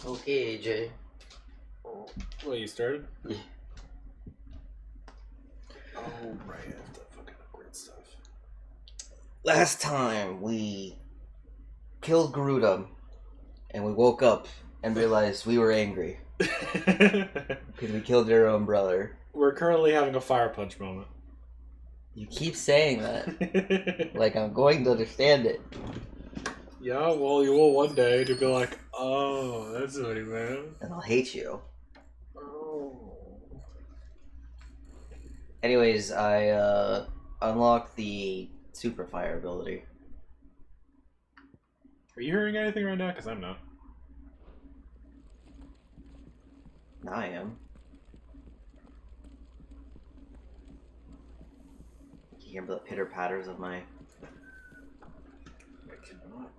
Okay, AJ. Well, you started? Yeah. Oh, right. I have to fucking upgrade stuff. Last time we killed Garuda and we woke up and realized we were angry because we killed their own brother. We're currently having a fire punch moment. You keep saying that like I'm going to understand it. Yeah, well, you will one day to be like, oh, that's what he meant. And I'll hate you. Oh. Anyways, I unlocked the super fire ability. Are you hearing anything right now? Because I'm not. Now I am. You hear the pitter patters of my... I cannot.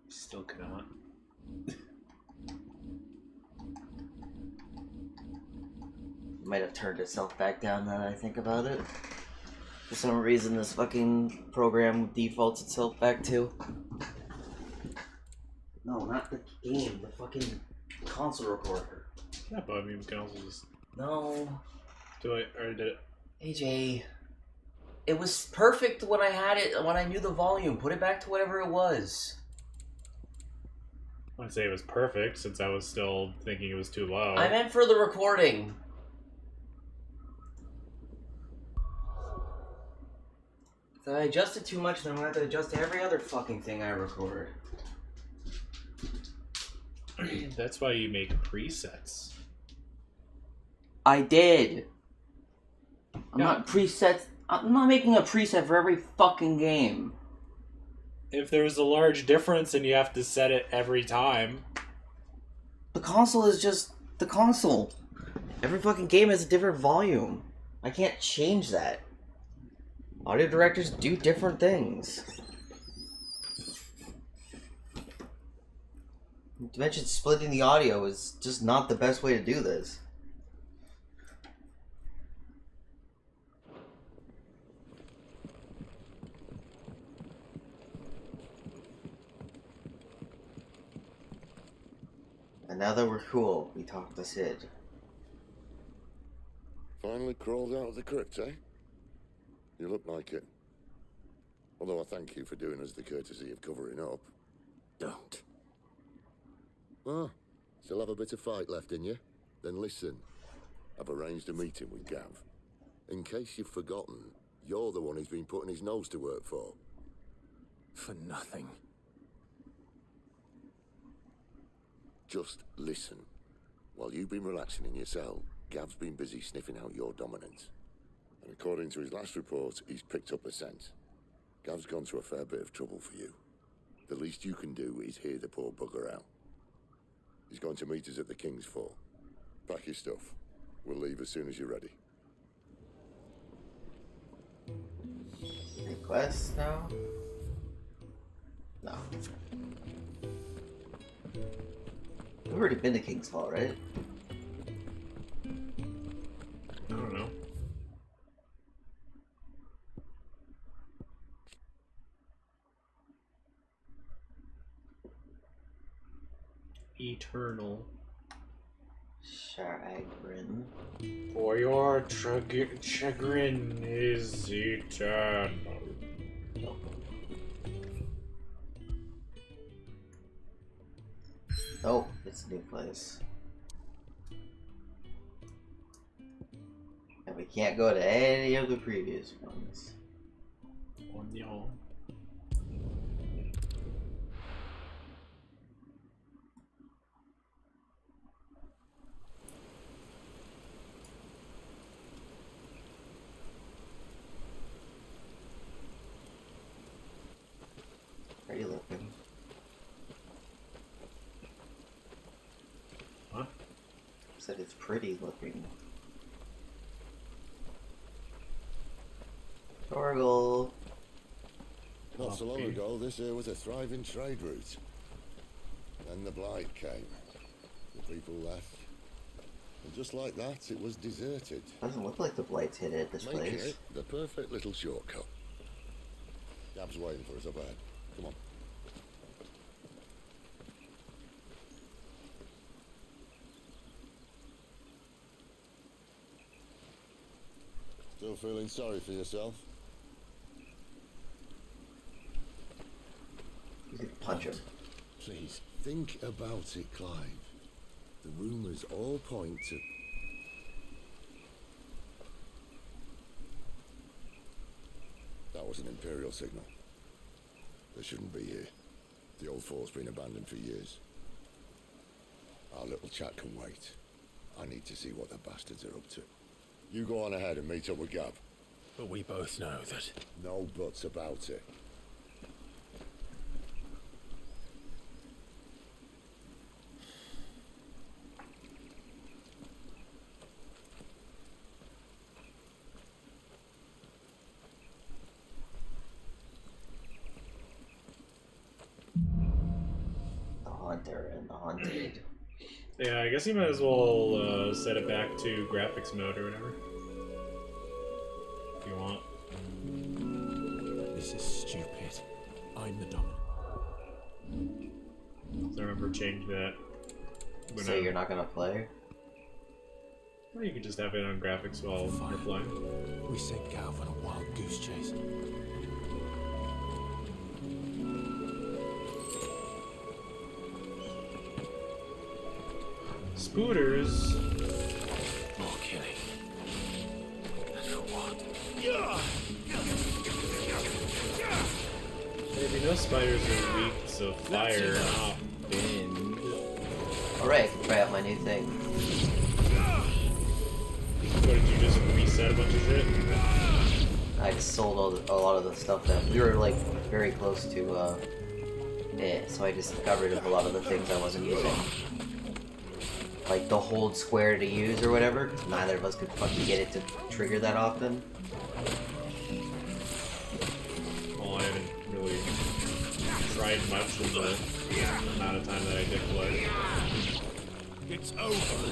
Still cannot. Might have turned itself back down now that I think about it. For some reason, this fucking program defaults itself back to... No, not the game, the fucking console recorder. That bug me. We can also just No. do it. I already did it. AJ, it was perfect when I had it, when I knew the volume. Put it back to whatever it was. I'd say it was perfect since I was still thinking it was too low. I meant for the recording. If I adjust it too much, then I'm gonna have to adjust every other fucking thing I record. That's why you make presets. I did. I'm Yeah. not presets. I'm not making a preset for every fucking game. If there's a large difference and you have to set it every time. The console is just the console. Every fucking game has a different volume. I can't change that. Audio directors do different things. To mention splitting the audio is just not the best way to do this. And now that we're cool, we talk to Sid. Finally crawled out of the crypt, eh? You look like it. Although I thank you for doing us the courtesy of covering up. Don't. Ah, still have a bit of fight left in you? Then listen. I've arranged a meeting with Gav. In case you've forgotten, you're the one he's been putting his nose to work for. For nothing. Just listen. While you've been relaxing in your cell, Gav's been busy sniffing out your dominance. And according to his last report, he's picked up a scent. Gav's gone to a fair bit of trouble for you. The least you can do is hear the poor bugger out. He's going to meet us at the King's Fall. Pack your stuff. We'll leave as soon as you're ready. Request now? No. We've already been to King's Fall, right? I don't know. Eternal. Chagrin. For your chagrin is eternal. Oh, it's a new place. And we can't go to any of the previous ones. On y'all. Pretty looking. Huh? Said it's pretty looking. Torgal. Not so long ago, this here was a thriving trade route. Then the Blight came. The people left. And just like that, it was deserted. Doesn't look like the blights hit it this Making place. it the perfect little shortcut. Gab's waiting for us up ahead. Come on. Still feeling sorry for yourself? You could punch him. Please, think about it, Clive. The rumours all point to... That was an Imperial signal. They shouldn't be here. The old fort's been abandoned for years. Our little chat can wait. I need to see what the bastards are up to. You go on ahead and meet up with Gab. But we both know that... No buts about it. The hunter and the hunted. Yeah, I guess you might as well set it back to graphics mode or whatever. If you want. This is stupid. I'm the dominant. So remember, change that. So you're not gonna play? Or you could just have it on graphics while you're flying. We sent Gav on a wild goose chase. Spooters. More killing. And for what? Maybe no spiders are weak, so fire, not bend. Alright, I can try out my new thing. What, did you just reset a bunch of shit? I just sold a lot of the stuff that we were like very close to it, so I just got rid of a lot of the things I wasn't using. Like the hold square to use or whatever, because neither of us could fucking get it to trigger that often. Well, I haven't really tried much in the amount of time that I did play. It's over.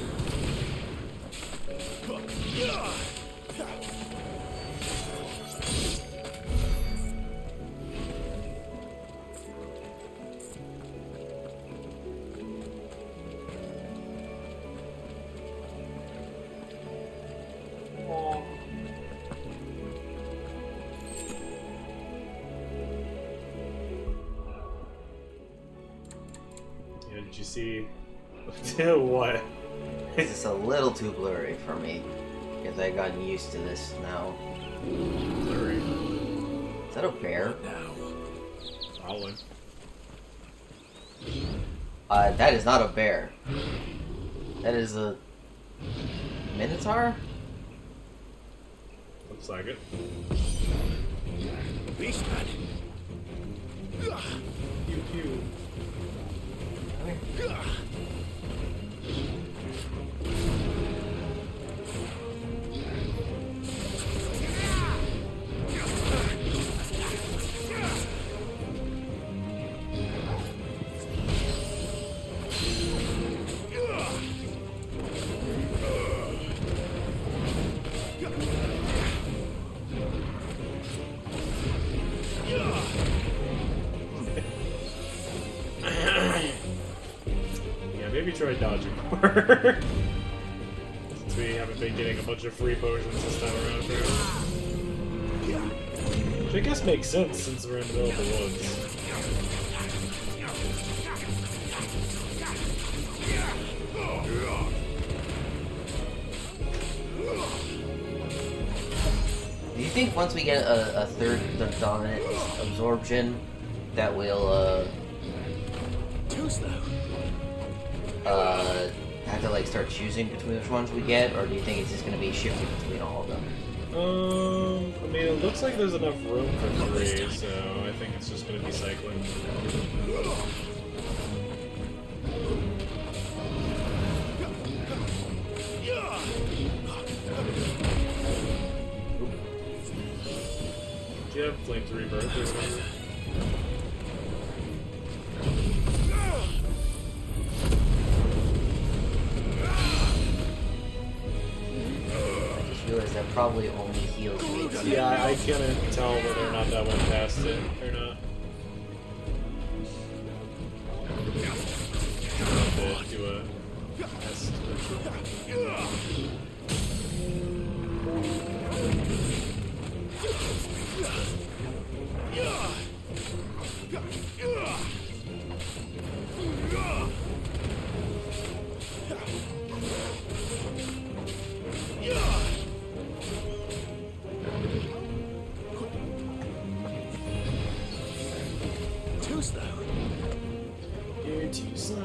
Yeah, did you see what? It's just a little too blurry for me, because I've gotten used to this now. Blurry. Is that a bear? Now. Probably. That is not a bear. That is a minotaur? Looks like it. Beastman. Pew pew. Yeah, maybe try dodging more. Since we haven't been getting a bunch of free potions this time around. Which I guess makes sense since we're in the middle of the woods. Do you think once we get a third dominant absorption, that we'll have to like start choosing between which ones we get, or do you think it's just gonna be shifted between all of them? I mean, it looks like there's enough room for 3, so I think it's just gonna be cycling. Do you have Flames Rebirth or whatever? that probably only heals me. Yeah, I couldn't tell whether or not that went past it or not. Do a test. Too slow. You're too slow.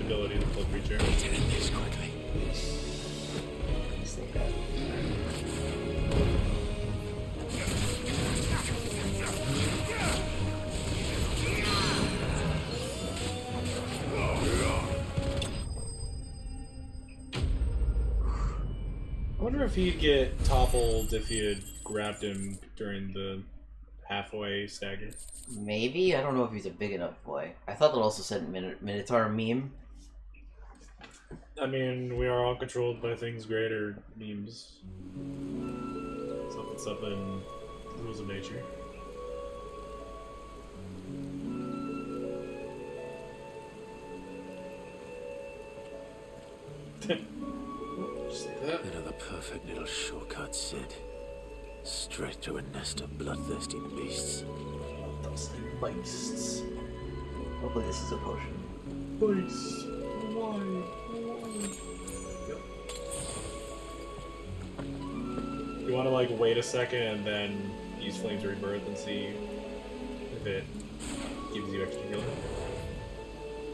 Ability to kill creature. Getting this quickly. Just think that. I wonder if he'd get toppled if you had grabbed him during the halfway stagger. Maybe? I don't know if he's a big enough boy. I thought that also said Minotaur meme. I mean, we are all controlled by things greater memes. Something, rules of nature. Just like that. Another perfect little shortcut, Sid. Straight to a nest of bloodthirsty beasts. Beasts. Hopefully this is a potion. Beasts. Why? You want to like wait a second and then use Flames of Rebirth and see if it gives you extra healing.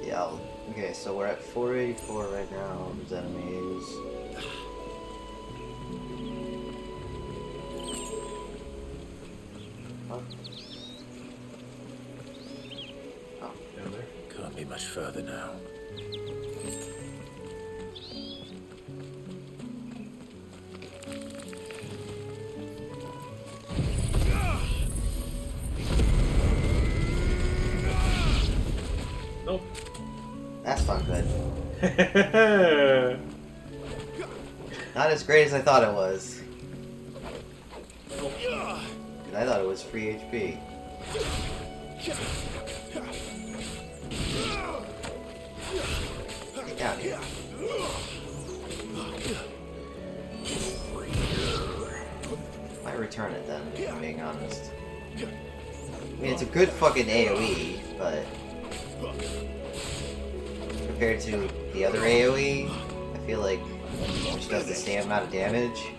Yeah, okay, so we're at 484 right now. There's enemies. What? Oh. Down there. Can't be much further now. Nope. That's not good. Not as great as I thought it was. And I thought it was free HP. Get down here. Might return it then, if I'm being honest. I mean, it's a good fucking AoE, but compared to the other AoE, I feel like which does the same amount of damage.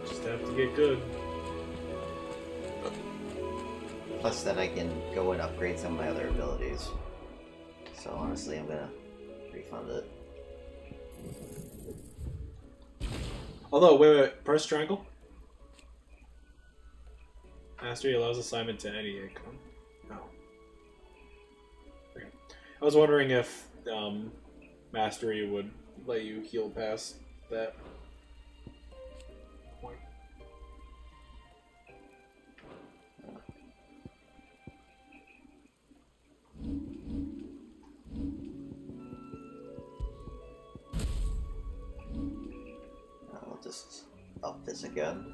Just have to get good. Plus, then I can go and upgrade some of my other abilities. So honestly, I'm gonna refund it. Although, wait, press triangle. Mastery allows assignment to any icon. No. Okay. I was wondering if Mastery would let you heal past that point. I'll just up this again.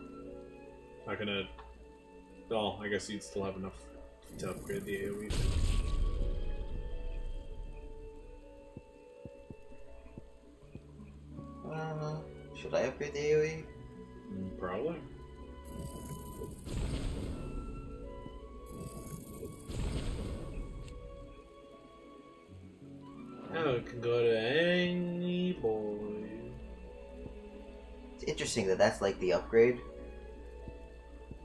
Not gonna. Well, I guess you'd still have enough to upgrade the AoE. Should I upgrade the AoE? Probably. Oh, it can go to any boy. It's interesting that that's like the upgrade.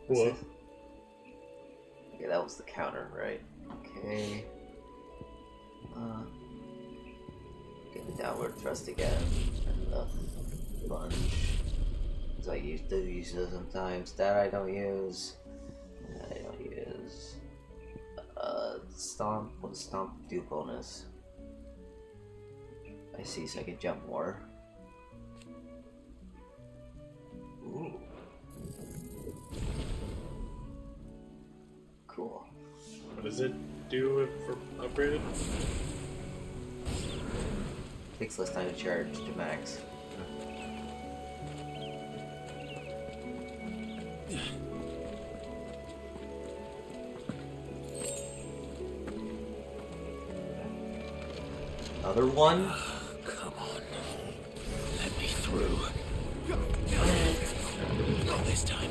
What? Okay, that was the counter, right? Okay. Get the downward thrust again. And the lunge. As I used to use those sometimes. That I don't use. That I don't use. Stomp. What does stomp do bonus? I see, so I can jump more. Ooh. Cool. What does it do if we're upgraded? Takes less time to charge to max. Another one? Come on. Let me through. Not this time.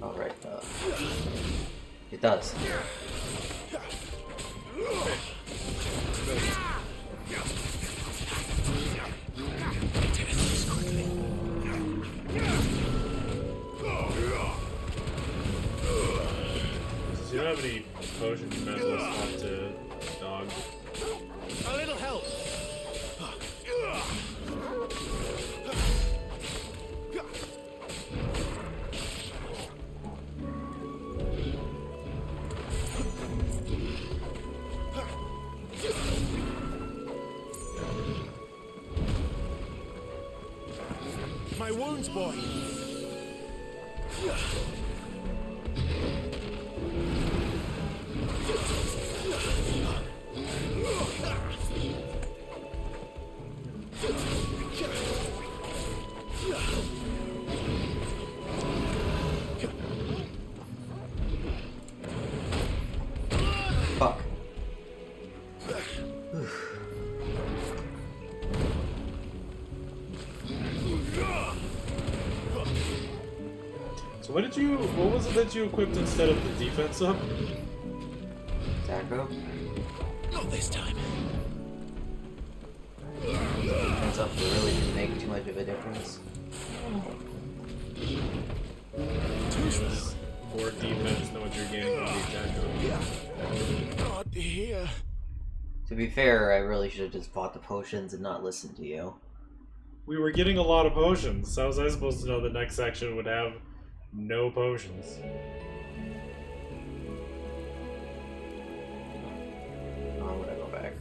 Alright, it does. Since you don't have any potions, you might as well swap to dog. A little help. My wounds, boy. Fuck. So what was it that you equipped instead of the defense up? Taco. Not this time. Defense up really didn't make too much of a difference. More defense than what you're gaining from the attack up. Not here. To be fair, I really should have just bought the potions and not listened to you. We were getting a lot of potions. How was I supposed to know the next section would have no potions? Oh, I'm gonna go back.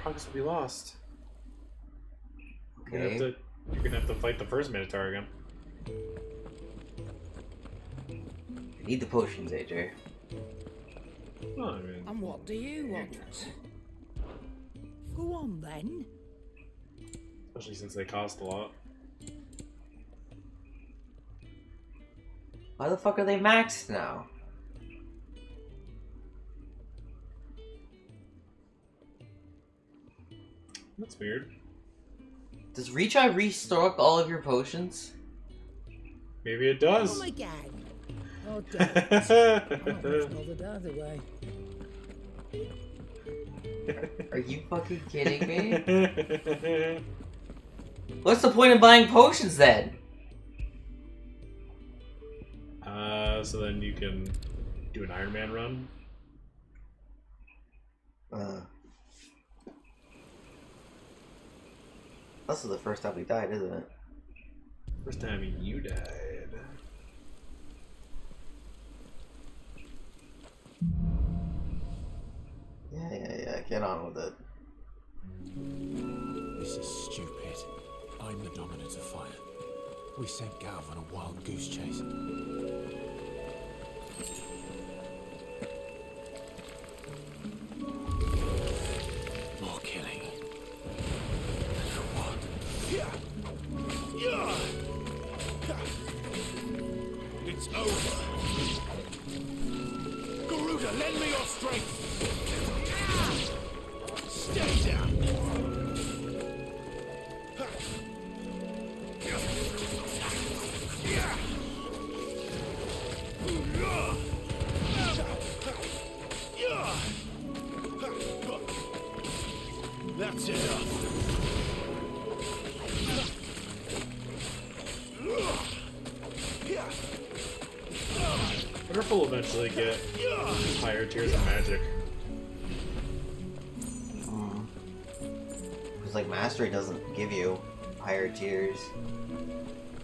Progress will be lost. Okay. You're gonna have to fight the first Minotaur again. I need the potions, AJ. Well, I mean, And what do you want? Go on then. especially since they cost a lot. Why the fuck are they maxed now? That's weird. Does Retry restock all of your potions? Maybe it does. Oh my god. Oh, damn. I'm not much bothered either way. Are you fucking kidding me? What's the point of buying potions then? So then you can do an Iron Man run. This is the first time we died, isn't it? First time you died. Yeah, get on with it. This is stupid. I'm the dominant of fire. We sent Gav on a wild goose chase. More killing. And for what? It's over. Garuda, lend me your strength. Stay down. That's enough. I wonder if we'll eventually get higher tiers of magic. Because like mastery doesn't give you higher tiers.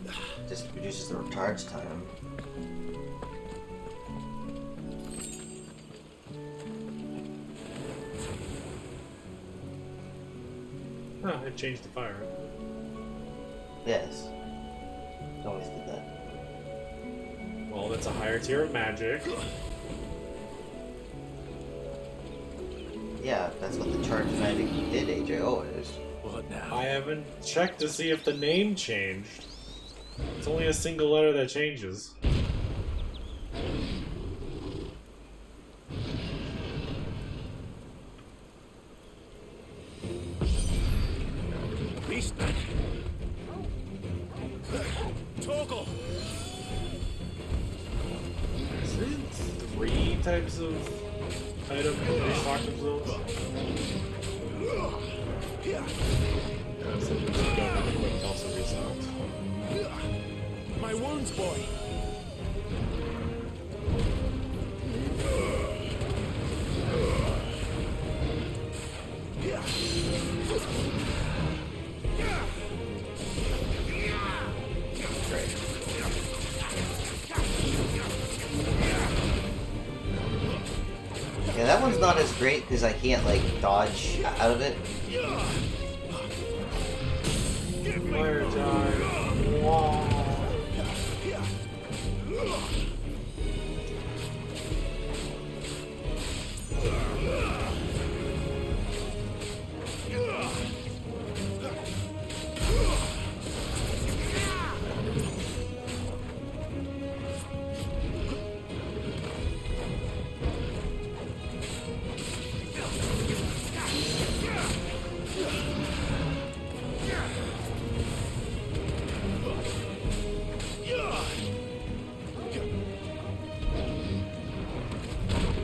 It just reduces the recharge time. Huh, it changed the fire. Yes. It always did that. Well, that's a higher tier of magic. Yeah, that's what the charge magic did, AJ, always. What now? I haven't checked to see if the name changed. It's only a single letter that changes. Beastman. Torgal. Is it 3 types of item that they shock themselves? Yeah, so we just go really quick and also restocked. My wounds, boy. Yeah, that one's not as great because I can't like dodge out of it. Fire time. Wow.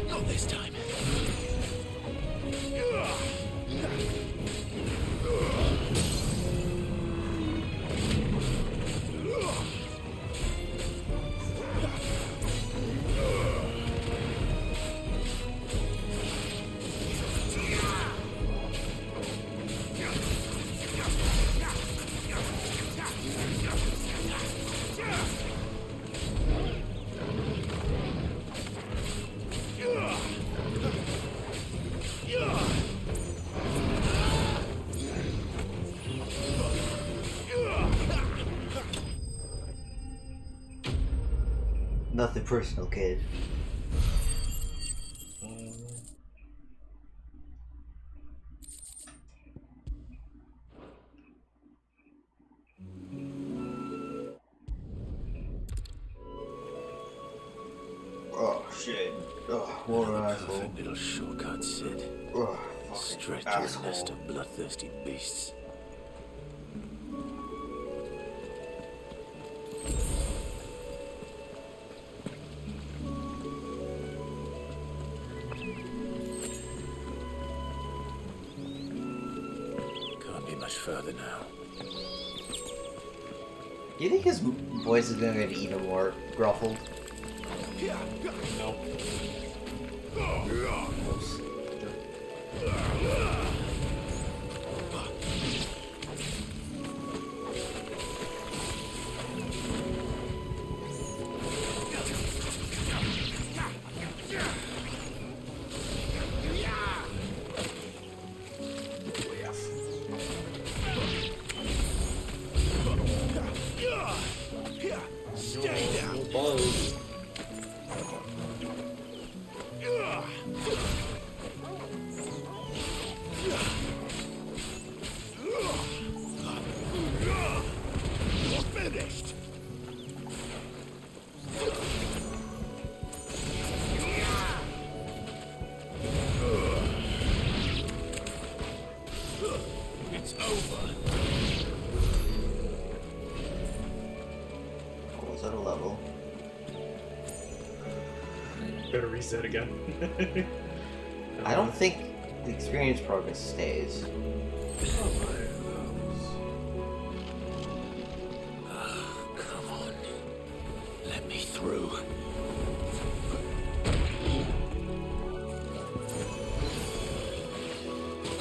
Not this time. Nothing personal, kid. Oh shit. Oh, what an asshole. Perfect little shortcut, Sid. Oh, Straight to asshole. a nest of bloodthirsty beasts. Can't be much further now. Do you think his voice is gonna get even more gruffled? No. Oops. gotta reset again. I don't think the experience progress stays. Come on. Let me through.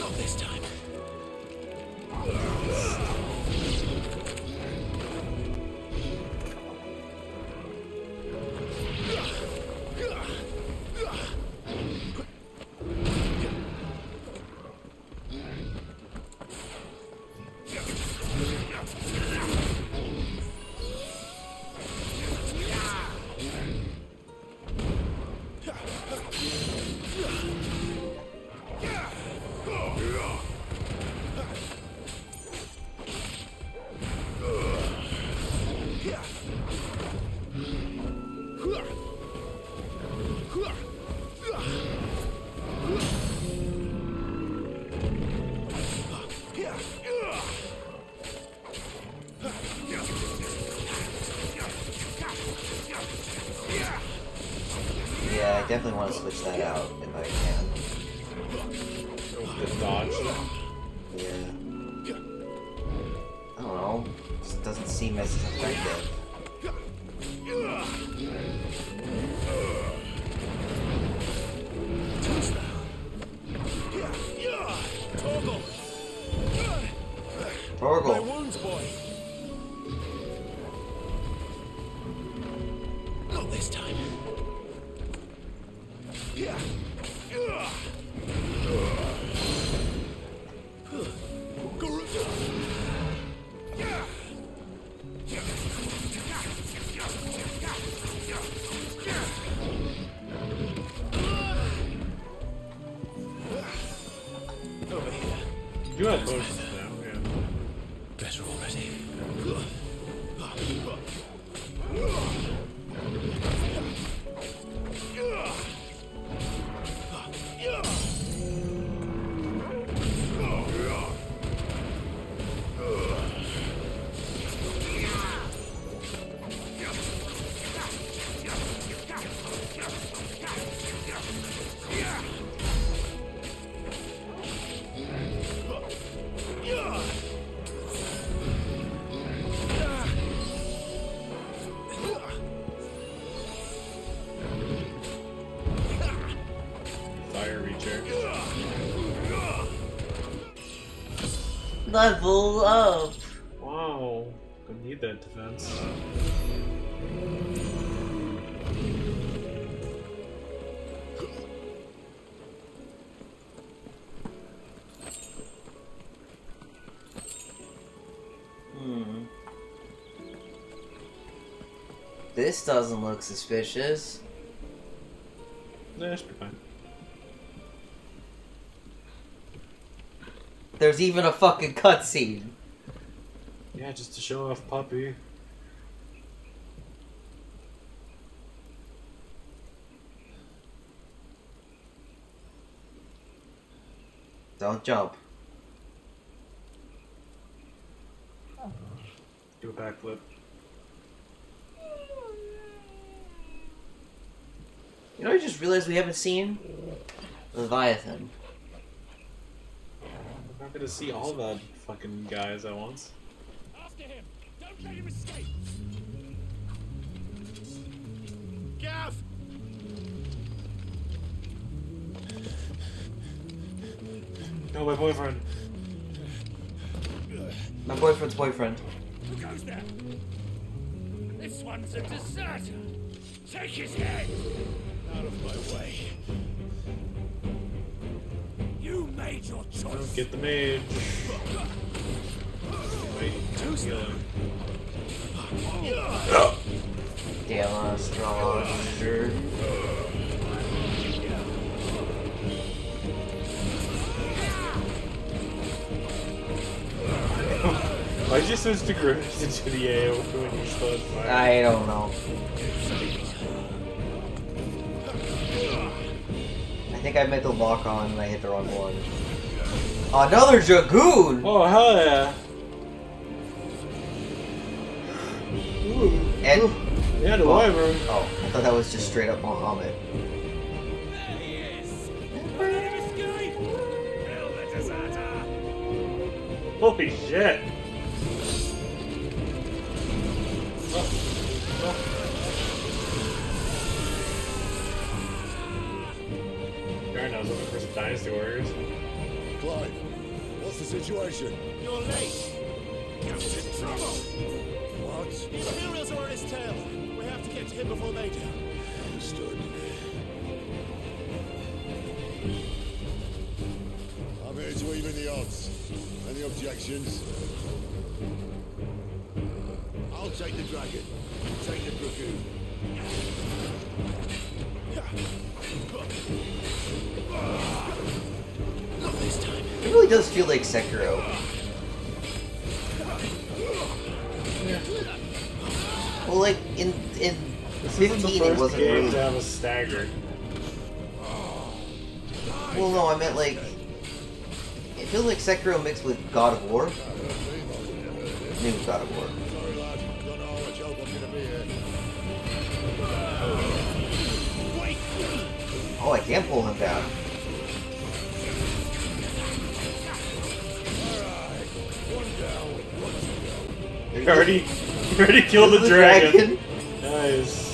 Not this time. Yeah, I definitely want to switch that out if I can. The dodge. Yeah. I don't know. Just doesn't seem as effective. Torgal! My Torgal. wounds, boy. Not this time. Over here. You have potions now, yeah. Better already. Fire Reacher. Level up. Wow. Gonna need that defense. This doesn't look suspicious. Nah, that should be fine. There's even a fucking cutscene. Yeah, just to show off Puppy. Don't jump. Do a backflip. You know, I just realized we haven't seen Leviathan. I'm not gonna see all the fucking guys at once. After him! Don't let him escape! Gav! No, my boyfriend. My boyfriend's boyfriend. Who goes there? This one's a deserter! Take his head! Out of my way. You made your choice! Don't get the mage. Wait, heal him. Damn, strong. Sure. Why'd you switch to Groot into the AO when you still had fire? I don't know. I think I meant to lock on and I hit the wrong one. Another Dragoon! Oh, hell yeah. And Yeah, the wyvern. oh, I thought that was just straight up Muhammad. Holy shit! Darn, I was looking for some Dynasty Warriors. Clive, what's the situation? You're late. Gav's in trouble. What? The Imperials are on his tail. We have to get to him before they do. Understood. I'm here to even the odds. Any objections? I'll take the dragon. You take the dragoon. Not this time. It really does feel like Sekiro. Well, like in This isn't the 15, it first wasn't game really. to have a stagger. Well, no, I meant like it feels like Sekiro mixed with God of War. New God of War. Sorry, lad. Don't know how much help I'm gonna be here. Oh, I can't pull him down. Alright. One down. One to go. You already killed the dragon. dragon. Nice.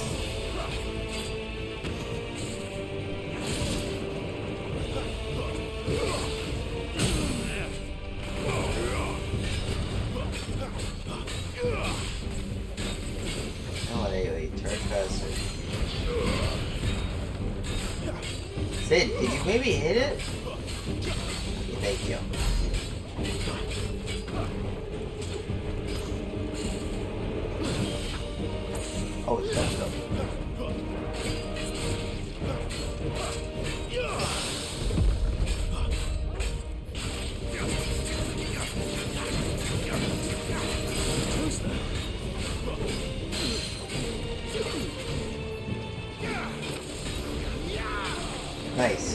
Oh, they turn faster. Sid, did you maybe hit it? Okay, thank you. Oh, it's done stuff. Nice.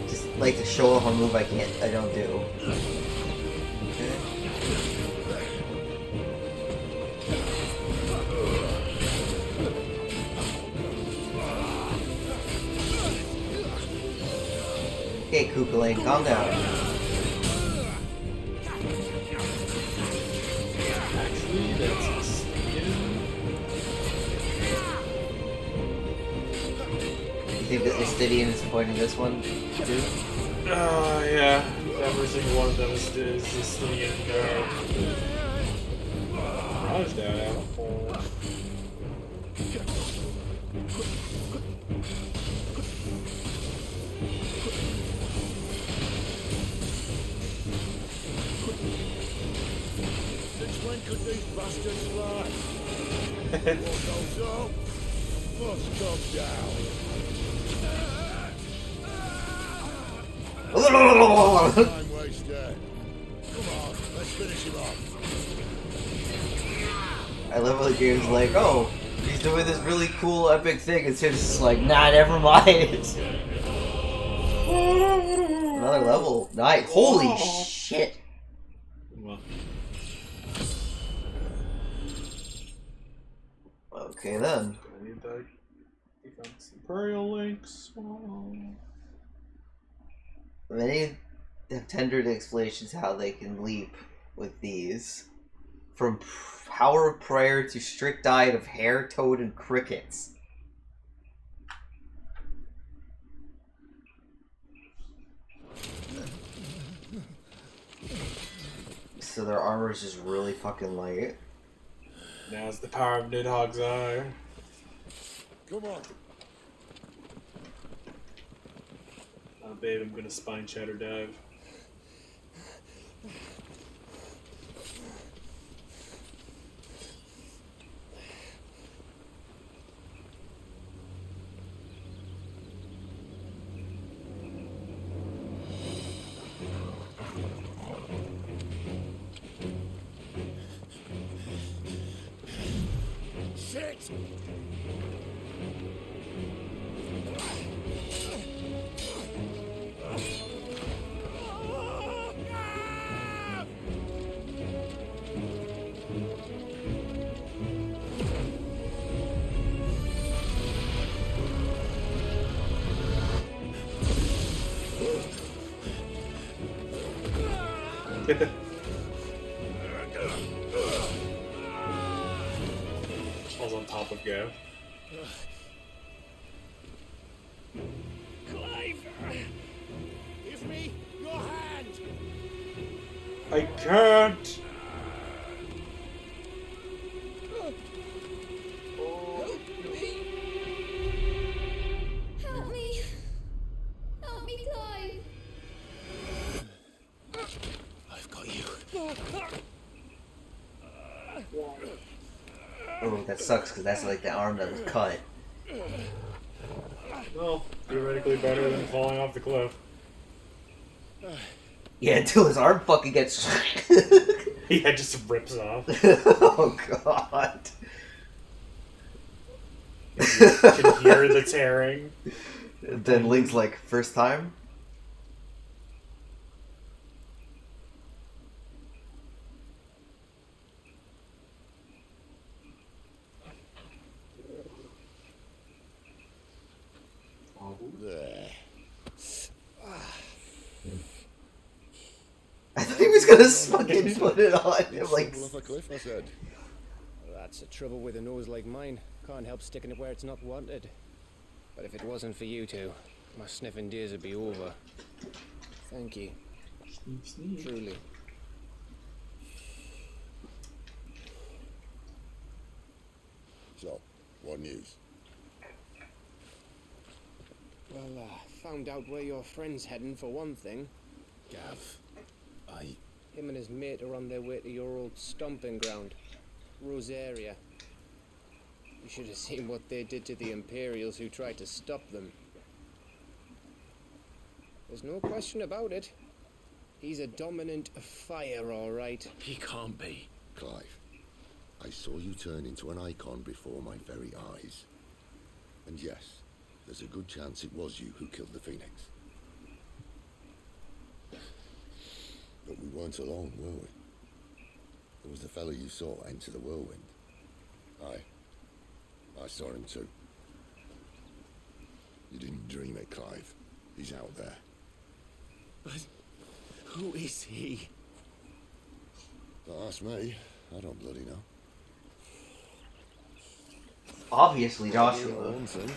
Just like to show off a move I don't do. Okay, Kookaling, calm down. Actually, that's mistaken. You think that Estidian is pointing this one too? Yeah. Every single one of them is Justinian. Raj down apple. Since when could these bastards fly? What goes up must come down. Time waster. Come on, let's finish him off. I love how the game's like, oh, he's doing this really cool epic thing, and Sid's just like, nah, never mind. Another level. Nice. Holy shit. Well, Okay then. I need that defense. Imperial links. Many have tendered explanations how they can leap with these. From power of prayer to strict diet of hare, toad, and crickets. So their armor is just really fucking light. Now's the power of Nidhogg's eye. Come on. Oh, babe, I'm gonna spine shatter dive. Shit! Falls on top of Gav. Clive! Give me your hand! I can't! Help me! Help me, Clive! I've got you. Oh, that sucks because that's like the arm that was cut. Well, theoretically better than falling off the cliff. Yeah, until his arm fucking gets. Yeah, just rips off. Oh god. You can hear the tearing. Then Link's like, first time? There. I thought he was gonna fucking put it on him like. Off a cliff, I said. That's the trouble with a nose like mine. Can't help sticking it where it's not wanted. But if it wasn't for you two, my sniffing days would be over. Thank you. Truly. So, what news? Well, found out where your friend's heading for one thing. Gav, Him and his mate are on their way to your old stomping ground, Rosaria. You should have seen what they did to the Imperials who tried to stop them. There's no question about it. He's a dominant fire, all right. he can't be. Clive, I saw you turn into an icon before my very eyes. And yes, there's a good chance it was you who killed the Phoenix. But we weren't alone, were we? There was the fellow you saw enter the whirlwind. I saw him too. You didn't dream it, Clive. He's out there. But who is he? Don't ask me. I don't bloody know. Obviously, You know Joshua. one thing,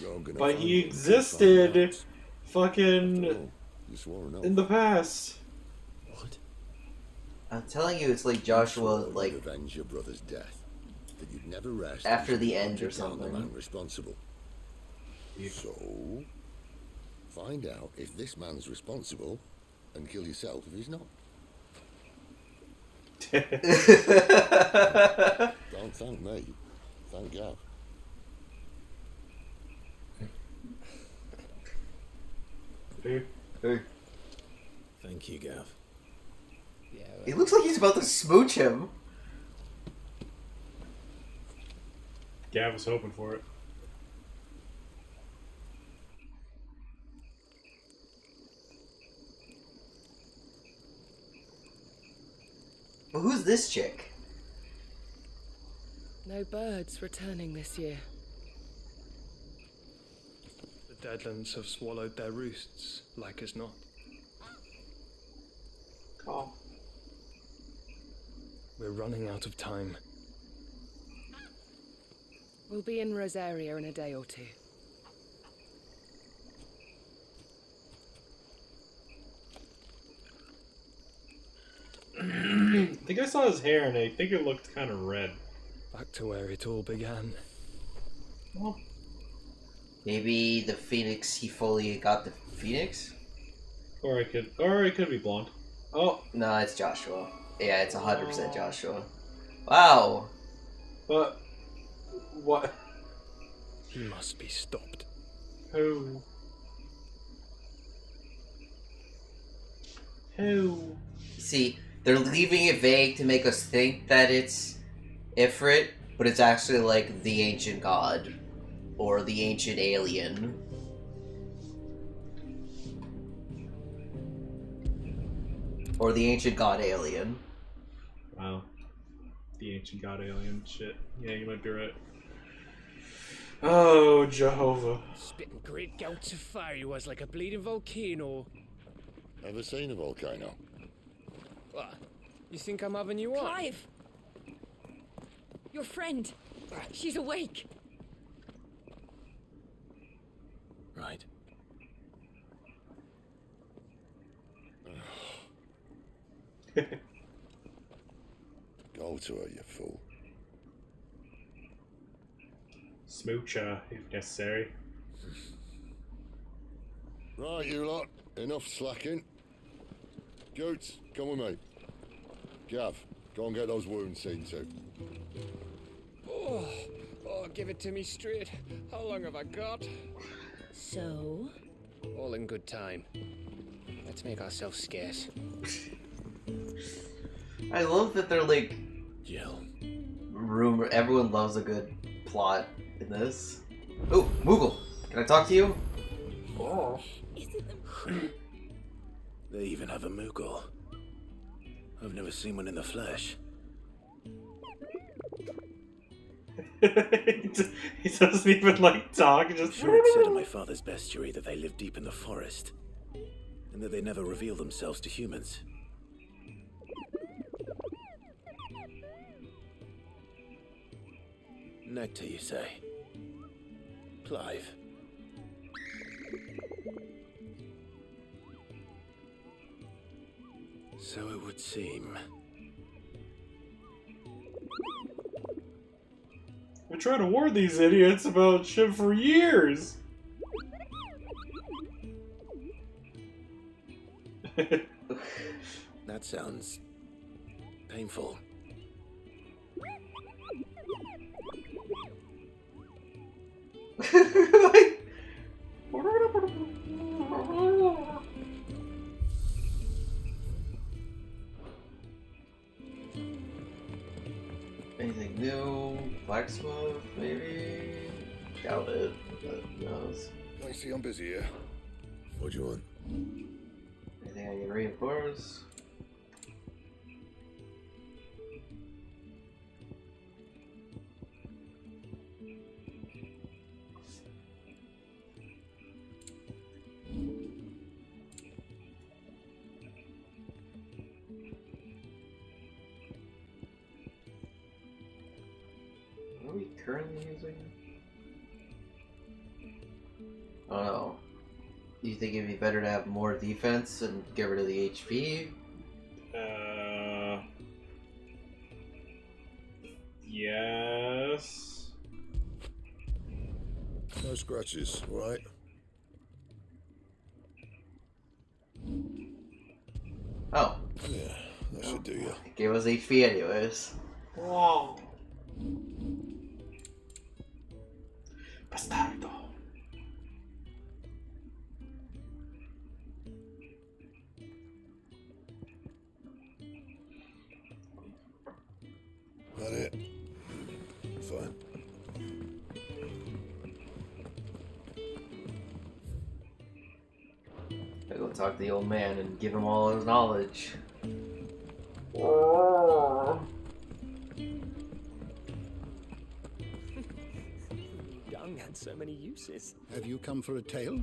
you're gonna But find he it. existed Find fucking out. Oh, you swore an oath. in the past. What? I'm telling you, it's like Joshua, You'd like, avenge your brother's death. That you'd never rest after until the you end or hunted down the something. man responsible. So, find out if this man's responsible, and kill yourself if he's not. Don't thank me. Thank Gav. Dude. Thank you, Gav. Yeah, He looks like he's about to smooch him. Gav was hoping for it. Well, who's this chick? No birds returning this year. The Deadlands have swallowed their roosts, like as not. Oh. We're running out of time. We'll be in Rosaria in a day or two. I think I saw his hair and I think it looked kind of red. Back to where it all began. Well, Maybe the Phoenix, he fully got the Phoenix? or it could be blonde. Oh, No, it's Joshua. Yeah, it's 100% Joshua. Wow. but what? He must be stopped. Who? Who? See, they're leaving it vague to make us think that it's Ifrit, but it's actually like the ancient god. Or the ancient alien. Or the ancient god alien. Wow. The ancient god alien shit. Yeah, you might be right. Oh, Jehovah. spitting great gouts of fire he was like a bleeding volcano. Ever seen a volcano? What? You think I'm having you on? Clive! Your friend. She's awake. Right. Go to her, you fool. Smooch, if necessary. Right, you lot. Enough slacking. Goots, come with me. Gav, go and get those wounds seen to. Oh, give it to me straight. How long have I got? So? All in good time. Let's make ourselves scarce. I love that they're like Jill. rumor. Everyone loves a good plot in this. Oh, Moogle, can I talk to you? Oh. They even have a Moogle. I've never seen one in the flesh. He doesn't even like talk. Just Sure, it said in my father's bestiary that they live deep in the forest, and that they never reveal themselves to humans. Nectar, you say? Clive. So it would seem. We're trying to warn these idiots about shit for years. That sounds painful. Like, anything new? Blacksmith, maybe? Doubt it, but who knows? I see I'm busy here. What do you want? Anything I can reinforce? What are we currently using? I don't know. Do you think it'd be better to have more defense and get rid of the HP? Yes. No scratches, all right? Oh, Yeah, that should do you. it gave us HP anyways. Wow. Bastardo. That it? Fine. Gotta go talk to the old man and give him all his knowledge. Young had so many uses. Have you come for a tale?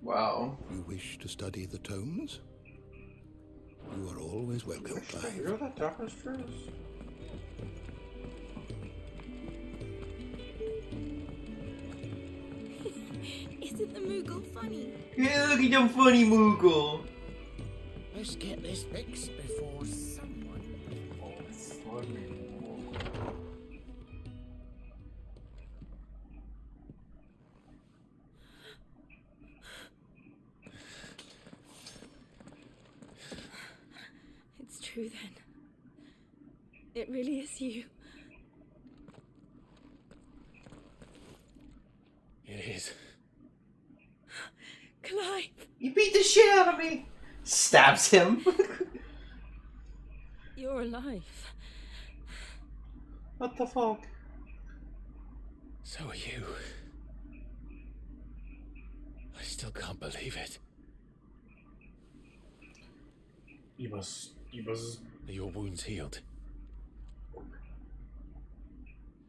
Wow. You wish to study the tomes? You are always welcome, Clive. You're that tapestries? Isn't the Moogle funny? Yeah, look at them funny Moogle. Let's get this fixed before someone. It's true then. It really is you. It is. Clive! You beat the shit out of me. Stabs him. You're alive. What the fuck? So are you. I still can't believe it. You must. Are your wounds healed?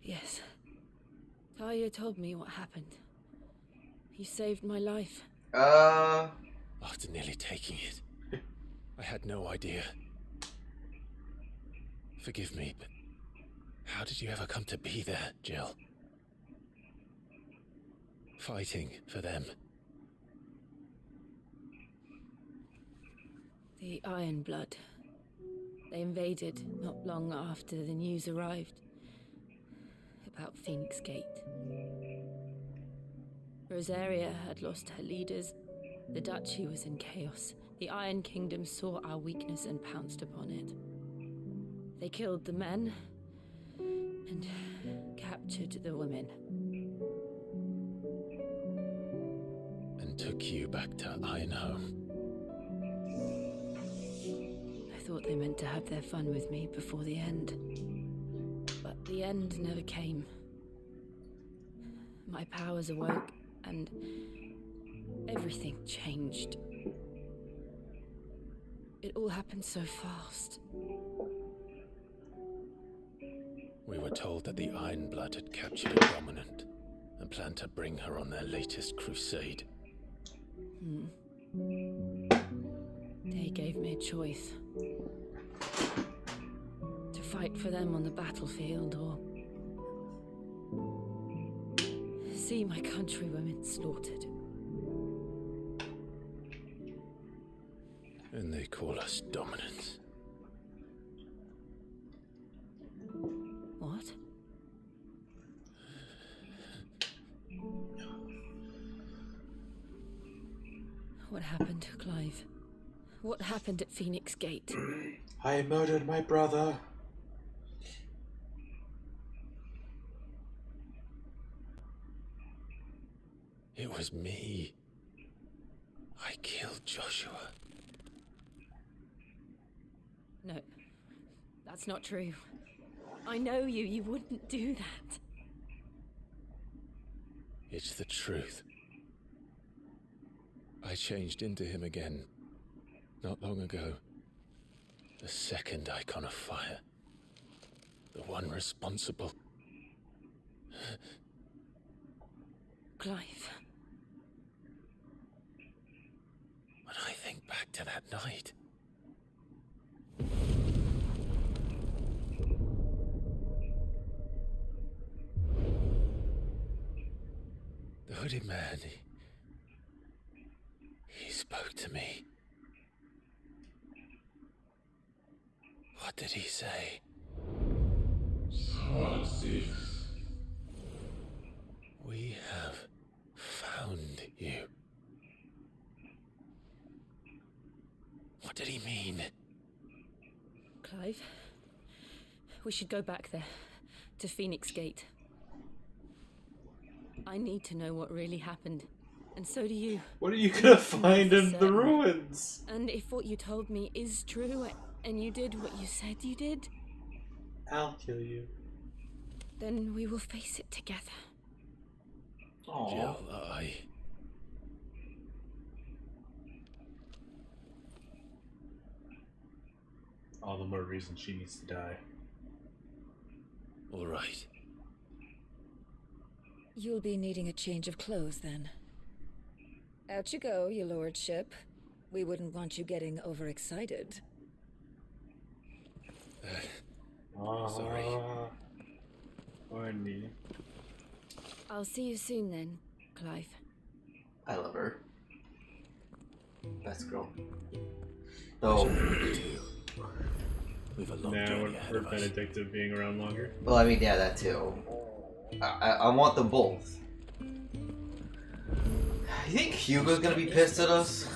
Yes. Talia told me what happened. You saved my life. After nearly taking it, I had no idea. Forgive me, but how did you ever come to be there, Jill? Fighting for them. The Iron Blood. They invaded not long after the news arrived about Phoenix Gate. Rosaria had lost her leaders. The Duchy was in chaos. The Iron Kingdom saw our weakness and pounced upon it. They killed the men and captured the women. And took you back to Ironhome. I thought they meant to have their fun with me before the end. But the end never came. My powers awoke and everything changed. It all happened so fast. We were told that the Iron Blood had captured a dominant and planned to bring her on their latest crusade. They gave me a choice. To fight for them on the battlefield or see my countrywomen slaughtered. And they call us dominants. What? What happened, Clive? What happened at Phoenix Gate? I murdered my brother. It was me. I killed Joshua. No, that's not true. I know you. You wouldn't do that. It's the truth. I changed into him again, not long ago. The second icon of fire. The one responsible. Clive. When I think back to that night... The hooded man, he spoke to me. What did he say? We have found you. What did he mean? Clive, we should go back there, to Phoenix Gate. I need to know what really happened, and so do you. What are you gonna find in the ruins? And if what you told me is true, and you did what you said you did, I'll kill you. then we will face it together. Aww. Jill, All the more reason she needs to die. all right. You'll be needing a change of clothes then. Out you go, your lordship. We wouldn't want you getting overexcited. Sorry. Pardon me. I'll see you soon then, Clive. I love her. Best girl. Though. We've a long Now journey ahead we're of us. Benedictive being around longer. Well, I mean, yeah, that too. I want them both. You think Hugo's gonna be pissed at us?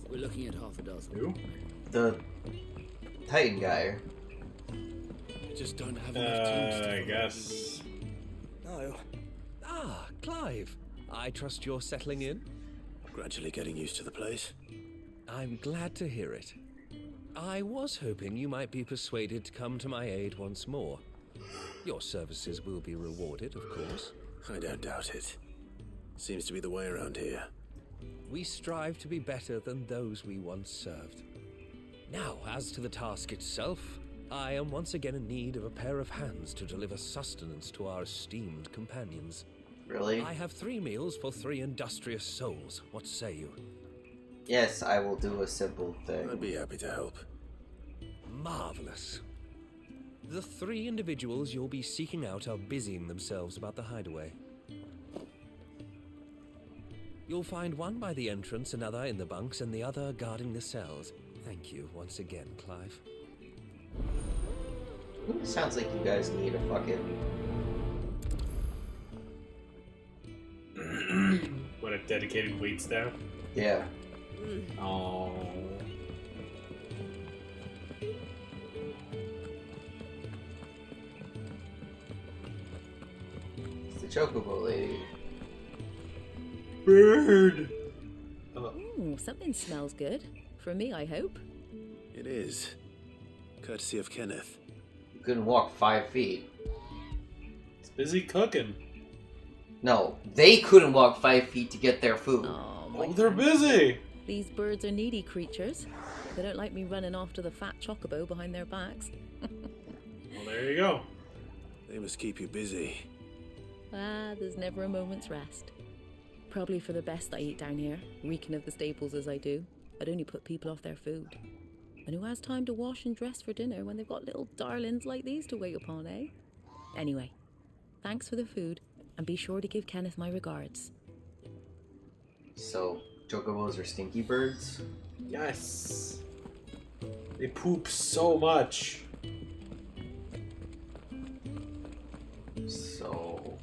We're looking at half a dozen. Who? The Titan guy. We just don't have enough teams to I guess. No. Ah, Clive. I trust you're settling in? Gradually getting used to the place. I'm glad to hear it. I was hoping you might be persuaded to come to my aid once more. Your services will be rewarded, of course. I don't doubt it. Seems to be the way around here. We strive to be better than those we once served. Now, as to the task itself, I am once again in need of a pair of hands to deliver sustenance to our esteemed companions. Really? I have 3 meals for 3 industrious souls. What say you? Yes, I will do a simple thing. I'd be happy to help. Marvelous. The 3 individuals you'll be seeking out are busying themselves about the hideaway. You'll find one by the entrance, another in the bunks, and the other guarding the cells. Thank you once again, Clive. Sounds like you guys need a fucking... What, a dedicated waitstaff? Yeah. Oh. It's the Chocobo lady. Bird! Ooh, something smells good. For me, I hope. It is. Courtesy of Kenneth. You couldn't walk 5 feet. It's busy cooking. No, they couldn't walk 5 feet to get their food. Oh, they're busy! These birds are needy creatures. They don't like me running after the fat chocobo behind their backs. Well, there you go. They must keep you busy. There's never a moment's rest. Probably for the best I eat down here, reeking of the staples as I do. I'd only put people off their food. And who has time to wash and dress for dinner when they've got little darlings like these to wait upon, eh? Anyway, thanks for the food, and be sure to give Kenneth my regards. So, Chocobos are stinky birds? Yes. They poop so much. So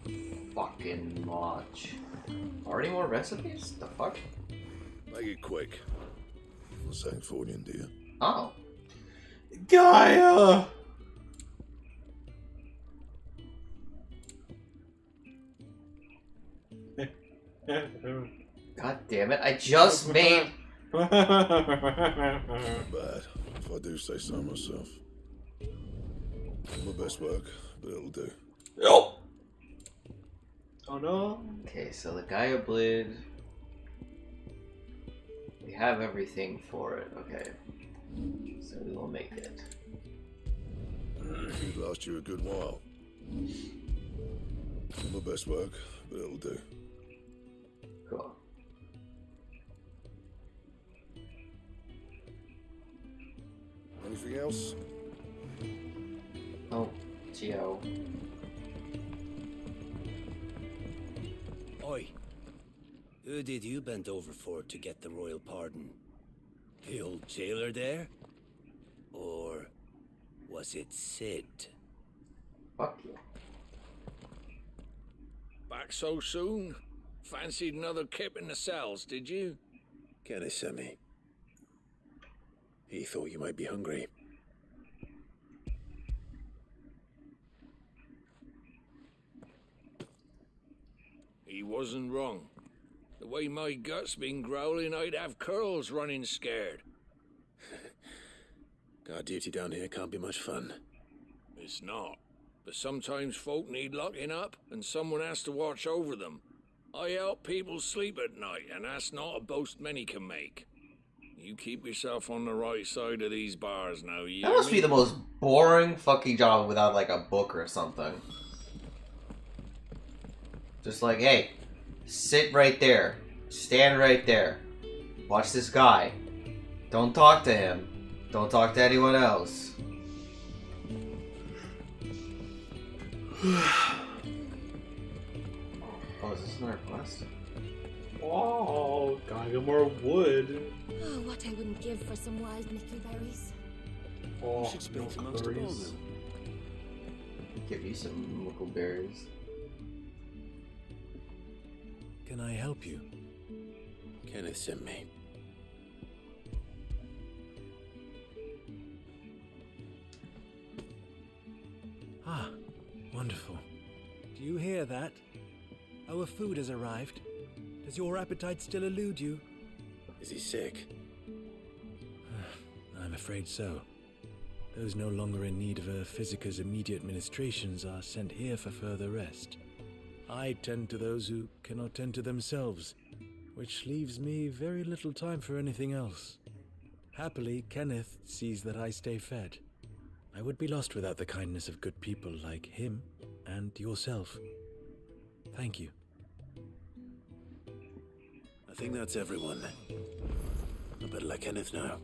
fucking much. Already more recipes? The fuck? Make it quick. For St. Fornian, dear. Oh. Gaia! God damn it, I just made... Bad, if I do say so myself. My best work, but it'll do. Nope. Oh no. Okay, so the Gaia Blid... We have everything for it, okay. So we will make it. It'll last you a good while. My best work, but it'll do. Cool. Anything else? Oh, Geo. Oi. Who did you bend over for to get the royal pardon? The old jailer there? Or was it Sid? Fuck you. Back so soon? Fancied another kip in the cells, did you? Kenneth sent me. He thought you might be hungry. He wasn't wrong. The way my gut's been growling, I'd have curls running scared. Guard duty down here can't be much fun. It's not. But sometimes folk need locking up, and someone has to watch over them. I help people sleep at night, and that's not a boast many can make. You keep yourself on the right side of these bars now, you That must be the most boring fucking job without like a book or something. Just like, hey, sit right there. Stand right there. Watch this guy. Don't talk to him. Don't talk to anyone else. Oh, is this another quest? Oh, gotta get more wood. Oh, what I wouldn't give for some wild nickelberries. Oh, We should split amongst them all then. Give you some local berries. Can I help you? Kenneth sent me. Ah, wonderful. Do you hear that? Our food has arrived. Does your appetite still elude you? Is he sick? I'm afraid so. Those no longer in need of a physicus immediate ministrations are sent here for further rest. I tend to those who cannot tend to themselves, which leaves me very little time for anything else. Happily, Kenneth sees that I stay fed. I would be lost without the kindness of good people like him and yourself. Thank you. I think that's everyone. I better let Kenneth know.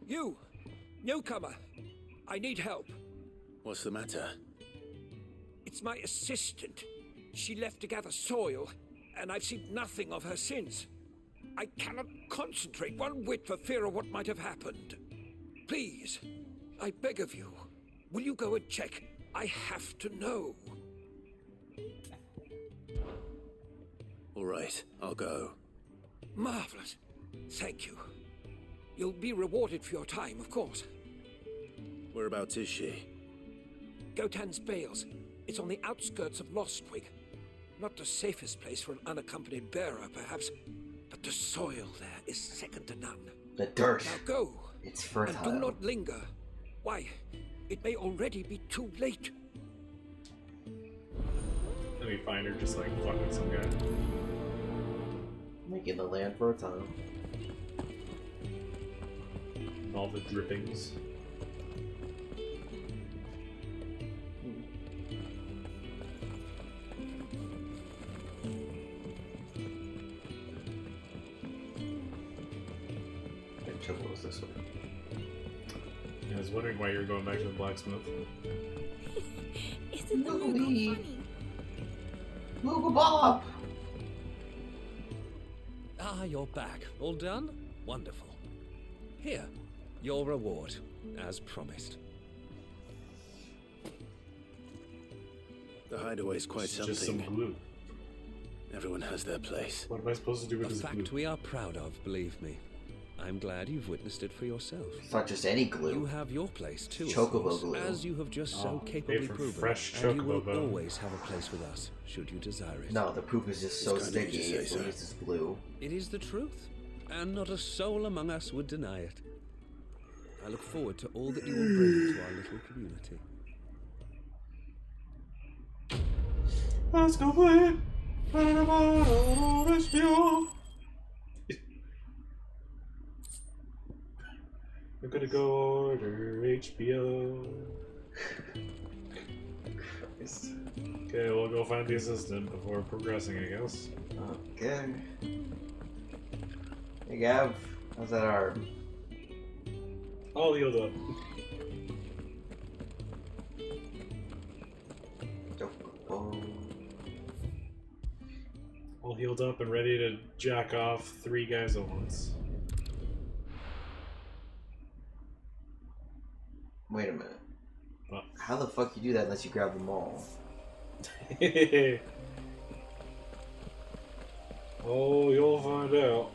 You! Newcomer! I need help. What's the matter? It's my assistant. She left to gather soil, and I've seen nothing of her since. I cannot concentrate one whit for fear of what might have happened. Please, I beg of you, will you go and check? I have to know. All right, I'll go. Marvelous. Thank you. You'll be rewarded for your time, of course. Whereabouts is she? Gotan's Bales. It's on the outskirts of Lostwig. Not the safest place for an unaccompanied bearer, perhaps, but the soil there is second to none. The dirt. Now go. It's fertile. And do not linger. Why? It may already be too late. Let me find her just like fucking some guy. Making the land fertile. All the drippings. What was this one? I was wondering why you were going back to the blacksmith. Isn't the logo funny? Logo Bob! Ah, you're back. All done? Wonderful. Here, your reward, as promised. The hideaway's quite It's something. just some glue. Everyone has their place. What am I supposed to do with A this glue? fact we are proud of, believe me. I'm glad you've witnessed it for yourself. It's not just any glue. You have your place too, Chocobo of course, glue. as you have just so made capably from proven. fresh And you will chocobo. always have a place with us, should you desire it. No, the poop is just so It's kind of you to sticky, say it so. leaves this blue. It is the truth, and not a soul among us would deny it. I look forward to all that you will bring to our little community. Let's go play. I'm gonna go order HBO. Okay, we'll go find the assistant before progressing, I guess. Okay. Hey Gav, how's that arm? All healed up. All healed up and ready to jack off 3 guys at once. Wait a minute. What? How the fuck you do that unless you grab them all? Oh, you'll find out.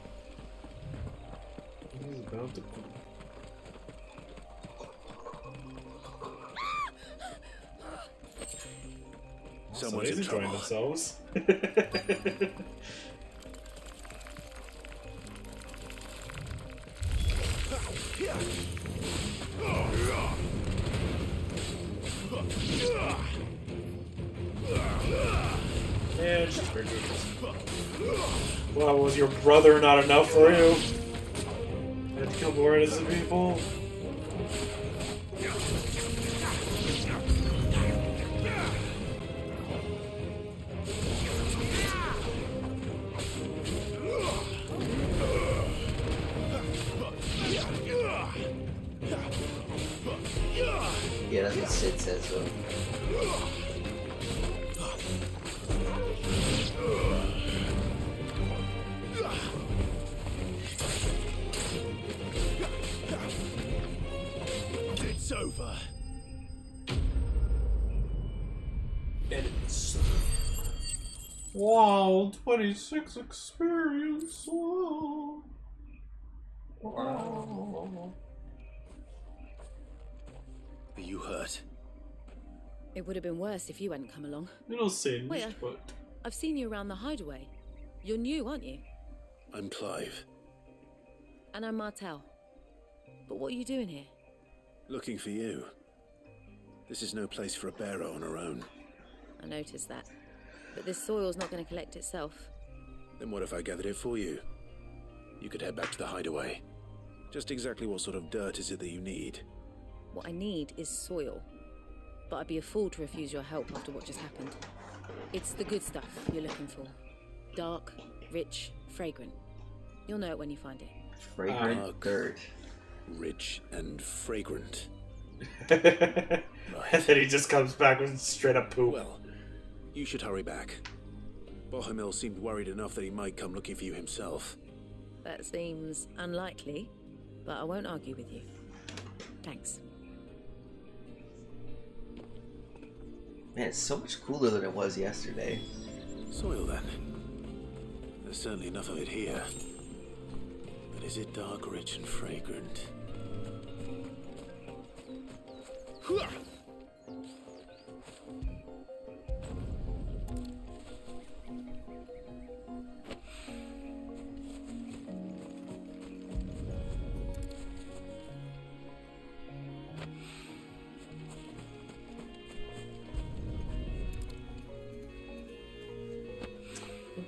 He's about to. Someone's in enjoying trouble. themselves. Man, she's very good. Well, was your brother not enough for you? Had to kill more innocent people? Yeah, that's what Sid says, so. It's over. Enemies. Wow, 26 experience. Wow. Wow. Are you hurt? It would have been worse if you hadn't come along. Little singed, Wait, but I've seen you around the hideaway. You're new, aren't you? I'm Clive. And I'm Martel. But what are you doing here? Looking for you. This is no place for a bearer on her own. I noticed that. But this soil's not going to collect itself. Then what if I gathered it for you? You could head back to the hideaway. Just exactly what sort of dirt is it that you need? What I need is soil. But I'd be a fool to refuse your help after what just happened. It's the good stuff you're looking for. Dark, rich, fragrant. You'll know it when you find it. Fragrant dirt. Rich and fragrant. And then he just comes back with straight up poop. Well, you should hurry back. Bohemil seemed worried enough that he might come looking for you himself. That seems unlikely, but I won't argue with you. Thanks. Man, it's so much cooler than it was yesterday. Soil, then. There's certainly enough of it here. But is it dark, rich, and fragrant?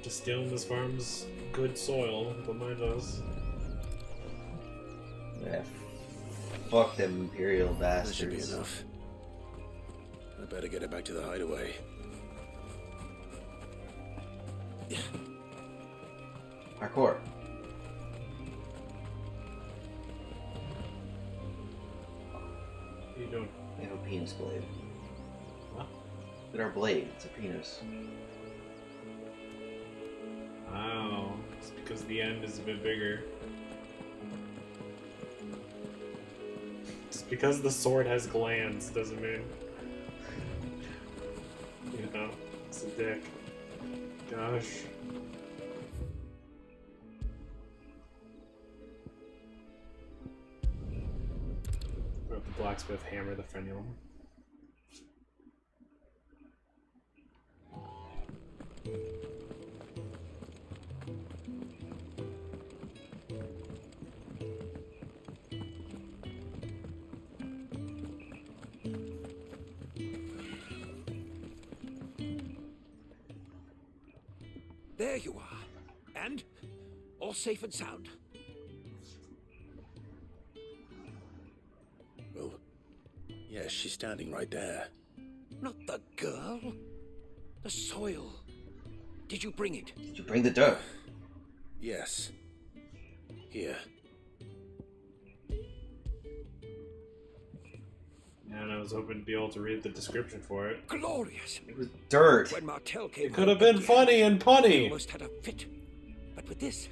Just stealing this farm's good soil, but mine does. Yeah. Fuck them Imperial bastards. That should be enough. I better get it back to the hideaway. Parkour. What are you doing? We have a penis blade. What? Look at our blade. It's a penis. Wow. It's because the end is a bit bigger. Just because the sword has glands doesn't mean... You know, it's a dick. Gosh. Wrote the blacksmith hammer the frenulum. There you are. And all safe and sound. Well, yes, she's standing right there. Not the girl. The soil. Did you bring it? Did you bring the dirt? Yes. Here. And I was hoping to be able to read the description for it. Glorious. It was dirt. When Martel came It could have been funny and I punny. almost had a fit. But with this,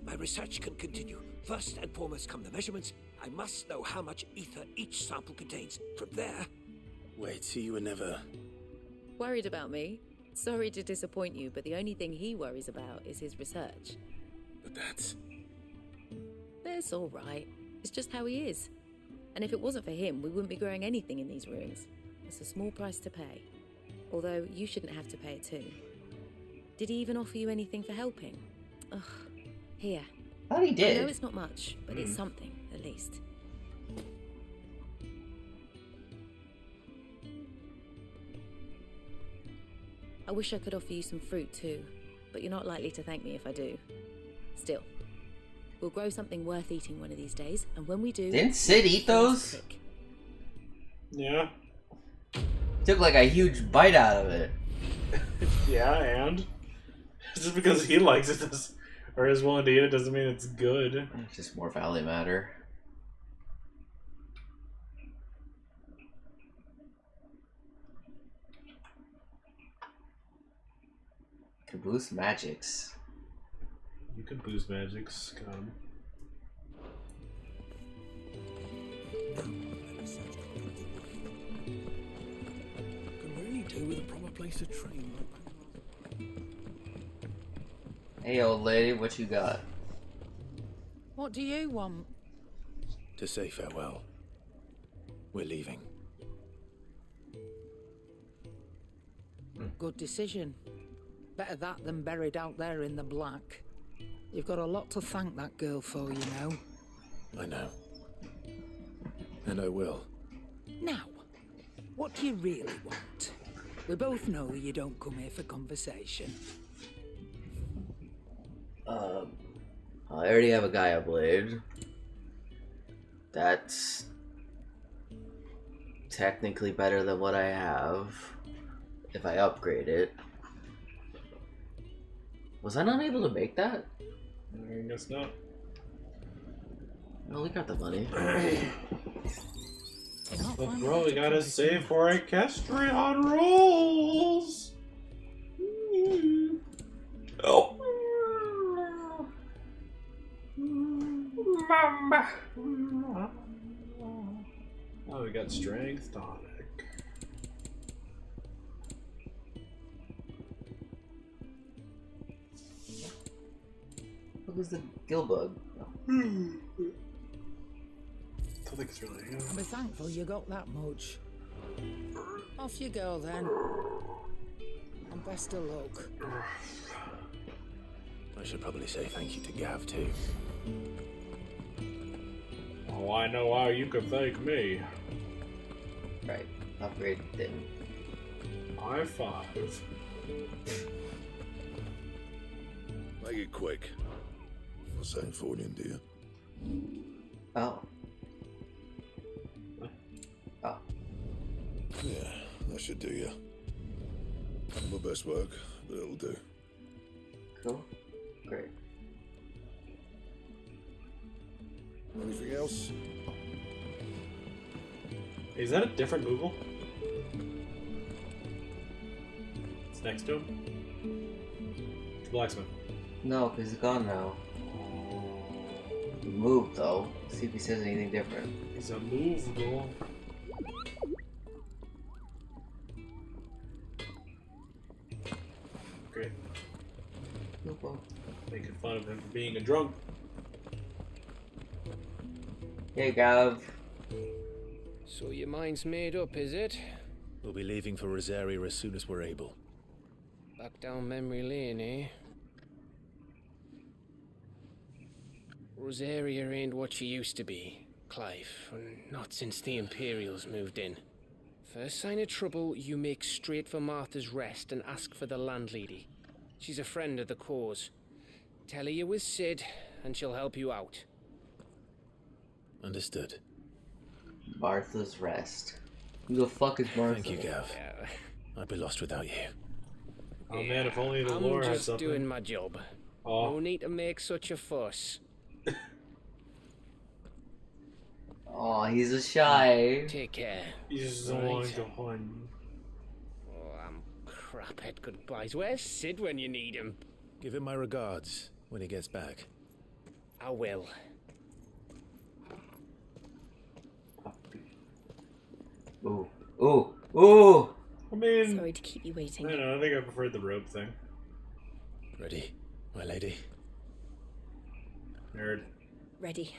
my research can continue. First and foremost come the measurements. I must know how much ether each sample contains. From there... Wait, so you were never... Worried about me? Sorry to disappoint you, but the only thing he worries about is his research. But that's... It's all right. It's just how he is. And if it wasn't for him, we wouldn't be growing anything in these ruins. It's a small price to pay. Although, you shouldn't have to pay it too. Did he even offer you anything for helping? Ugh. Here. I thought he did. I know it's not much, but it's something, at least. I wish I could offer you some fruit too, but you're not likely to thank me if I do. Still, we'll grow something worth eating one of these days, and when we do... Didn't Sid eat those? Yeah. Took like a huge bite out of it. Yeah, and? Just because he likes it or is willing to eat it doesn't mean it's good. It's just more valley matter. Can boost magics. You could boost magics, come. Can really do with a proper place to train. Hey old lady, what you got? What do you want? To say farewell. We're leaving. Good decision. Better that than buried out there in the black. You've got a lot to thank that girl for, you know. I know. And I will. Now, what do you really want? We both know you don't come here for conversation. I already have a Gaia blade. That's technically better than what I have if I upgrade it. Was I not able to make that? I guess not. No, we got the money. But bro, we gotta save for Equestrian rolls! Oh! Mama! Oh, we got strength tonic. What was the gill bug? I think it's really good. Be thankful you got that much. Off you go then. And best of luck. I should probably say thank you to Gav too. Oh, I know how you can thank me. Right, upgrade thing. High five. Make it quick. Not saying forwarding, do you? Oh. Oh. Yeah, that should do you. Not my best work, but it'll do. Cool. Great. Anything else? Is that a different Moogle? It's next to him? It's Blacksmith. No, because he's gone now. He moved though. See if he says anything different. He's a Moogle. Great. No problem. Making fun of him for being a drunk. Hey, Gav. So your mind's made up, is it? We'll be leaving for Rosaria as soon as we're able. Back down memory lane, eh? Rosaria ain't what she used to be, Clive. Not since the Imperials moved in. First sign of trouble, you make straight for Martha's Rest and ask for the landlady. She's a friend of the cause. Tell her you're with Sid, and she'll help you out. Understood. Martha's Rest. Who the fuck is Martha? Thank you, Gav. I'd be lost without you. Oh man, if only the I'm lore had just something. doing my job. Oh. No need to make such a fuss. Aw, he's a shy. Take care. He's Right. on the hunt. Oh, I'm crap at goodbyes. Where's Sid when you need him? Give him my regards when he gets back. I will. Ooh. Ooh. Ooh! I mean, Sorry to keep you waiting. I don't know, I think I preferred the rope thing. Ready, my lady? Nerd. Ready.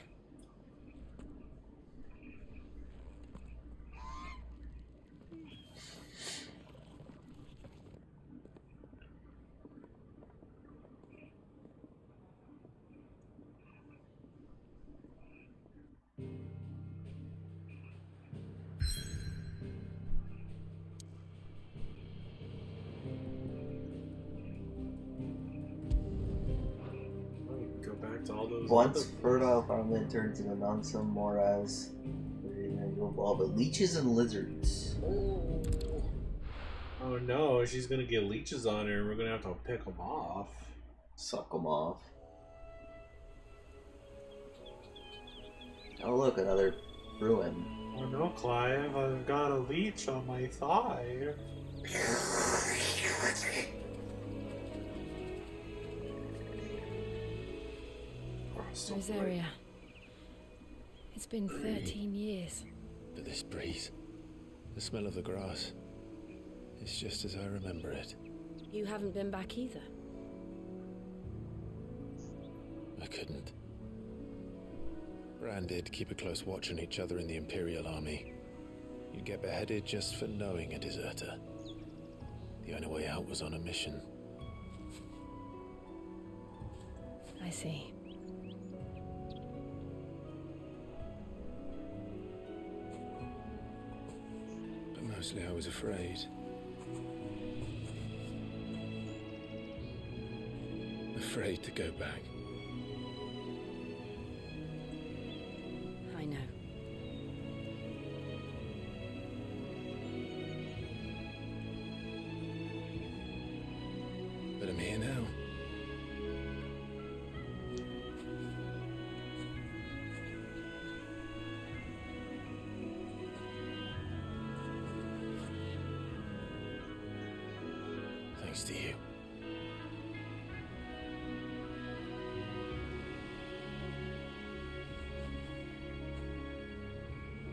Go back to all those. Once other- fertile farmland turns into non-some morass, you'll evolve with leeches and lizards. Oh no, she's gonna get leeches on her and we're gonna have to pick them off. Suck them off. Oh look, another ruin. Oh no, Clive, I've got a leech on my thigh. Rosaria. It's been 13 years. But this breeze, the smell of the grass, it's just as I remember it. You haven't been back either. I couldn't. Bran did keep a close watch on each other in the Imperial Army. You'd get beheaded just for knowing a deserter. The only way out was on a mission. I see. But mostly I was afraid. Afraid to go back. now. Thanks to you.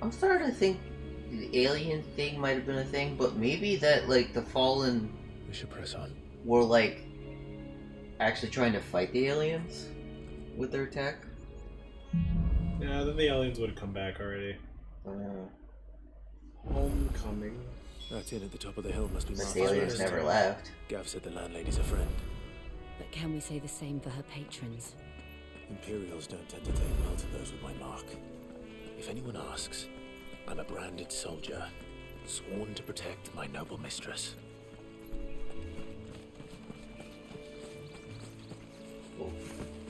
I'm starting to think the alien thing might have been a thing, but maybe that, like, the Fallen... We should press on. Were, like, actually trying to fight the aliens with their tech. Yeah, then the aliens would have come back already. Homecoming. That inn at the top of the hill must be But marked. the aliens never left. Gav said the landlady's a friend. But can we say the same for her patrons? Imperials don't tend to take well to those with my mark. If anyone asks, I'm a branded soldier, sworn to protect my noble mistress.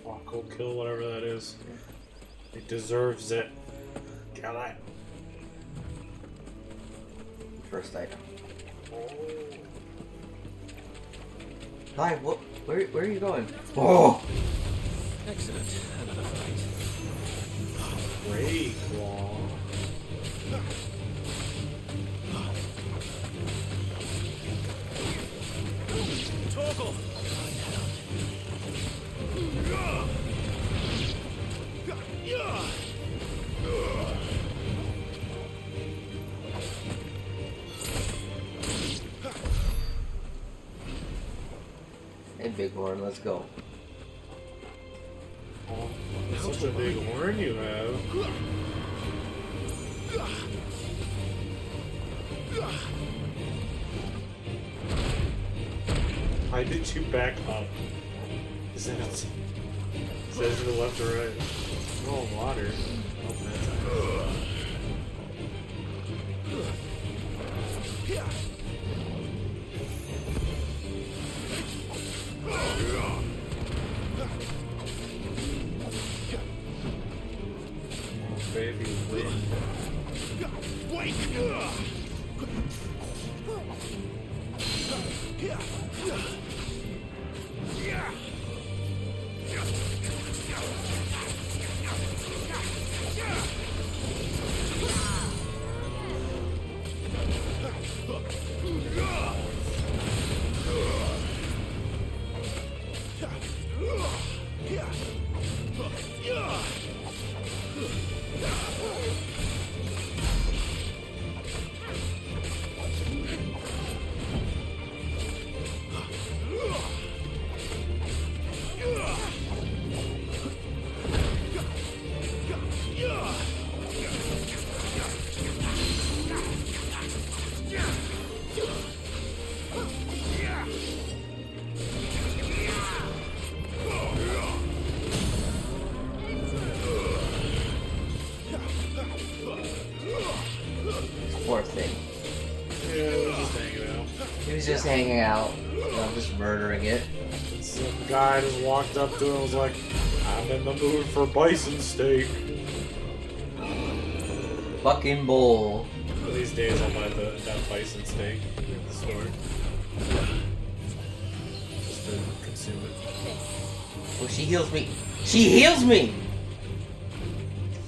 Fuck, go kill whatever that is. It deserves it. Kill it. First item. Hi, what? Where are you going? Oh! Excellent. Another fight. Great claw. Torgal! Hey, Bighorn, let's go. Oh, such a big horn you have. Why did you back up? Is that it? Says to the left or right? Oh, water. Oh, that's baby wind. Poor thing. Yeah, it was just hanging out. He was just hanging out. I'm just murdering it. Some guy just walked up to him and was like, I'm in the mood for bison steak. Fucking bull. One of these days I'll buy that bison steak at the store. Just to consume it. Oh, she heals me. She heals me!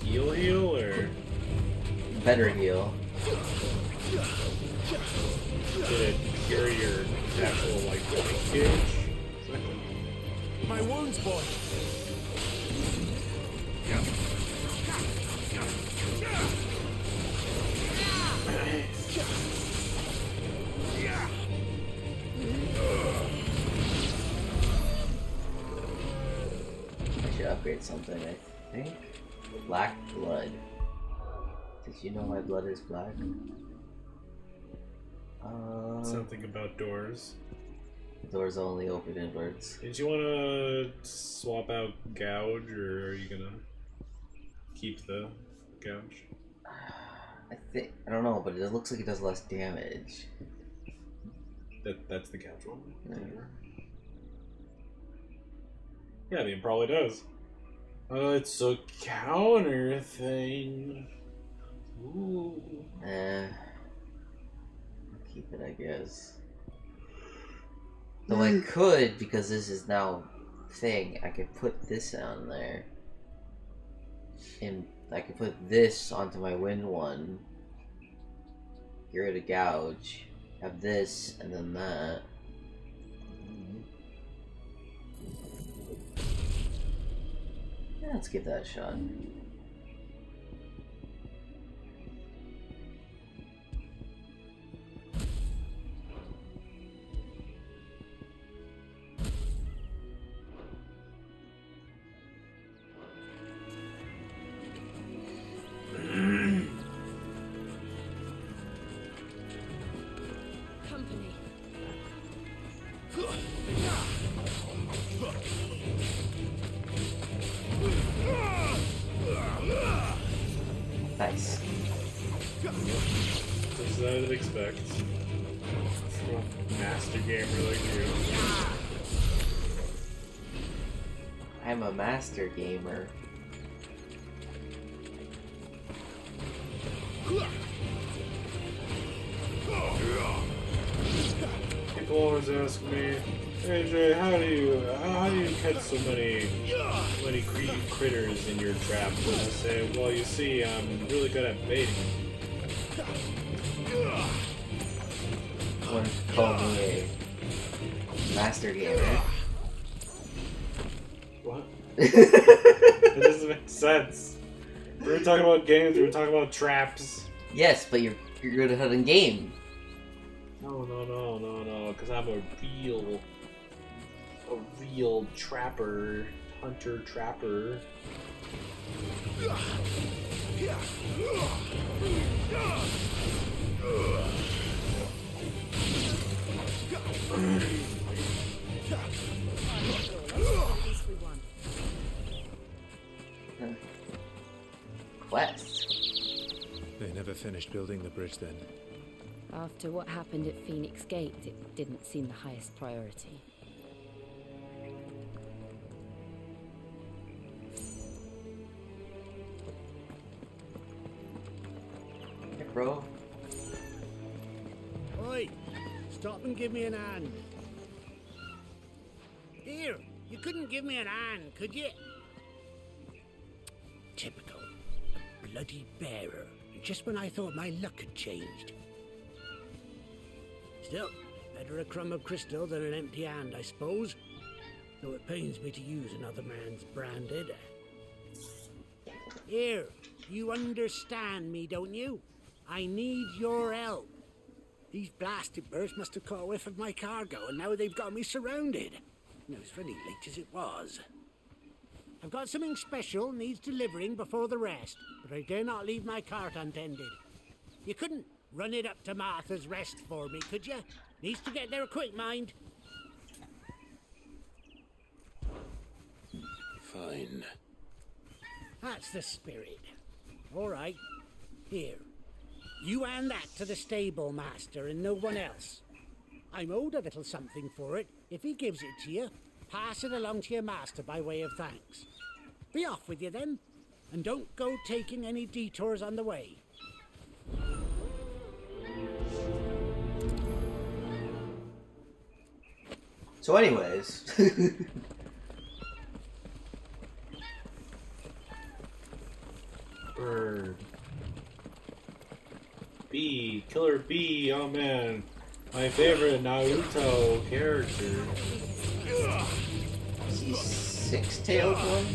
Heal or? Better heal. Did it cure your actual, like, life gauge? My wounds, boy! I should upgrade something, I think. Black blood. Did you know my blood is black? Something about doors. Doors only open inwards. Did you want to swap out gouge, or are you gonna keep the gouge? I don't know, but it looks like it does less damage. That's the gouge one. Yeah. Yeah, I mean, it probably does. It's a counter thing. Ooh. I'll keep it, I guess. So I could, because this is now thing, I could put this on there. And I could put this onto my wind one. Get rid of gouge. Have this, and then that. Yeah, let's give that a shot. Company. Nice. Just as I would expect. From a master gamer like you. I'm a master gamer. People always ask me, AJ, how do you catch so many critters in your trap? And I say, well, you see, I'm really good at baiting. One call me a master gamer. What? It doesn't make sense. We were talking about games, we were talking about traps. Yes, but you're good at hunting game. No, because I'm a real trapper, hunter-trapper. Quest. They never finished building the bridge then. After what happened at Phoenix Gate, it didn't seem the highest priority. Hey, bro. Oi! Stop and give me an hand. Here, you couldn't give me an hand, could you? Typical. A bloody bearer. Just when I thought my luck had changed. Still, better a crumb of crystal than an empty hand, I suppose. Though it pains me to use another man's branded. Here, you understand me, don't you? I need your help. These blasted birds must have caught a whiff of my cargo, and now they've got me surrounded. And it was very late as it was. I've got something special needs delivering before the rest, but I dare not leave my cart untended. You couldn't run it up to Martha's Rest for me, could you? Needs to get there quick, mind. Fine. That's the spirit. All right. Here. You hand that to the stable master and no one else. I'm owed a little something for it. If he gives it to you, pass it along to your master by way of thanks. Be off with you then, and don't go taking any detours on the way. So anyways. Bird. Bee. Killer Bee. Oh man. My favorite Naruto character. Is he six-tailed one?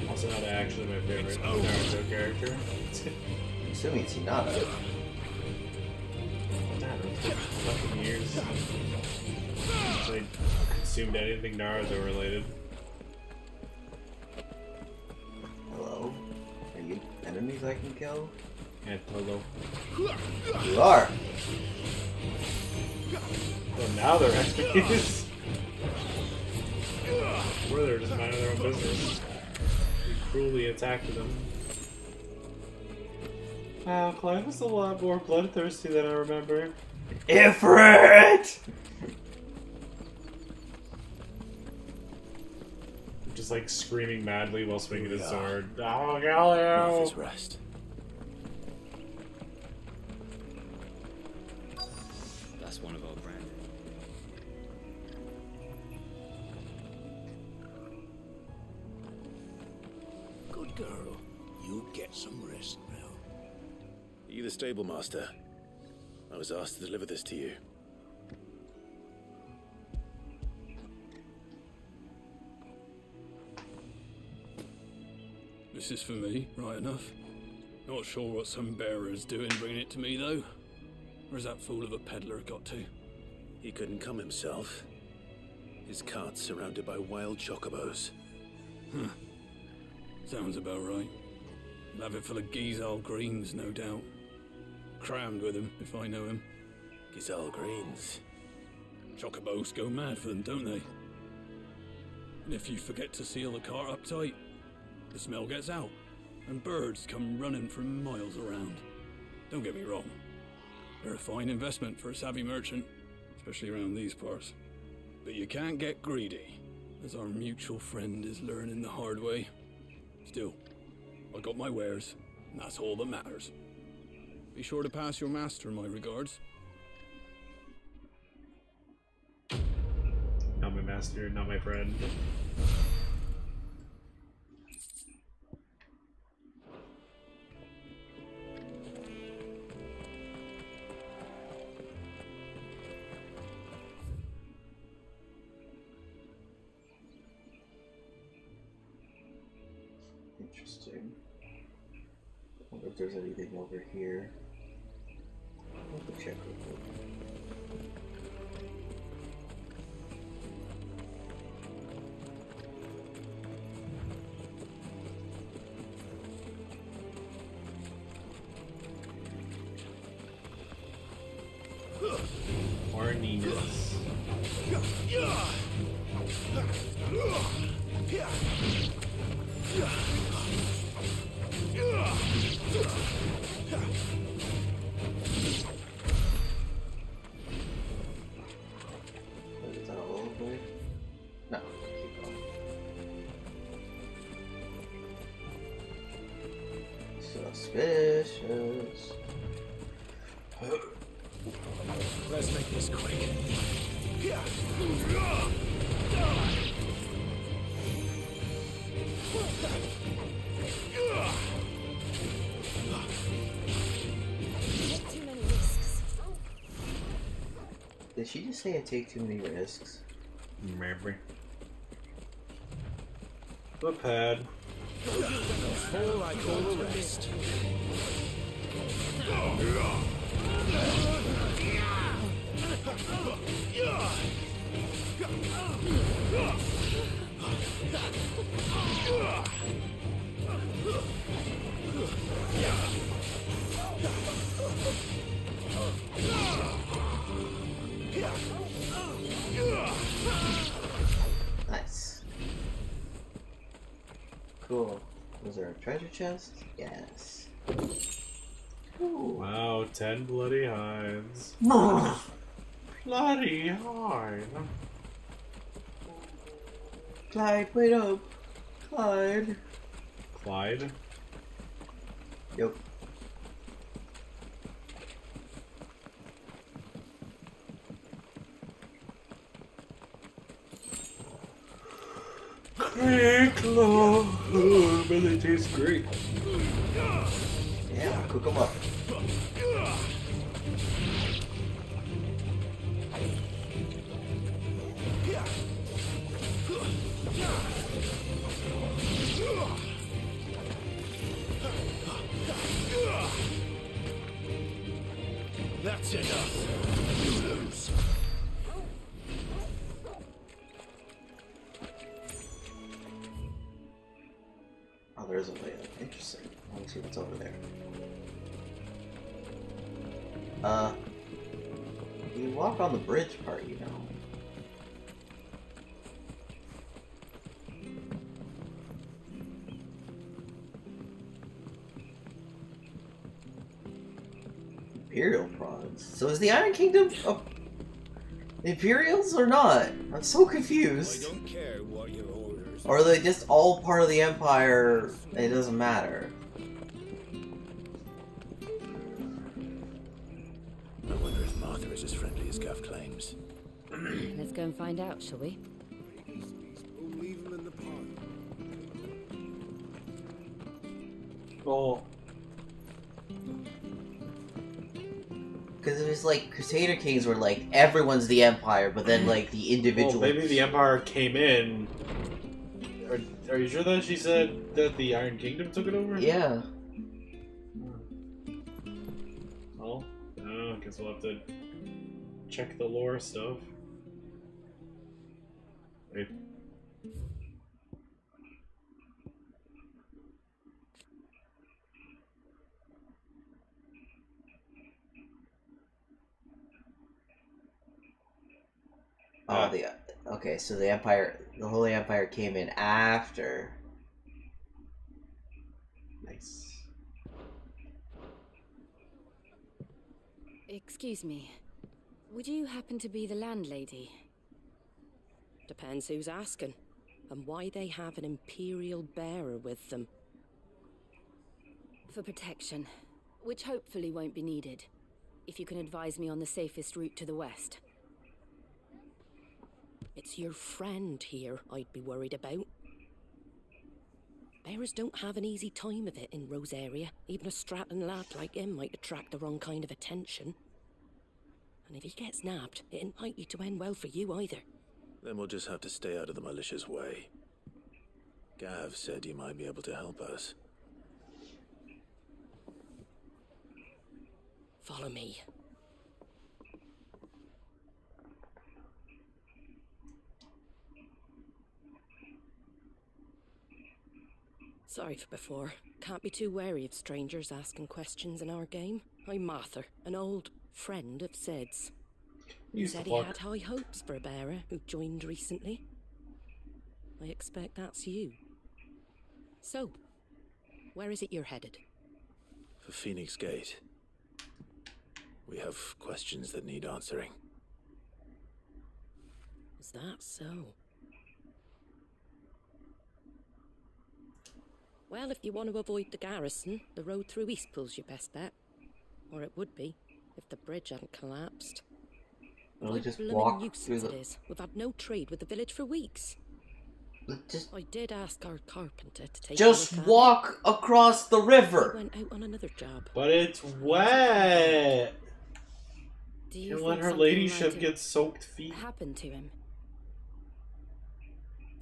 Also not actually my favorite Naruto character. I'm assuming it's Hinata. Fucking years since I consumed anything Naruto related. Hello? Are you enemies I can kill? And Togo. You are! Well, now they're enemies. Or they're just minding their own business. We cruelly attacked them. Wow, Clive was a lot more bloodthirsty than I remember. Ifrit! Just like screaming madly while swinging his sword. Oh, Galileo! Martha's rest. That's one of our brand. Good girl. You get some rest now. Are you the stable master? I was asked to deliver this to you. This is for me, right enough. Not sure what some bearer's doing bringing it to me, though. Where's that fool of a peddler got to? He couldn't come himself. His cart's surrounded by wild chocobos. Huh. Sounds about right. He'll have it full of Gizal greens, no doubt. Crammed with him, if I know him. Gizal greens? Chocobos go mad for them, don't they? And if you forget to seal the cart up tight, the smell gets out, and birds come running from miles around. Don't get me wrong. They're a fine investment for a savvy merchant, especially around these parts. But you can't get greedy, as our mutual friend is learning the hard way. Still, I got my wares, and that's all that matters. Be sure to pass your master my regards. Not my master, not my friend. Interesting. I wonder if there's anything over here. I'll have to check real quick. Horniness. Is that all over? No, keep going. Suspicious. Let's make this quick. Too many risks. Did she just say I take too many risks? Maybe. The pad. All I call the rest. Nice. Cool. Was there a treasure chest? Yes. Ooh. Wow, 10 bloody hinds. Bloody hind. Clyde, wait up. Clyde. Clyde? Yep. Quick, low. Oh, but they taste great. Yeah, cook them up. That's enough. You lose. Oh, there's a way up. Interesting. Let me see what's over there. You walk on the bridge part, you know. So is the Iron Kingdom Imperials or not? I'm so confused. I don't care what your orders. Or are they just all part of the Empire and it doesn't matter? I wonder if Martha is as friendly as Gav claims. Let's go and find out, shall we? We'll leave them in the park. Oh. Because it was like Crusader Kings were like everyone's the Empire, but then like the individual. Well, maybe the Empire came in. Are you sure that she said that the Iron Kingdom took it over? Yeah. Well, I don't know. I guess we'll have to check the lore stuff. Wait. Oh, okay. So the Holy Empire came in after. Nice. Excuse me. Would you happen to be the landlady? Depends who's asking, and why they have an Imperial bearer with them. For protection, which hopefully won't be needed. If you can advise me on the safest route to the west. It's your friend here I'd be worried about. Bearers don't have an easy time of it in Rosaria. Even a Stratton lad like him might attract the wrong kind of attention. And if he gets nabbed, it ain't likely to end well for you either. Then we'll just have to stay out of the malicious way. Gav said you might be able to help us. Follow me. Sorry for before. Can't be too wary of strangers asking questions in our game. I'm Martha, an old friend of Zed's. He said he had high hopes for a bearer who joined recently. I expect that's you. So, where is it you're headed? For Phoenix Gate. We have questions that need answering. Is that so? Well, if you want to avoid the garrison, the road through Eastpool's your best bet. Or it would be, if the bridge hadn't collapsed. Well, we just blooming walk nuisance through it is. We've had no trade with the village for weeks. I did ask our carpenter to take Just a look walk at across the river. He went out on another job. But it's wet. Do you Can't let think her something ladyship might get soaked feet. have happened to him?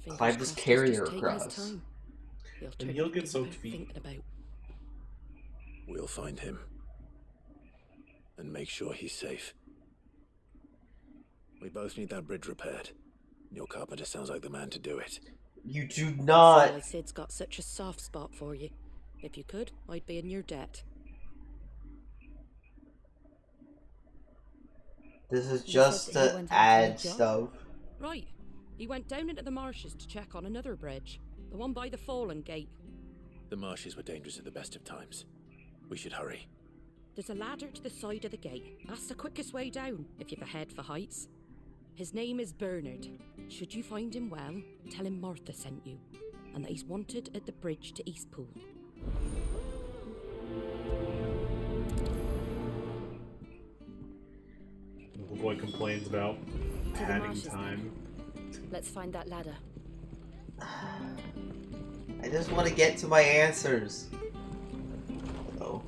Climb this carrier across. And he'll get soaked feet. We'll find him. And make sure he's safe. We both need that bridge repaired. Your carpenter sounds like the man to do it. You do not. Why Sid's got such a soft spot for you. If you could, I'd be in your debt. This is just to add stuff. Right. He went down into the marshes to check on another bridge. The one by the Fallen Gate. The marshes were dangerous at the best of times. We should hurry. There's a ladder to the side of the gate. That's the quickest way down, if you've a head for heights. His name is Bernard. Should you find him well, tell him Martha sent you, and that he's wanted at the bridge to Eastpool. The boy complains about To the padding marshes, time. Let's find that ladder. I just want to get to my answers. Oh.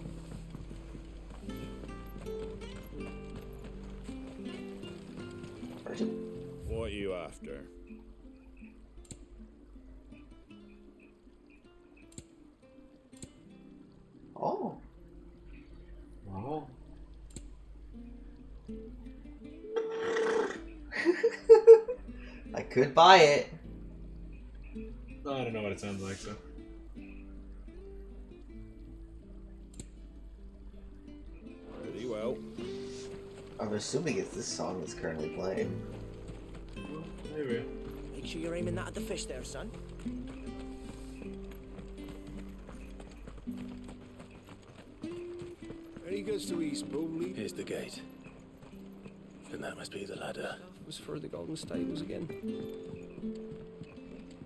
What are you after? Oh. Wow. I could buy it. I don't know what it sounds like, so. Pretty well. I'm assuming it's this song that's currently playing. Maybe. Make sure you're aiming that at the fish there, son. When he goes to Eastpool, Here's the gate. Then that must be the ladder. It was for the golden stables again.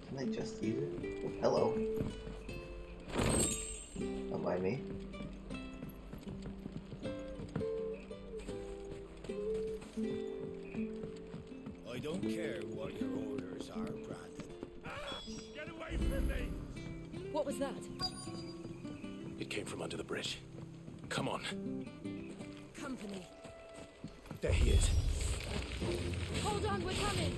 Can I just use it? Oh, hello. Don't mind me. I don't care what your orders are, Brandon. Get away from me! What was that? It came from under the bridge. Come on. Company. There he is. Hold on, we're coming.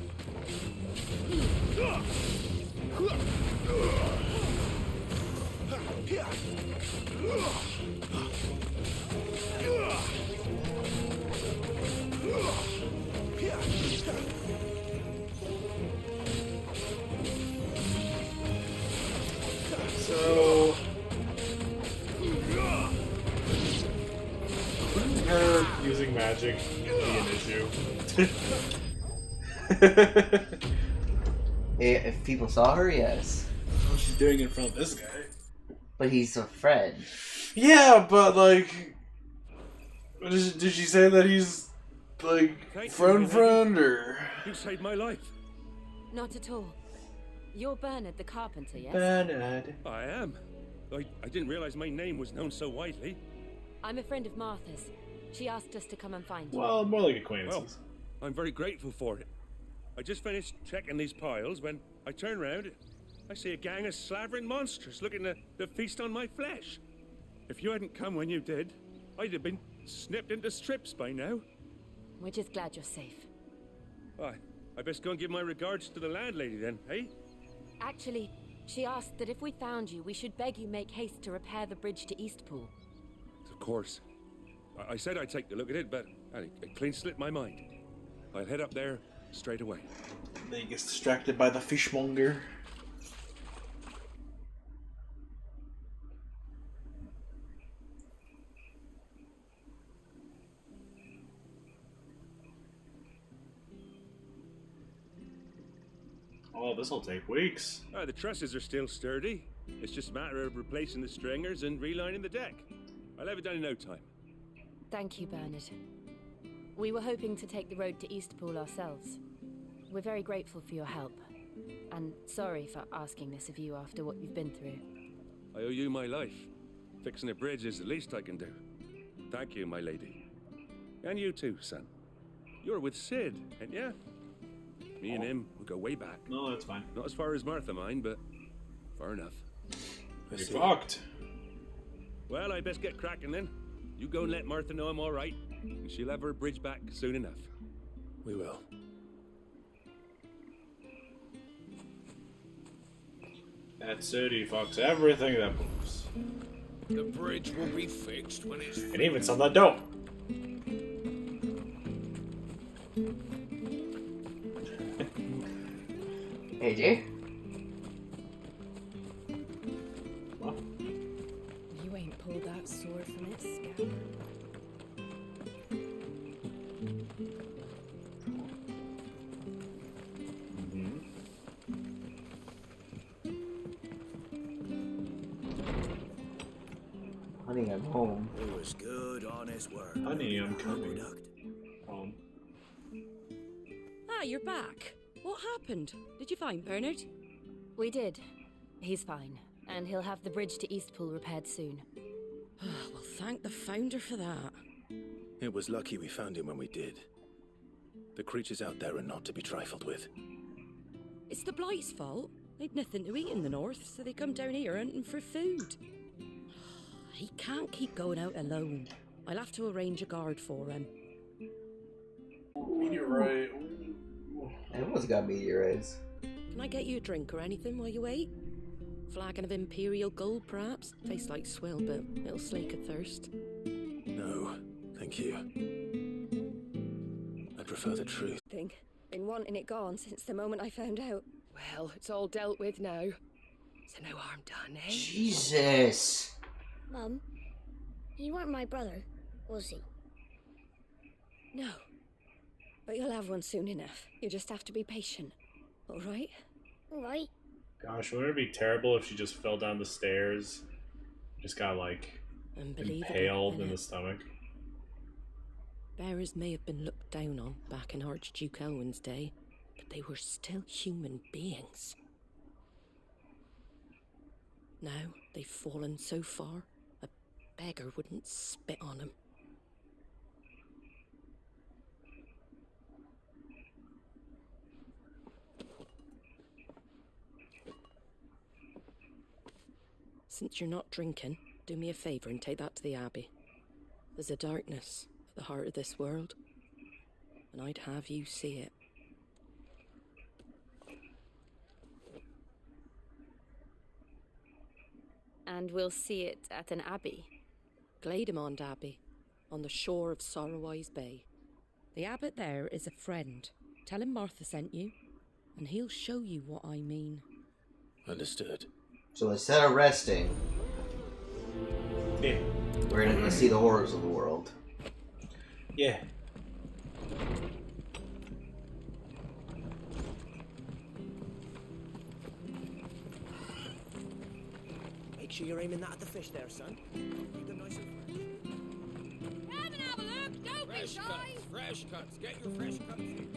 So, wouldn't her using magic be an issue? If people saw her, yes. What she's doing in front of this guy. But he's a friend. Yeah, but like, did she say that he's like friend or? You saved my life. Not at all. You're Bernard the carpenter, yes? Bernard. I am. I didn't realize my name was known so widely. I'm a friend of Martha's. She asked us to come and find you. Well, more like acquaintances. Well, I'm very grateful for it. I just finished checking these piles when I turn around. I see a gang of slavering monsters looking to feast on my flesh. If you hadn't come when you did, I'd have been snipped into strips by now. We're just glad you're safe. Why, I best go and give my regards to the landlady then, eh? Actually, she asked that if we found you, we should beg you make haste to repair the bridge to Eastpool. Of course. I said I'd take a look at it, but it clean slipped my mind. I'll head up there straight away. Then he gets distracted by the fishmonger. Oh, this'll take weeks. The trusses are still sturdy. It's just a matter of replacing the stringers and relining the deck. I'll have it done in no time. Thank you, Bernard. We were hoping to take the road to Eastpool ourselves. We're very grateful for your help. And sorry for asking this of you after what you've been through. I owe you my life. Fixing a bridge is the least I can do. Thank you, my lady. And you too, son. You're with Sid, ain't ya? Me and him, we go way back. No, that's fine. Not as far as Martha mine, but far enough. You're fucked. Well, I best get cracking then. You go and let Martha know I'm all right, and she'll have her bridge back soon enough. We will. That's it, he fucks everything that moves. The bridge will be fixed when it's And even some that don't. AJ? You ain't pulled that sword from its scabbard. Honey, I'm home. It was good, honest work. Honey, I'm coming. Home. Ah, you're back. What happened? Did you find Bernard? We did. He's fine, and he'll have the bridge to Eastpool repaired soon. Well, thank the Founder for that. It was lucky we found him when we did. The creatures out there are not to be trifled with. It's the Blight's fault. They'd nothing to eat in the north, so they come down here hunting for food. He can't keep going out alone. I'll have to arrange a guard for him. Meteorite. Everyone's got meteorites. Can I get you a drink or anything while you wait? Flagon of Imperial Gold, perhaps? Tastes like swill, but it'll slake a thirst. No, thank you. I prefer the truth. Been wanting it gone since the moment I found out. Well, it's all dealt with now. So no harm done, eh? Jesus. Mum, he weren't my brother, was he? No. But you'll have one soon enough. You just have to be patient. All right? All right. Gosh, wouldn't it be terrible if she just fell down the stairs? Just got, like, impaled in the stomach. Bearers may have been looked looked down on back in Archduke Elwin's day, but they were still human beings. Now they've fallen so far, a beggar wouldn't spit on them. Since you're not drinking, do me a favour and take that to the Abbey. There's a darkness at the heart of this world, and I'd have you see it. And we'll see it at an abbey. Glademond Abbey, on the shore of Sorrowwise Bay. The abbot there is a friend. Tell him Martha sent you, and he'll show you what I mean. Understood. So instead of resting, yeah, we're gonna go see the horrors of the world. Yeah. Make sure you're aiming that at the fish there, son. Keep them nice and Come and have a look, don't Fresh cuts, fresh cuts. Get your fresh cuts in.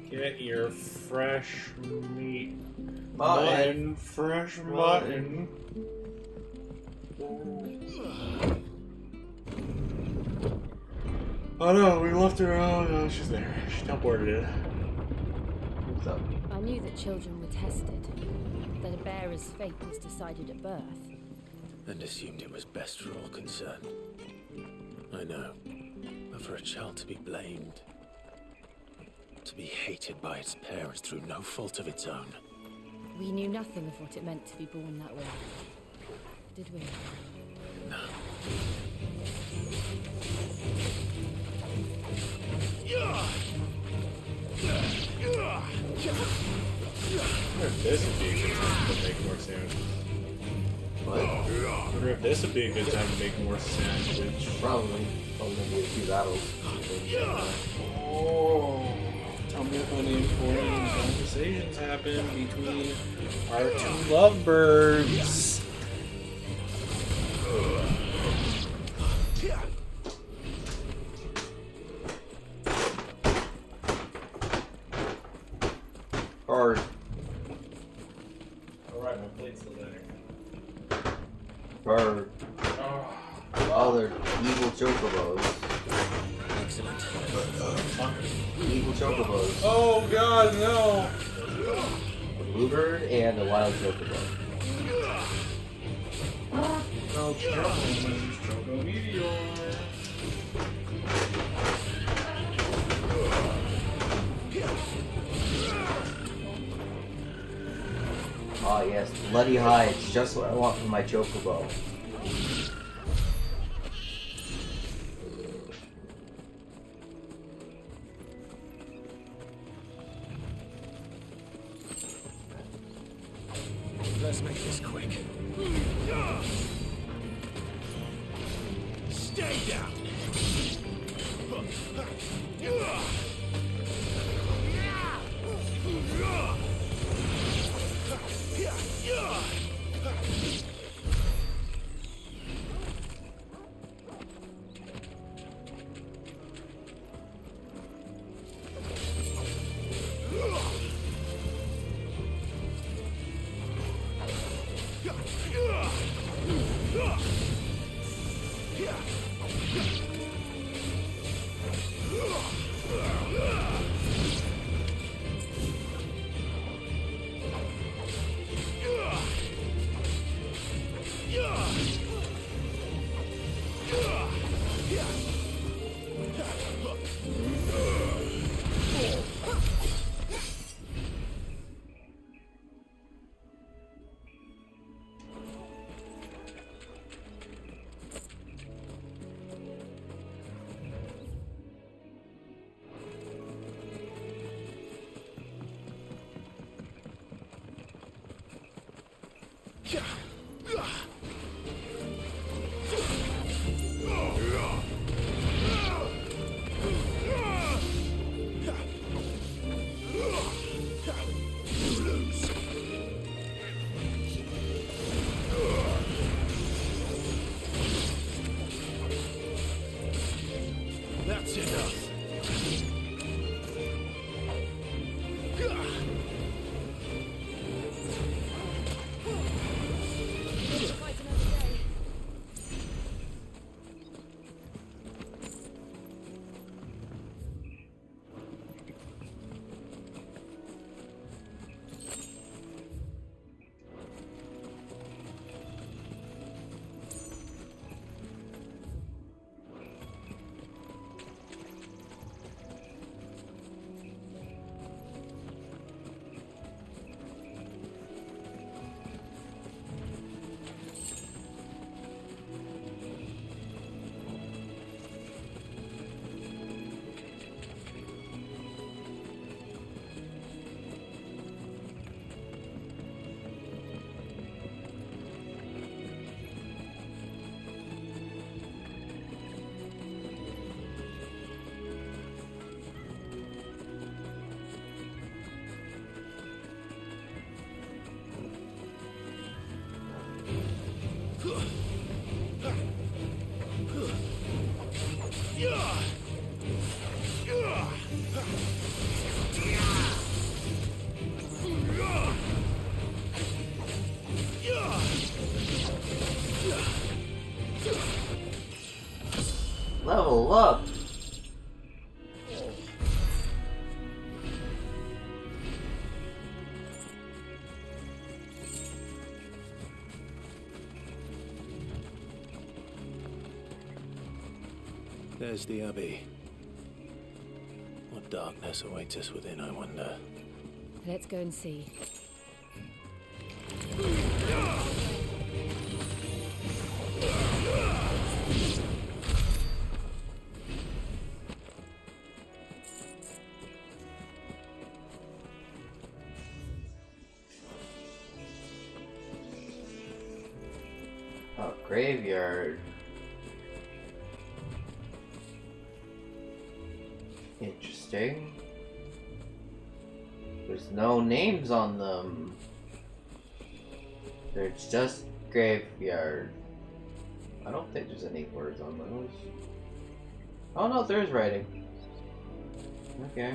Get your fresh meat. Mutton. Fresh mutton. Oh no, we left her. Oh no, she's there. She teleported it. What's up? I knew that children were tested, that a bearer's fate was decided at birth. And assumed it was best for all concerned. I know. But for a child to be blamed, to be hated by its parents through no fault of its own. We knew nothing of what it meant to be born that way, did we? No. I wonder if this would be a good time to make more sandwiches. What? I wonder if this would be a good time to make more sandwiches. Probably. Probably gonna be a few battles. Oh, tell me if any important conversations happen between our two lovebirds. Hard. Alright, my plate's still there. Bird. Oh, they're evil chocobos. Excellent. Evil chocobos. Oh god, no! A bluebird and a wild chocobo. No, Choco Meteor. Oh yes, bloody hides, just what I want for my chocobo. Let's make this quick. Stay down. That's enough. up. There's the Abbey. What darkness awaits us within, I wonder? Let's go and see. Oh, graveyard. Interesting. There's no names on them. There's just graveyard. I don't think there's any words on those. Oh no, there's writing. Okay.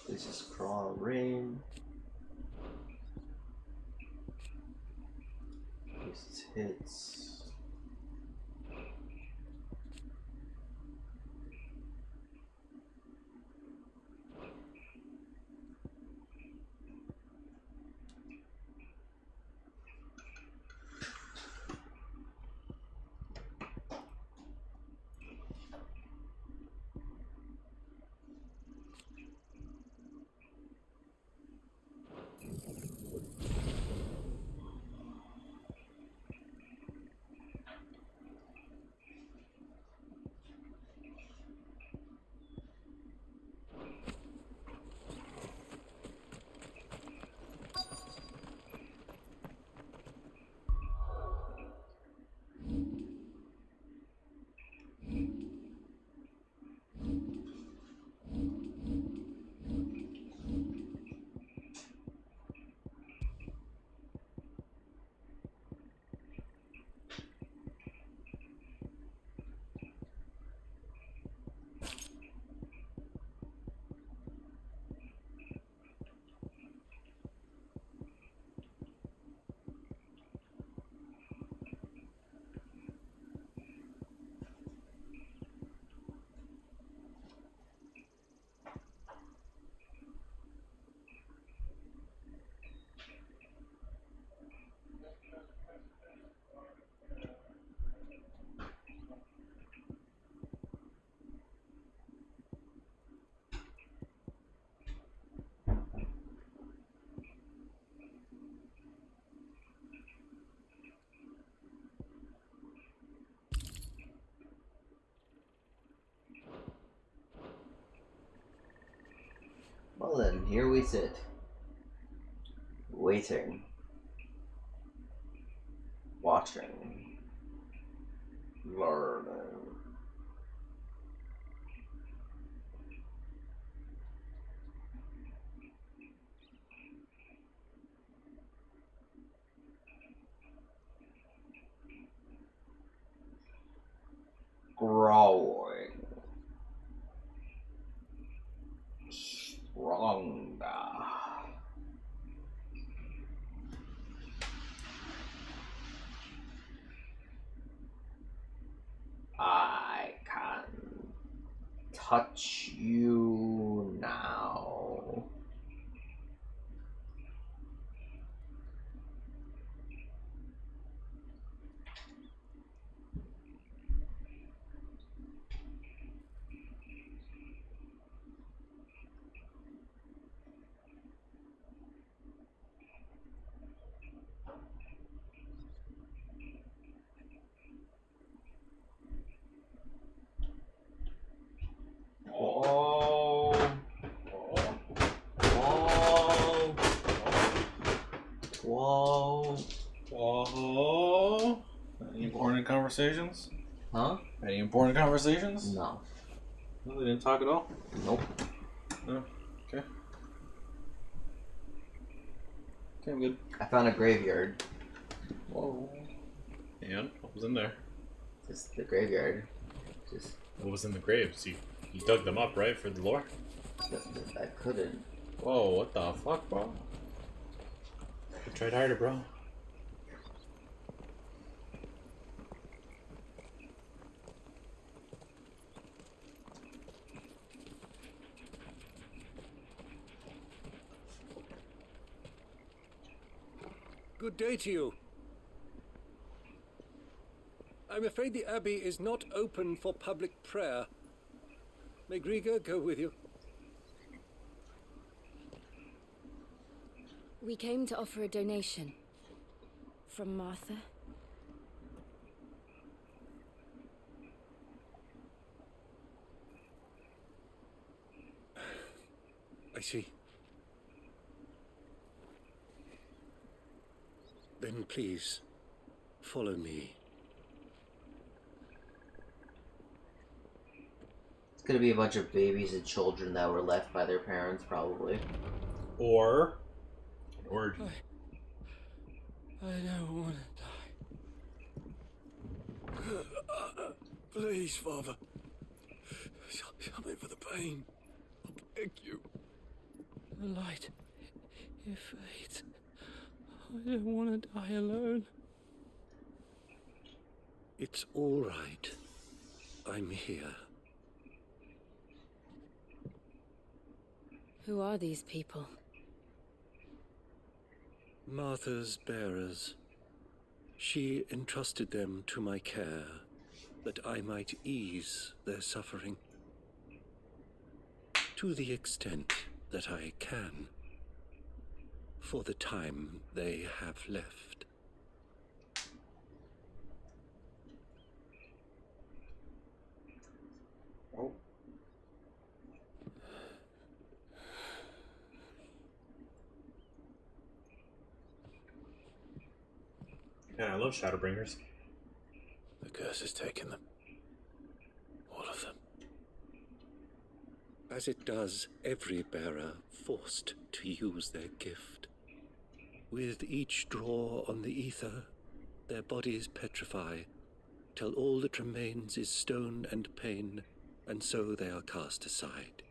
This is Crawl Rain. This is Hits. Well then, here we sit. Waiting. Watching. Learning. Growing. Stronger. I can touch you now. conversations? Huh? Any important conversations? No. No, they didn't talk at all? Nope. No. Okay. Okay, I'm good. I found a graveyard. Whoa. And what was in there? Just the graveyard. Just. What was in the graves? You dug them up, right, for the lore? I couldn't. Whoa, what the fuck, bro? I tried harder, bro. Good day to you. I'm afraid the Abbey is not open for public prayer. May Griga go with you? We came to offer a donation. From Martha. I see. Then please, follow me. It's gonna be a bunch of babies and children that were left by their parents, probably. Or an orgy. I don't want to die. Please, Father. Something for the pain. I beg you. The light, it fades. I don't want to die alone. It's all right. I'm here. Who are these people? Martha's bearers. She entrusted them to my care, that I might ease their suffering. To the extent that I can, for the time they have left. Oh. Yeah, I love Shadowbringers. The curse has taken them. All of them. As it does every bearer forced to use their gift. With each draw on the ether, their bodies petrify, till all that remains is stone and pain, and so they are cast aside.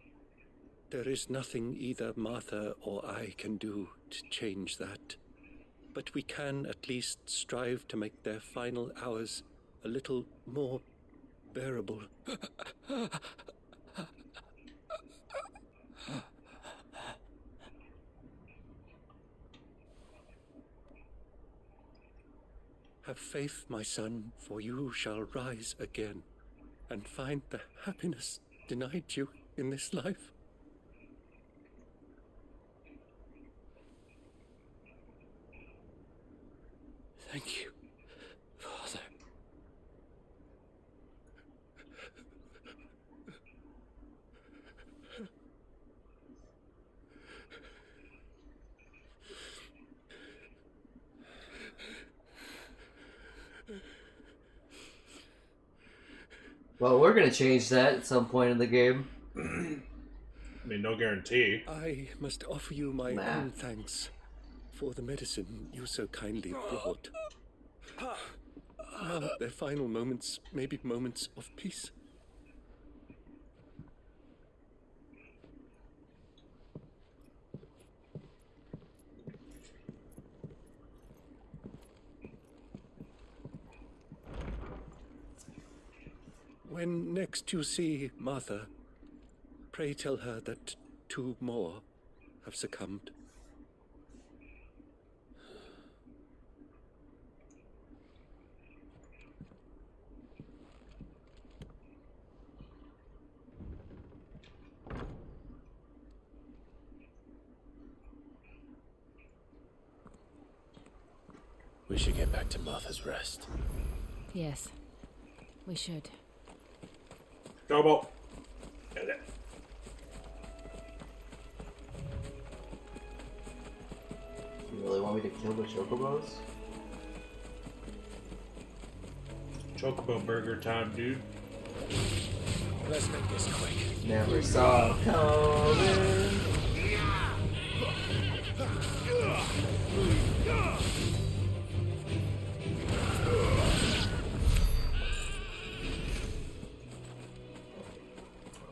There is nothing either Martha or I can do to change that, but we can at least strive to make their final hours a little more bearable. Have faith, my son, for you shall rise again and find the happiness denied you in this life. Thank you, Father. Well, we're gonna change that at some point in the game. I mean, no guarantee. I must offer you my own thanks for the medicine you so kindly brought. Now their final moments may be moments of peace. When next you see Martha, pray tell her that 2 more have succumbed. We should get back to Martha's Rest. Yes, we should. Go, Get it. You really want me to kill the chocobos? Chocobo burger time, dude. Let's make this quick. Never saw it coming.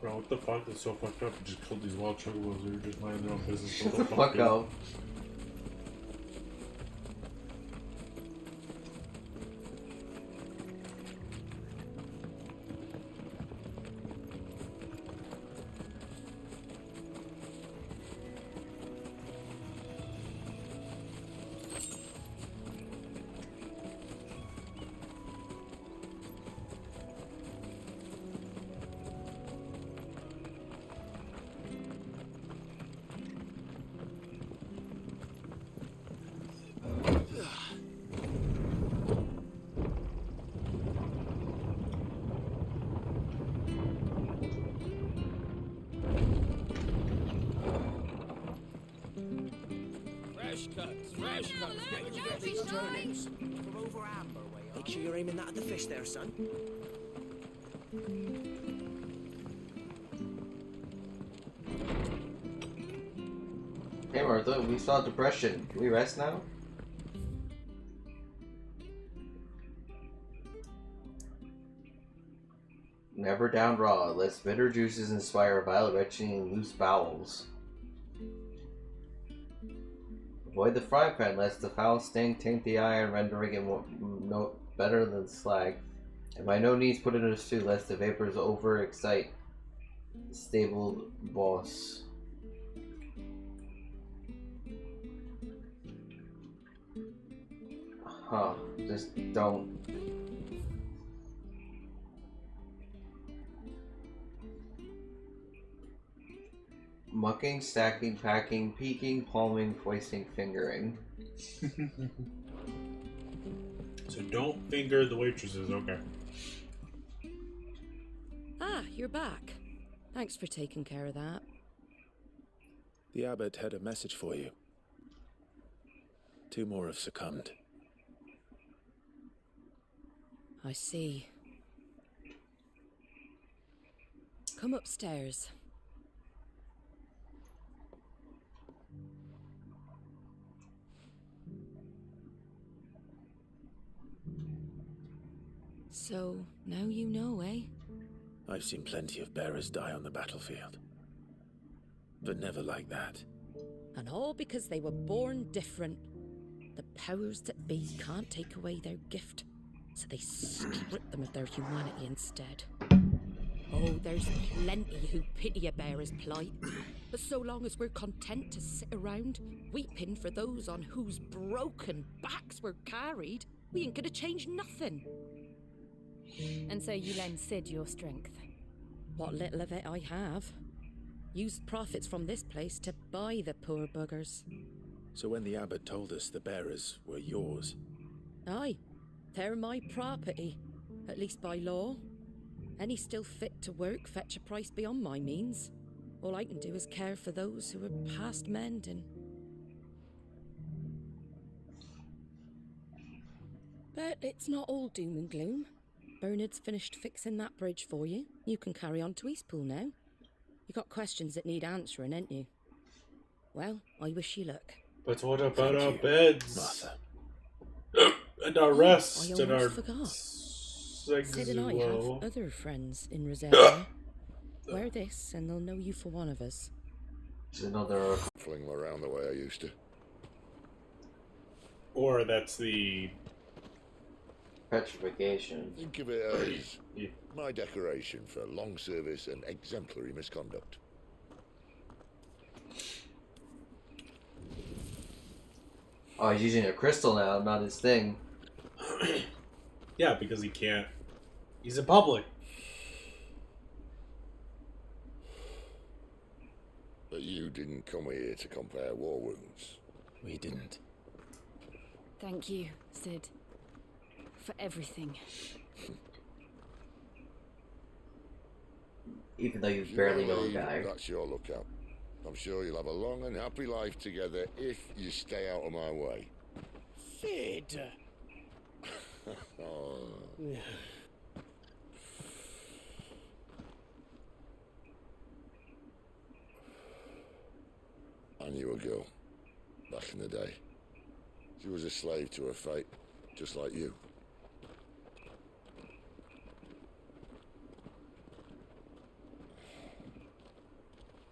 Bro, what the fuck? That's so fucked up. You just killed these wild chocobos. They were just minding their own business. Shut the fuck up. Fresh cuts. Get these turnips. From over Amber way. Make sure you're aiming that at the fish there, son. Hey Martha, we saw depression. Can we rest now? Never down raw. Lest bitter juices inspire vile retching and loose bowels. Avoid the frying pan, lest the foul sting taint the iron, rendering it no better than slag. And by no means put it in a stew, lest the vapors overexcite the stable boss. Huh, just don't. Mucking, stacking, packing, peeking, palming, foisting, fingering. So don't finger the waitresses, okay. Ah, you're back. Thanks for taking care of that. The abbot had a message for you. 2 more have succumbed. I see. Come upstairs. So, now you know, eh? I've seen plenty of bearers die on the battlefield. But never like that. And all because they were born different. The powers that be can't take away their gift, so they strip them of their humanity instead. Oh, there's plenty who pity a bearer's plight. But so long as we're content to sit around, weeping for those on whose broken backs we're carried, we ain't gonna change nothing. And so you lend Sid your strength? What little of it I have. Used profits from this place to buy the poor buggers. So when the abbot told us the bearers were yours... Aye, they're my property, at least by law. Any still fit to work fetch a price beyond my means. All I can do is care for those who are past mending. But it's not all doom and gloom. Bernard's finished fixing that bridge for you. You can carry on to Eastpool now. You got questions that need answering, ain't you? Well, I wish you luck. But what about our beds? Martha. And our rest I and our forgot. Sid and I sexual. have other friends in Rosaria. Wear this and they'll know you for one of us. Just another... Fling them around the way I used to. Or that's the... petrification. Think of it as my decoration for long service and exemplary misconduct. Oh, he's using a crystal now, not his thing. Yeah, because he can't. He's in public. But you didn't come here to compare war wounds. We didn't. Thank you, Sid. For everything. Even though you've barely known the guy. That's your lookout. I'm sure you'll have a long and happy life together if you stay out of my way. Sid! Oh. I knew a girl back in the day. She was a slave to her fate, just like you.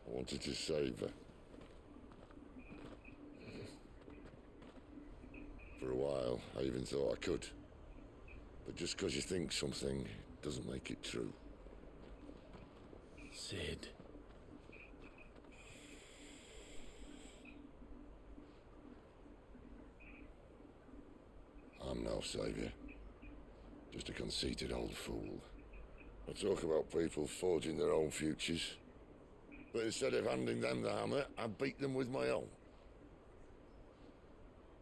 I wanted to save her. For a while, I even thought I could. But just because you think something doesn't make it true. Zed. I'm no savior. Just a conceited old fool. I talk about people forging their own futures. But instead of handing them the hammer, I beat them with my own.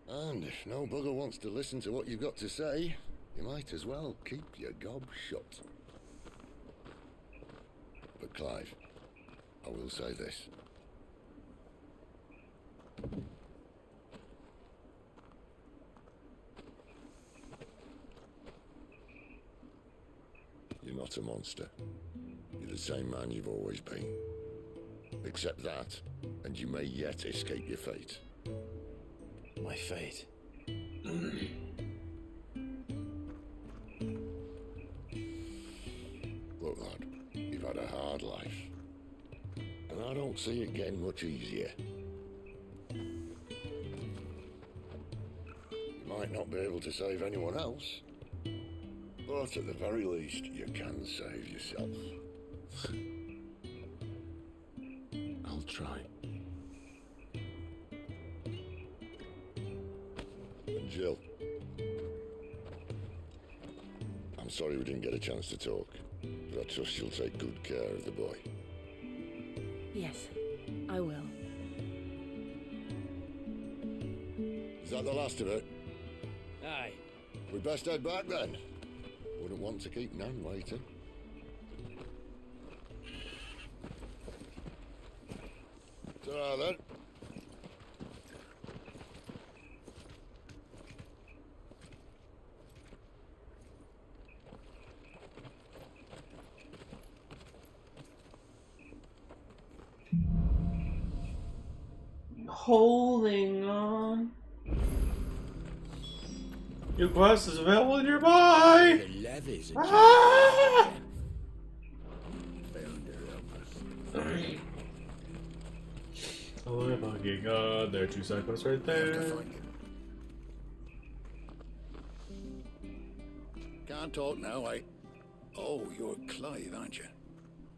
And if no bugger wants to listen to what you've got to say, you might as well keep your gob shut. But Clive, I will say this. You're not a monster. You're the same man you've always been. Accept that, and you may yet escape your fate. My fate. Look, lad, you've had a hard life. And I don't see it getting much easier. You might not be able to save anyone else, but at the very least, you can save yourself. I'll try. And Jill, I'm sorry we didn't get a chance to talk, but I trust you'll take good care of the boy. Yes, I will. Is that the last of it? Aye. We'd best head back then. Wouldn't want to keep Nan waiting. Ta-ra then. Holding on. New quest is available nearby. The levies are Ah! Oh my fucking god, there are 2 side quests right there. Can't talk now, Oh, you're Clive, aren't you?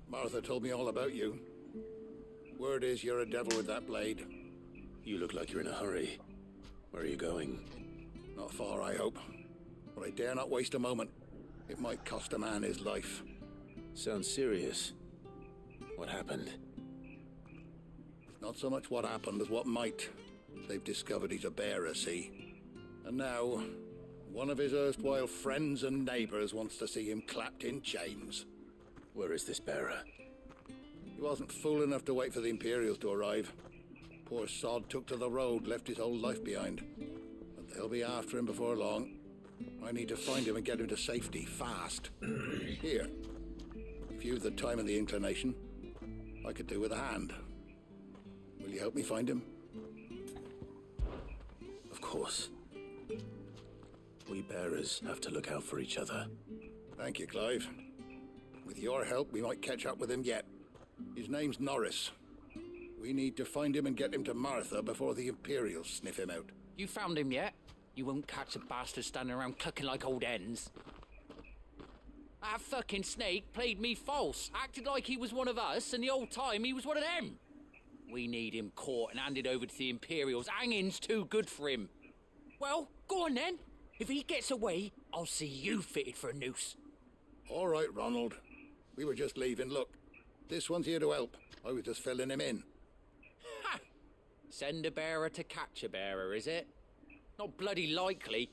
Martha told me all about you. Word is you're a devil with that blade. You look like you're in a hurry. Where are you going? Not far, I hope. But I dare not waste a moment. It might cost a man his life. Sounds serious. What happened? Not so much what happened as what might. They've discovered he's a bearer, see? And now, one of his erstwhile friends and neighbors wants to see him clapped in chains. Where is this bearer? He wasn't fool enough to wait for the Imperials to arrive. Poor sod took to the road, left his whole life behind. But they'll be after him before long. I need to find him and get him to safety, fast. Here, if you've the time and the inclination, I could do with a hand. Will you help me find him? Of course. We bearers have to look out for each other. Thank you, Clive. With your help, we might catch up with him yet. His name's Norris. We need to find him and get him to Martha before the Imperials sniff him out. You found him yet? You won't catch a bastard standing around clucking like old hens. That fucking snake played me false, acted like he was one of us, and the whole time he was one of them. We need him caught and handed over to the Imperials. Hanging's too good for him. Well, go on then. If he gets away, I'll see you fitted for a noose. All right, Ronald. We were just leaving. Look, this one's here to help. I was just filling him in. Ha! Send a bearer to catch a bearer, is it? Not bloody likely.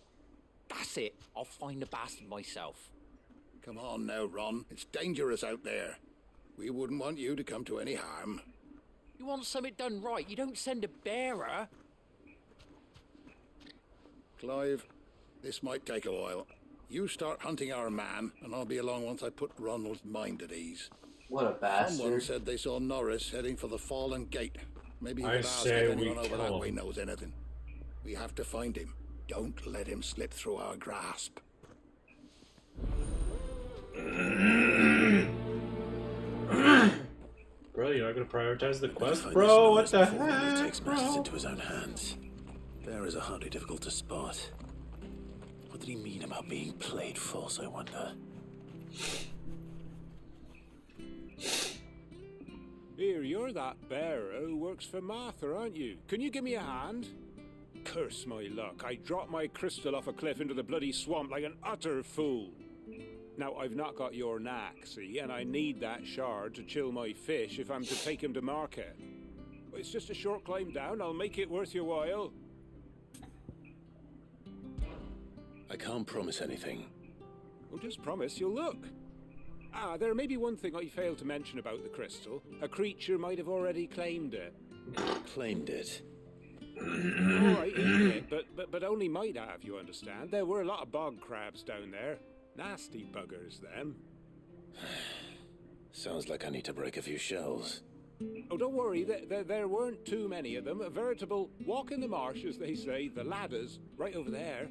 That's it. I'll find the bastard myself. Come on now, Ron. It's dangerous out there. We wouldn't want you to come to any harm. You want something done right, you don't send a bearer. Clive, this might take a while. You start hunting our man, and I'll be along once I put Ronald's mind at ease. What a bastard. Someone said they saw Norris heading for the Fallen Gate. Maybe you I could ask say if we anyone over that kill way him. knows anything. We have to find him. Don't let him slip through our grasp. Bro, you're not gonna prioritize the quest, Find bro? this What the noise before he heck, takes matters bro? into his own hands. Bearers are hardly difficult to spot. What did he mean about being played false, I wonder? Here, you're that bearer who works for Martha, aren't you? Can you give me a hand? Curse my luck, I dropped my crystal off a cliff into the bloody swamp like an utter fool. Now, I've not got your knack, see, and I need that shard to chill my fish if I'm to take him to market. It's just a short climb down, I'll make it worth your while. I can't promise anything. Well, just promise you'll look. Ah, there may be one thing I failed to mention about the crystal. A creature might have already claimed it. Claimed it? Alright, it, but only might have, you understand. There were a lot of bog crabs down there. Nasty buggers, them. Sounds like I need to break a few shells. Oh, don't worry, there weren't too many of them. A veritable walk in the marsh, as they say, the ladders, right over there.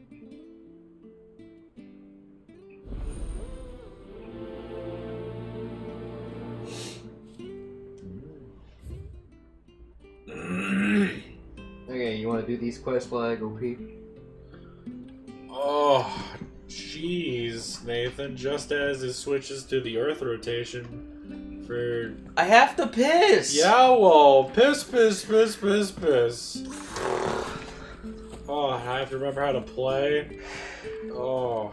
Okay, you want to do these quests while I go pee? Oh, jeez, Nathan. Just as it switches to the Earth rotation for... I have to piss! Yeah, well, piss. Oh, I have to remember how to play. Oh.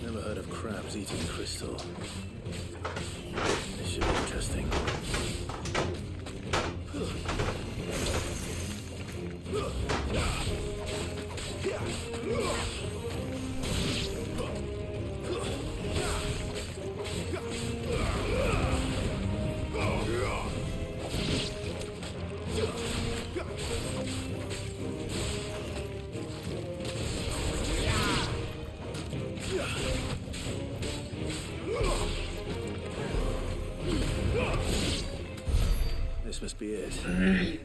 Never heard of crabs eating crystal. This should be interesting. This must be it.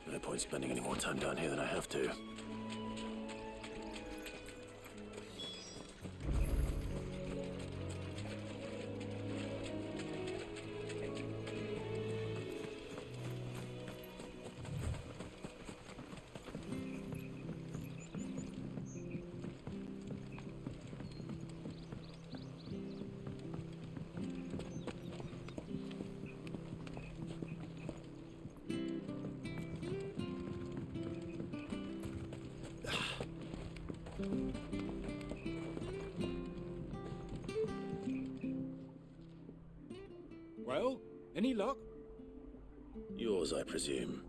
No point spending any more time down here than I have to. Well, any luck? Yours, I presume.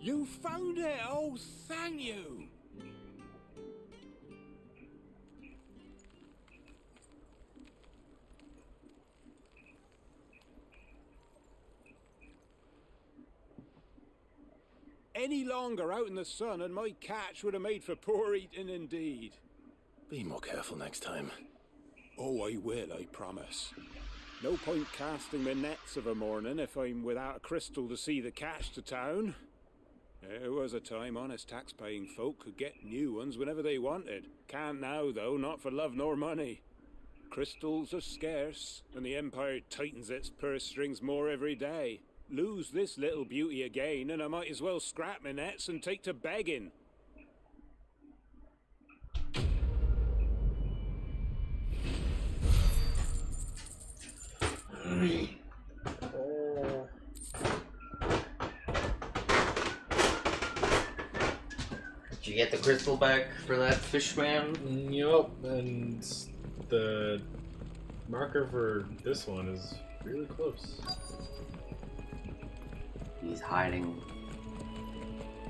You found it! Oh, thank you! Any longer out in the sun and my catch would have made for poor eating indeed. Be more careful next time. Oh, I will, I promise. No point casting my nets of a morning if I'm without a crystal to see the catch to town. There was a time honest tax-paying folk could get new ones whenever they wanted. Can't now, though, not for love nor money. Crystals are scarce, and the Empire tightens its purse strings more every day. Lose this little beauty again, and I might as well scrap my nets and take to begging. Did you get the crystal back for that fishman? Yup, and the marker for this one is really close. He's hiding.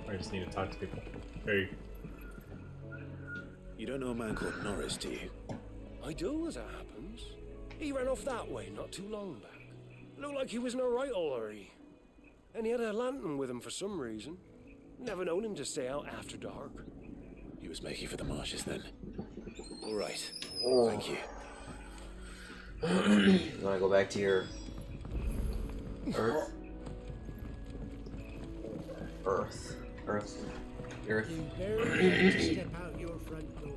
I just need to talk to people. Hey. You don't know a man called Norris, do you? I do, as it happens. He ran off that way not too long back. Looked like he was in a right old hurry. And he had a lantern with him for some reason. Never known him to stay out after dark. He was making for the marshes then. All right. Oh. Thank you. You wanna go back to your Earth? Earth. Step out your front door.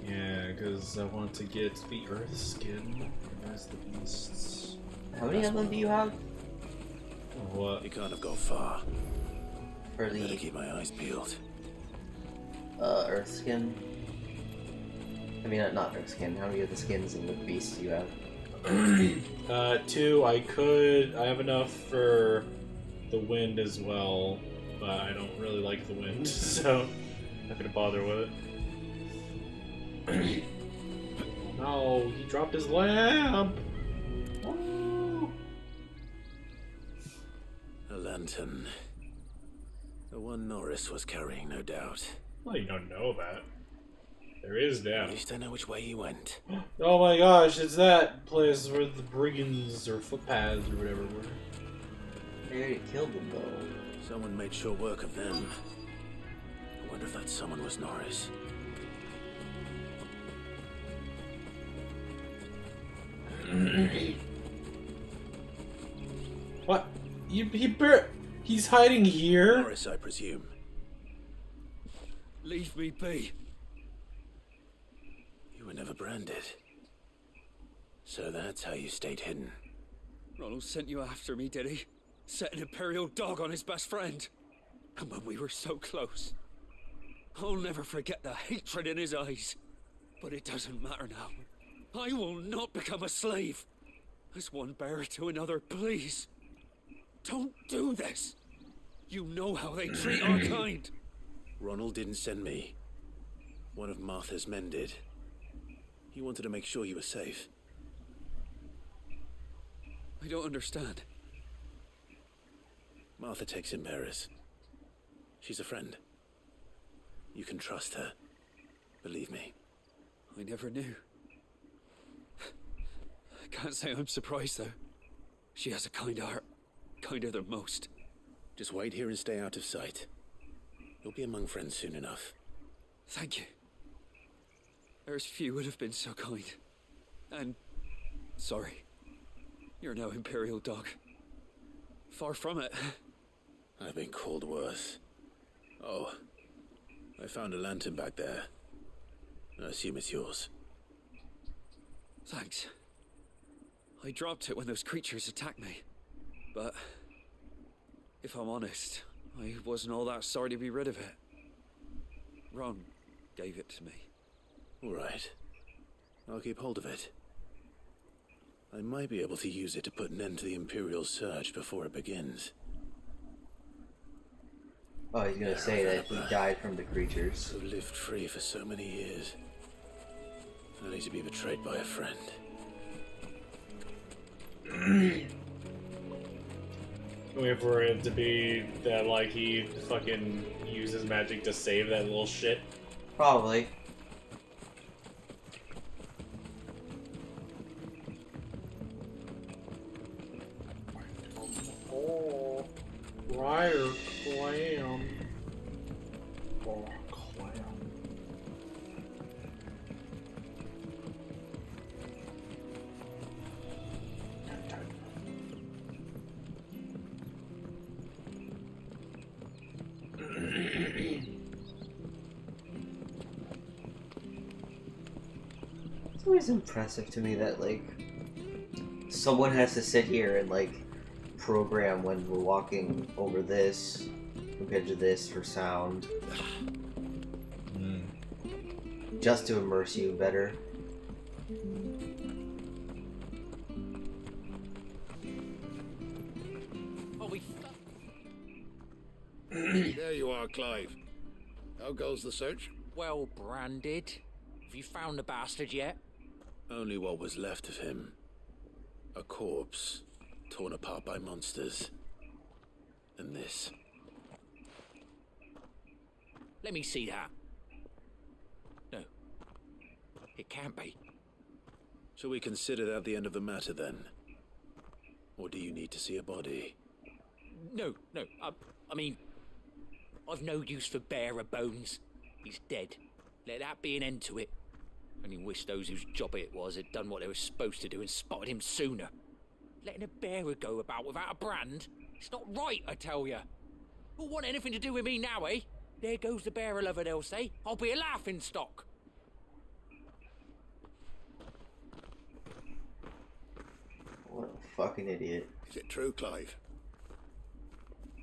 Yeah, because I want to get the Earth skin as the beasts. How many of them do you have? What? You can't have got far. For the Better keep my eyes peeled. Earth skin. I mean, not Earth skin. How many of the skins and the beasts do you have? 2. I have enough for the wind as well, but I don't really like the wind, so I'm not gonna bother with it. No, he dropped his lamp. A lantern. The one Norris was carrying, no doubt. Well, you don't know that. There is that. At least I know which way he went. Oh my gosh, it's that place where the brigands or footpaths or whatever were. They already killed them though. Someone made sure work of them. I wonder if that someone was Norris. What? He's hiding here? Norris, I presume. Leave me be. You were never branded. So that's how you stayed hidden. Ronald sent you after me, did he? Set an Imperial dog on his best friend. And when we were so close. I'll never forget the hatred in his eyes. But it doesn't matter now. I will not become a slave. As one bearer to another, please. Don't do this. You know how they treat our kind. Ronald didn't send me. One of Martha's men did. He wanted to make sure you were safe. I don't understand. Martha takes in bearers. She's a friend. You can trust her. Believe me. I never knew. I can't say I'm surprised, though. She has a kind heart. Kinder than most. Just wait here and stay out of sight. You'll be among friends soon enough. Thank you. There's few would have been so kind. And sorry. You're no Imperial dog. Far from it. I've been called worse. Oh, I found a lantern back there. I assume it's yours. Thanks. I dropped it when those creatures attacked me. But if I'm honest, I wasn't all that sorry to be rid of it. Ron gave it to me. All right. I'll keep hold of it. I might be able to use it to put an end to the Imperial search before it begins. Oh, he's gonna say that he died from the creatures. Who lived free for so many years. Only to be betrayed by a friend. Wait for it to be that, like, he fucking uses magic to save that little shit. Probably. Oh, Briar Clam. Oh, clam. It's always impressive to me that, like, someone has to sit here and, like, program when we're walking over this compared to this for sound. Just to immerse you better. There you are, Clive. How goes the search? Well branded. Have you found the bastard yet? Only what was left of him. A corpse, torn apart by monsters. And this. Let me see that. It can't be. Shall we consider that the end of the matter then? Or do you need to see a body? No. I mean, I've no use for bearer bones. He's dead. Let that be an end to it. Only wish those whose job it was had done what they were supposed to do and spotted him sooner. Letting a bearer go about without a brand? It's not right, I tell you. Who'll want anything to do with me now, eh? There goes the bearer lover, they'll say. I'll be a laughing stock. What a fucking idiot. Is it true, Clive?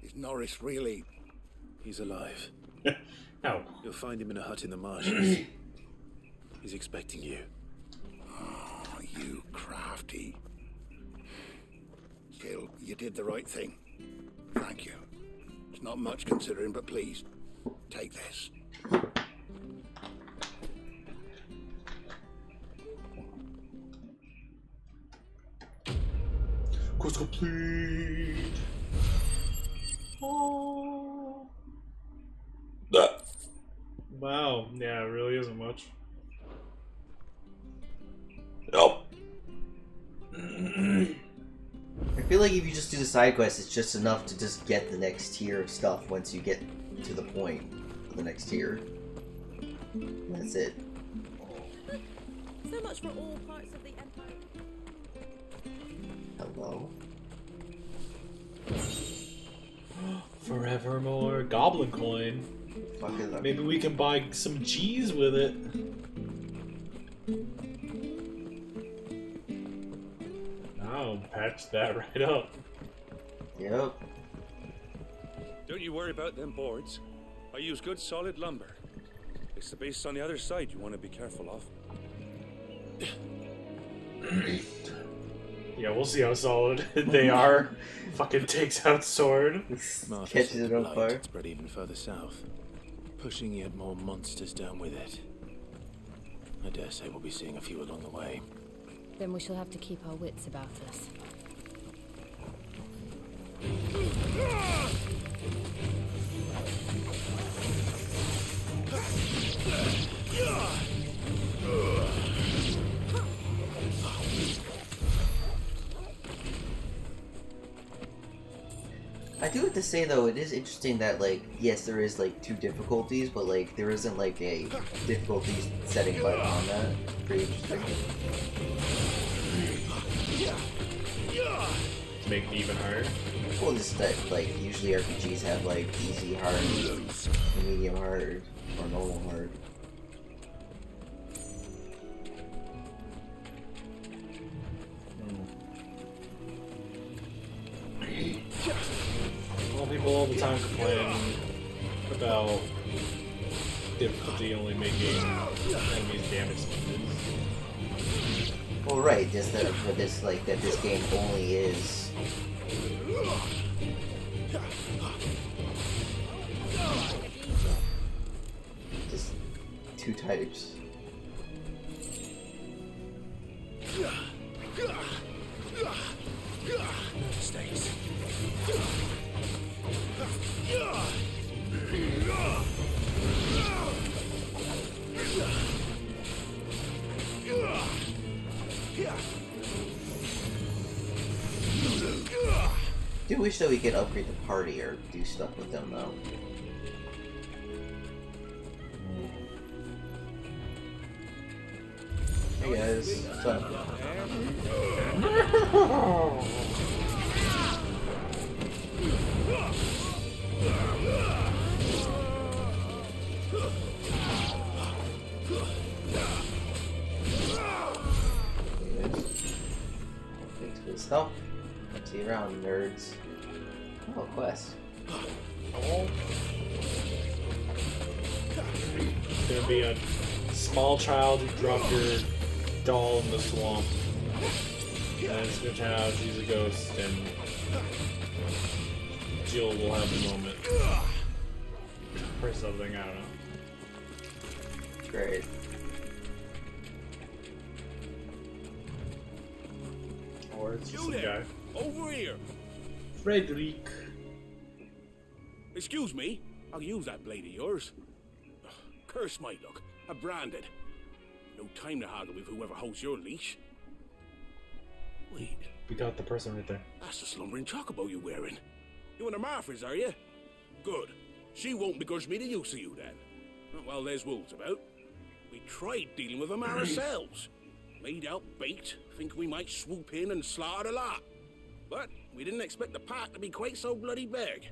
Is Norris really... He's alive. No. You'll find him in a hut in the marshes. He's expecting you. Oh, you crafty. Still, you did the right thing. Thank you. It's not much considering, but please, take this. Quest complete. Oh. Wow. Yeah, it really isn't much. Nope. I feel like if you just do the side quest, it's just enough to just get the next tier of stuff once you get to the point of the next tier. That's it. So much for all parts of the Empire. Hello? Forevermore goblin coin. Maybe we can buy some G's with it. Oh, patch that right up. Yep. Don't you worry about them boards. I use good solid lumber. It's the base on the other side you want to be careful of. Yeah, we'll see how solid they are. Fucking takes out sword. Catches it on fire. Spread even further south, pushing yet more monsters down with it. I dare say we'll be seeing a few along the way. Then we shall have to keep our wits about us. I do have to say though, it is interesting that like, yes, there is like 2 difficulties, but like there isn't like a difficulty setting button on that. Pretty interesting. To make it even harder. Well, just that like usually RPGs have like easy, hard, medium hard, or normal hard. Well, people all the time complain about difficulty only making enemies damage sponges. Well, right, just that for this, like that this game only is. Just 2 types. Mistakes. I do wish that we could upgrade the party or do stuff with them though. Hey guys, what's up? Thanks for this help. See you around, nerds. Oh, quest. Oh. It's gonna be a small child who dropped your doll in the swamp. And it's gonna turn out she's a ghost, and Jill will have a moment. Or something, I don't know. Great. Or it's just You some guy. there, over here. Frederick. Excuse me, I'll use that blade of yours. Curse my luck, I'm branded. No time to haggle with whoever holds your leash. Wait, We got the person right there. that's the slumbering chocobo you're wearing. You one of Martha's, are you? Good. She won't begrudge me the use of you then. Well, there's wolves about. We tried dealing with them ourselves. Made out bait, think we might swoop in and slaughter the lot. But we didn't expect the pack to be quite so bloody big.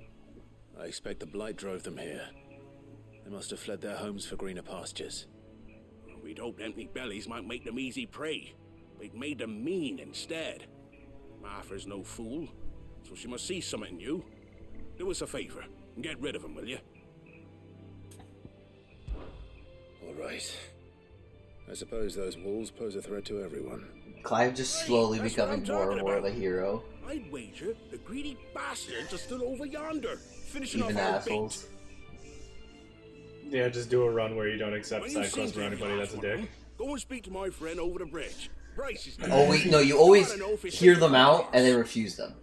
I expect the blight drove them here. They must have fled their homes for greener pastures. We'd hoped empty bellies might make them easy prey. But it made them mean instead. Martha's no fool, so she must see something in you. Do us a favor and get rid of them, will you? All right. I suppose those wolves pose a threat to everyone. Clive just slowly That's what becoming I'm more and talking more of a about. hero. I'd wager the greedy bastards are still over yonder, finishing Even off our assholes. Yeah, just do a run where you don't accept When you side seem quests to from be anybody that's a one of dick. them, go and speak to my friend over the bridge. Bryce is Oh wait, no, you always hear them out and then refuse them.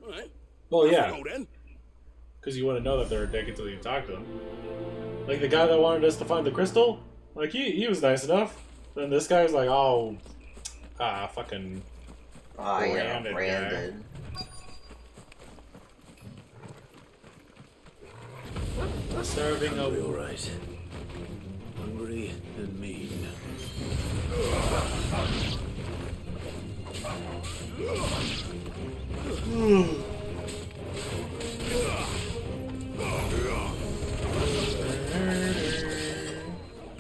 Well, yeah. Go then. Because you wouldn't know that they're a dick until you talk to them. Like the guy that wanted us to find the crystal, like he was nice enough. Then this guy was like, oh, fucking Yeah, Brandon Brandon. Starving Hungry, all right. Hungry and mean.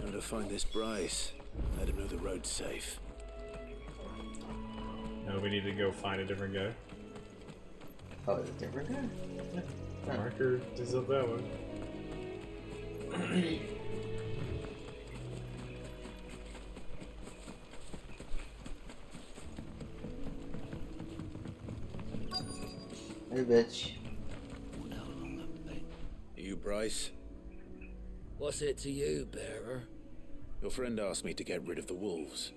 How to find this Bryce? Let him know the road's safe. No, we need to go find a different guy. Oh, it's a different guy? Yeah. Marker is up that way. Hey, bitch. You, Bryce? What's it to you, bearer? Your friend asked me to get rid of the wolves.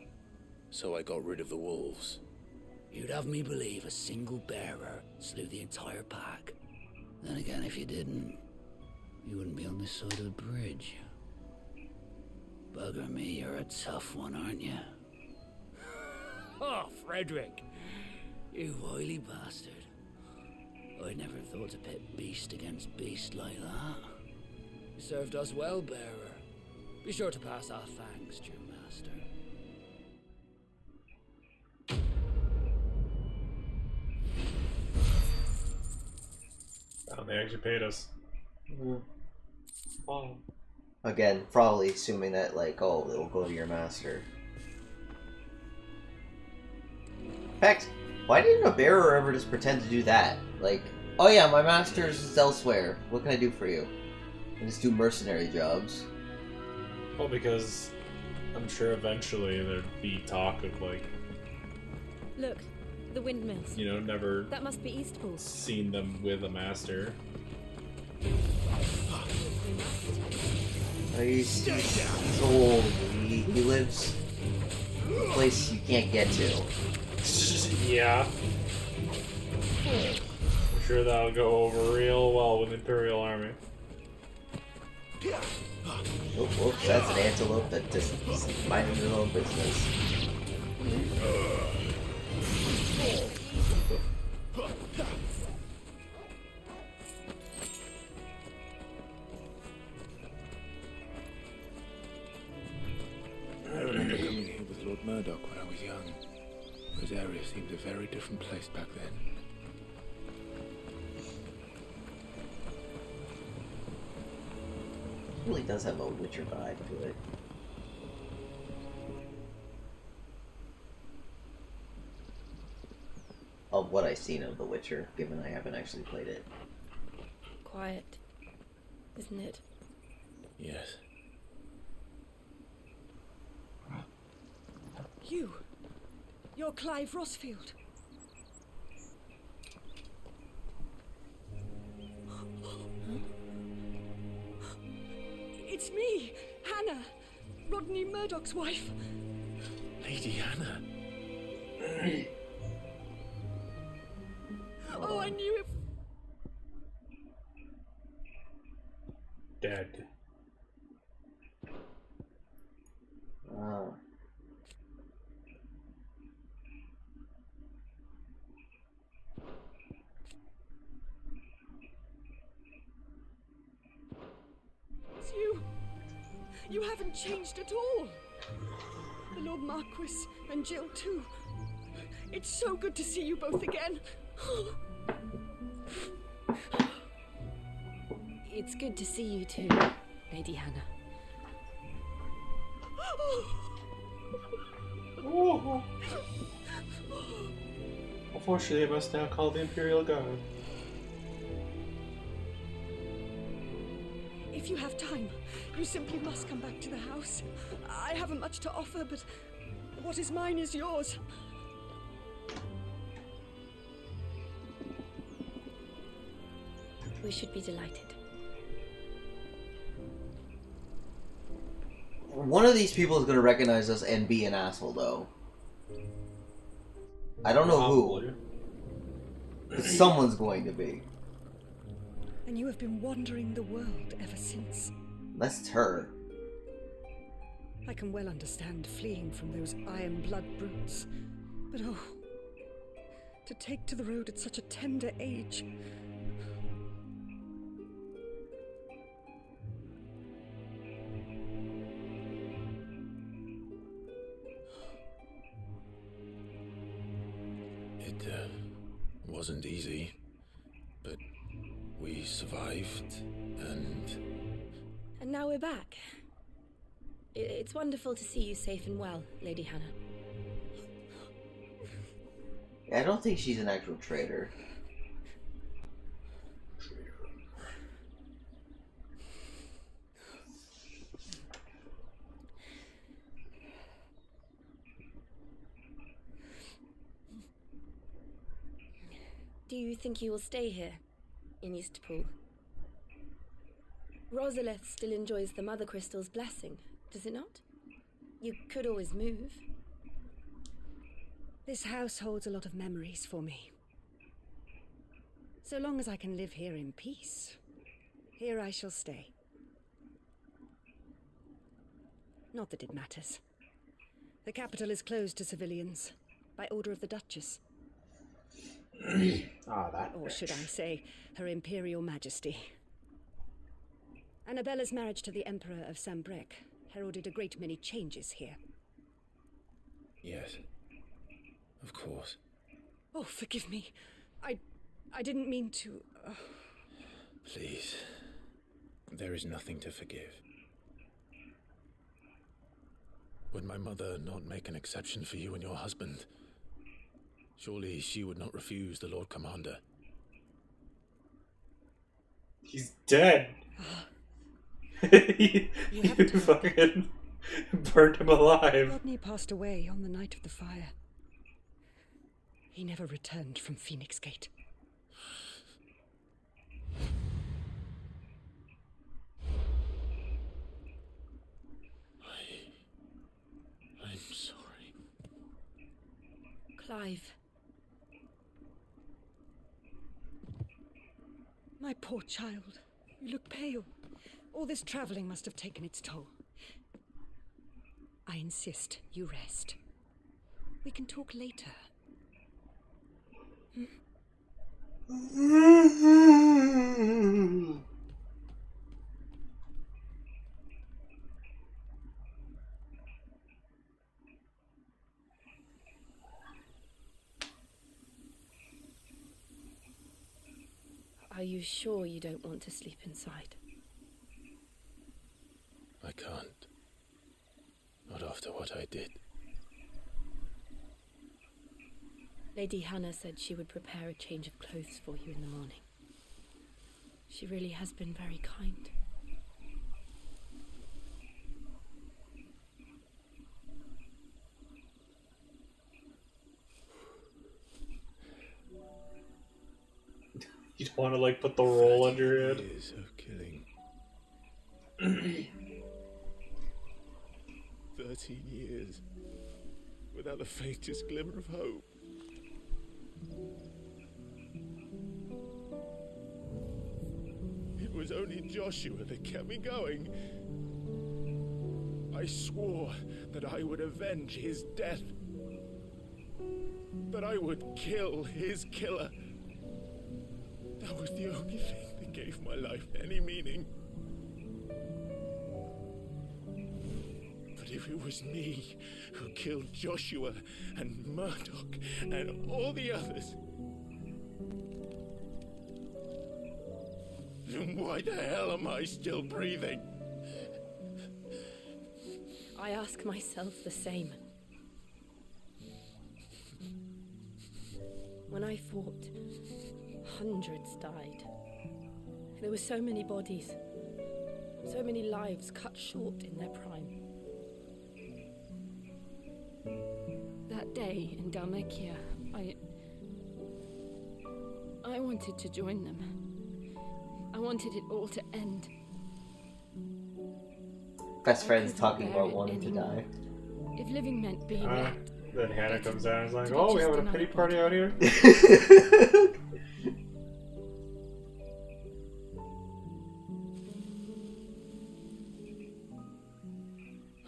So I got rid of the wolves. You'd have me believe a single bearer slew the entire pack. Then again, if you didn't, you wouldn't be on this side of the bridge. Bugger me, you're a tough one, aren't you? Oh, Frederick! You wily bastard. I never thought to pit beast against beast like that. You served us well, bearer. Be sure to pass our thanks, dear master. Oh, they actually paid us. Mhm. Oh. Again, probably assuming that, like, oh, it'll go to your master. In fact, why didn't a bearer ever just pretend to do that? Like, oh yeah, my master's is elsewhere. What can I do for you? And just do mercenary jobs. Well, because I'm sure eventually there'd be talk of, like, Look, the windmills. you know, never That must be Eastpool. seen them with a master. He's old. He lives in a place you can't get to. Yeah. I'm sure that'll go over real well with the Imperial Army. Oh, whoops, that's an antelope that just is minding their own business. I remember coming here with Lord Murdoch when I was young. This area seemed a very different place back then. It really does have a Witcher vibe to it. Of what I've seen of The Witcher, given I haven't actually played it. Quiet, isn't it? Yes. You're Clive Rossfield. It's me, Hannah, Rodney Murdoch's wife. Lady Hannah. Oh, I knew it. Dead. Ah. You haven't changed at all. The Lord Marquis and Jill too. It's so good to see you both again. It's good to see you too, Lady Hannah. Oh. Unfortunately, I must now call the Imperial Guard. If you have time, you simply must come back to the house. I haven't much to offer, but what is mine is yours. We should be delighted. One of these people is going to recognize us and be an asshole, though. I don't know who. But someone's going to be. And you have been wandering the world ever since. That's her. I can well understand fleeing from those iron blood brutes. But oh, to take to the road at such a tender age. It wasn't easy, but we survived, And now we're back. It's wonderful to see you safe and well, Lady Hannah. I don't think she's an actual traitor. Do you think you will stay here, in Eastpool? Rosaleth still enjoys the Mother Crystal's blessing, does it not? You could always move. This house holds a lot of memories for me. So long as I can live here in peace, here I shall stay. Not that it matters. The capital is closed to civilians, by order of the Duchess. Or should I say, Her Imperial Majesty. Annabella's marriage to the Emperor of Sambrec heralded a great many changes here. yes, of course. Oh, forgive me. I didn't mean to... Please, there is nothing to forgive. Would my mother not make an exception for you and your husband? Surely she would not refuse the Lord Commander. He's dead. you fucking burned him alive. Rodney passed away on the night of the fire. He never returned from Phoenix Gate. I'm sorry. Clive. My poor child. You look pale. All this traveling must have taken its toll. I insist you rest. We can talk later. Are you sure you don't want to sleep inside? I can't. Not after what I did. Lady Hannah said she would prepare a change of clothes for you in the morning. She really has been very kind. You don't want to, like, put the roll under your head? Years of killing. 13 years. Without the faintest glimmer of hope. It was only Joshua that kept me going. I swore that I would avenge his death. That I would kill his killer. That was the only thing that gave my life any meaning. if it was me who killed Joshua and Murdoch and all the others, then why the hell am I still breathing? I ask myself the same. When I fought, hundreds died. There were so many bodies, so many lives cut short in their prime. That day in Dalmekia, I wanted to join them. I wanted it all to end. Best friends talking about wanting to die. If living meant being left. Then Hannah comes down and is like, oh, we having a pity party out here?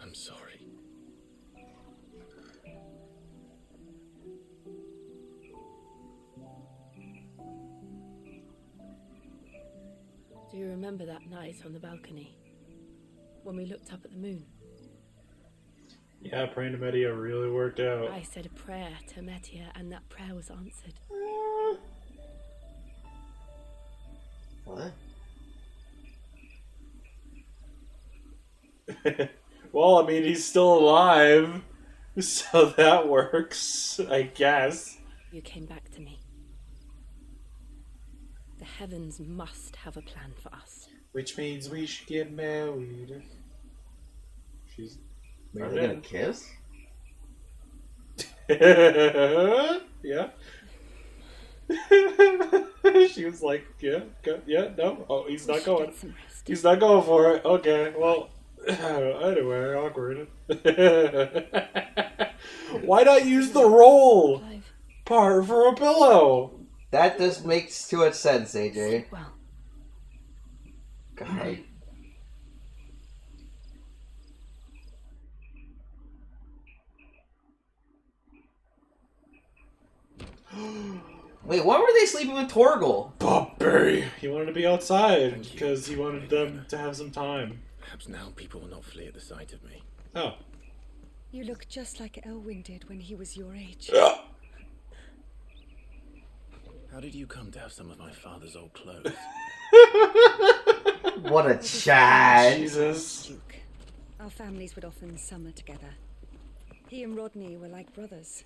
I'm sorry. Do you remember that night on the balcony? When we looked up at the moon? Yeah, praying to Media really worked out. I said a prayer to Metia, and that prayer was answered. What? Well, I mean, he's still alive, so that works, I guess. You came back to me. The heavens must have a plan for us. Which means we should get married. She's... Are they gonna kiss? Yeah. She was like, yeah, no. Oh, he's not going. He's not going for it. Okay, well, anyway, awkward. Why not use the roll part for a pillow? That just makes too much sense, AJ. Well. God. Wait, why were they sleeping with Torgal? Bobby! He wanted to be outside because he wanted them to have some time. Perhaps now people will not flee at the sight of me. Oh. You look just like Elwyn did when he was your age. How did you come to have some of my father's old clothes? What a Chad! Jesus. Duke. Our families would often summer together. He and Rodney were like brothers.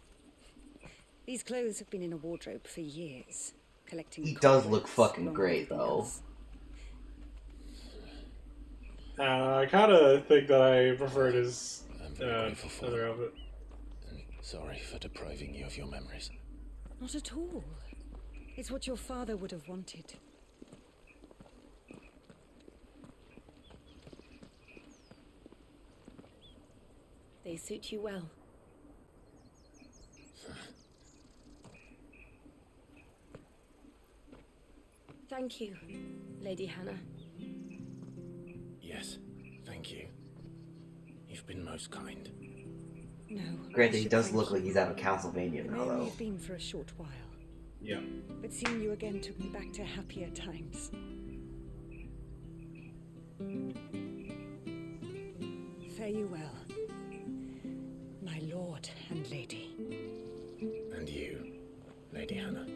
These clothes have been in a wardrobe for years, collecting. He does look fucking great, though. I kind of think that I preferred his other outfit. Sorry for depriving you of your memories. Not at all. It's what your father would have wanted. They suit you well. Thank you, Lady Hannah. Yes, thank you. You've been most kind. No. Granted, he does look like he's out of Castlevania now, though. We've been for a short while. Yeah. But seeing you again took me back to happier times. Fare you well, my lord and lady. And you, Lady Hannah.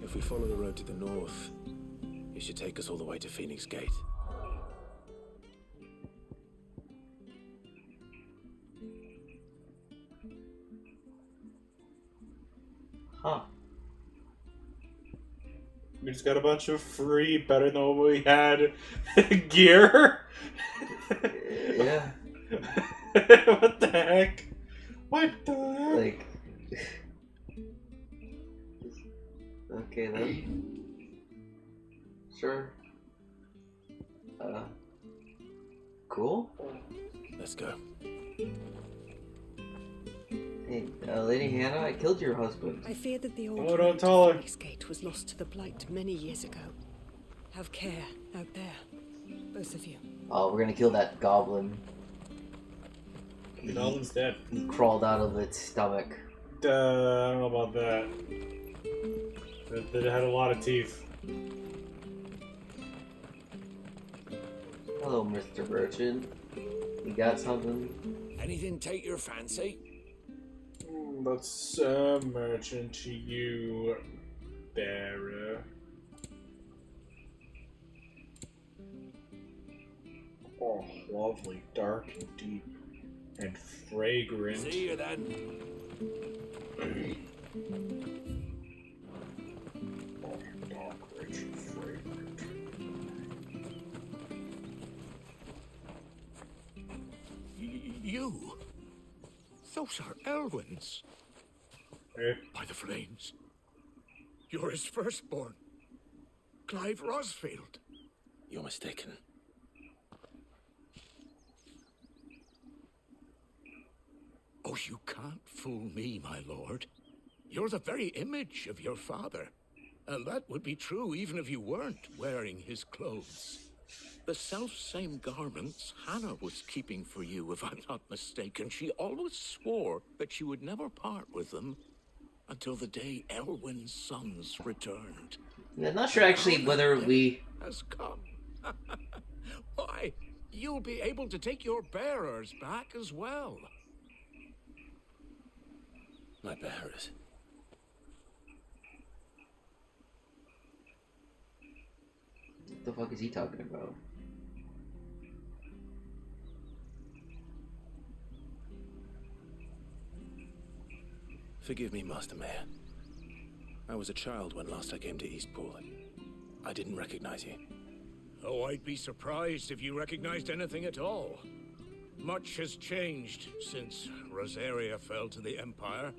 If we follow the road to the north, it should take us all the way to Phoenix Gate. Huh. We just got a bunch of free, better than what we had gear. Yeah. What the heck? What the heck? Like. Okay then. Sure. Cool. Let's go. Hey, Lady Hannah, I killed your husband. I fear that the old Oh, don't tell her. Phoenix Gate was lost to the Blight many years ago. Have care out there, both of you. Oh, we're gonna kill that goblin. The goblin's dead. He crawled out of its stomach. don't know about that. That it had a lot of teeth. Hello, Mr. Merchant. You got something? Anything take your fancy? Let's merchant to you, bearer. Oh, lovely, dark and deep, and fragrant. See you then. Oh, dark, rich, and fragrant. You? Those are Elwyn's. By the flames. You're his firstborn. Clive Rosfield. You're mistaken. Oh, you can't fool me, my lord. You're the very image of your father. And that would be true even if you weren't wearing his clothes. The self-same garments Hannah was keeping for you, if I'm not mistaken. She always swore that she would never part with them until the day Elwyn's sons returned. I'm not sure actually whether we... Has come. Why, you'll be able to take your bearers back as well. My bearers? What the fuck is he talking about? Forgive me, Master Mayor. I was a child when last I came to Eastpool. I didn't recognize you. Oh, I'd be surprised if you recognized anything at all. Much has changed since Rosaria fell to the Empire.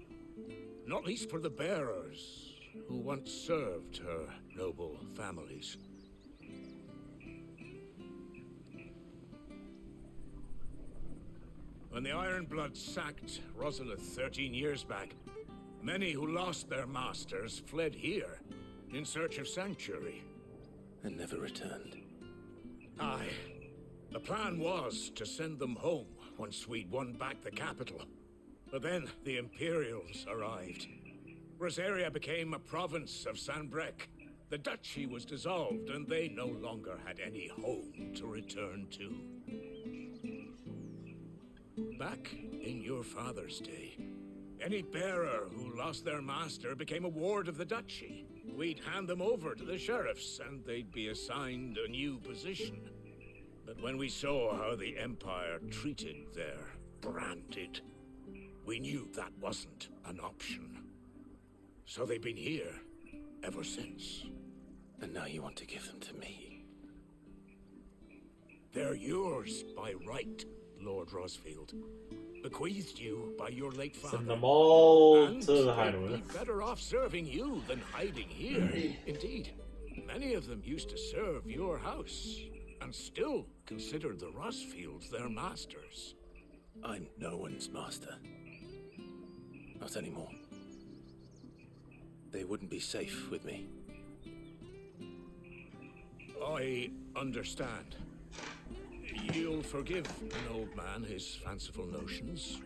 Not least for the bearers, who once served her noble families. When the Ironbloods sacked Rosalith 13 years back, many who lost their masters fled here in search of sanctuary. And never returned. Aye. The plan was to send them home once we'd won back the capital. But then the Imperials arrived. Rosaria became a province of Sanbreque. The duchy was dissolved, and they no longer had any home to return to. Back in your father's day, any bearer who lost their master became a ward of the duchy. We'd hand them over to the sheriffs, and they'd be assigned a new position. But when we saw how the Empire treated their branded, we knew that wasn't an option. So they've been here ever since. And now you want to give them to me? They're yours by right, Lord Rosfield. Bequeathed you by your late father. Send them all and to the they'd hideaway. be better off serving you than hiding here. Indeed, many of them used to serve your house, and still consider the Rosfields their masters. I'm no one's master. Not anymore. They wouldn't be safe with me. I understand. You'll forgive an old man his fanciful notions.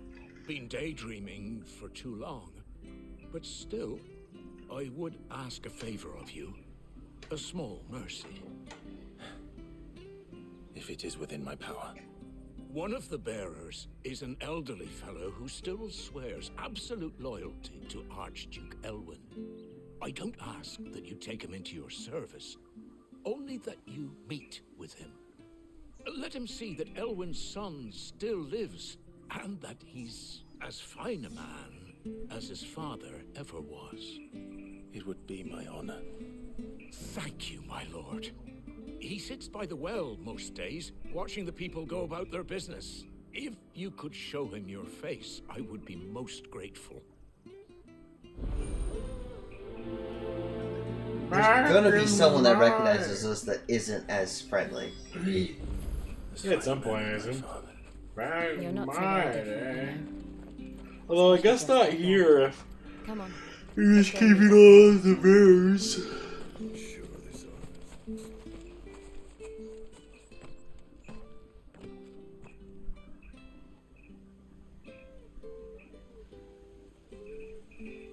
Been daydreaming for too long. But still, I would ask a favor of you. A small mercy. If it is within my power. One of the bearers is an elderly fellow who still swears absolute loyalty to Archduke Elwyn. I don't ask that you take him into your service, only that you meet with him. Let him see that Elwyn's son still lives, and that he's as fine a man as his father ever was. It would be my honor. Thank you, my lord. He sits by the well most days, watching the people go about their business. If you could show him your face, I would be most grateful. There's gonna be someone that recognizes us that isn't as friendly. Yeah, at some point, I assume. You're not so Right, very different, Although I guess not here. Come on. You're just keeping all the bears.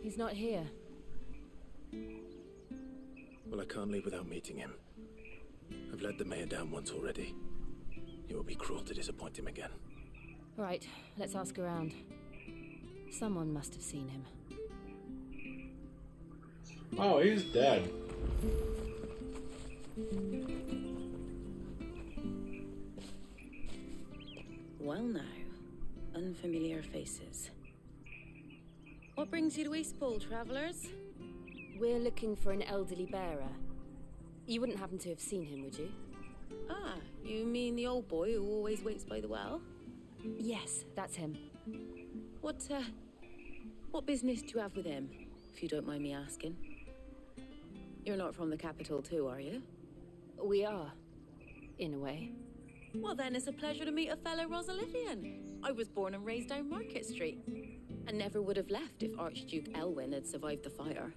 He's not here. Well, I can't leave without meeting him. I've let the mayor down once already. It would be cruel to disappoint him again. Right, let's ask around. Someone must have seen him. Oh, he's dead. Well now, unfamiliar faces. What brings you to Eastpool, travellers? We're looking for an elderly bearer. You wouldn't happen to have seen him, would you? Ah, you mean the old boy who always waits by the well? Yes, that's him. What business do you have with him, if you don't mind me asking? You're not from the capital too, are you? We are, in a way. Well then, it's a pleasure to meet a fellow Rosalithian. I was born and raised down Market Street, and never would have left if Archduke Elwyn had survived the fire.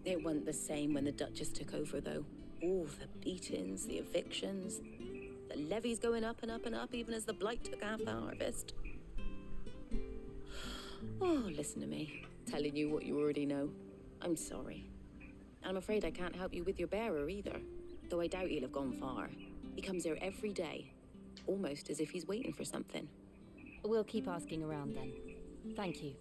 It wasn't the same when the Duchess took over, though. Oh, the beatings, the evictions, the levies going up and up and up, even as the blight took half the harvest. Oh, listen to me, telling you what you already know. I'm sorry. I'm afraid I can't help you with your bearer either, though I doubt he'll have gone far. He comes here every day, almost as if he's waiting for something. We'll keep asking around then. Thank you.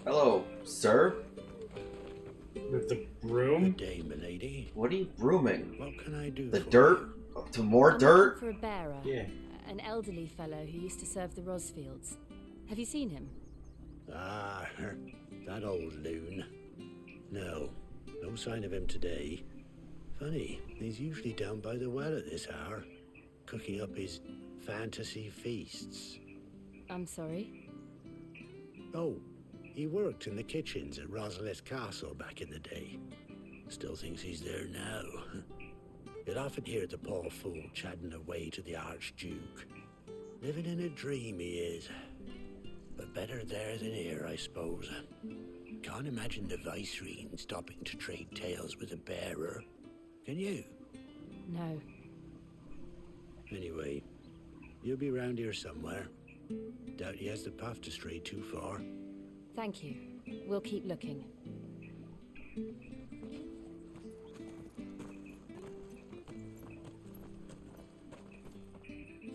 Hello, sir? With the broom? Good day, milady. What are you brooming? What can I do The for dirt? you? To more I'm dirt? looking for a bearer. Yeah. An elderly fellow who used to serve the Rosfields. Have you seen him? Ah, that old loon. No sign of him today. Funny, he's usually down by the well at this hour, cooking up his fantasy feasts. I'm sorry? Oh, he worked in the kitchens at Rosalith Castle back in the day. Still thinks he's there now. You'd often hear the poor fool chatting away to the Archduke. Living in a dream he is. But better there than here, I suppose. Can't imagine the Viceregent stopping to trade tales with a bearer. Can you? No. Anyway, you'll be round here somewhere. Doubt he has the path to stray too far. Thank you. We'll keep looking.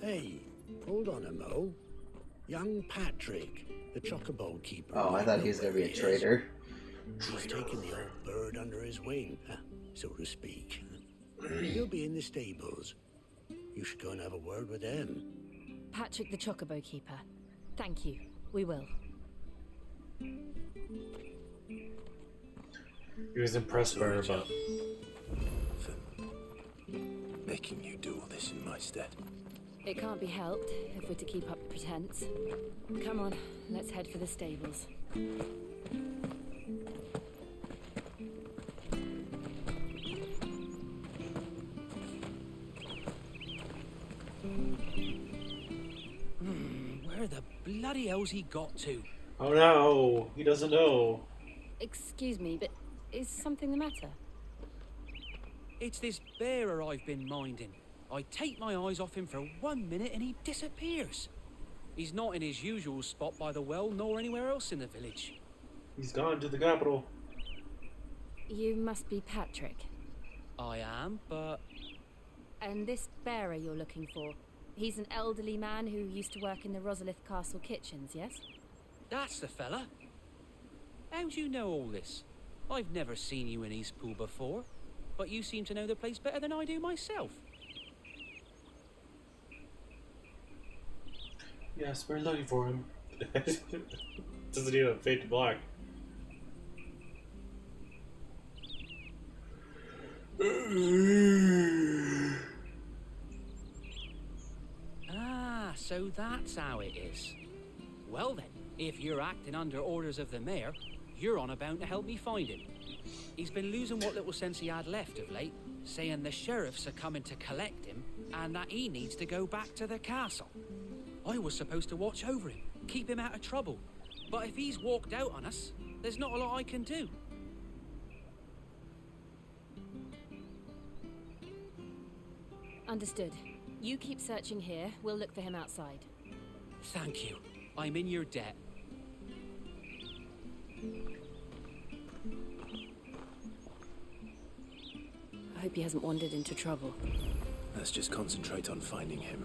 Hey, hold on a mo. Young Patrick, the chocobo keeper. Oh, I thought he was gonna be a traitor. He's taken the old bird under his wing, so to speak. He'll be in the stables. You should go and have a word with them. Patrick the Chocobo Keeper. Thank you. We will. He was impressed by her, but... Making you do all this in my stead. It can't be helped if we're to keep up the pretense. Come on, let's head for the stables. Where the bloody hell's he got to? Oh no, he doesn't know. Excuse me, but is something the matter? It's this bearer I've been minding. I take my eyes off him for 1 minute and he disappears. He's not in his usual spot by the well, nor anywhere else in the village. He's gone to the capital. You must be Patrick. I am, but... And this bearer you're looking for, he's an elderly man who used to work in the Rosalith Castle kitchens, yes? That's the fella. How do you know all this? I've never seen you in Eastpool before, but you seem to know the place better than I do myself. Yes, we're looking for him. Doesn't even fade to black. Ah, so that's how it is. Well then, if you're acting under orders of the mayor, you're on about to help me find him. He's been losing what little sense he had left of late, saying the sheriffs are coming to collect him and that he needs to go back to the castle. I was supposed to watch over him, keep him out of trouble. But if he's walked out on us, there's not a lot I can do. Understood. You keep searching here. We'll look for him outside. Thank you. I'm in your debt. I hope he hasn't wandered into trouble. Let's just concentrate on finding him.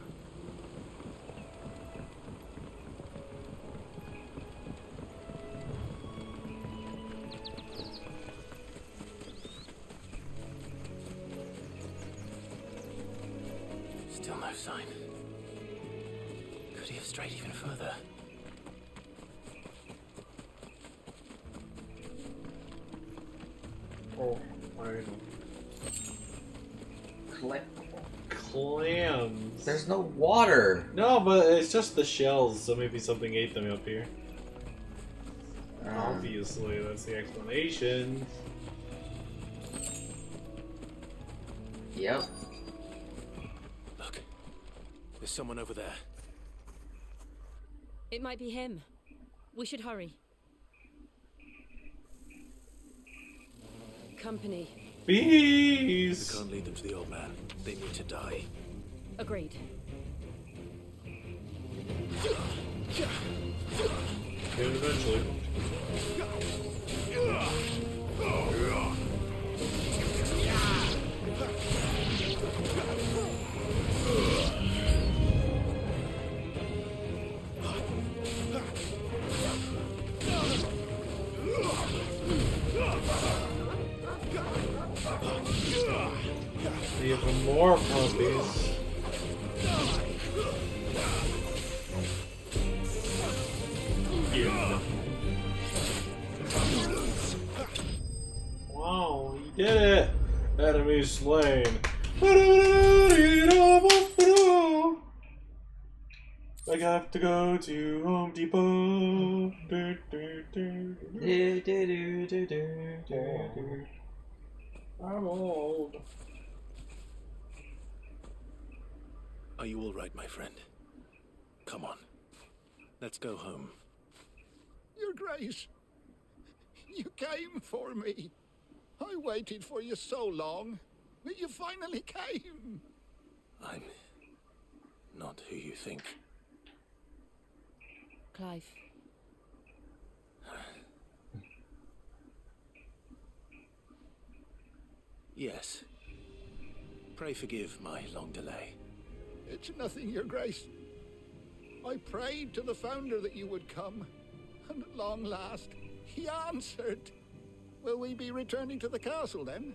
Still no sign. Could he have strayed even further? Oh, I clams. There's no water. No, but it's just the shells, so maybe something ate them up here. Obviously, that's the explanation. Yep. Look, there's someone over there. It might be him. We should hurry. Company. Bees! We can't lead them to the old man. They need to die. Agreed. And eventually. Even more puppies. Yeah. Wow, he did it! Enemy slain. I have to go to Home Depot. I'm old. Are you all right, my friend? Come on. Let's go home. Your Grace, you came for me. I waited for you so long, but you finally came. I'm not who you think. Clive. Yes. Pray forgive my long delay. It's nothing, Your Grace. I prayed to the Founder that you would come, and at long last, he answered. Will we be returning to the castle then?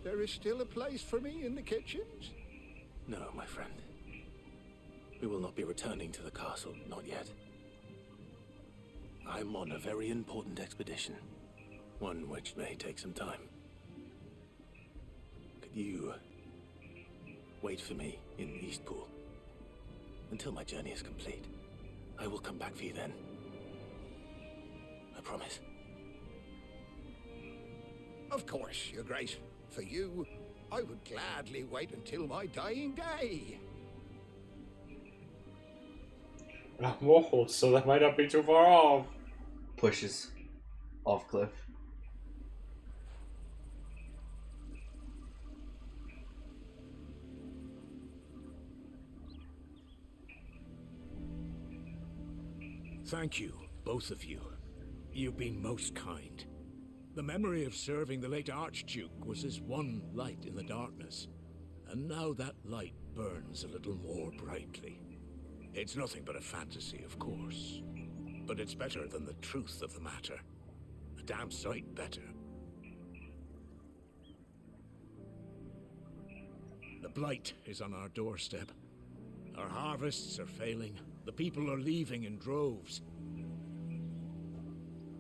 There is still a place for me in the kitchens? No, my friend. We will not be returning to the castle, not yet. I'm on a very important expedition, one which may take some time. Could you wait for me in Eastpool until my journey is complete? I will come back for you then. I promise. Of course, Your Grace. For you, I would gladly wait until my dying day. Whoa, so that might not be too far off. Pushes off cliff. Thank you, both of you. You've been most kind. The memory of serving the late Archduke was as one light in the darkness, and now that light burns a little more brightly. It's nothing but a fantasy, of course, but it's better than the truth of the matter. A damn sight better. The blight is on our doorstep. Our harvests are failing. The people are leaving in droves.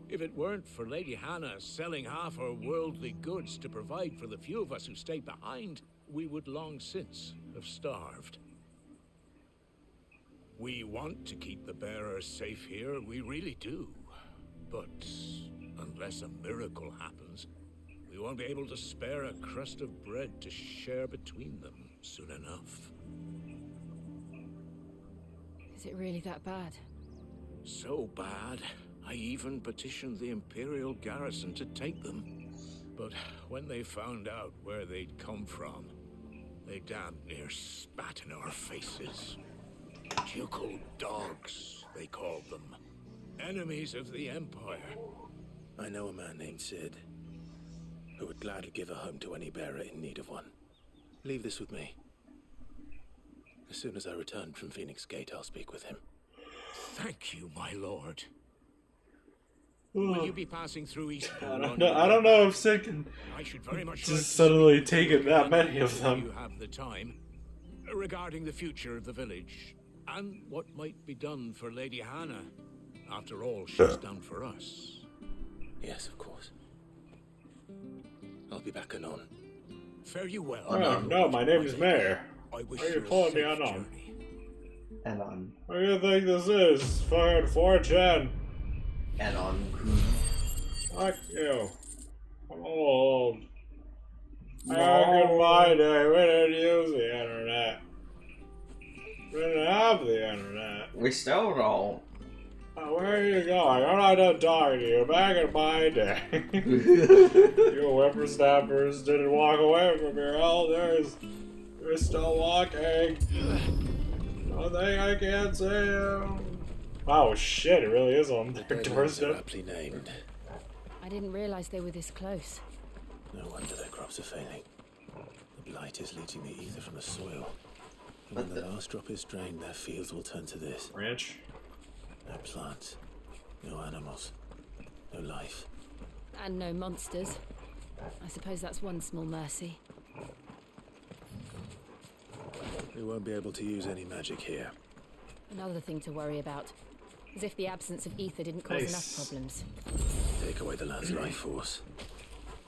If it weren't for Lady Hannah selling half her worldly goods to provide for the few of us who stayed behind, we would long since have starved. We want to keep the bearers safe here, we really do. But unless a miracle happens, we won't be able to spare a crust of bread to share between them soon enough. Is it really that bad? So bad, I even petitioned the Imperial garrison to take them. But when they found out where they'd come from, They damn near spat in our faces. Ducal dogs, they called them. Enemies of the Empire. I know a man named Sid, who would gladly give a home to any bearer in need of one. Leave this with me. As soon as I return from Phoenix Gate, I'll speak with him. Thank you, my lord. Will you be passing through Eastbourne? I don't know if Sid can I should very much just like to suddenly speak take to it that you many of if them. You have the time regarding the future of the village and what might be done for Lady Hannah. After all, she's done for us. Yes, of course. I'll be back anon. Fare you well. Oh no, my name is Mayor. I wish Why are you you a pulling me safe on? journey. Anon. What do you think this is? Fucking 4chan. Anon. Fuck you. I'm old. Back in my day, we didn't use the internet. We didn't have the internet. We still don't. Where are you going? I'm not done talking to you. Back in my day. You whippersnappers didn't walk away from your elders. You're still walking. Oh, think I can't see you. Oh shit, it really is on their doorstep. Aptly named. I didn't realize they were this close. No wonder their crops are failing. The blight is leaching the ether from the soil. And when the last drop is drained, their fields will turn to this. Ranch? No plants, no animals, no life. And no monsters. I suppose that's one small mercy. We won't be able to use any magic here. Another thing to worry about. As if the absence of ether didn't cause enough problems. Take away the land's life force,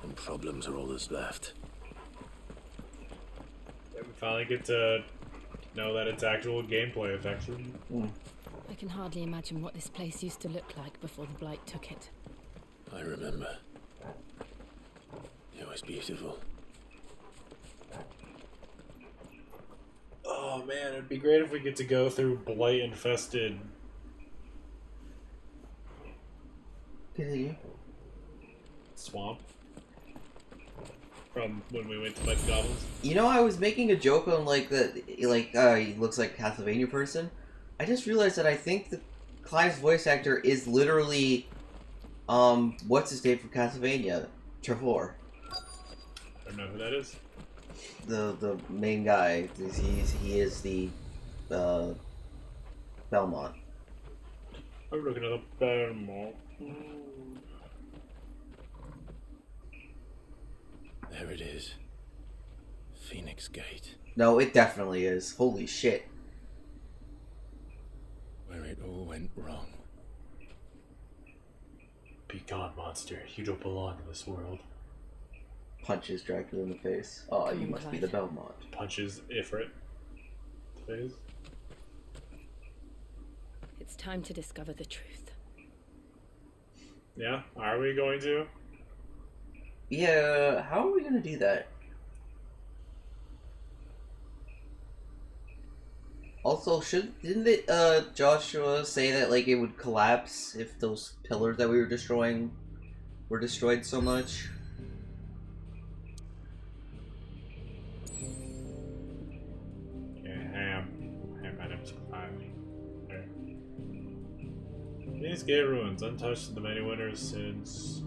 and problems are all that's left. We finally get to know that it's actual gameplay effectively. I can hardly imagine what this place used to look like before the blight took it. I remember. It was beautiful. Oh man, it'd be great if we get to go through blight infested swamp from when we went to fight the goblins. You know, I was making a joke on like that, he looks like a Castlevania person. I just realized that I think that Clive's voice actor is literally, what's his name from Castlevania? Trevor. I don't know who that is. The main guy. He is the Belmont. I'm looking at the Belmont. There it is. Phoenix Gate. No, it definitely is. Holy shit. Where it all went wrong. Be gone, monster. You don't belong in this world. Punches Dracula in the face. Oh, you must be the Belmont. Punches Ifrit. Face. It's time to discover the truth. Yeah? Are we going to? Yeah, how are we gonna do that? Also, didn't Joshua say that like it would collapse if those pillars that we were destroying were destroyed so much? Ham item surviving. These gate ruins, untouched in the many winters since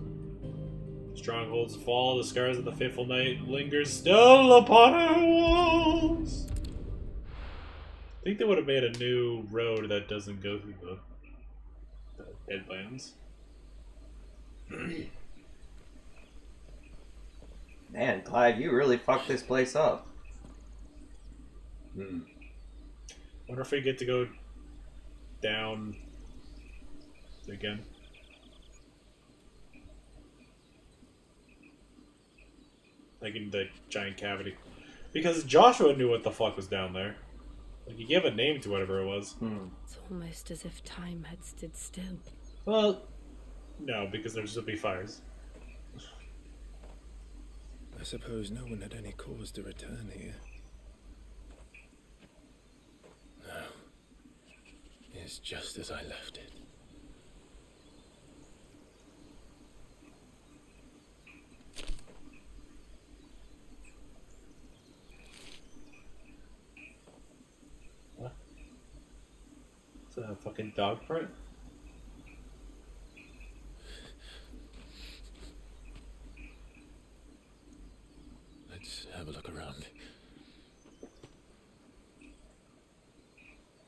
strongholds fall, the scars of the fateful night lingers still upon our walls. I think they would have made a new road that doesn't go through the headlands. Man, Clyde, you really fucked this place up. Wonder if we get to go down again. Like in the giant cavity. Because Joshua knew what the fuck was down there. Like, he gave a name to whatever it was. It's almost as if time had stood still. Well, no, because there'd still be fires. I suppose no one had any cause to return here. No. It's just as I left it. Is that a fucking dog print? Let's have a look around.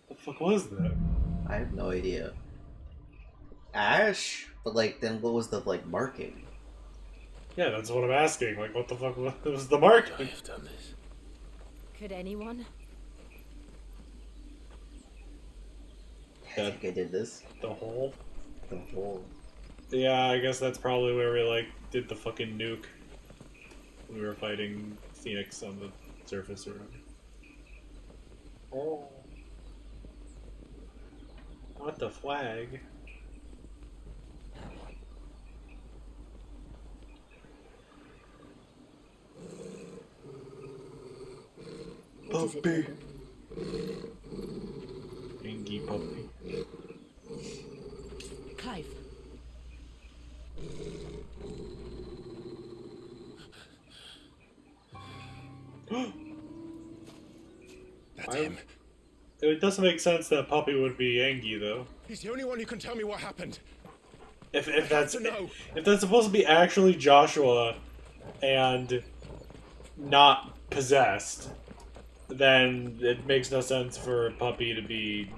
The fuck was that? I have no idea. Ash? But like, then what was the like marking? Yeah, that's what I'm asking. Like, what the fuck was the marking? I have done this. Could anyone? I think I did this. The hole? The hole. Yeah, I guess that's probably where we like did the fucking nuke. We were fighting Phoenix on the surface or whatever. Oh. Not the flag. What is it? Angie puppy. Clive. That's him. It doesn't make sense that Puppy would be Angie though. He's the only one who can tell me what happened. If that's supposed to be actually Joshua and not possessed, then it makes no sense for Puppy to be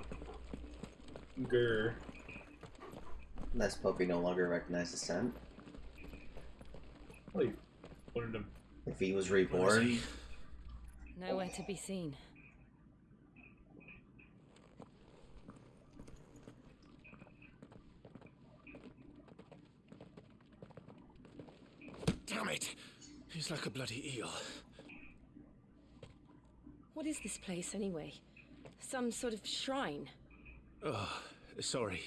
Gur. Unless Puppy no longer recognizes scent. Well, wanted to... If he was reborn. Nowhere to be seen. Damn it! He's like a bloody eel. What is this place anyway? Some sort of shrine? Oh, sorry.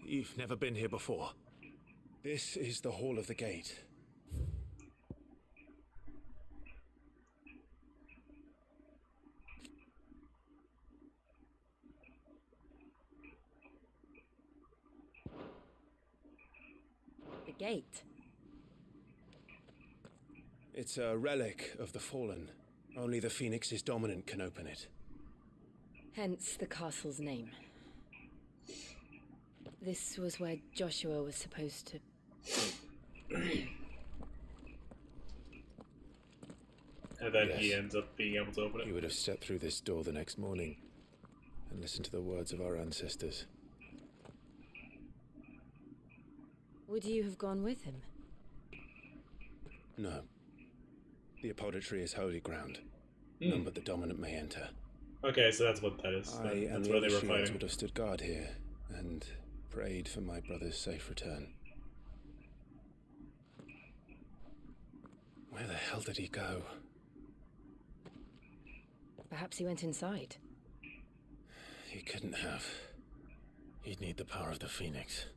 You've never been here before. This is the Hall of the Gate. The gate? It's a relic of the Fallen. Only the Phoenix's dominant can open it. Hence the castle's name. This was where Joshua was supposed to... And then he ends up being able to open it. He would have stepped through this door the next morning and listened to the words of our ancestors. Would you have gone with him? No. The apodatory is holy ground. Hmm. None but the dominant may enter. Okay, so that's what that is. I and That's the where they other were shields fighting. would have stood guard here and prayed for my brother's safe return. Where the hell did he go? Perhaps he went inside. He couldn't have. He'd need the power of the Phoenix.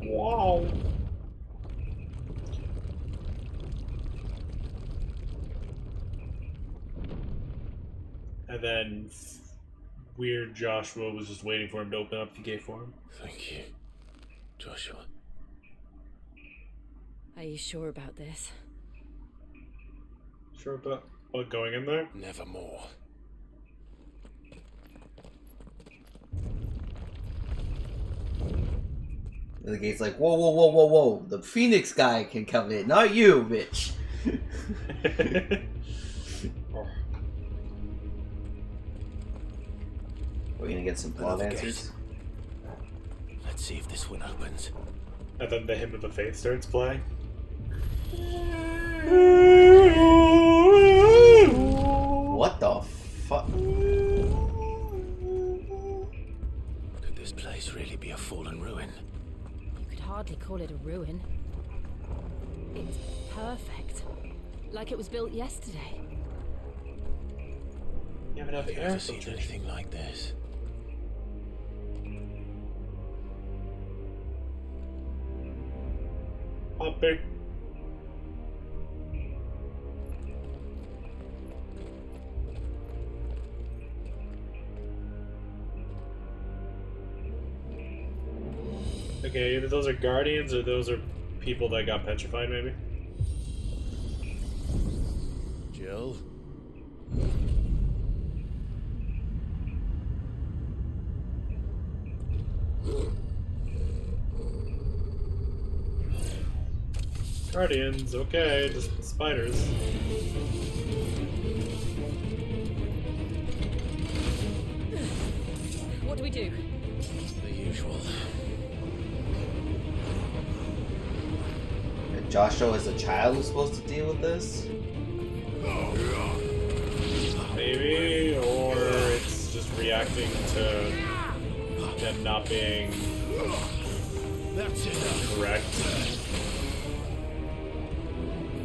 Wow. And then weird Joshua was just waiting for him to open up the gate for him. Thank you, Joshua. Are you sure about this? Sure about what, going in there? Nevermore. The gate's like, whoa, whoa, whoa, whoa, whoa. The Phoenix guy can come in, not you, bitch. We're gonna get some plot Another answers. Let's see if this one opens. And then the hymn of the faith starts playing. What the fuck? Could this place really be a fallen ruin? You could hardly call it a ruin. It's perfect. Like it was built yesterday. You haven't had Have you air ever seen filtration. anything like this? puppy. Okay, either those are guardians or those are people that got petrified, maybe. Jill? Guardians, okay, just spiders. What do we do? The usual. And Joshua is a child who's supposed to deal with this? Maybe, or it's just reacting to them not being correct.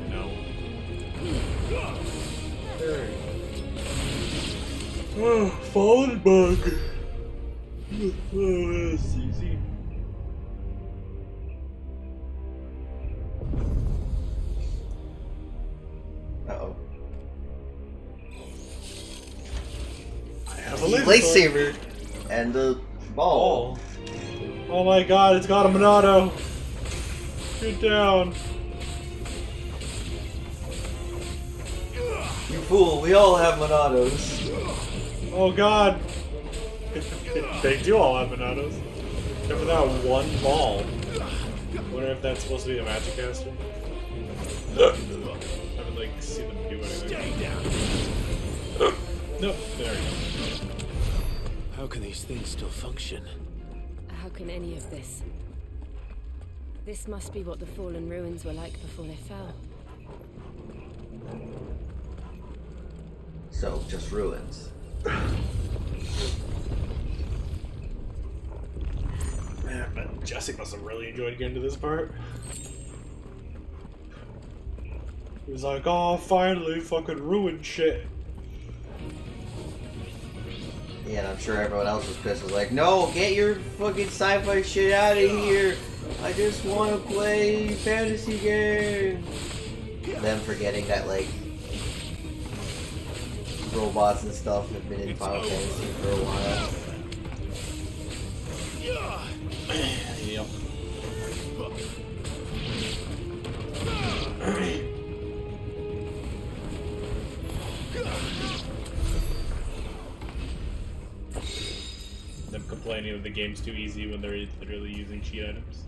No. Oh, fallen bug. Oh, that's easy. Uh-oh. I have a lightsaber and the ball. Oh my god, it's got a Monado. Get down. You fool, we all have Monados. Oh god. They do all have Monados. Except for that one ball. I wonder if that's supposed to be a magic caster. I haven't like seen them do anything. Nope, there we go. How can these things still function? How can any of this? This must be what the fallen ruins were like before they fell. So, just ruins. Man, but Jessica must have really enjoyed getting to this part. He was like, oh, finally, fucking ruined shit. Yeah, and I'm sure everyone else was pissed. Was like, no, get your fucking sci-fi shit out of here. I just want to play fantasy game. Them forgetting that, like, robots and stuff have been in Final Fantasy for a while. Yep. Them complaining that the game's too easy when they're literally using cheat items.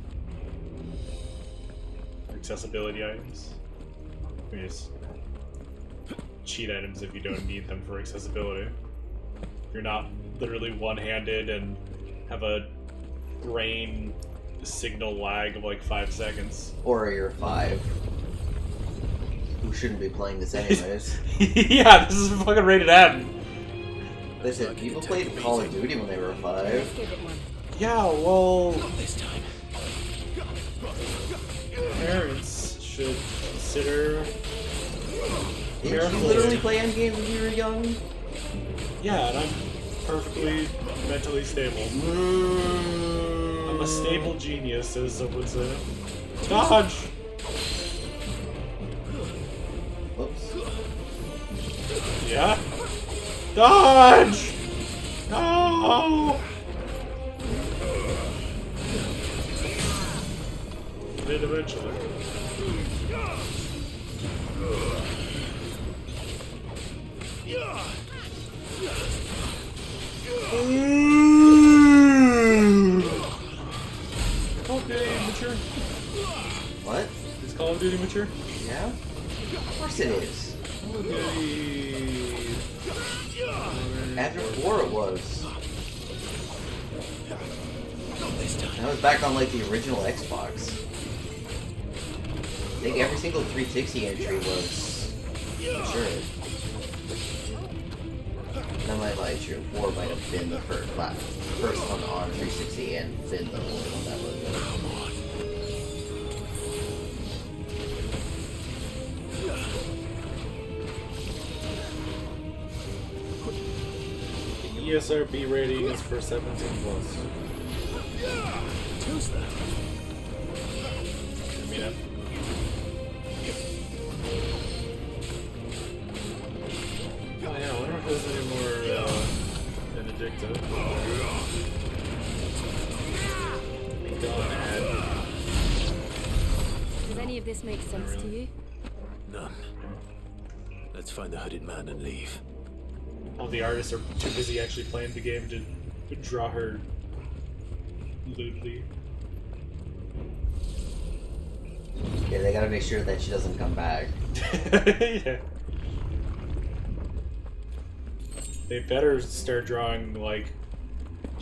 Or accessibility items. I mean, it's cheat items if you don't need them for accessibility. If you're not literally one-handed and have a brain signal lag of like 5 seconds. Or you're 5. Who shouldn't be playing this anyways. Yeah, this is fucking rated M. Listen, people played Call of Duty when they were 5. Yeah, well... Not this time. Parents should consider... Did you literally play endgames when you were young? Yeah, and I'm perfectly mentally stable. I'm a stable genius, as some would say. Dodge! Whoops. Yeah? Dodge! No! Did eventually. Call of Duty mature? What? Is Call of Duty mature? Yeah? Of course it is. Call of Duty... After 4 it was. That was back on like the original Xbox. I think every single 360 entry was mature. That might lie true. 4 might have been the first one on 360 and been the only one that was. The ESRB rating is for 17+. Who's that? I mean, of this makes sense to you? None. Let's find the hooded man and leave. All the artists are too busy actually playing the game to draw her lewdly. Yeah, they gotta make sure that she doesn't come back. Yeah. They better start drawing, like,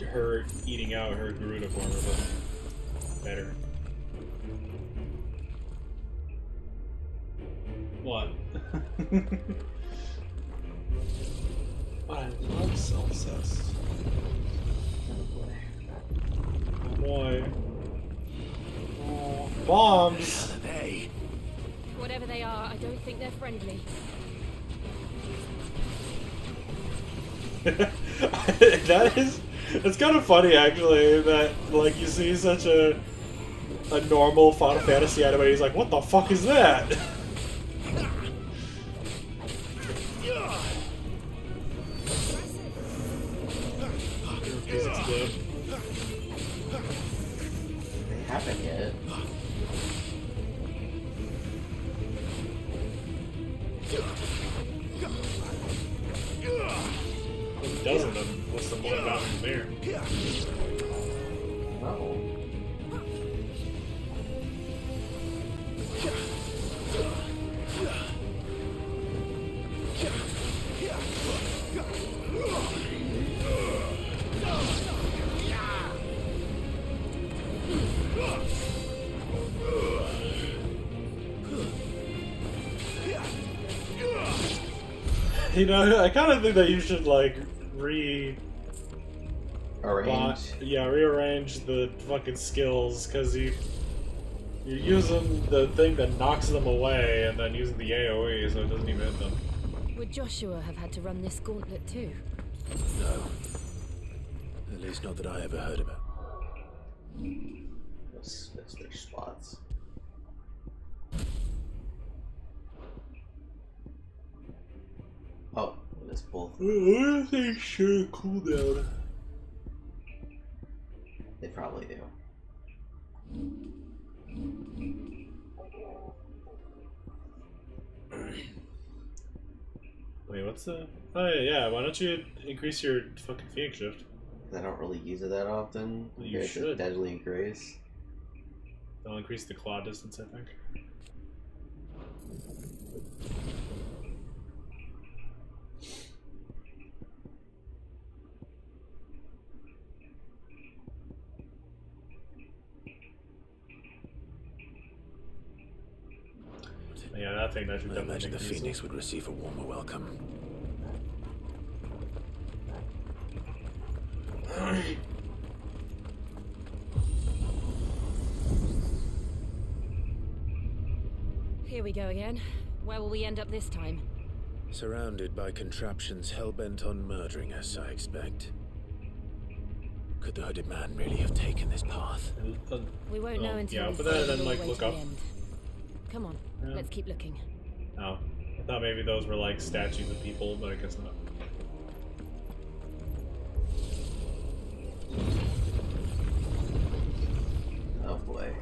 her eating out her Garuda form or something. Better. What? But I love self-cess. Oh boy. Oh, bombs! Whatever they are, I don't think they're friendly. It's kind of funny actually that like you see such a normal Final Fantasy anime, he's like, what the fuck is that? They haven't yet. If he doesn't, then what's the point about him there? Oh. You know, I kind of think that you should like rearrange the fucking skills, because you're using the thing that knocks them away and then using the AoE so it doesn't even hit them. Would Joshua have had to run this gauntlet too? No. At least not that I ever heard about. That's their spots. Oh, it's both. What do they share cooldown? They probably do. Wait, what's the... Oh yeah, why don't you increase your fucking Phoenix Shift? I don't really use it that often. Well, you It's a should. Deadly Grace. They'll increase the claw distance, I think. Yeah, that thing that should I imagine definitely the increase it. Phoenix would receive a warmer welcome. Here we go again. Where will we end up this time? Surrounded by contraptions hell-bent on murdering us, I expect. Could the hooded man really have taken this path? We won't know until we but follow then all like the way look to up. the end. Come on, Yeah. let's keep looking. Oh, I thought maybe those were like statues of people, but I guess not. Oh boy.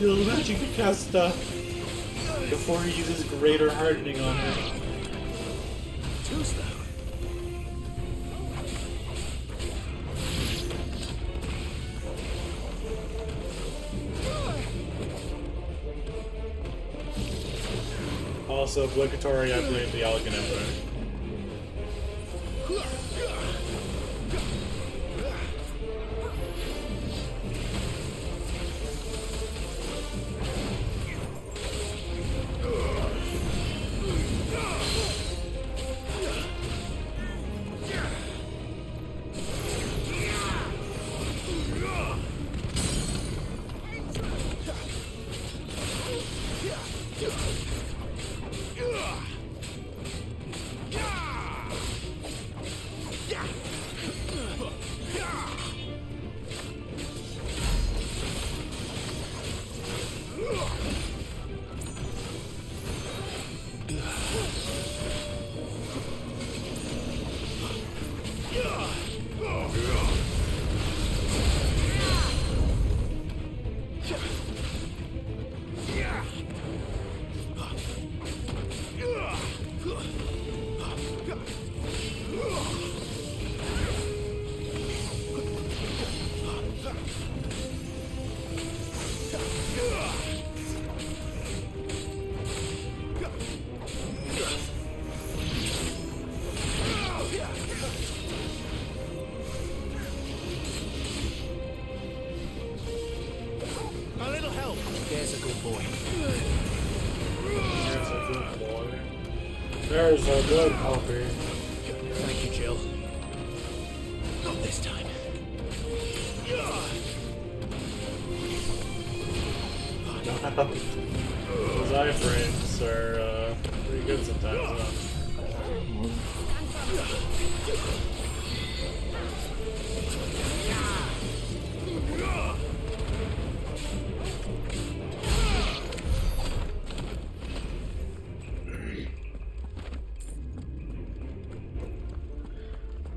You'll imagine you cast before he uses greater hardening on her. Too slow. Also, obligatory, I blame the Elegant Emperor. There's a good puppy. Thank you, Jill. Not this time. Those iframes are pretty good sometimes, huh?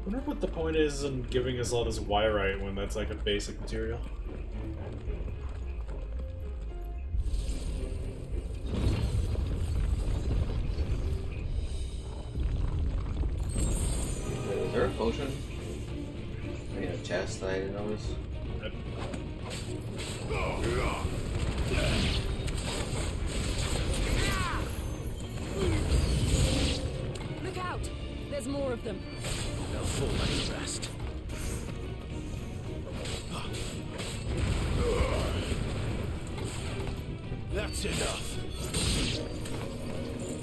I wonder what the point is in giving us all this wyrite when that's like a basic material. Is there a potion? I mean, a chest that I didn't notice. Look out! There's more of them. They'll fall like rest. That's enough.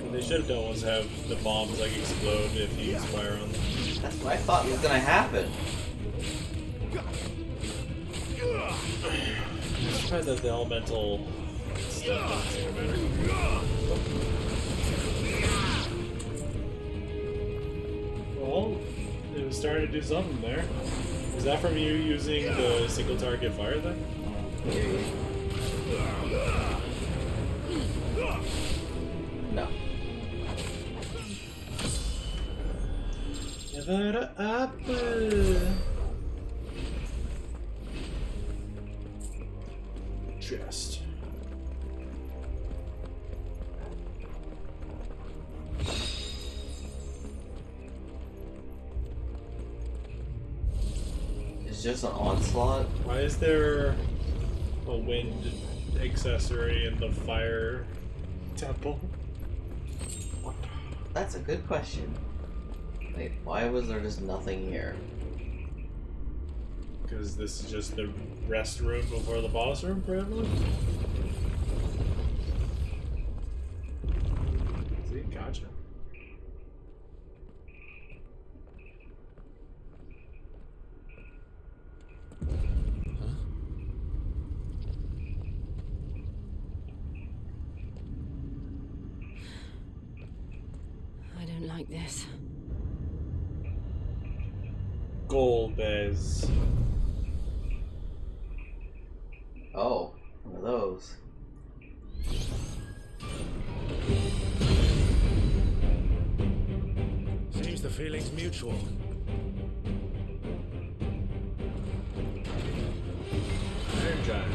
What they should have done was have the bombs like explode if you use fire on them. That's what I thought was gonna happen. I'm surprised that the elemental stuff doesn't seem to matter. Well, it was starting to do something there. Is that from you using the single target fire thing? No. Never up. Chest. It's just an onslaught. Why is there a wind accessory in the fire temple? That's a good question. Wait, why was there just nothing here? Because this is just the rest room before the boss room for everyone? See, gotcha. I don't like this. Golbez. Oh, one of those. Seems the feeling's mutual. Iron Giant.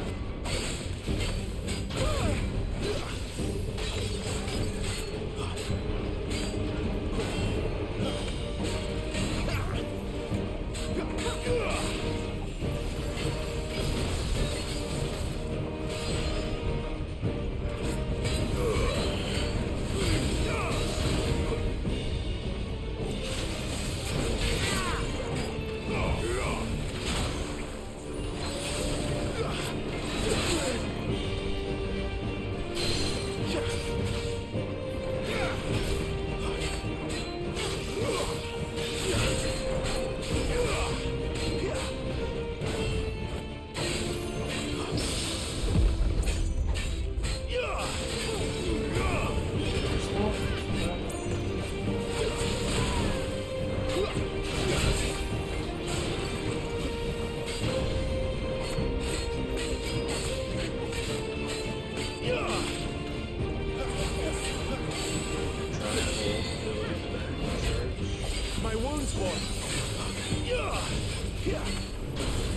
My wounds, boy.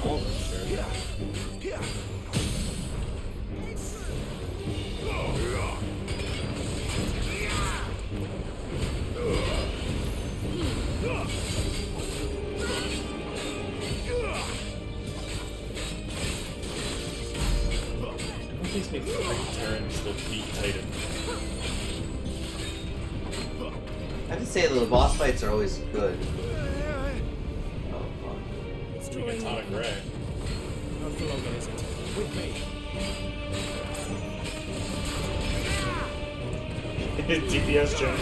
All of them, sure. What makes me feel like turns the beat Titan? I have to say that the boss fights are always good. Oh, fuck. It's doing Atomic Ray. Not for long, is it? With me. DPS gen.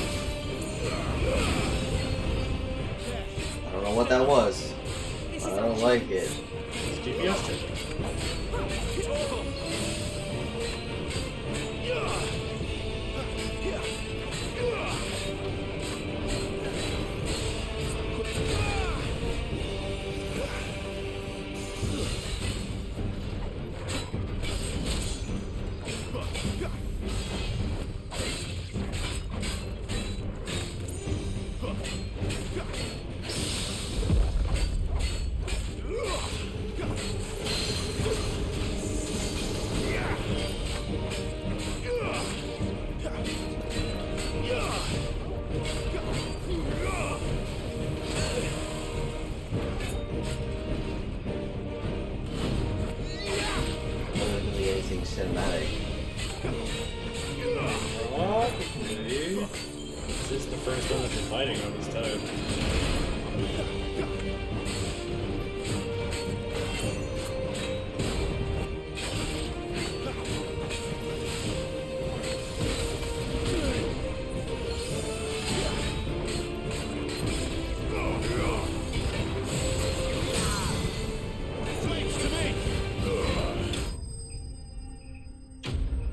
I don't know what that was, but I don't like it. It's DPS check. Really anything cinematic. Probably. This is the first one that you're fighting on this time.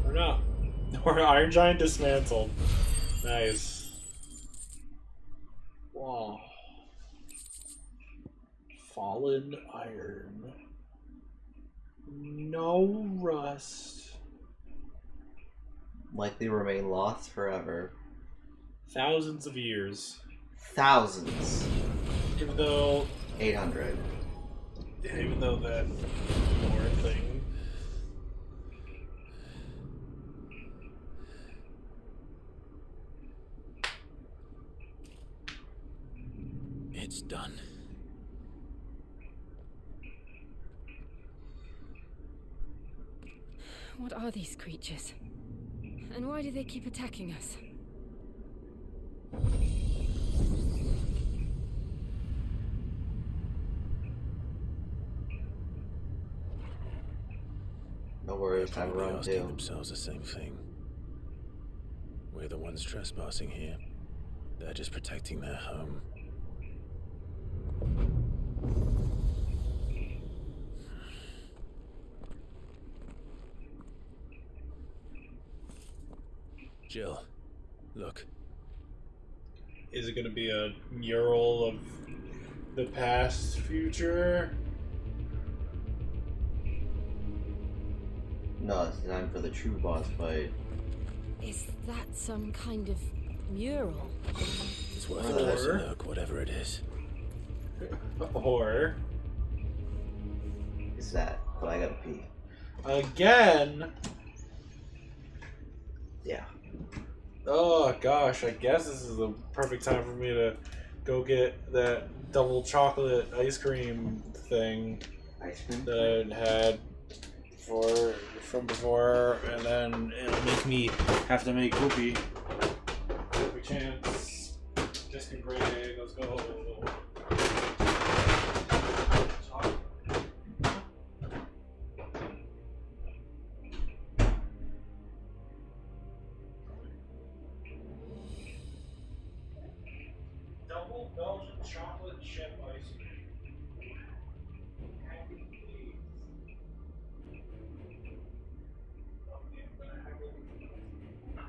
Or not. Or Iron Giant dismantled. Nice. Wow. Fallen iron. No rust. Likely remain lost forever. Thousands of years. Thousands. Even though 800. Even though that more thing. It's done. What are these creatures? And why do they keep attacking us? No worries, They're I'm probably wrong asking too. themselves the same thing. We're the ones trespassing here. They're just protecting their home. Jill, look. Is it going to be a mural of the past, future? No, it's time for the true boss fight. Is that some kind of mural? It's worth a closer look, whatever it is. Or Is that? But I gotta pee. again? Yeah. Oh gosh, I guess this is the perfect time for me to go get that double chocolate ice cream thing Ice cream? that I had from before, and then it'll make me have to make whoopee. Perfect chance. Discon Grey, let's go. Double Belgian chocolate chip ice cream. Happy please. Okay, I'm gonna have it.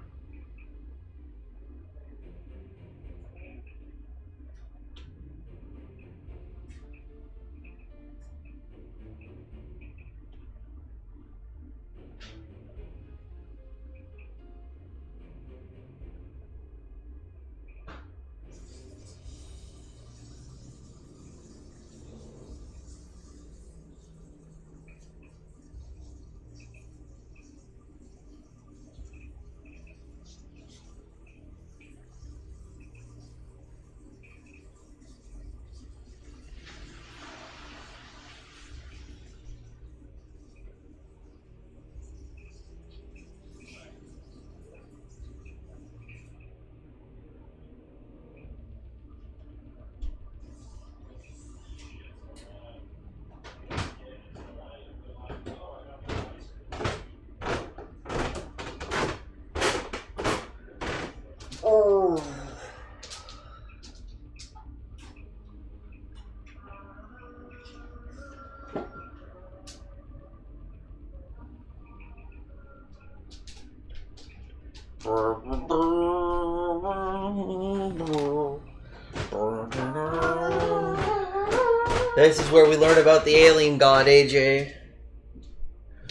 This is where we learn about the alien god, AJ.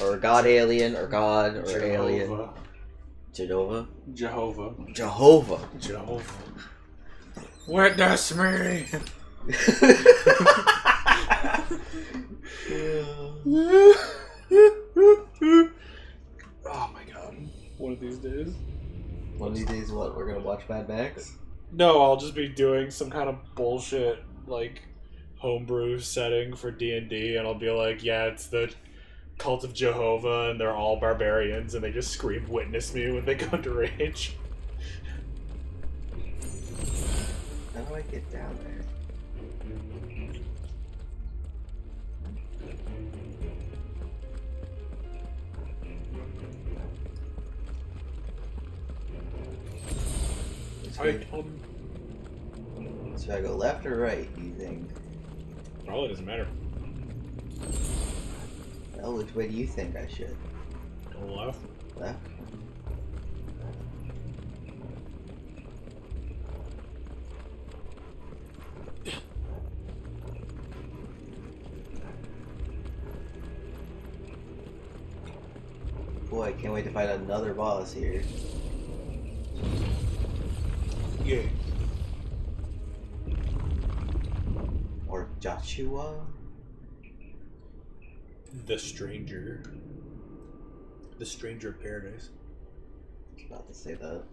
Or god alien, or god, or Jehovah. alien. Jehovah? Jehovah. Jehovah. Witness me! Oh my god. One of these days. One of these days, what? We're gonna watch Mad Max? No, I'll just be doing some kind of bullshit, like, homebrew setting for D&D, and I'll be like, yeah, it's the Cult of Jehovah, and they're all barbarians, and they just scream, witness me, when they go into rage. How do I get down there? Should I go left or right, do you think? Probably doesn't matter. Well, which way do you think I should? Go left. Left? Boy, I can't wait to find another boss here. Yeah. Or Joshua? The Stranger. The Stranger of Paradise. I was about to say that.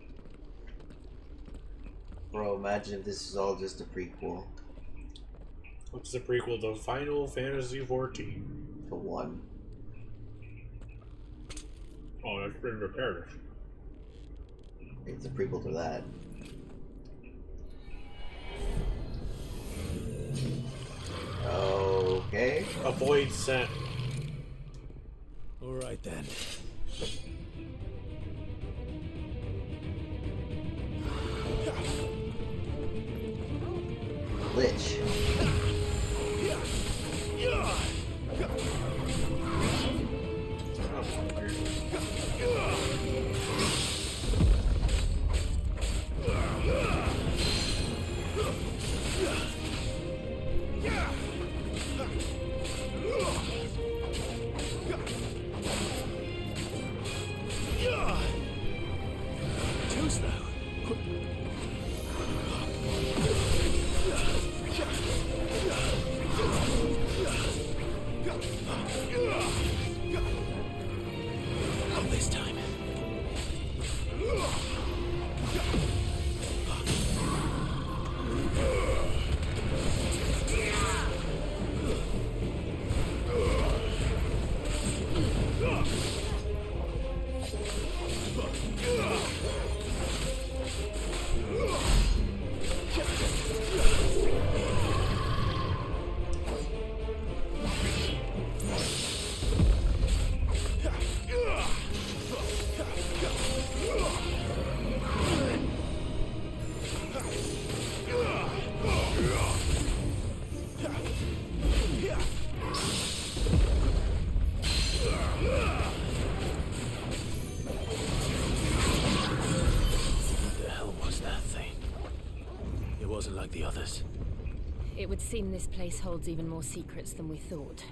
Bro, imagine if this is all just a prequel. What's the prequel to Final Fantasy XIV? To 1. Oh, that's Stranger of Paradise. It's a prequel to that. Okay. Avoid scent. Alright then. Lich. Too slow. Not this time. What the hell was that thing? It wasn't like the others. It would seem this place holds even more secrets than we thought.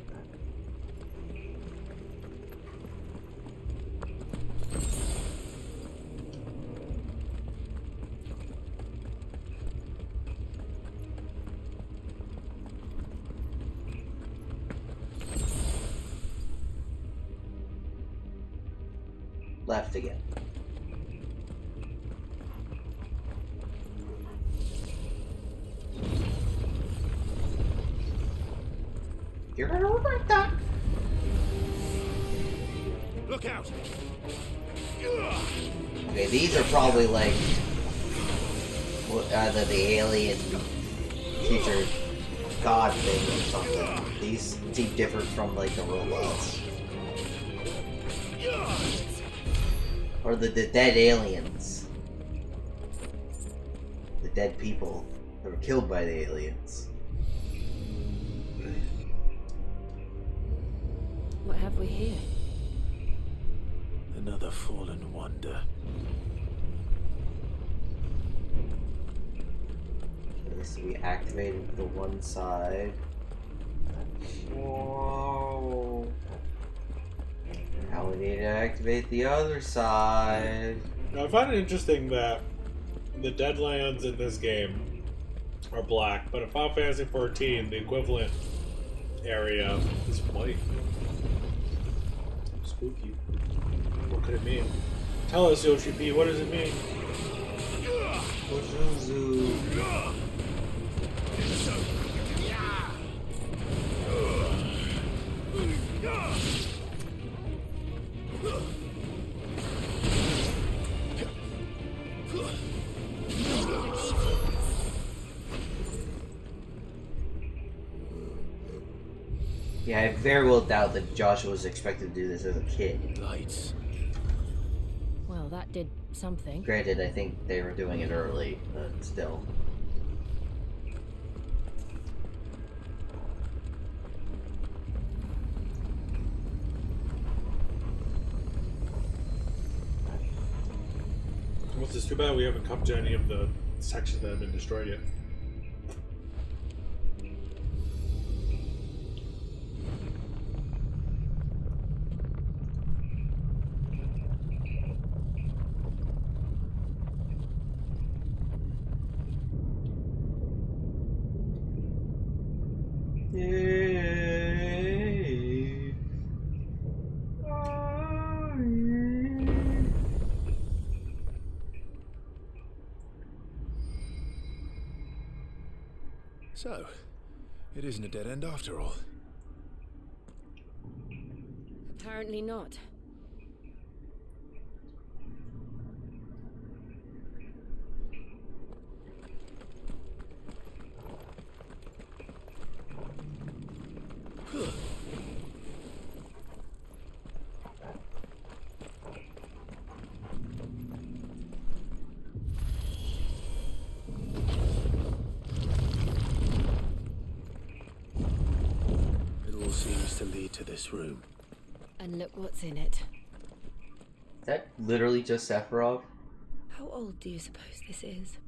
Left again. You're gonna regret that. Look out! Okay, these are probably like either the alien future god thing or something. These seem different from like the robots. Or the dead aliens. The dead people that were killed by the aliens. What have we here? Another fallen wonder. Okay, so we activated the one side. Whoa. Now we need to activate the other side. Now, I find it interesting that the Deadlands in this game are black, but in Final Fantasy XIV, the equivalent area is white. Spooky. What could it mean? Tell us, Yoshi P, what does it mean? Yeah, I very well doubt that Joshua was expected to do this as a kid. Lights. Well, that did something. Granted, I think they were doing it early, but still. Well, it's too bad we haven't come to any of the sections that have been destroyed yet. So, it isn't a dead end after all. Apparently not. Seems to lead to this room. And look what's in it. Is that literally just Sephiroth? How old do you suppose this is?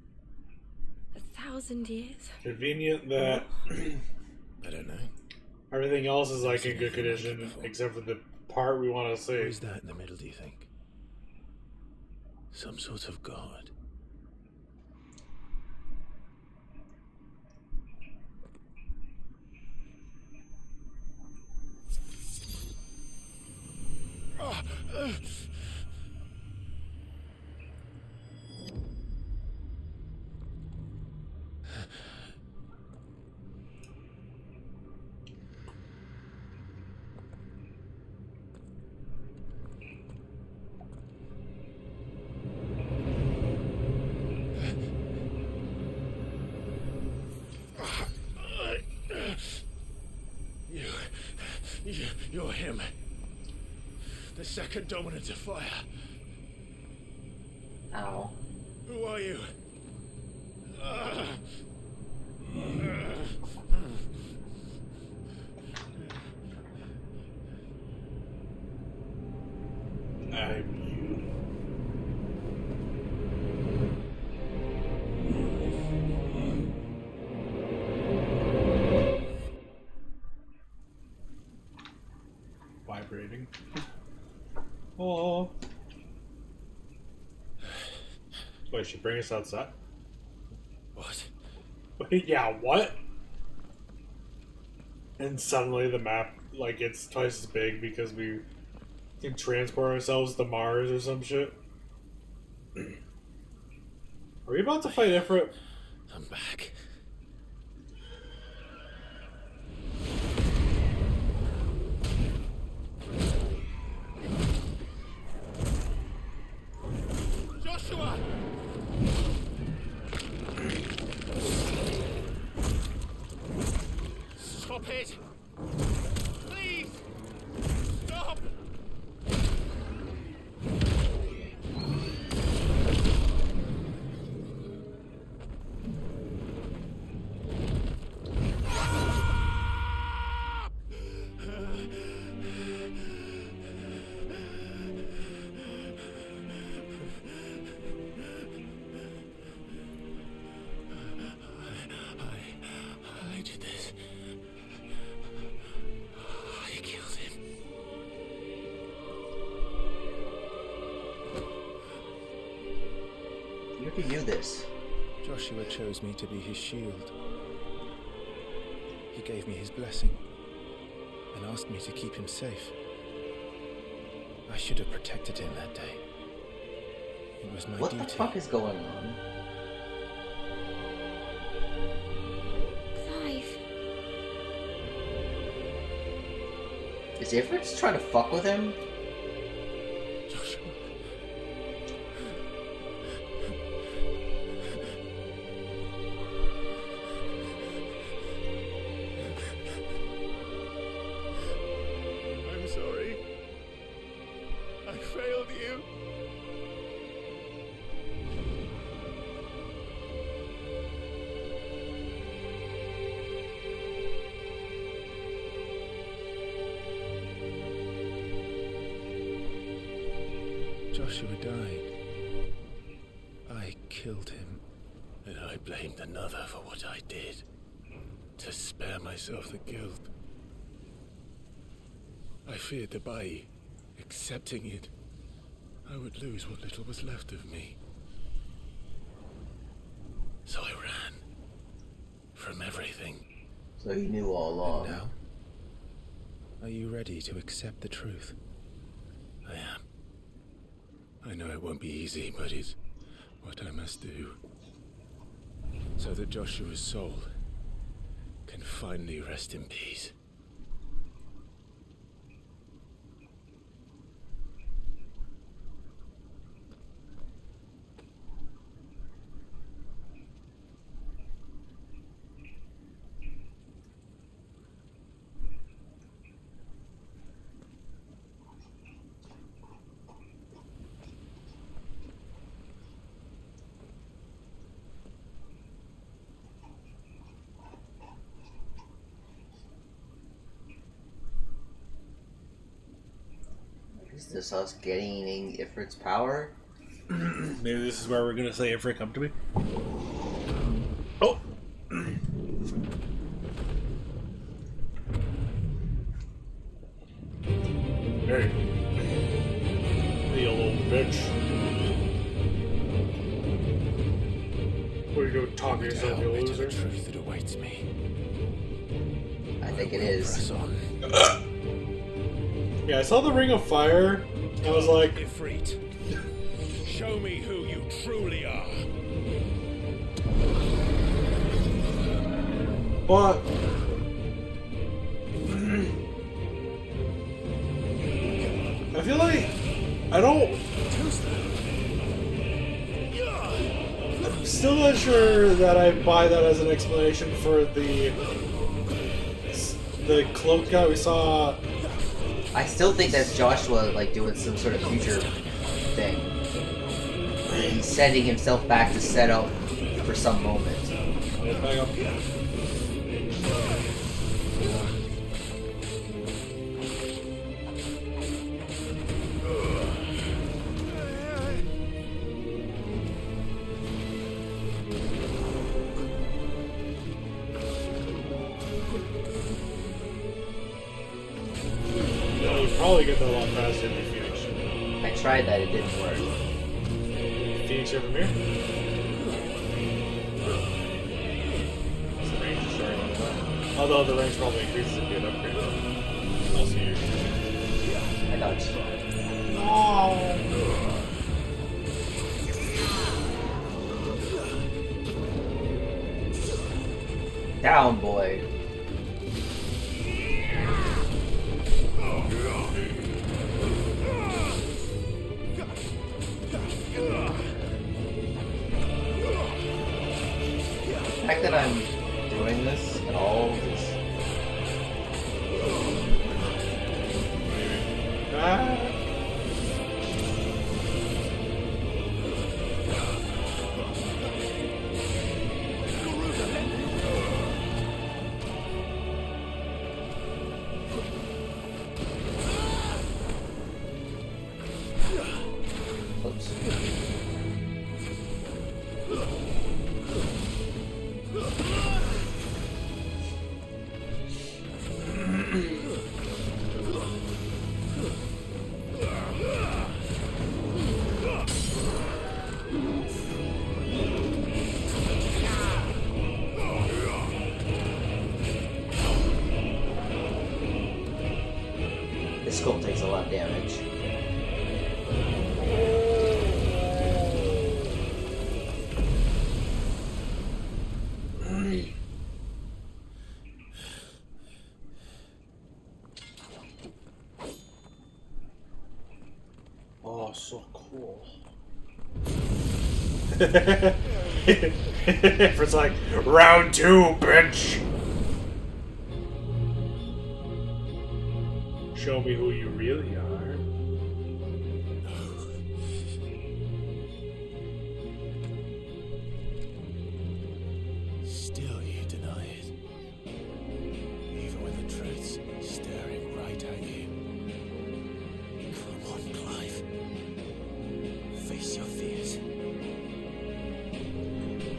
1,000 years? Convenient that I don't know. Everything else is like in good condition, except for the part we want to see. What is that in the middle, do you think? Some sort of god. You're him. The second dominant of fire. Ow. Who are you? Vibrating. Oh. Wait, she bring us outside? What? Wait, yeah, what? And suddenly the map, like, gets twice as big because we can transport ourselves to Mars or some shit. Are we about to fight Ifrit? I'm back. Joshua! Stop it! Please! Stop! I did this. you do this? Joshua chose me to be his shield. He gave me his blessing and asked me to keep him safe. I should have protected him that day. It was my duty. What the fuck is going on? Clive. Is Ifrit's trying to fuck with him? Joshua. I'm sorry. I failed you. Joshua died. I killed him. And I blamed another for what I did. To spare myself the guilt. I feared that by accepting it, I would lose what little was left of me. So I ran. From everything. So you knew all along. And now? Are you ready to accept the truth? I am. I know it won't be easy, but it's what I must do. So that Joshua's soul can finally rest in peace. Is this us gaining Ifrit's power? Maybe this is where we're gonna say Ifrit, come to me. Oh! Hey. Hey, you little bitch. What are you doing talking to yourself, you loser? The truth that awaits me. I think it is. Yeah, I saw the Ring of Fire. I was like, Ifrit, show me who you truly are. but I feel like I don't. I'm still not sure that I buy that as an explanation for the cloak guy we saw. I still think that's Joshua, like, doing some sort of future thing. He's setting himself back to set up for some moment. Back up. Probably get that a lot faster than Phoenix. I tried that, it didn't work. Phoenix over here? What's the range? Sorry about that. Although the range probably increases if you get upgrade. I'll see you. I dodged. Oh. Down, boy. The fact that I'm doing this at all is... Oops. skull takes a lot of damage. Oh, so cool. It's like, round 2, bitch! Show me who you really are. Still you deny it. Even with the truths staring right at you. Come on, Clive. Face your fears.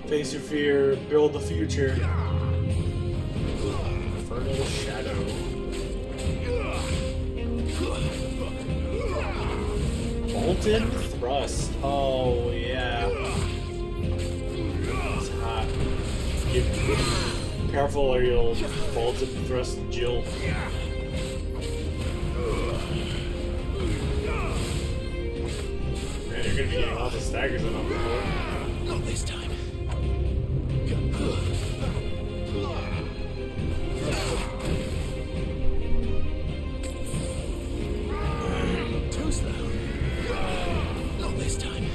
Face your fear, build the future. Infernal Shadow. Molten Thrust. Oh, yeah. It's hot. Careful or you'll Molten Thrust Jill. Man, you're gonna be getting all the staggers in on the board. Not this time. Too slow. Not this time.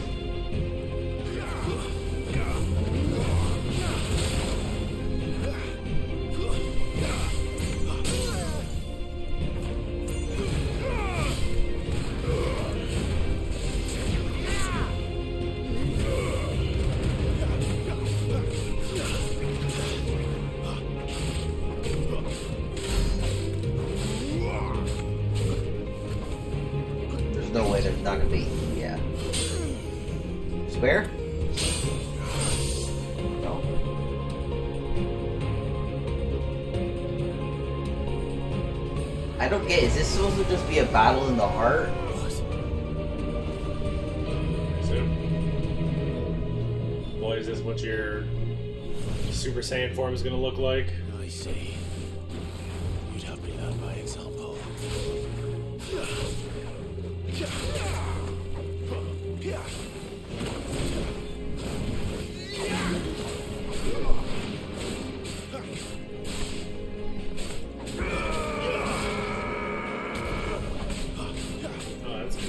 There's no way there's not gonna be. Yeah. Spare? No. I don't get. Is this supposed to just be a battle in the heart? Boy, is this what your Super Saiyan form is gonna look like? I see. You'd have me learn by example. Oh, that's good.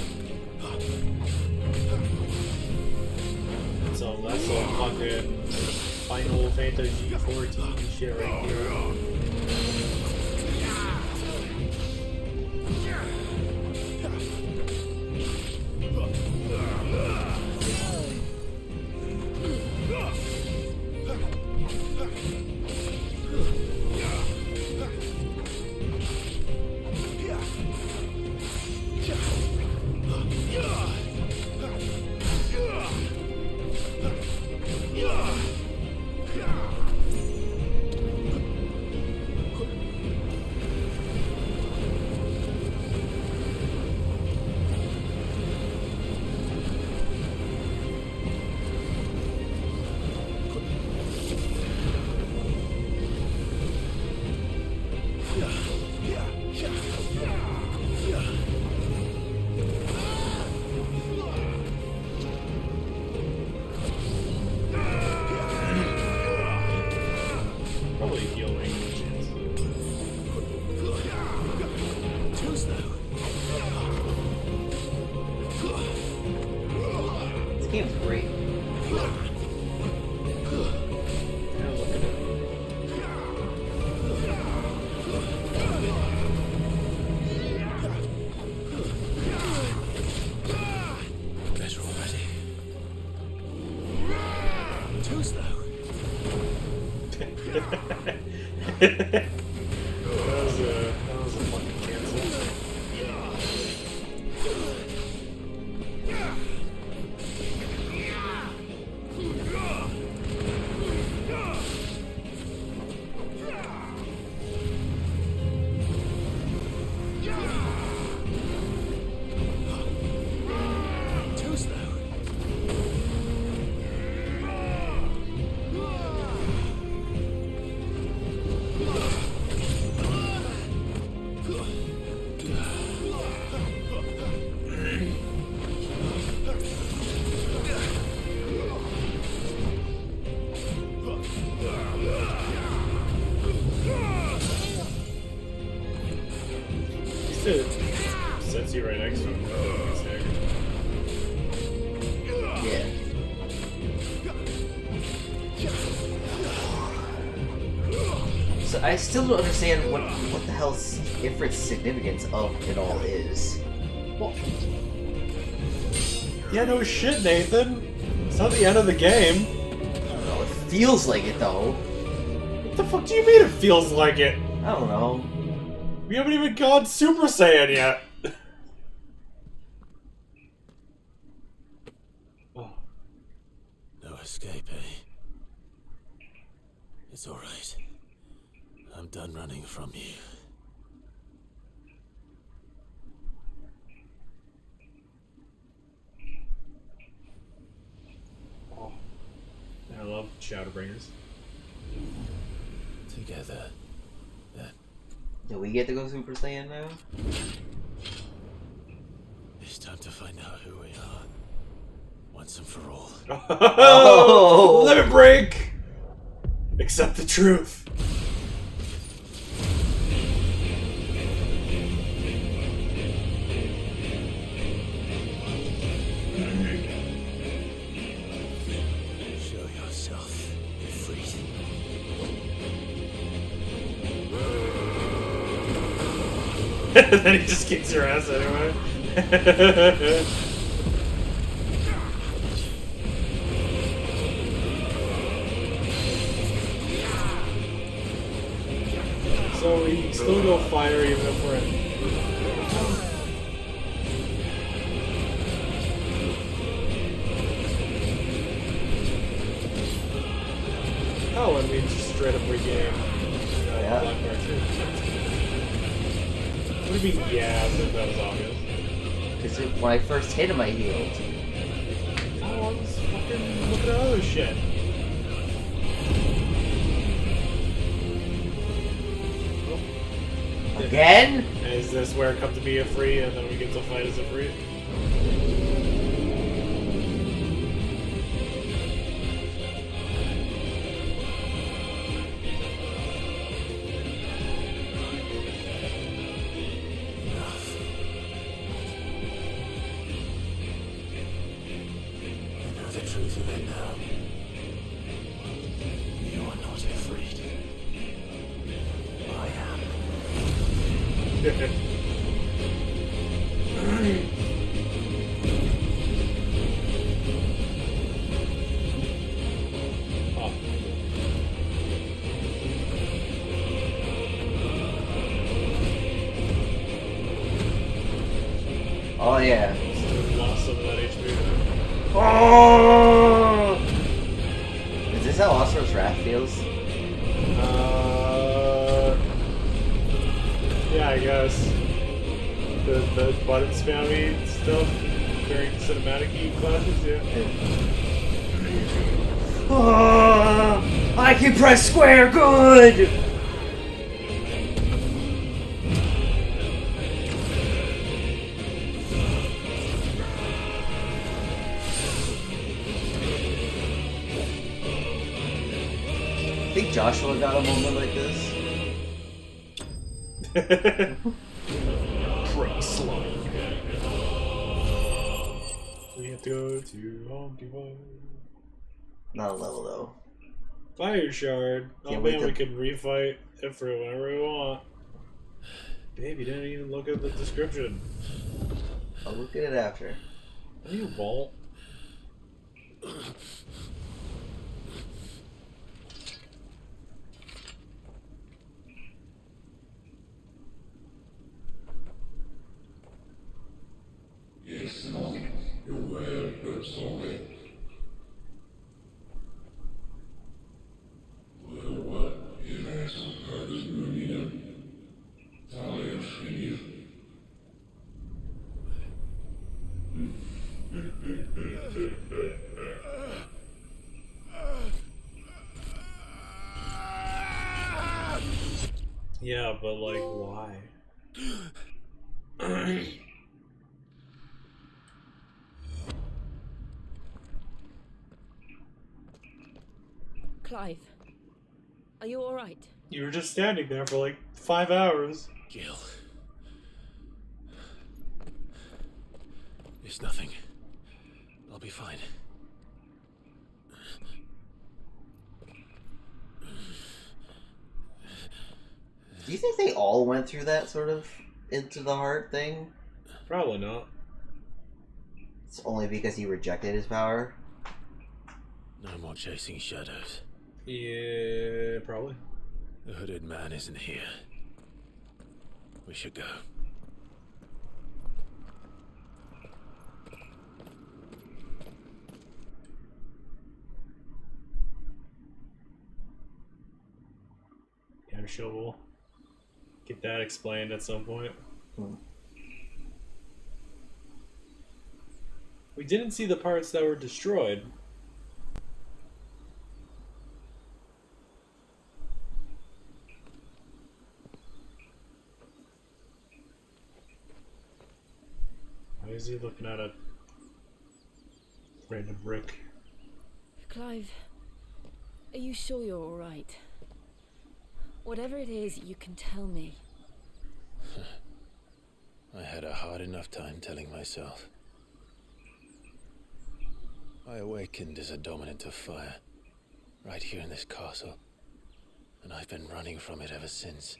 So that's some fucking Final Fantasy 14 shit right here. Probably heal range. Too slow. This game's great. Better already. Too slow. That was a fucking cancel. Too slow. Sets you right next to him. Yeah. So I still don't understand what the hell's Ifrit's significance of it all is. Well, yeah, no shit, Nathan. It's not the end of the game. I don't know, it feels like it though. What the fuck do you mean it feels like it? I don't know. We haven't even gone Super Saiyan yet. No escape, eh? It's alright. I'm done running from you. Oh, I love Shadowbringers. Together. Do we get to go Super Saiyan now? It's time to find out who we are. Once and for all. Oh! Limit break! Accept the truth. Show yourself, Ifrit. Then he just kicks your ass anyway. So we still go fire even if we're in. Oh, and we just straight up regain. Yeah. Black Bar too. What do you mean, yeah, that was obvious? Because when I first hit him, I healed. Oh, I was fucking looking at other shit. Again? Is this where it comes to be a free and then we get to fight as a free? The truth of it now. You are not afraid. I am. Oh yeah. Lost some of that HP. Oh! Is this how Oscar's Wrath feels? Yeah, I guess. The button spammy stuff during cinematic classes, yeah. Oh, I can press square, good! I think Joshua got a moment like this. Prick slime. We have to go to Home Depot. Not a level though. Fire shard. Can't Oh wait man, to- we can refight it for whenever we want. Babe, you didn't even look at the description. I'll look at it after. No, you won't. Yes, no. You're well, but sorry. Well, what? Ihr werdet Curtis München. Talia Schmier. Yeah, but like, why? Clive, are you alright? You were just standing there for like 5 hours. Gil. It's nothing. I'll be fine. Do you think they all went through that sort of into the heart thing? Probably not. It's only because he rejected his power? No more chasing shadows. Yeah, probably. The hooded man isn't here. We should go. Yeah, I'm sure we'll get that explained at some point. We didn't see the parts that were destroyed. Why is he looking at a random brick? Clive, are you sure you're alright? Whatever it is, you can tell me. I had a hard enough time telling myself. I awakened as a dominant of fire, right here in this castle, and I've been running from it ever since.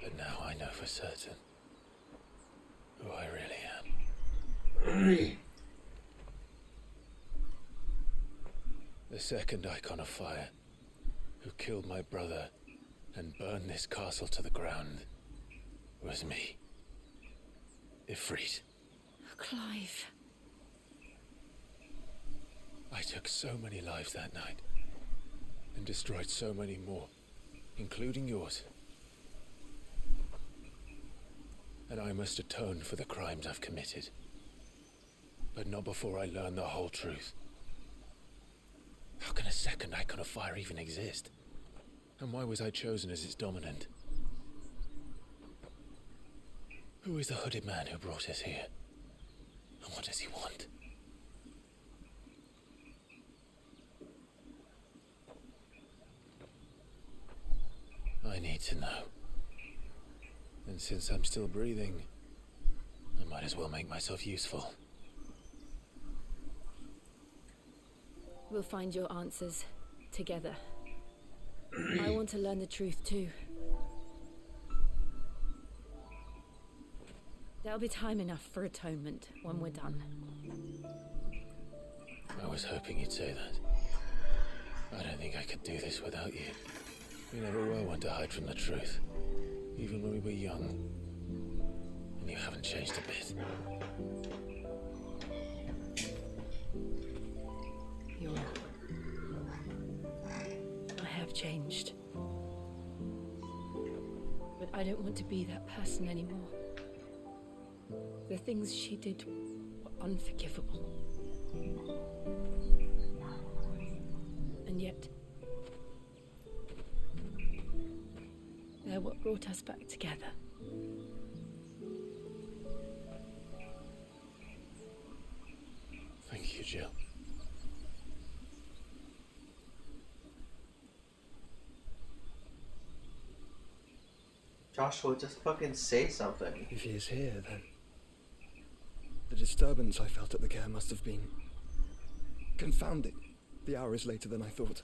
But now I know for certain who I really am. The second icon of fire, who killed my brother and burned this castle to the ground, was me. Ifrit. Clive. I took so many lives that night, and destroyed so many more, including yours. And I must atone for the crimes I've committed. But not before I learn the whole truth. How can a second icon of fire even exist? And why was I chosen as its dominant? Who is the hooded man who brought us here? And what does he want? I need to know. And since I'm still breathing, I might as well make myself useful. We'll find your answers together. I want to learn the truth too. There'll be time enough for atonement when we're done. I was hoping you'd say that. I don't think I could do this without you. We never were one to hide from the truth, even when we were young. And you haven't changed a bit. I have changed. But I don't want to be that person anymore. The things she did were unforgivable. And yet, they're what brought us back together. Thank you, Jill. Joshua, just fucking say something. If he is here, then the disturbance I felt at the care must have been confounding. The hour is later than I thought.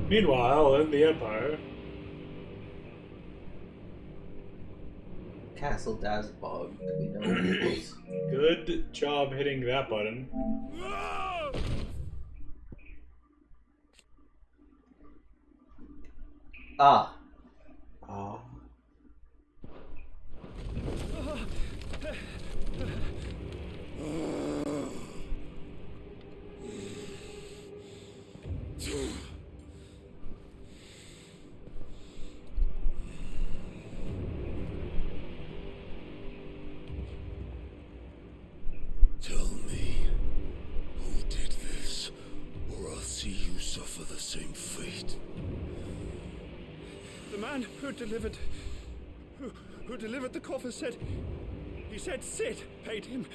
Meanwhile, in the Empire, Castle Dazbog, do we know what it is? good job hitting that button. Ah. Ah. Tell me, who did this, or I'll see you suffer the same fate. The man who delivered the coffer said Sid paid him.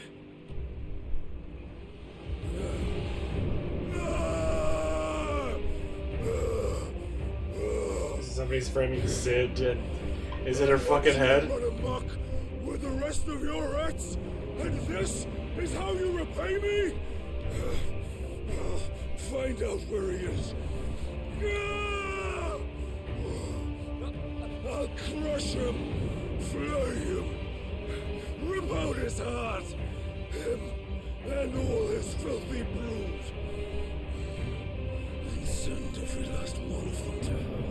Somebody's framing Sid, and is it her fucking head? Run amok with the rest of your rats, and this is how you repay me? Find out where he is. I'll crush him, flay him, rip out his heart, him and all his filthy brood, and send every last one of them to hell.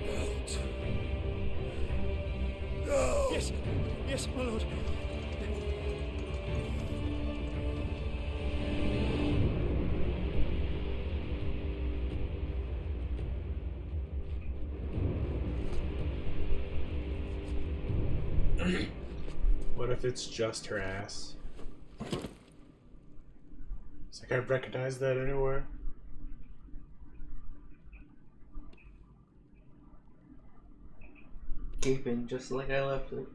Out. Now! Yes, yes, my lord. What if it's just her ass? It's like I recognize that anywhere. Gaping just like I left it.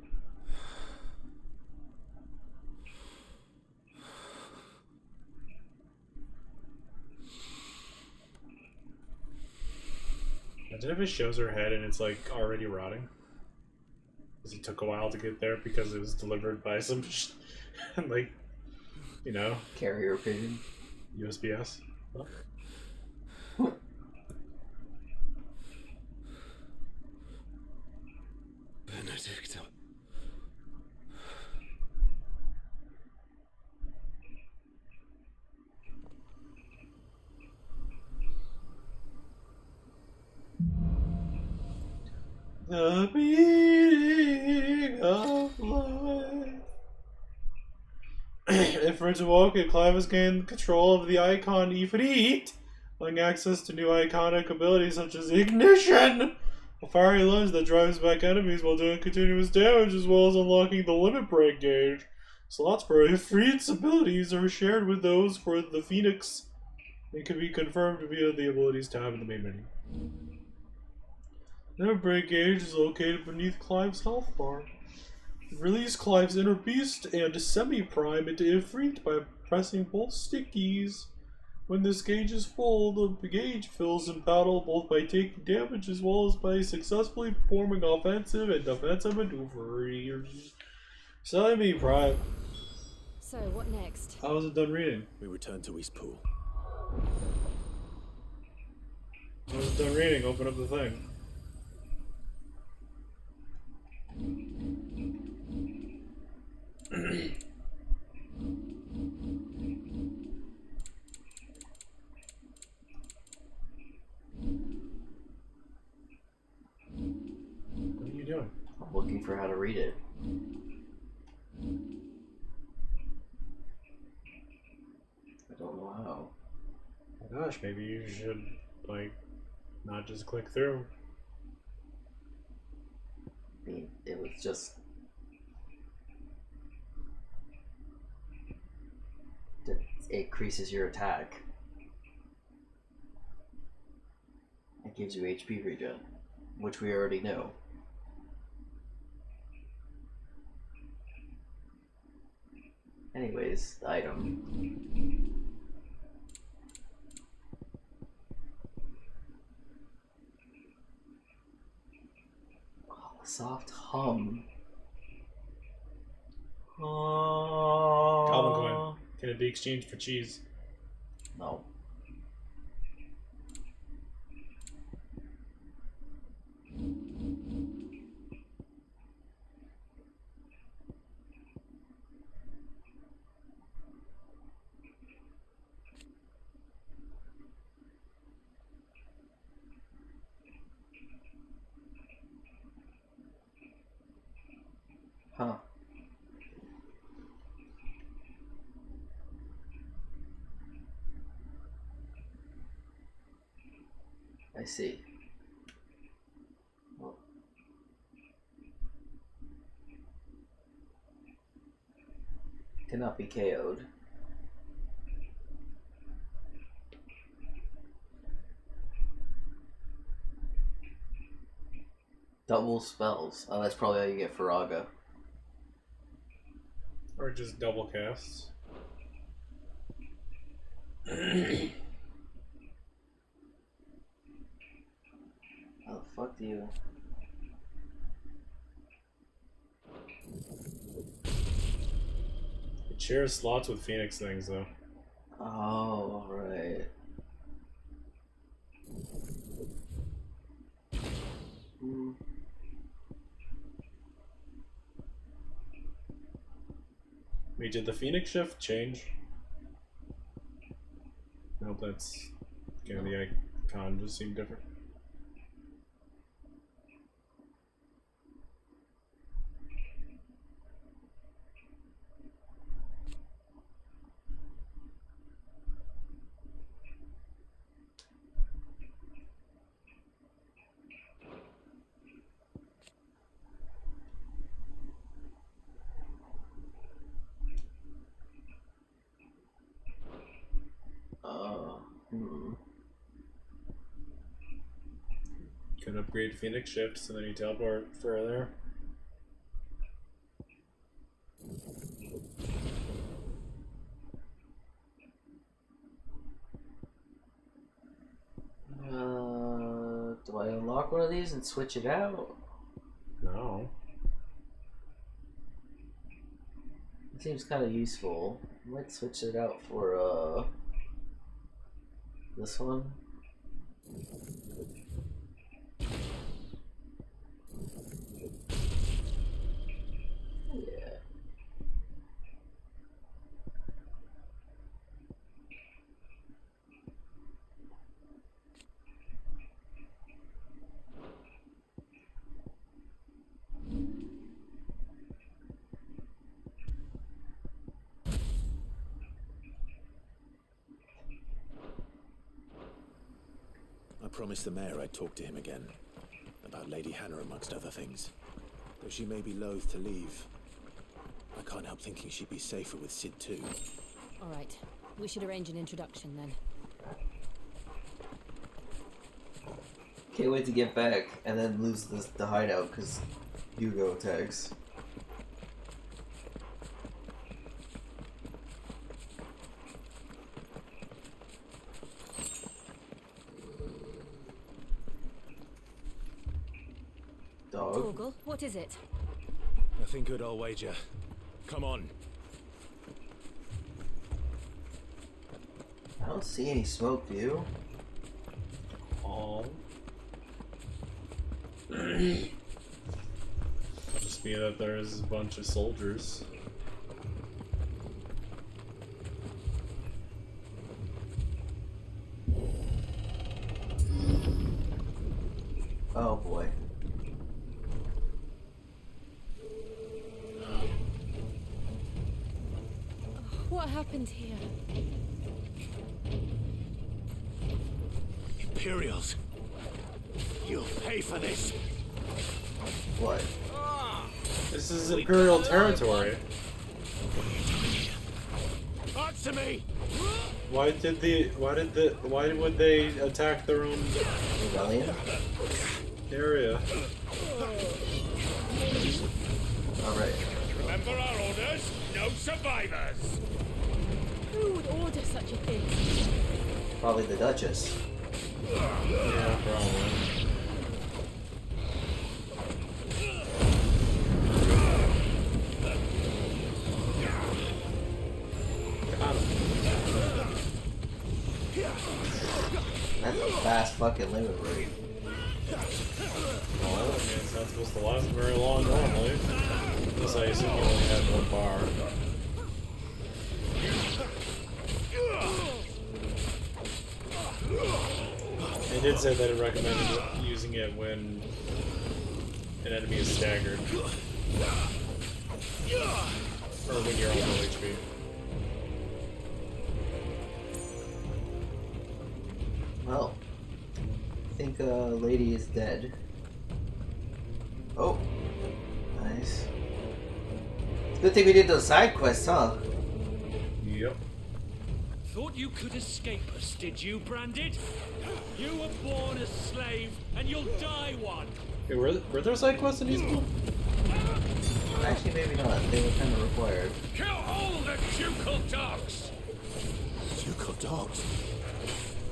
Imagine if it shows her head and it's like already rotting. Because it took a while to get there because it was delivered by some like, you know, carrier pigeon. USPS. Huh? Benedicta. The beating of life. If we're to walk it, Clive has gained control of the icon Ifrit, allowing access to new iconic abilities such as Ignition, a fiery lens that drives back enemies while doing continuous damage, as well as unlocking the limit break gauge. Slots for Ifrit's abilities are shared with those for the Phoenix. They can be confirmed via the abilities tab in the main menu. The limit break gauge is located beneath Clive's health bar. Release Clive's inner beast and semi-prime into Ifrit by pressing both stick keys. When this gauge is full, the gauge fills in battle both by taking damage as well as by successfully performing offensive and defensive maneuvers. Semi-prime. So, what next? How was it done reading? We return to East Pool. How was it done reading? Open up the thing. What are you doing? I'm looking for how to read it. I don't know how. Oh gosh, maybe you should, like, not just click through. I mean, it was just... It increases your attack. It gives you HP regen, which we already know. Anyways, the item. Oh, soft hum. Goblin coin. Can it be exchanged for cheese? No. Huh. I see. Well. Cannot be KO'd. Double spells. Oh, that's probably how you get Faraga. Or just double casts. fuck you. It shares slots with Phoenix things, though. Oh, right. Hmm. Wait, did the Phoenix shift change? Nope, that's... Yeah, the icon just seemed different. Can upgrade Phoenix shifts and then you teleport further. Do I unlock one of these and switch it out? No. It seems kind of useful. I might switch it out for this one. Yeah. I promised the mayor I'd talk to him again. About Lady Hannah, amongst other things. Though she may be loath to leave, I can't help thinking she'd be safer with Sid too. All right. We should arrange an introduction then. Can't wait to get back and then lose the hideout because Hugo attacks. Dog. Torgal, what is it? Nothing good, I'll wager. Come on. I don't see any smoke, do you? Oh. Just be that there's a bunch of soldiers. Oh boy. What happened here? Imperials. You'll pay for this. What? This is Imperial territory. Answer me. Why would they attack their own rebellion area? Alright. Remember our orders? No survivors. Who would order such a thing? Probably the Duchess. Yeah, probably. That's a fast fucking limit rate. Well, I mean, it's not supposed to last very long normally. Unless I assume you only had one bar. They did say that it recommended using it when an enemy is staggered. Or when you're on low HP. Well, I think lady is dead. Oh, nice. It's a good thing we did those side quests, huh? Yep. Thought you could escape us, did you, Branded? You were born a slave, and you'll die one. Hey, were there side quests in these people? Actually, maybe not. They were kind of required. Kill all the ducal dogs. Ducal dogs?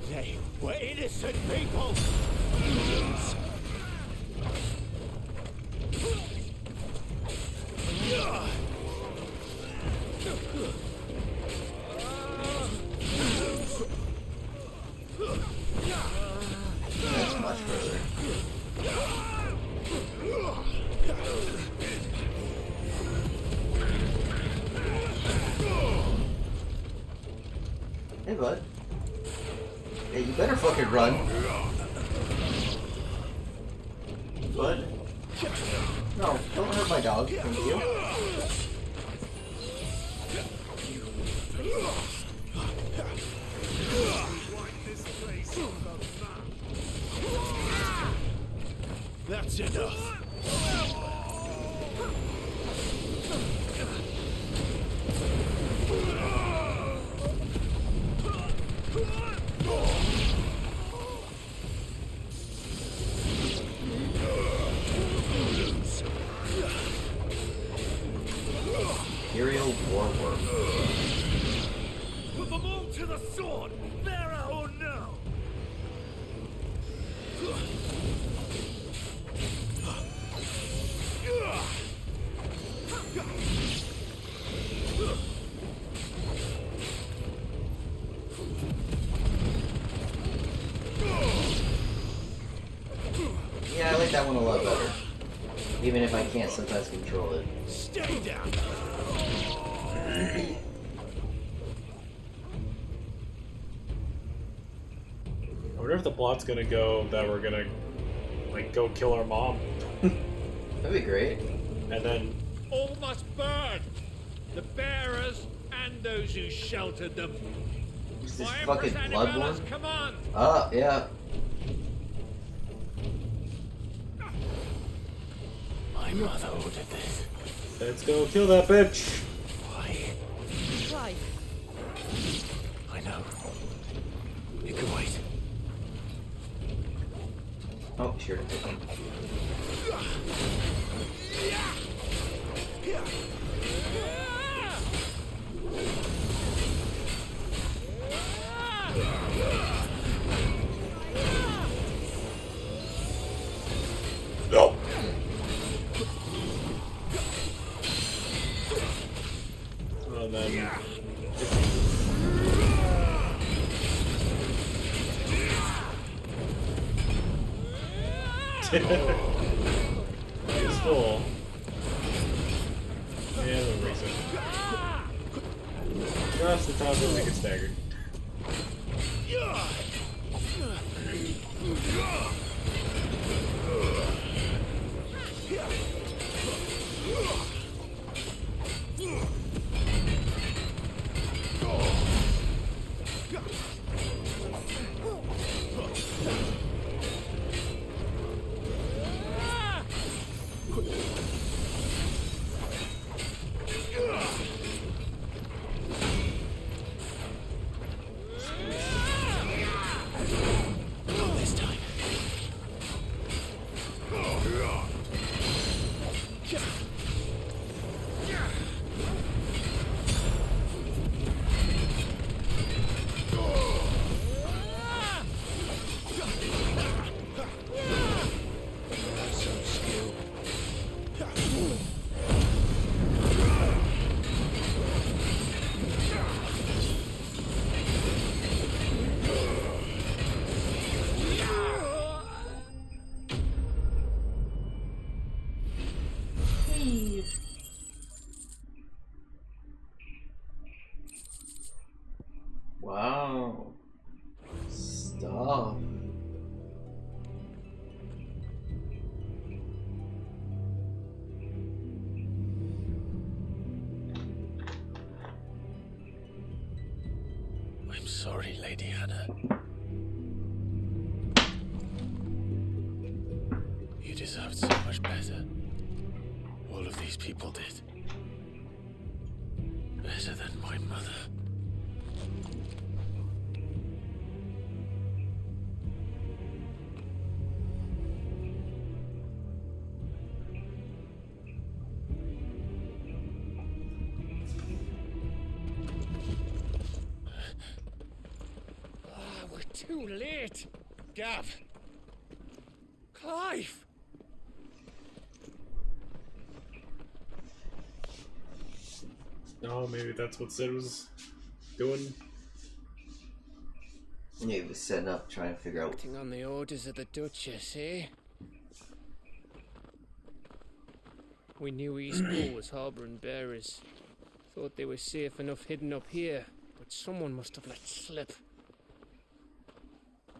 They were innocent people. bud. Hey, you better fucking run. Bud. No, don't hurt my dog. Thank you. That's enough. Imperial Warworm. Put them all to the sword, Vera or no. Yeah, I like that one a lot better. Even if I can't sometimes control it. Stay down. I wonder if the plot's gonna go that we're gonna, like, go kill our mom. That'd be great. And then... All must burn! The bearers and those who sheltered them. Is this My fucking Empress Bloodborne? Annivella's command! Oh, yeah. My mother ordered this. Let's go kill that bitch! Why? Clive. I know. You can wait. Oh, sure. No! And then... He's full. Yeah, the reason. Just the top of make it staggered. This time. Some skill. Wow. Stop. I'm sorry, Lady Hannah. You deserved so much better. All of these people did. Better than my mother. We're too late. Gav. Clive. Oh, maybe that's what Sid was doing. Yeah, he was setting up, trying to figure out. Acting on the orders of the Duchess, eh? We knew Eastport was harbouring bearers. Thought they were safe enough hidden up here, but but someone must have let slip.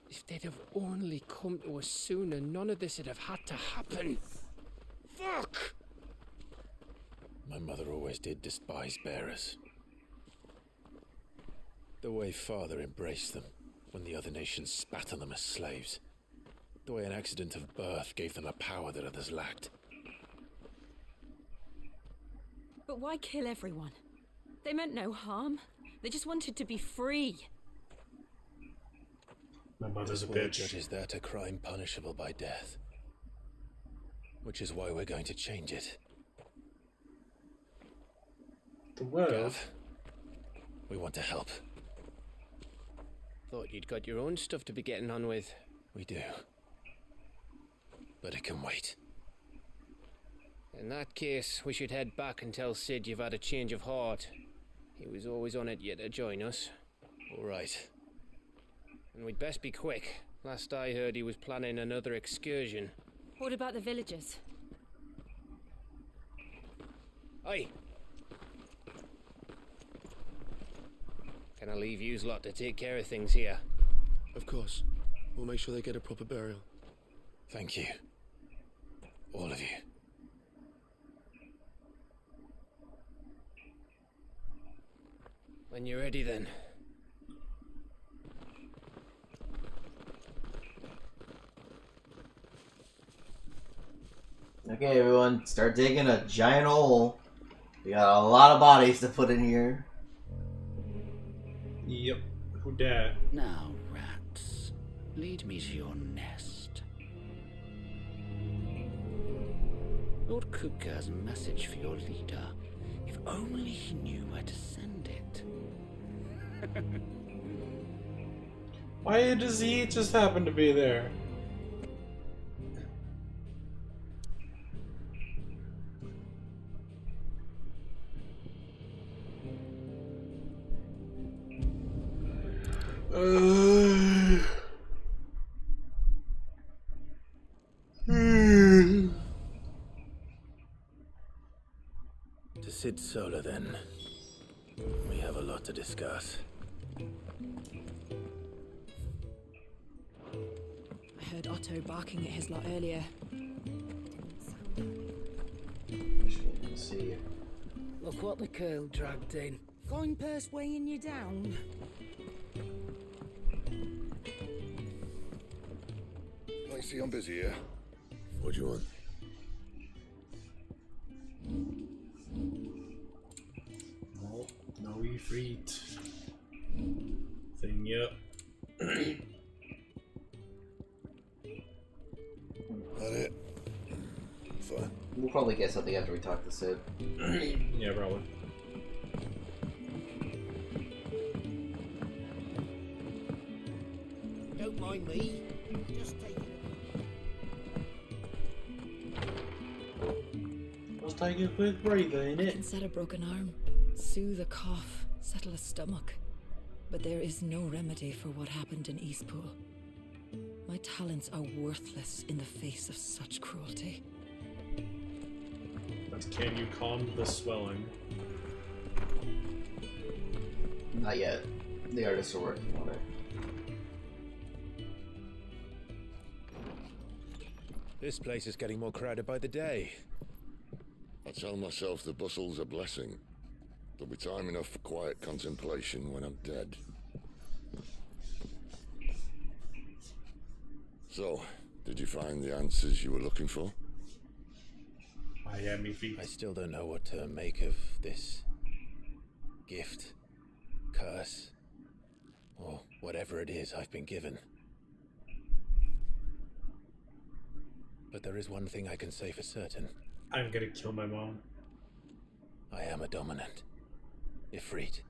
If they'd have only come to us sooner, none of this would have had to happen. Fuck! My mother always did despise bearers. The way Father embraced them when the other nations spat on them as slaves. The way an accident of birth gave them a power that others lacked. But why kill everyone? They meant no harm. They just wanted to be free. My mother's a This world bitch. judges that a crime punishable by death. Which is why we're going to change it. The world? Gav, we want to help. Thought you'd got your own stuff to be getting on with. We do. But it can wait. In that case, we should head back and tell Sid you've had a change of heart. He was always on it yet to join us. All right. And we'd best be quick. Last I heard, he was planning another excursion. What about the villagers? Aye. Can I leave yous lot to take care of things here? Of course. We'll make sure they get a proper burial. Thank you. All of you. When you're ready, then. Okay, everyone, start digging a giant hole. We got a lot of bodies to put in here. Yep. Who dat? Now, rats, lead me to your nest. Lord Kuka has a message for your leader. If only he knew where to send it. Why does he just happen to be there? To Sid Solar, then. We have a lot to discuss. I heard Otto barking at his lot earlier. See. Look what the curl dragged in. Going purse weighing you down. I see I'm busy here. What do you want? No Ifrit. Thing, yep. That it? Fine. We'll probably get something after we talk to Sid. Yeah, probably. Don't mind me. Just taking Let's take a quick breather, I innit? can set a broken arm, soothe a cough, settle a stomach. But there is no remedy for what happened in Eastpool. My talents are worthless in the face of such cruelty. But can you calm the swelling? Not yet. The artists are working on it. This place is getting more crowded by the day. I tell myself the bustle's a blessing. There'll be time enough for quiet contemplation when I'm dead. So, did you find the answers you were looking for? Miami feet. I still don't know what to make of this gift, curse, or whatever it is I've been given. But there is one thing I can say for certain. I'm gonna kill my mom. I am a dominant, Ifrit.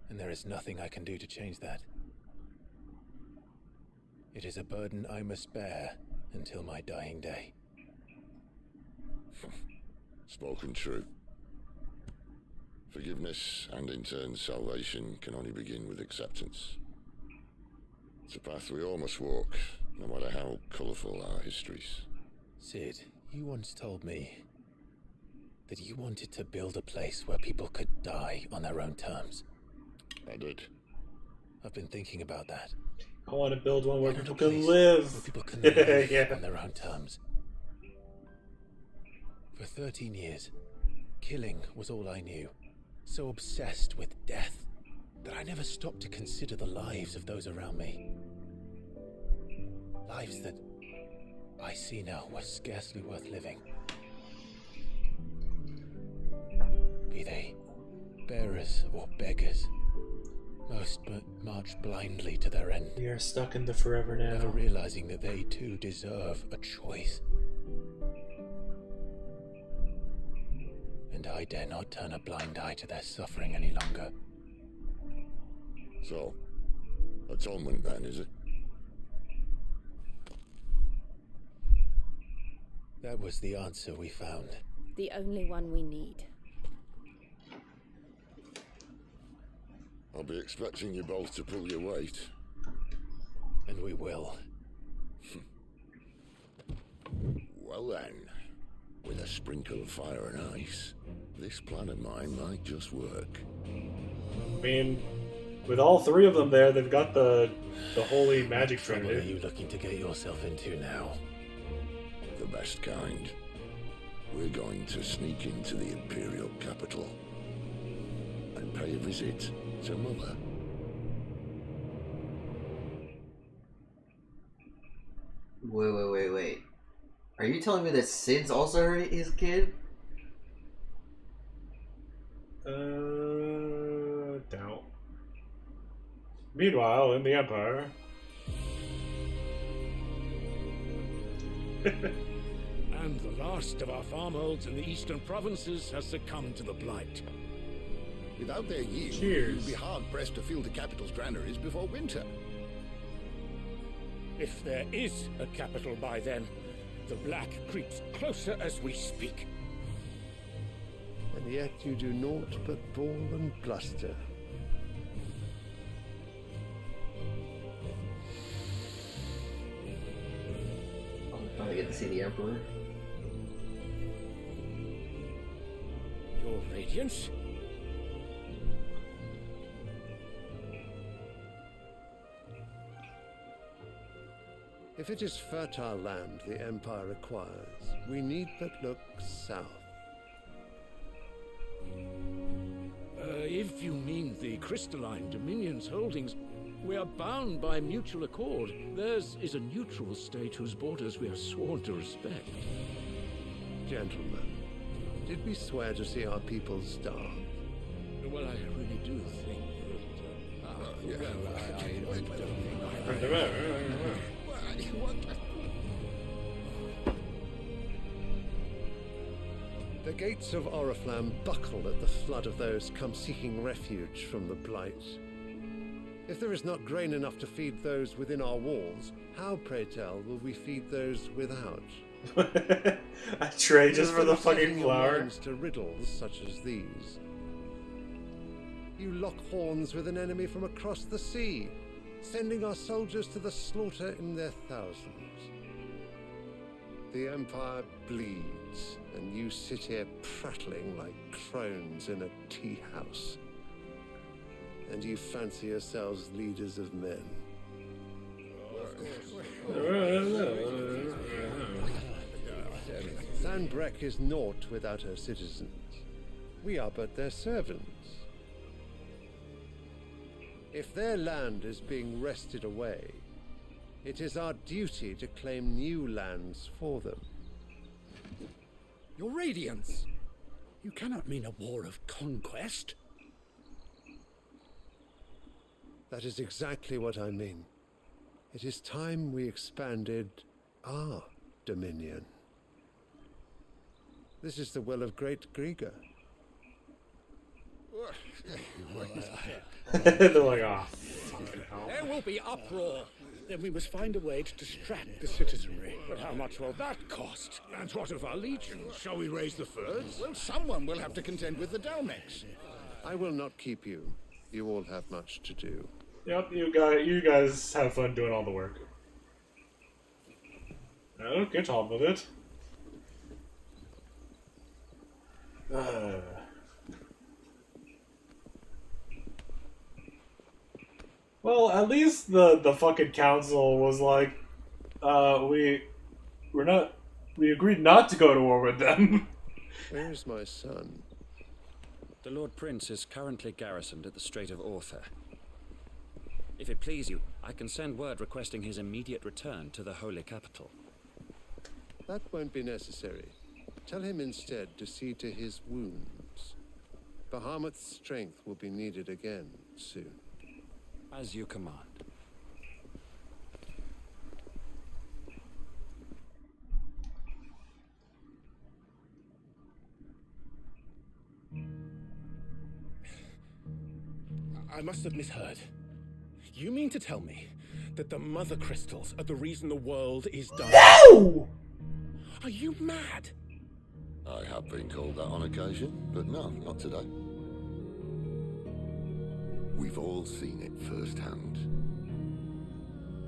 And there is nothing I can do to change that. It is a burden I must bear until my dying day. Spoken true. Forgiveness and in turn salvation can only begin with acceptance. It's a path we all must walk, no matter how colourful our histories. Sid, you once told me that you wanted to build a place where people could die on their own terms. I did. I've been thinking about that. I want to build one where people can Place live. Where people can live Yeah. on their own terms. For 13 years, killing was all I knew. So obsessed with death that I never stopped to consider the lives of those around me. Lives that I see now were scarcely worth living. Be they bearers or beggars, most but march blindly to their end. We are stuck in the forever now. Never realizing that they too deserve a choice. And I dare not turn a blind eye to their suffering any longer. So, atonement then, is it? That was the answer we found. The only one we need. I'll be expecting you both to pull your weight. And we will. Well then, with a sprinkle of fire and ice, this plan of mine might just work. I mean, with all three of them there, they've got the holy magic What trouble are trinity. you looking to get yourself into now? The best kind. We're going to sneak into the Imperial capital and pay a visit to Mother. Wait. Are you telling me that Sid's also hurt his kid? Doubt. Meanwhile, in the Empire. And the last of our farmholds in the eastern provinces has succumbed to the blight. Without their yield, Cheers. you'll be hard-pressed to fill the capital's granaries before winter. If there is a capital by then, the black creeps closer as we speak. And yet you do naught but bawl and bluster. I get to see the Emperor. Your Radiance? If it is fertile land the Empire acquires, we need but look south. If you mean the crystalline Dominion's holdings, we are bound by mutual accord. Theirs is a neutral state whose borders we are sworn to respect. Gentlemen, did we swear to see our people starve? Well, I really do think that... I don't think The gates of Oriflamme buckle at the flood of those come seeking refuge from the blight. If there is not grain enough to feed those within our walls, how, pray tell, will we feed those without? A tray just for the fucking Setting your flour. minds to riddles such as these. You lock horns with an enemy from across the sea, sending our soldiers to the slaughter in their thousands. The Empire bleeds, and you sit here prattling like crones in a tea house. And you fancy yourselves leaders of men. Sanbreque is naught without her citizens. We are but their servants. If their land is being wrested away, it is our duty to claim new lands for them. Your Radiance! You cannot mean a war of conquest. That is exactly what I mean. It is time we expanded our dominion. This is the will of great Grieger. They're like, ah, fucking hell. There will be uproar. Then we must find a way to distract the citizenry. But how much will that cost? And what of our legions? Shall we raise the furs? Well, someone will have to contend with the Dalmex. I will not keep you. You all have much to do. Yep, you guys have fun doing all the work. I'll get on with it. Well, at least the fucking council was like, we agreed not to go to war with them. Where's my son? The Lord Prince is currently garrisoned at the Strait of Orther. If it please you, I can send word requesting his immediate return to the Holy Capital. That won't be necessary. Tell him instead to see to his wounds. Bahamut's strength will be needed again soon. As you command. I must have misheard. You mean to tell me that the mother crystals are the reason the world is dying? No! Are you mad? I have been called that on occasion, but no, not today. We've all seen it firsthand.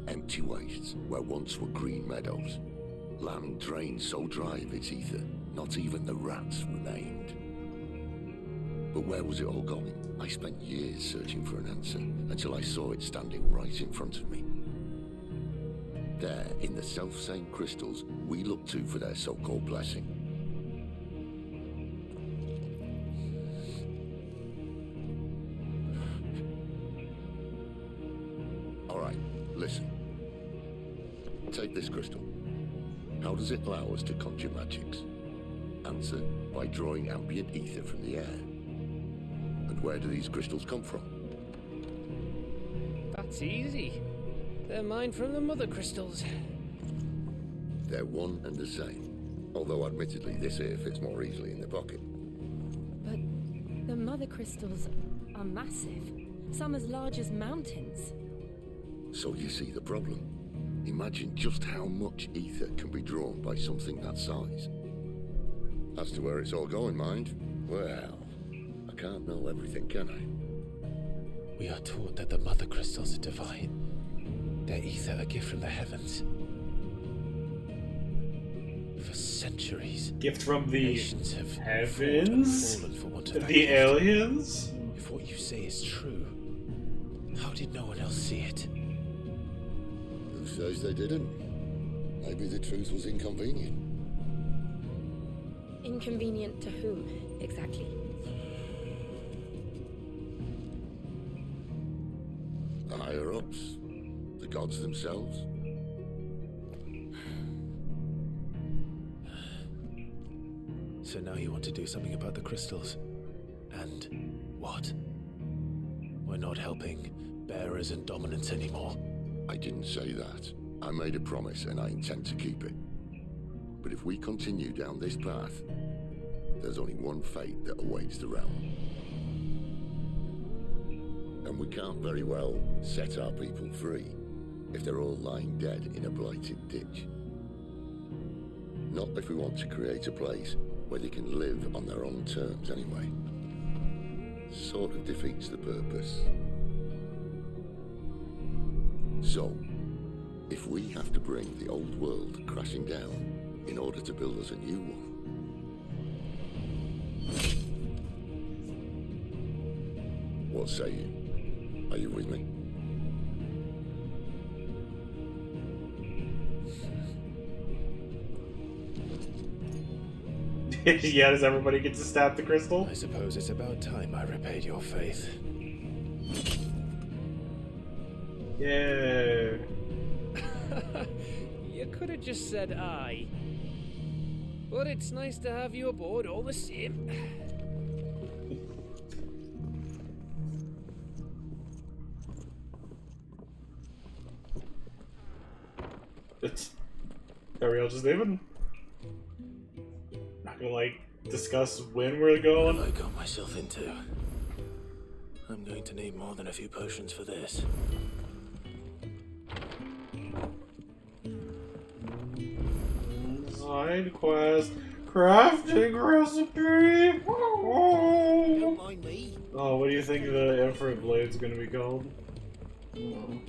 Empty wastes where once were green meadows. Land drained so dry of its ether, not even the rats remained. But where was it all going? I spent years searching for an answer, until I saw it standing right in front of me. There, in the self-same crystals we look to for their so-called blessing. Alright, listen. Take this crystal. How does it allow us to conjure magics? Answer, by drawing ambient ether from the air. And where do these crystals come from? That's easy. They're mined from the mother crystals. They're one and the same. Although admittedly this here fits more easily in the pocket. But the mother crystals are massive. Some as large as mountains. So you see the problem. Imagine just how much ether can be drawn by something that size. As to where it's all going, mind, well, I can't know everything, can I? We are taught that the mother crystals are divine. Their ether a gift from the heavens. For centuries, Gift from the nations have heavens? fallen for want of that The gift. aliens? If what you say is true, how did no one else see it? Who says they didn't? Maybe the truth was inconvenient. Inconvenient to whom, exactly? The higher-ups? The gods themselves? So now you want to do something about the crystals. And what? We're not helping bearers and dominants anymore. I didn't say that. I made a promise and I intend to keep it. But if we continue down this path, there's only one fate that awaits the realm. And we can't very well set our people free if they're all lying dead in a blighted ditch. Not if we want to create a place where they can live on their own terms anyway. Sort of defeats the purpose. So, if we have to bring the old world crashing down in order to build us a new one, what say you? Are you with me? Yeah, does everybody get to stab the crystal? I suppose it's about time I repaid your faith. Yeah. You could have just said aye. But it's nice to have you aboard all the same. Are we all just leaving? Not gonna, like, discuss when we're going? What have I got myself into? I'm going to need more than a few potions for this. Side quest. Crafting recipe! Don't mind me. Oh, what do you think the Infinite Blade's gonna be called? You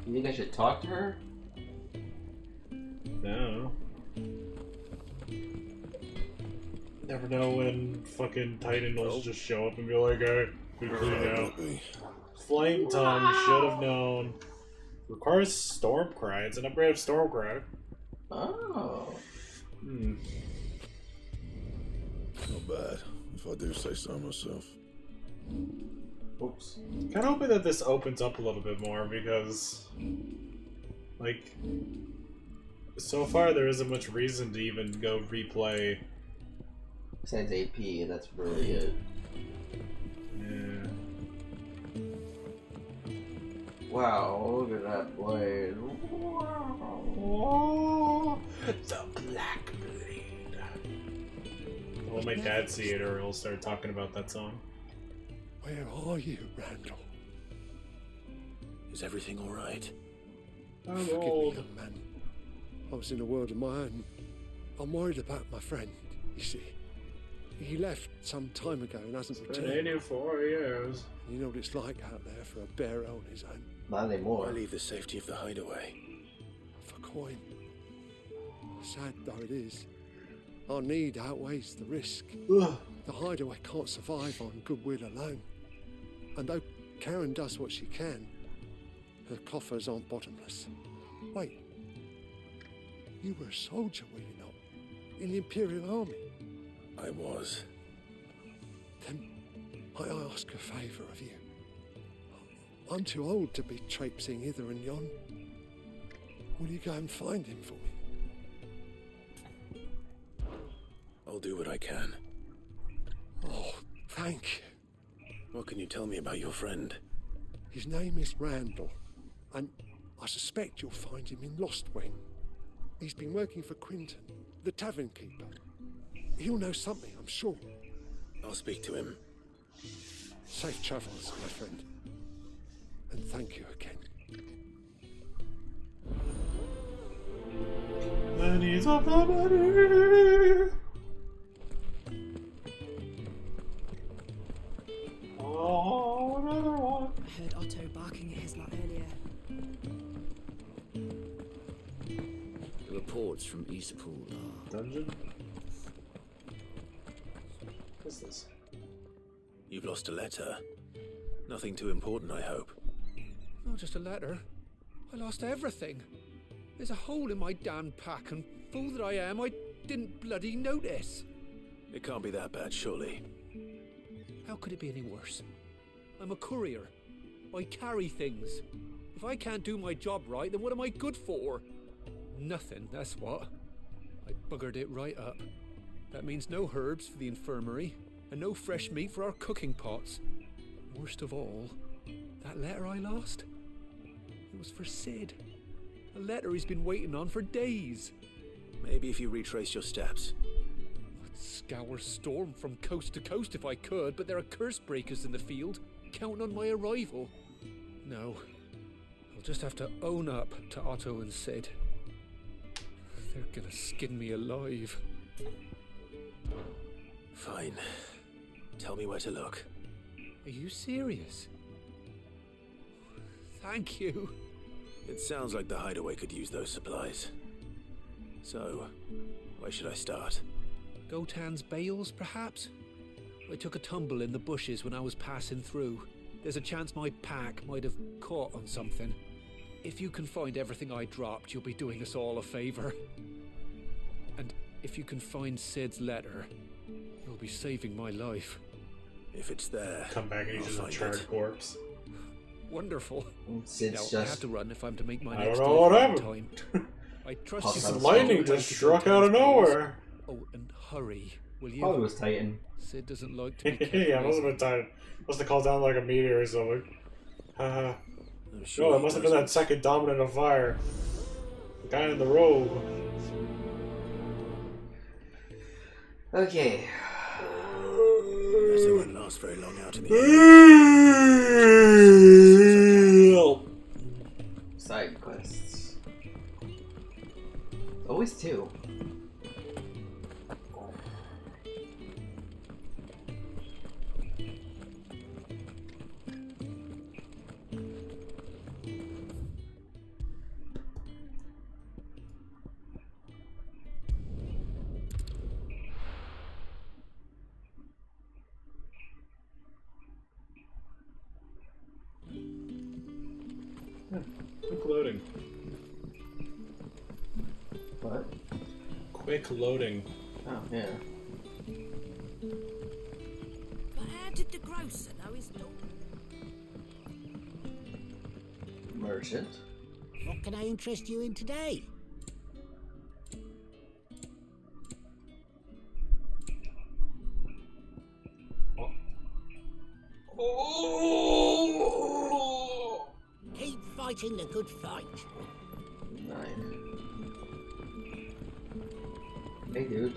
think I should talk to her? No. Never know when fucking Titan will just show up and be like, hey, Good clean. Flame tongue, should have known. Requires Stormcry. It's an upgrade of Stormcry. Oh. Not bad, if I do say so myself. Oops. Kind of hoping that this opens up a little bit more because, like, so far there isn't much reason to even go replay. Besides AP, that's really it. Yeah. Wow, look at that blade. Whoa. The Black Blade. I'll let my dad see it or he'll start talking about that song. Where are you, Randall? Is everything all right? I'm Forgive old. me, young man. I was in a world of my own. I'm worried about my friend, you see. He left some time ago and hasn't returned. Been in here 4 years. You know what it's like out there for a bearer on his own. Not anymore. I leave the safety of the hideaway. For coin. Sad though it is, our need outweighs the risk. Ugh. The hideaway can't survive on goodwill alone. And though Karen does what she can, her coffers aren't bottomless. Wait. You were a soldier, were you not? In the Imperial Army? I was. Then might I ask a favour of you? I'm too old to be traipsing hither and yon. Will you go and find him for me? I'll do what I can. Oh, thank you. What can you tell me about your friend? His name is Randall, and I suspect you'll find him in Lostwing. He's been working for Quinton, the tavern keeper. He'll know something, I'm sure. I'll speak to him. Safe travels, my friend. And thank you again. Many's of the money. Oh, another one. I heard Otto barking at his lot earlier. The reports from Eastpool are... Dungeon? What's this? You've lost a letter. Nothing too important, I hope. Not just a letter. I lost everything. There's a hole in my damn pack, and fool that I am, I didn't bloody notice. It can't be that bad, surely. How could it be any worse? I'm a courier. I carry things. If I can't do my job right, then what am I good for? Nothing, that's what. I buggered it right up. That means no herbs for the infirmary, and no fresh meat for our cooking pots. Worst of all, that letter I lost? It was for Sid. A letter he's been waiting on for days. Maybe if you retrace your steps. I'd scour Storm from coast to coast if I could, but there are curse breakers in the field, counting on my arrival. No, I'll just have to own up to Otto and Sid. They're gonna skin me alive. Fine. Tell me where to look. Are you serious? Thank you. It sounds like the hideaway could use those supplies. So, where should I start? Gotan's bales, perhaps? I took a tumble in the bushes when I was passing through. There's a chance my pack might have caught on something. If you can find everything I dropped, you'll be doing us all a favor. And if you can find Sid's letter, you'll be saving my life. If it's there, come back and he's just a charred corpse. Wonderful. Sid's now, I have to run if I'm to make my I next don't know what happened. time. I trust you. Some lightning just struck out of nowhere. Oh, and hurry, will you? Probably was Titan. Sid doesn't like to be kept Yeah, must have waiting. been Titan. Must have called down like a meteor or something. Haha. Sure No, it must have been that second dominant of fire. The guy in the robe. Okay. As it won't last very long out in the Side quests. Always two. Quick loading. What? Quick loading. Oh, yeah. But how did the grocer know his daughter? Merchant. What can I interest you in today? Keep fighting the good fight. Nice. Hey, dude.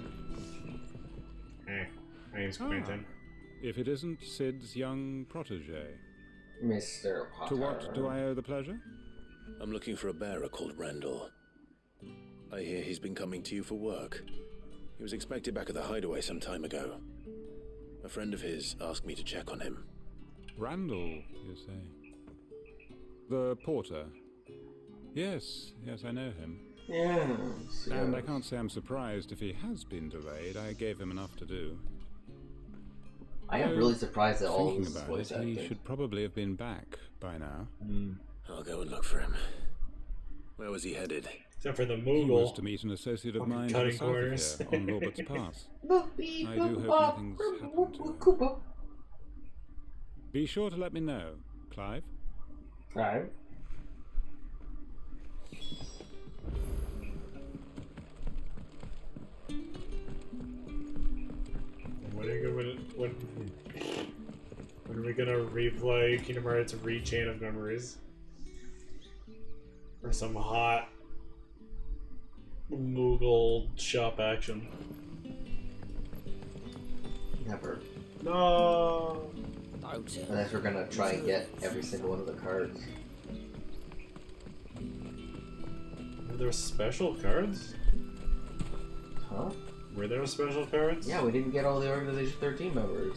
Hey, my name's Quentin. If it isn't Sid's young protege. Mr. Potter. To what do I owe the pleasure? I'm looking for a bearer called Randall. I hear he's been coming to you for work. He was expected back at the hideaway some time ago. A friend of his asked me to check on him. Randall, you say? The porter? Yes, I know him. Yes. And I can't say I'm surprised if he has been delayed. I gave him enough to do. I am really surprised at all Thinking this about voice it, acting. he should probably have been back by now. I'll go and look for him. Where was he headed? Except for the He Moogle. was to meet an associate of mine Cutting south of corners. here, on Robert's Pass. I do hope nothing's happened to her. Be sure to let me know, Clive. Right. When are we gonna replay Kingdom Hearts Rechain of Memories? Or some hot Moogle shop action? Never. No. Unless we're gonna try and get every single one of the cards. Were there special cards? Huh? Were there special cards? Yeah, we didn't get all the Organization 13 members.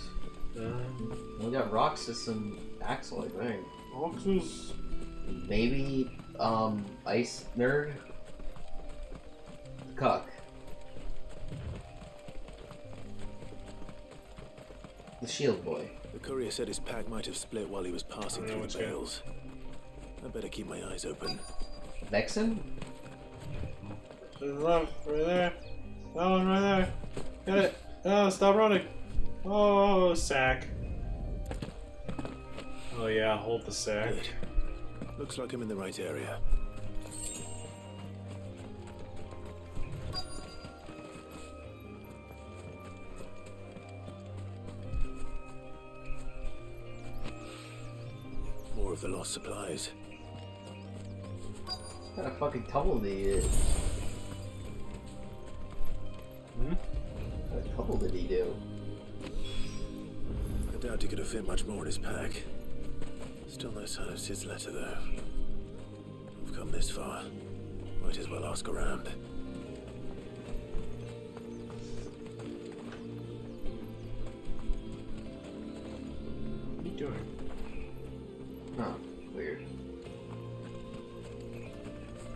We got Roxas and Axel, I think. Roxas? Maybe, Ice Nerd? Cuck. The Shield Boy. The courier said his pack might have split while he was passing through the bales. I better keep my eyes open. Vexen? There's left, right there. That one right there. Get it. Oh, stop running. Oh, sack. Oh yeah, hold the sack. Good. Looks like I'm in the right area. More of the lost supplies. What kind of fucking tumble did he do? What tumble did he do? I doubt he could have fit much more in his pack. Still no sign of Sid's letter, though. We've come this far. Might as well ask around. What are you doing? Huh, weird.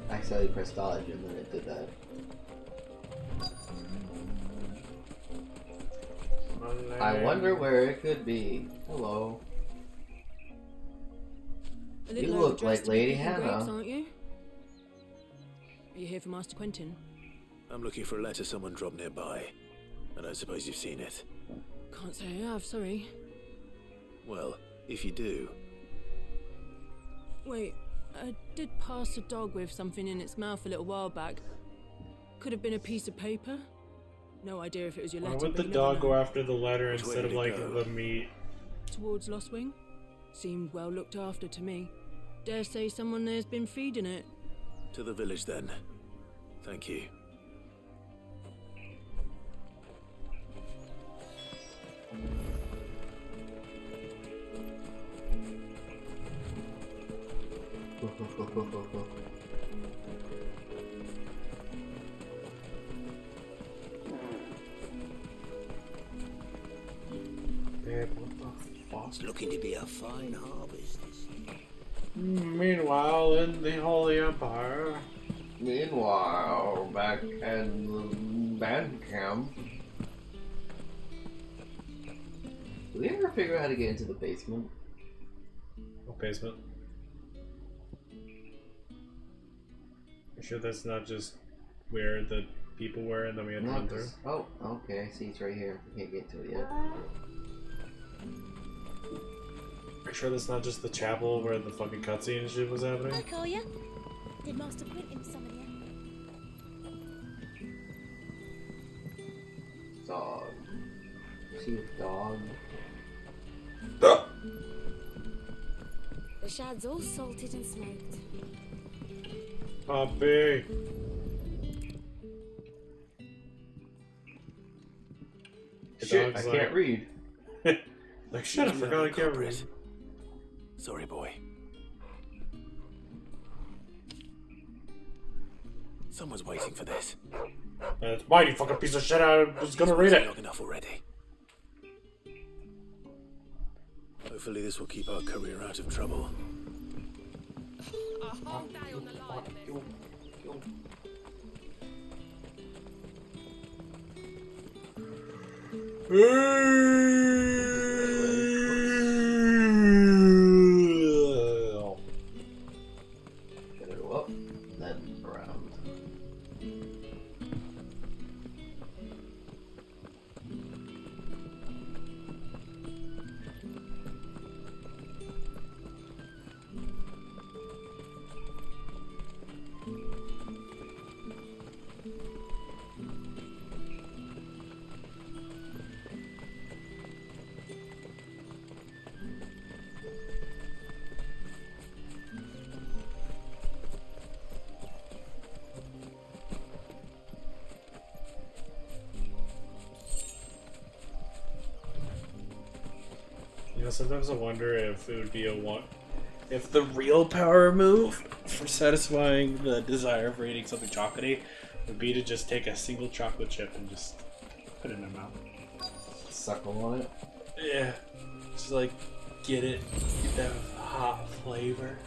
I accidentally pressed dodge and then it did that. I wonder where it could be. Hello. You look like Lady Hannah. Aren't you? Are you here for Master Quentin? I'm looking for a letter someone dropped nearby. I don't suppose you've seen it. Can't say I have, sorry. Well, if you do, Wait, I did pass a dog with something in its mouth a little while back. Could have been a piece of paper. No idea if it was your letter. Why would but the you never dog know. go after the letter Which way instead of did it like go? the meat? Towards Lost Wing? Seemed well looked after to me. Dare say someone there's been feeding it. to the village then. Thank you. Babe, what the fuck? It's looking to be a fine harvest this year. Meanwhile, in the Holy Empire. Meanwhile, back at the band camp. Did we ever figure out how to get into the basement? What basement? sure that's not just where the people were and then we had to run through? Oh, okay. See, it's right here. We can't get to it yet. Are you sure that's not just the chapel where the fucking cutscene and shit was happening? Hi, Kolya. Did Master Quentin summon you? Dog. See a dog. The shad's all salted and smoked. Puppy. Shit, I can't read. Like, shit, I forgot I can't read. Sorry, boy. Someone's waiting for this. It's mighty fucking piece of shit. I was gonna read it. Long enough already. Hopefully this will keep our career out of trouble. A whole day on the line. Gotta go up, then around. You know, sometimes I wonder if it would be if the real power move for satisfying the desire for eating something chocolatey would be to just take a single chocolate chip and just put it in my mouth. Suckle on it? Yeah. Just like, get that hot flavor.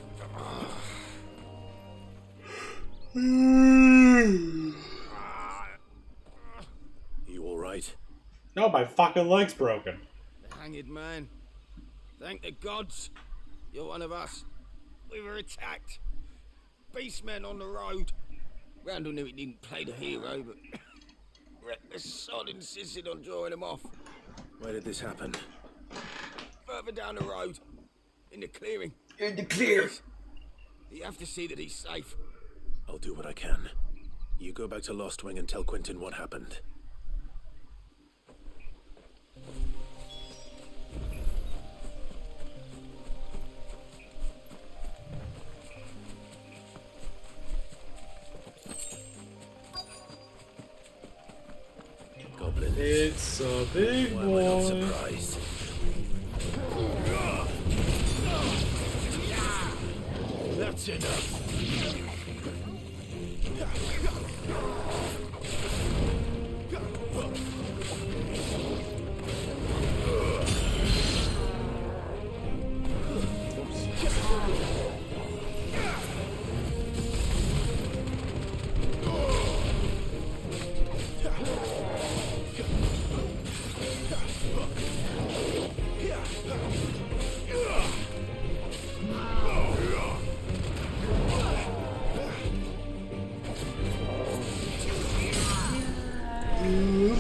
You alright? No, my fucking leg's broken. Hanged man. Thank the gods. You're one of us. We were attacked. Beastmen on the road. Randall knew he didn't play the hero, but the sod insisted on drawing him off. Where did this happen? Further down the road. In the clearing. In the clear. You have to see that he's safe. I'll do what I can. You go back to Lost Wing and tell Quentin what happened. Goblins. It's a big Why boy. am I not surprised? That's enough.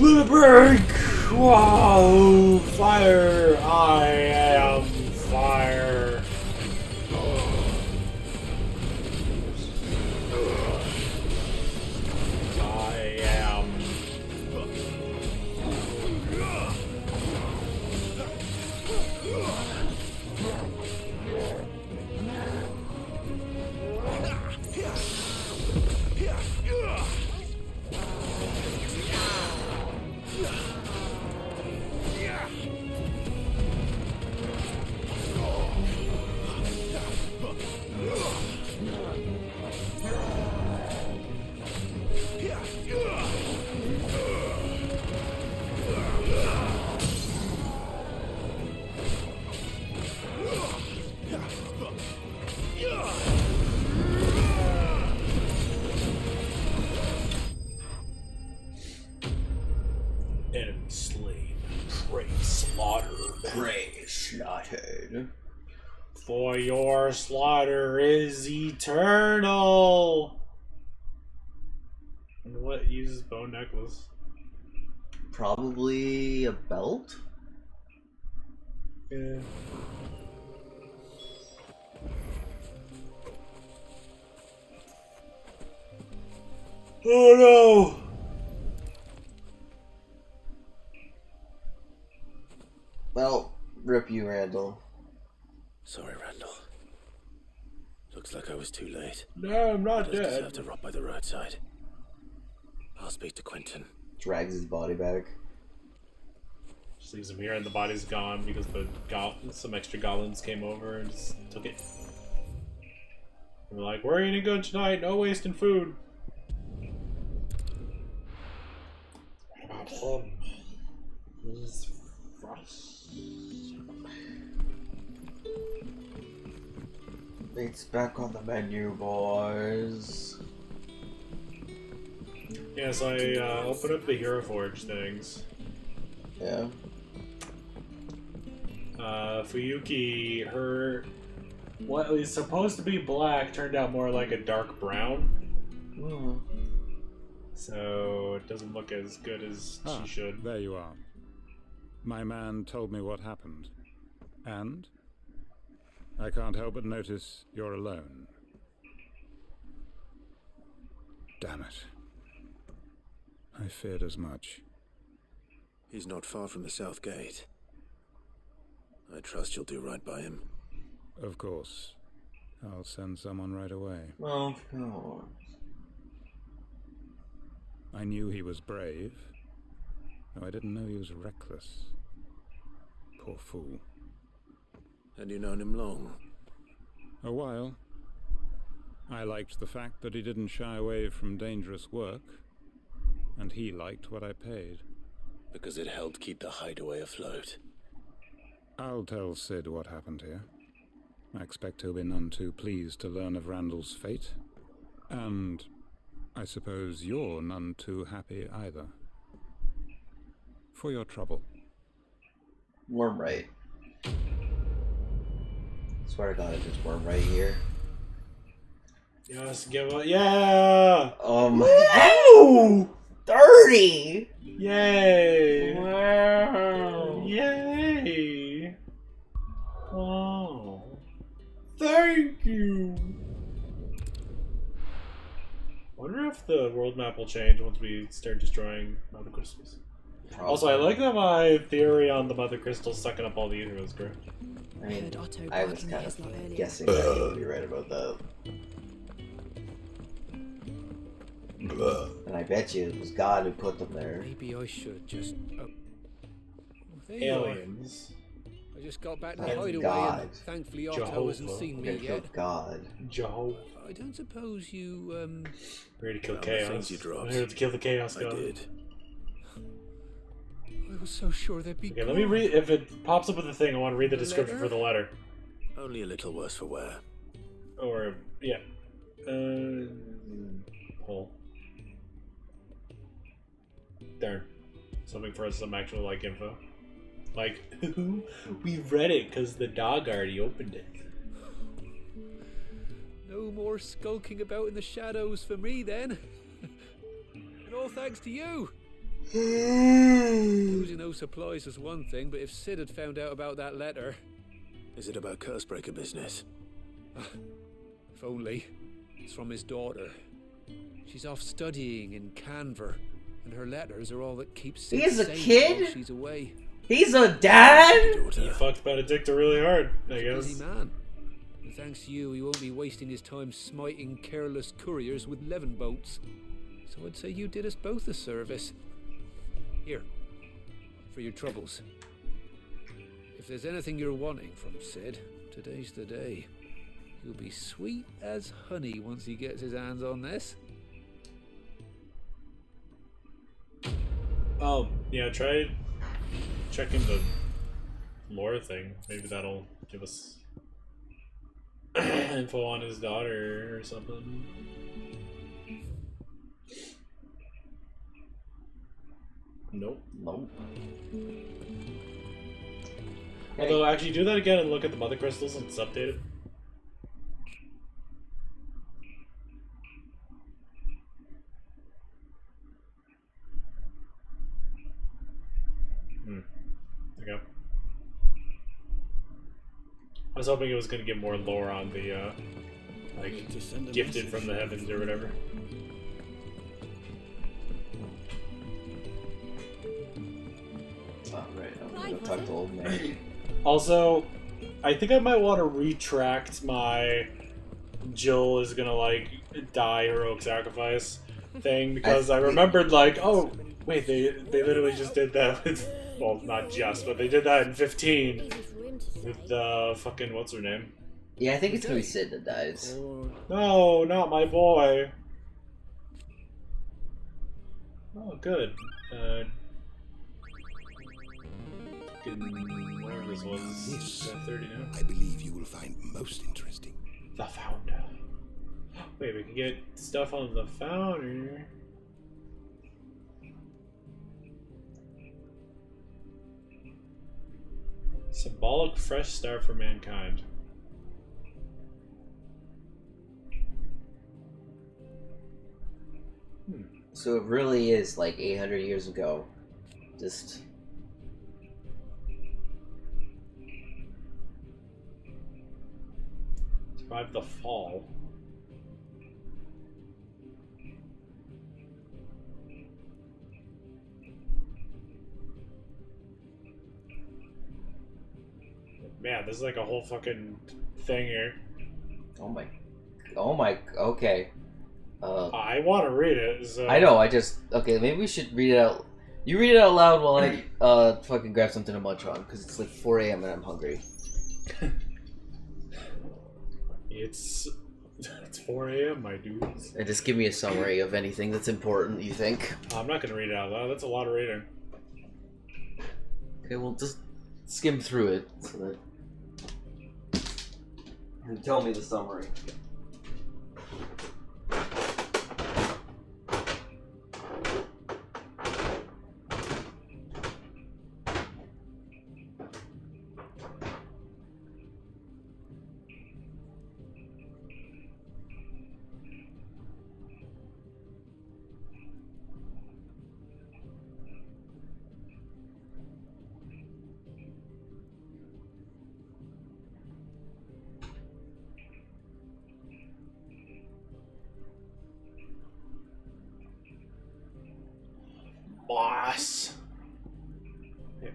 Let it break! Wow! Fire! I am fire! I am. Enemy slain. Prey slaughtered. Prey slaughtered. For your slaughter is eternal. what uses bone necklace? Probably a belt? Yeah. Oh no! Well, rip you, Randall. Sorry, Randall. Looks like I was too late. No, I'm not I just dead. deserve to rot by the roadside. I'll speak to Quentin. Drags his body back. Just leaves him here and the body's gone because some extra goblins came over and just took it. And we're like, we're eating good tonight, no wasting food. What about fun? It's back on the menu, boys. Yeah, so I opened up the Hero Forge things. Yeah. Fuyuki, her what is supposed to be black turned out more like a dark brown. Mm. So it doesn't look as good as she should. There you are. My man told me what happened. And I can't help but notice you're alone. Damn it. I feared as much. He's not far from the south gate. I trust you'll do right by him. Of course. I'll send someone right away. Of course. I knew he was brave, though I didn't know he was reckless. Poor fool. And you known him long? A while. I liked the fact that he didn't shy away from dangerous work, and he liked what I paid. Because it helped keep the hideaway afloat. I'll tell Sid what happened here. I expect he'll be none too pleased to learn of Randall's fate. And I suppose you're none too happy either. For your trouble. Worm right. Swear to God, if it's worm right here. Yes, give up. Yeah! Woo! 30! Yay! Wow! Yay! Wow. Thank you! Wonder if the world map will change once we start destroying Mother Crystals. Probably. Also, I like that my theory on the Mother Crystals sucking up all the ether was correct. I mean, I was kind of guessing that you would be right about that. And I bet you it was God who put them there. Maybe I should just... there you are. Aliens. I just got back to the That's hideaway God. and thankfully Otto hasn't seen me yet. God. Jehovah. I don't suppose you, We're here to kill Well, the chaos. things you dropped. We're here to kill the chaos I god. did. I was so sure they'd be Okay, let me read. If it pops up with a thing, I want to read the description for the letter. Only a little worse for wear. Or, yeah. Pull. Darn. Something for us, some actual, like, info. Like, we read it because the dog already opened it. No more skulking about in the shadows for me, then. And all thanks to you. Losing those supplies is one thing, but if Sid had found out about that letter... Is it about Cursebreaker business? If only. It's from his daughter. She's off studying in Canver, and her letters are all that keeps Sid He's a safe kid? while she's away. He's a dad? He fucked Benedicta really hard, I guess. Busy man. And thanks to you, he won't be wasting his time smiting careless couriers with levin boats. So I'd say you did us both a service. Here, for your troubles. If there's anything you're wanting from Sid, today's the day. He'll be sweet as honey once he gets his hands on this. Yeah, try checking the lore thing. Maybe that'll give us info on his daughter or something. Nope. Nope. Although, actually, do that again and look at the mother crystals and it's updated. I was hoping it was gonna get more lore on the, like, gifted from the heavens or whatever. Oh, right. I'm gonna talk to old man. Also, I think I might want to retract my Jill is gonna, like, die heroic sacrifice thing, because I remembered, like, oh, wait, they literally just did that with, well, not just, but they did that in 15 with the fucking, what's her name? Yeah, I think it's gonna be Sid that dies. No, not my boy. Oh, good. Whatever this was. This, 30 now. I believe you will find most interesting. The founder. Wait, we can get stuff on the founder. Symbolic fresh start for mankind. So it really is like 800 years ago. Just... Survive the fall. Man, this is like a whole fucking thing here. Oh my, okay. I want to read it, so... I know, okay, maybe we should read it out. You read it out loud while I, fucking grab something to munch on, because it's like 4 a.m. and I'm hungry. It's 4 a.m., my dudes. And just give me a summary of anything that's important, you think? I'm not gonna read it out loud, that's a lot of reading. Okay, well, just skim through it, so that... And tell me the summary. Boss. Yeah.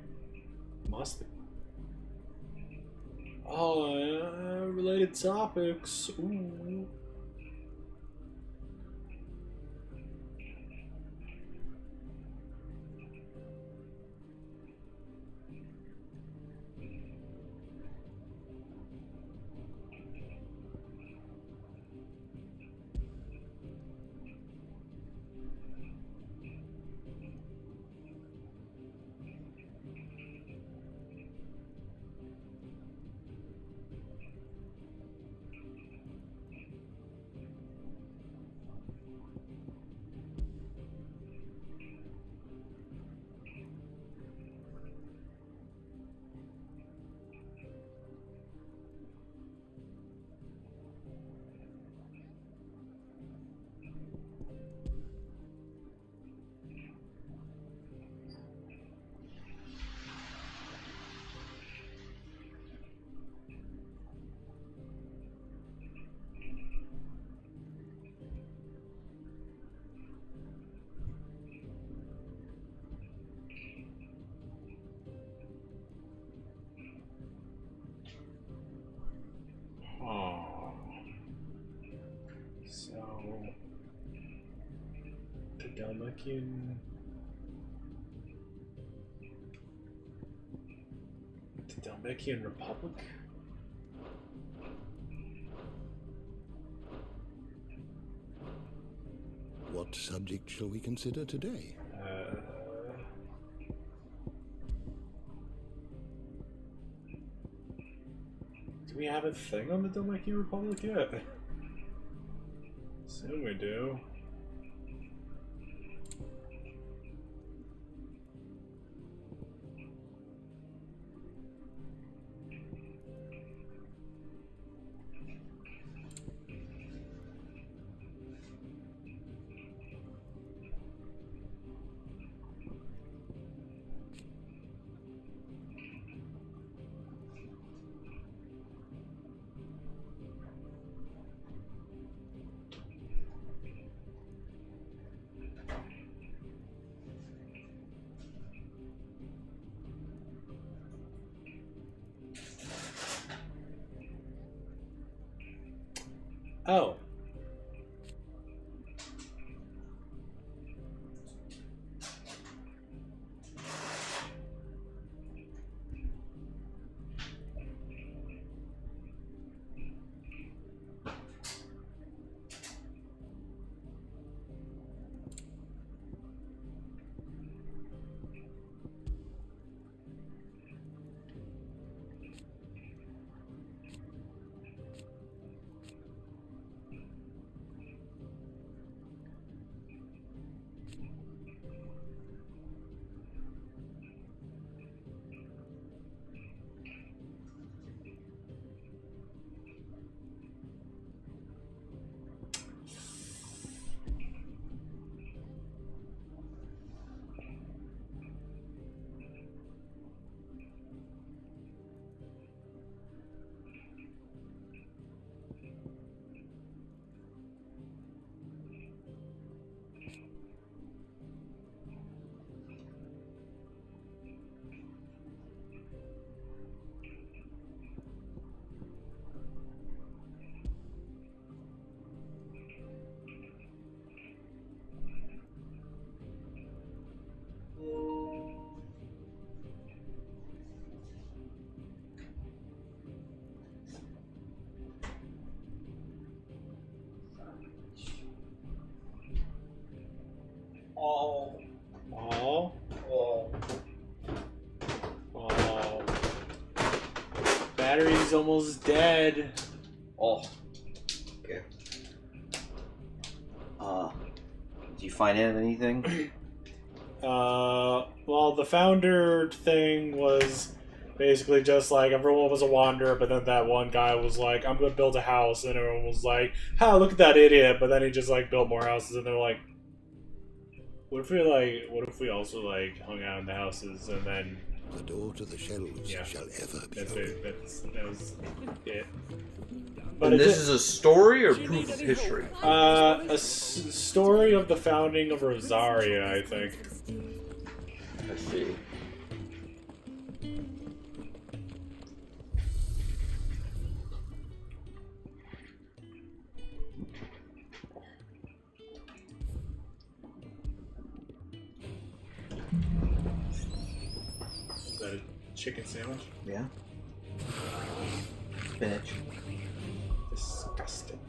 Must be. Oh, related topics. Ooh. Oh. So, the Dalmatian... The Dalmatian Republic? What subject shall we consider today? Do we have a thing on the Dalmatian Republic yet? Soon we do. Oh. Oh. Oh. Oh. Oh. Battery's almost dead. Oh. Okay. Did you find out anything? Well, the founder thing was basically just like everyone was a wanderer, but then that one guy was like, I'm gonna build a house, and everyone was like, "Ha, look at that idiot," but then he just like built more houses, and they're like, what if we also like hung out in the houses, and then the door to the shelves shall ever be open. That was it. But this is a story or proof of history? Story of the founding of Rosaria, I think. I see. Is that a chicken sandwich? Yeah. Spinach. Disgusting.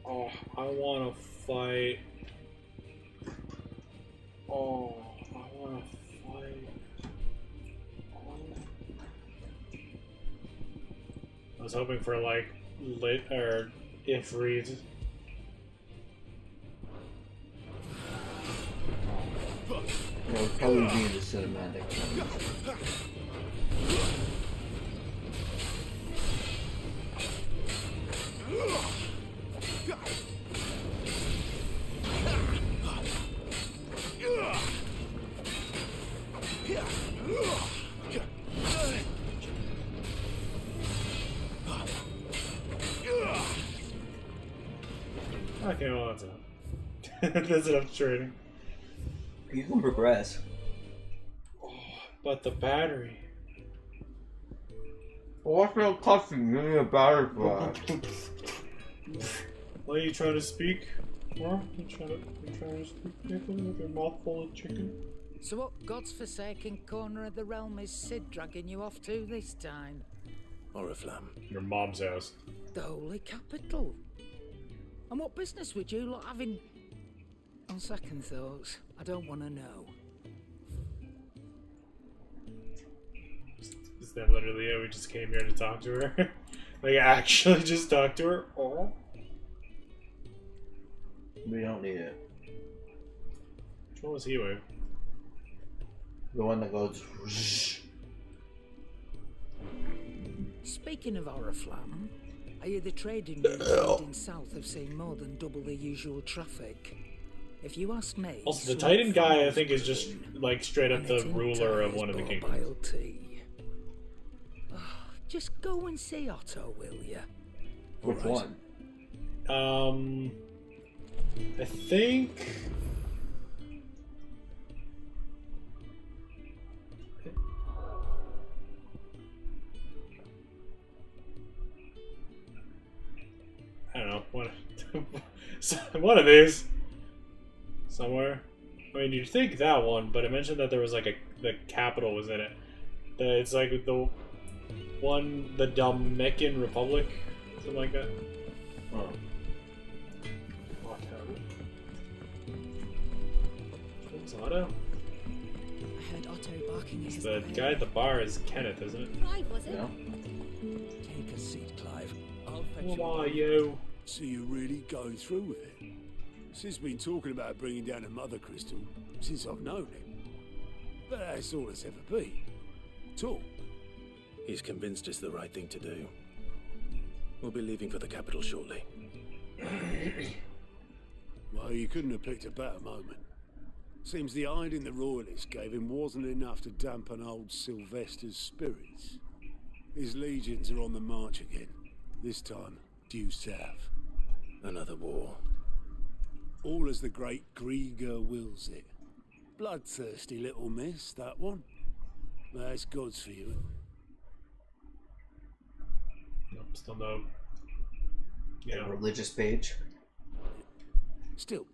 Oh, I want to fight. Oh, I want to fight. I was hoping for like lit or Ifrit. That would probably be the cinematic. Okay, well that's enough. That's enough trading. You can progress. Oh, but the battery. Well, what's no custom? Give me a battery for that. What are you trying to speak? Or you trying to speak anything with your mouth full of chicken? So what God's forsaken corner of the realm is Sid dragging you off to this time? Oriflamme. Your mom's house. The Holy Capital. And what business would you lot having? On second thoughts, I don't want to know. Is that literally it? We just came here to talk to her? Like, actually just talk to her? Oh. We don't need it. Which one was he with? The one that goes. Whoosh. Speaking of Oriflamme, I hear the trading routes heading south have seen more than double the usual traffic. If you ask me... Also, the Titan guy, I think, is just, like, straight up the ruler of one of the kingdoms. Oh, just go and see Otto, will you? Which one? I think... One of these. Somewhere. I mean, you'd think that one, but it mentioned that there was like the capital was in it. It's like the Dominican Republic, something like that. Oh. What's Otto? I heard Otto barking at his The prey. guy at the bar is Kenneth, isn't it? Clive, was it? Yeah. Take a seat, Clive. I'll fetch Who you. are you? So you're really going through with it? Sis been talking about bringing down a mother crystal since I've known him. But that's all it's ever been. Talk. He's convinced it's the right thing to do. We'll be leaving for the capital shortly. Well, you couldn't have picked a better moment. Seems the hiding the royalists gave him wasn't enough to dampen old Sylvester's spirits. His legions are on the march again, this time due south. Another war. All as the great Grieger wills it. Bloodthirsty little miss, that one. That's God's for you. Nope, still no. Yeah. Religious page. Still,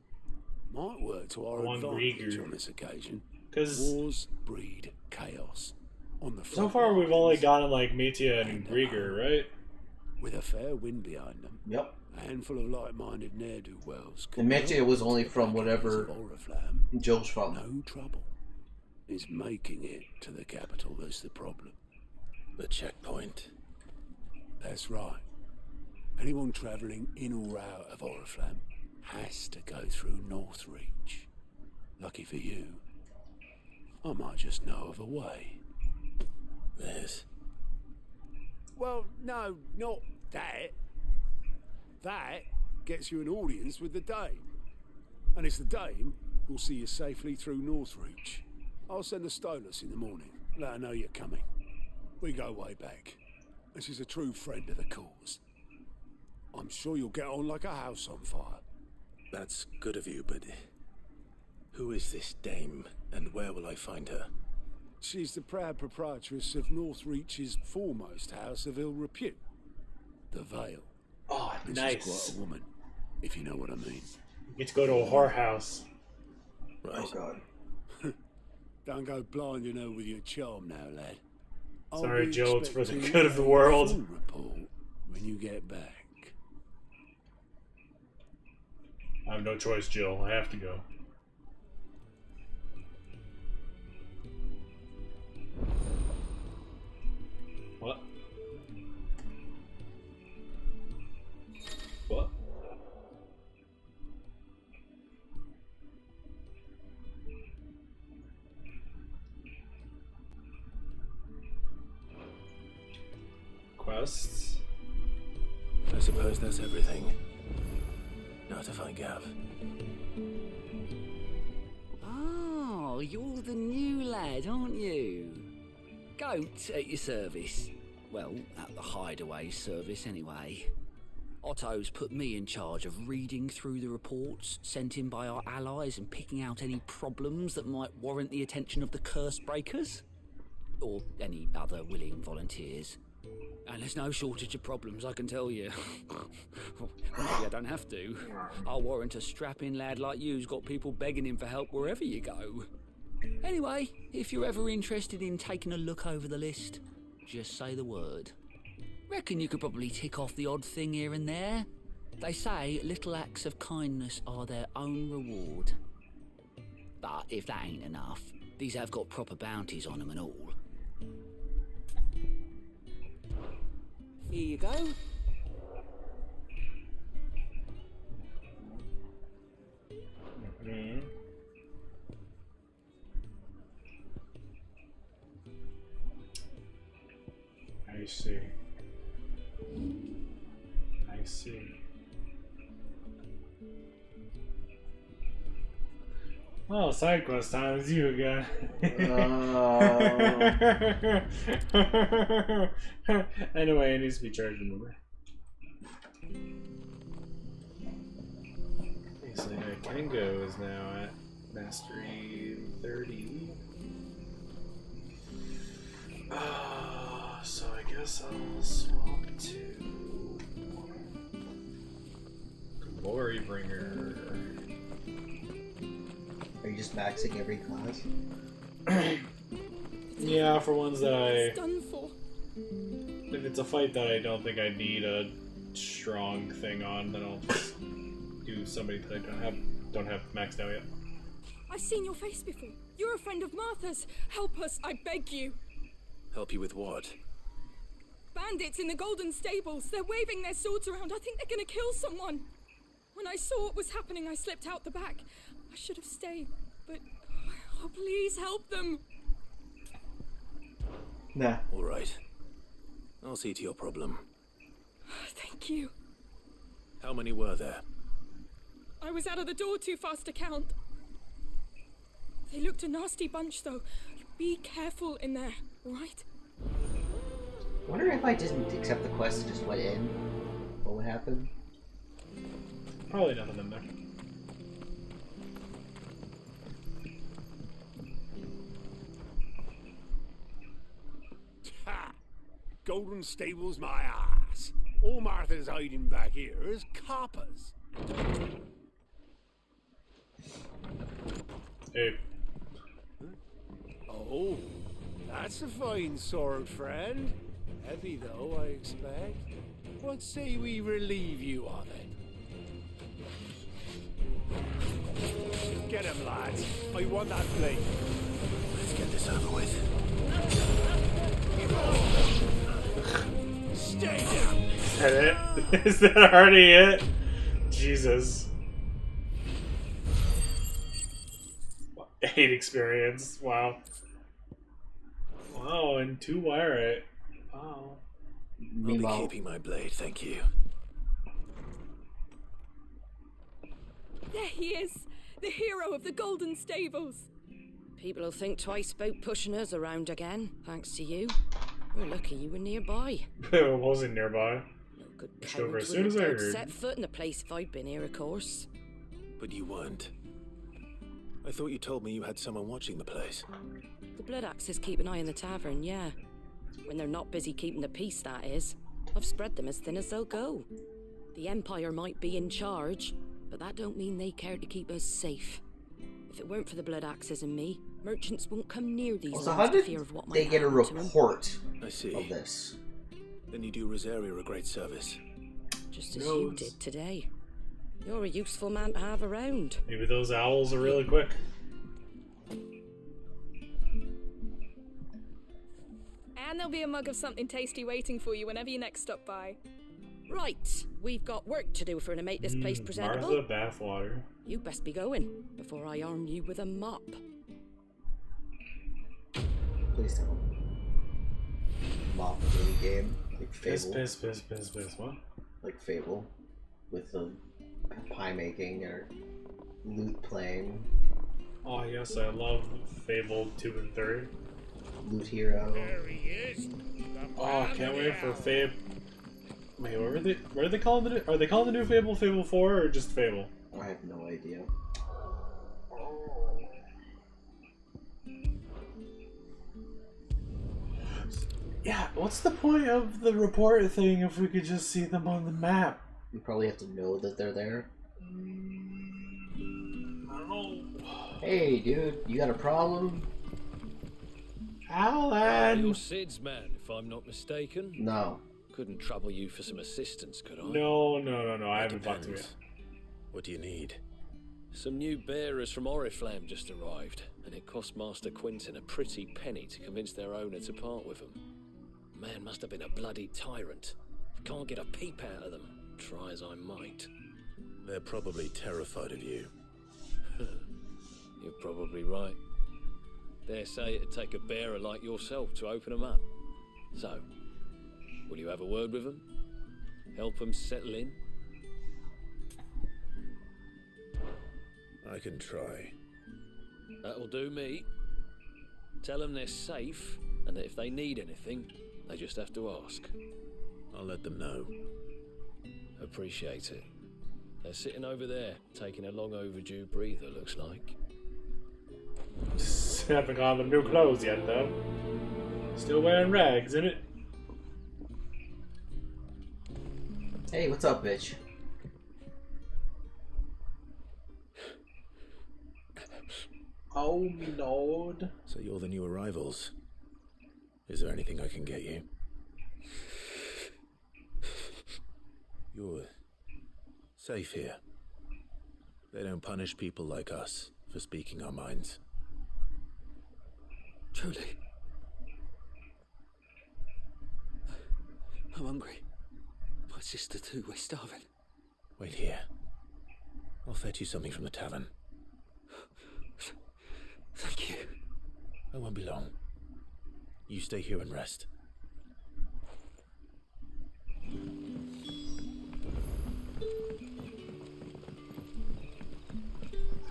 might work to our One advantage Grieger. on this occasion. 'Cause wars breed chaos. On the So front far, we've lines, only gotten like Mitia and Grieger, right? with a fair wind behind them. Yep. A handful of like-minded ne'er-do-wells. And Metia was only from whatever Joe's from. No trouble. It's making it to the capital that's the problem. The checkpoint. That's right. Anyone travelling in or out of Oriflamme has to go through Northreach. Lucky for you, I might just know of a way. There's... Well, no, not that. That gets you an audience with the Dame. And it's the Dame who'll see you safely through Northreach. I'll send the Stolas in the morning. Let her know you're coming. We go way back. And she's a true friend of the cause. I'm sure you'll get on like a house on fire. That's good of you, but... who is this dame, and where will I find her? She's the proud proprietress of Northreach's foremost house of ill repute. The Vale. Oh, And nice. She's quite a woman, if you know what I mean. You get to go to a whorehouse. Right. Oh god. Don't go blinding her with your charm now, lad. I'll Sorry, be Joe, it's for the expecting good of the a world. full report when you get back. I have no choice, Jill. I have to go. What? What? Quests? I suppose that's everything. Now to find Gav. Oh, you're the new lad, aren't you? Goat at your service. Well, at the hideaway service anyway. Otto's put me in charge of reading through the reports sent in by our allies and picking out any problems that might warrant the attention of the curse breakers. Or any other willing volunteers. And there's no shortage of problems, I can tell you. Well, maybe I don't have to. I'll warrant a strapping lad like you's got people begging him for help wherever you go. Anyway, if you're ever interested in taking a look over the list, just say the word. Reckon you could probably tick off the odd thing here and there. They say little acts of kindness are their own reward. But if that ain't enough, these have got proper bounties on them and all. Here you go. Mm-hmm. I see. I see. Oh, side quest time is you again. Anyway, it needs to be charged, remember? Okay, so Kengo is now at Mastery 30. So I guess I'll swap to Glory bringer. Are you just maxing every class? Yeah, for ones that It's done for. if it's a fight that I don't think I need a strong thing on, then I'll just do somebody that I don't have maxed out yet. I've seen your face before. You're a friend of Martha's. Help us, I beg you. Help you with what? Bandits in the Golden Stables. They're waving their swords around. I think they're gonna kill someone. When I saw what was happening, I slipped out the back. I should have stayed, but oh, please help them. Nah. All right. I'll see to your problem. Thank you. How many were there? I was out of the door too fast to count. They looked a nasty bunch, though. Be careful in there, right? I wonder if I didn't accept the quest and just went in, what would happen? Probably nothing in there. Ha! Golden Stables, my ass. All Martha's hiding back here is coppers. Hey. Oh, that's a fine sword, friend. Heavy though, I expect. What say we relieve you of it? Get him, lads. I want that blade. Let's get this over with. Stay down. Is that it? Is that already it? Jesus. 8 experience. Wow. Wow, and 2 wire it. Wow. I'll be keeping my blade, thank you. There he is, the hero of the Golden Stables. People will think twice about pushing us around again, thanks to you. We're lucky you were nearby. It wasn't nearby. Good Pushed over as count soon as I wouldn't have heard. set foot in the place if I'd been here, of course. But you weren't. I thought you told me you had someone watching the place. The Blood Axes keep an eye on the tavern, yeah. When they're not busy keeping the peace, that is. I've spread them as thin as they'll go. The Empire might be in charge, but that don't mean they care to keep us safe. If it weren't for the Blood Axes and me, merchants won't come near these Also, lands how for did fear of what they might get a happen to 'em. report I see. of this? Then you do Rosaria a great service. Just as you did today. You're a useful man to have around. Maybe those owls are really quick. And there'll be a mug of something tasty waiting for you whenever you next stop by. Right, we've got work to do for to make this place presentable. Martha bathwater. You best be going before I arm you with a mop. Please don't. Mop mini game like Piss, Fable. piss. What? Like Fable, with the pie making or loot playing. Oh yes, I love Fable 2 and 3. Loot Hero. There he is. Oh, can't wait for Fable. Wait, what are they calling the? Are they calling the new Fable Fable 4 or just Fable? I have no idea. Yeah, what's the point of the report thing if we could just see them on the map? You probably have to know that they're there. I don't know. Hey, dude, you got a problem? Alan! You're Sid's man, if I'm not mistaken. No. Couldn't trouble you for some assistance, could I? No. I haven't talked to you. What do you need? Some new bearers from Oriflamme just arrived, and it cost Master Quinton a pretty penny to convince their owner to part with them. Man must have been a bloody tyrant. Can't get a peep out of them, try as I might. They're probably terrified of you. You're probably right. Dare say it'd take a bearer like yourself to open them up. So, will you have a word with them? Help them settle in? I can try. That'll do me. Tell them they're safe, and that if they need anything, they just have to ask. I'll let them know. Appreciate it. They're sitting over there, taking a long overdue breather, looks like. Haven't got them new clothes yet, though. Still wearing rags, innit? Hey, what's up, bitch? Oh, me lord. So you're the new arrivals. Is there anything I can get you? You're safe here. They don't punish people like us for speaking our minds. Truly. I'm hungry. My sister too, we're starving. Wait here. I'll fetch you something from the tavern. Thank you. I won't be long. You stay here and rest.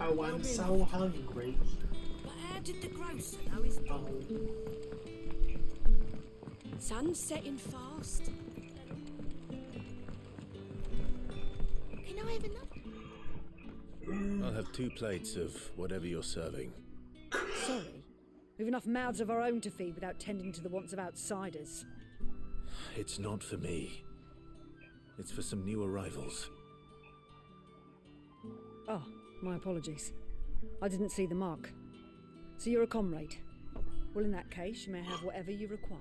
Oh, I'm so hungry. But how did the grocer know his dog? Sun's setting fast. Can I have another? I'll have 2 plates of whatever you're serving. Sorry. We've enough mouths of our own to feed without tending to the wants of outsiders. It's not for me. It's for some new arrivals. Oh, my apologies. I didn't see the mark. So you're a comrade. Well, in that case, you may have whatever you require.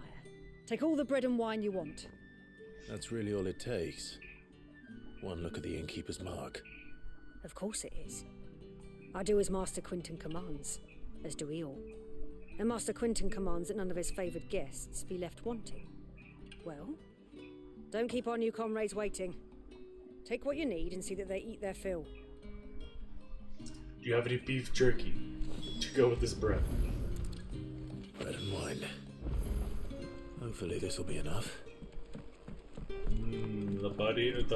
Take all the bread and wine you want. That's really all it takes. One look at the innkeeper's mark. Of course it is. I do as Master Quinton commands, as do we all. And Master Quinton commands that none of his favoured guests be left wanting. Well, don't keep our new comrades waiting. Take what you need and see that they eat their fill. Do you have any beef jerky to go with this bread? Bread and wine. Hopefully this will be enough. The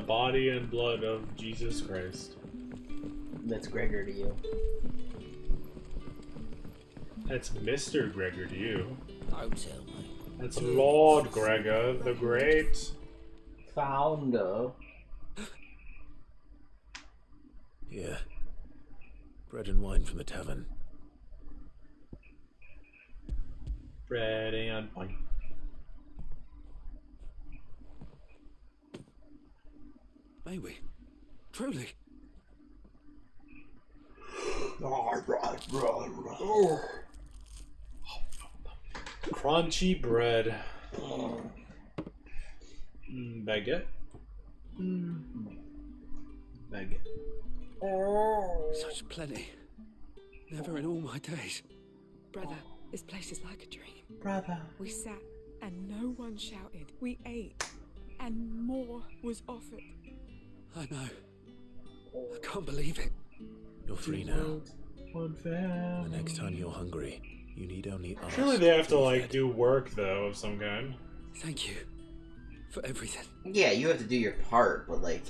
body and blood of Jesus Christ. That's Gregor to you. That's Mr. Gregor to you. Don't tell me. That's Lord Gregor, the Great. Founder. Yeah. Bread and wine from the tavern. Bread and wine. May we? Truly? Crunchy bread. Baguette? Baguette. Such plenty. Never in all my days. Brother, this place is like a dream. Brother. We sat and no one shouted. We ate and more was offered. I know. I can't believe it. You're free now. The next time you're hungry, you need only ask. Surely they have to, like, do work, though, of some kind. Thank you. For everything. Yeah, you have to do your part, but, like,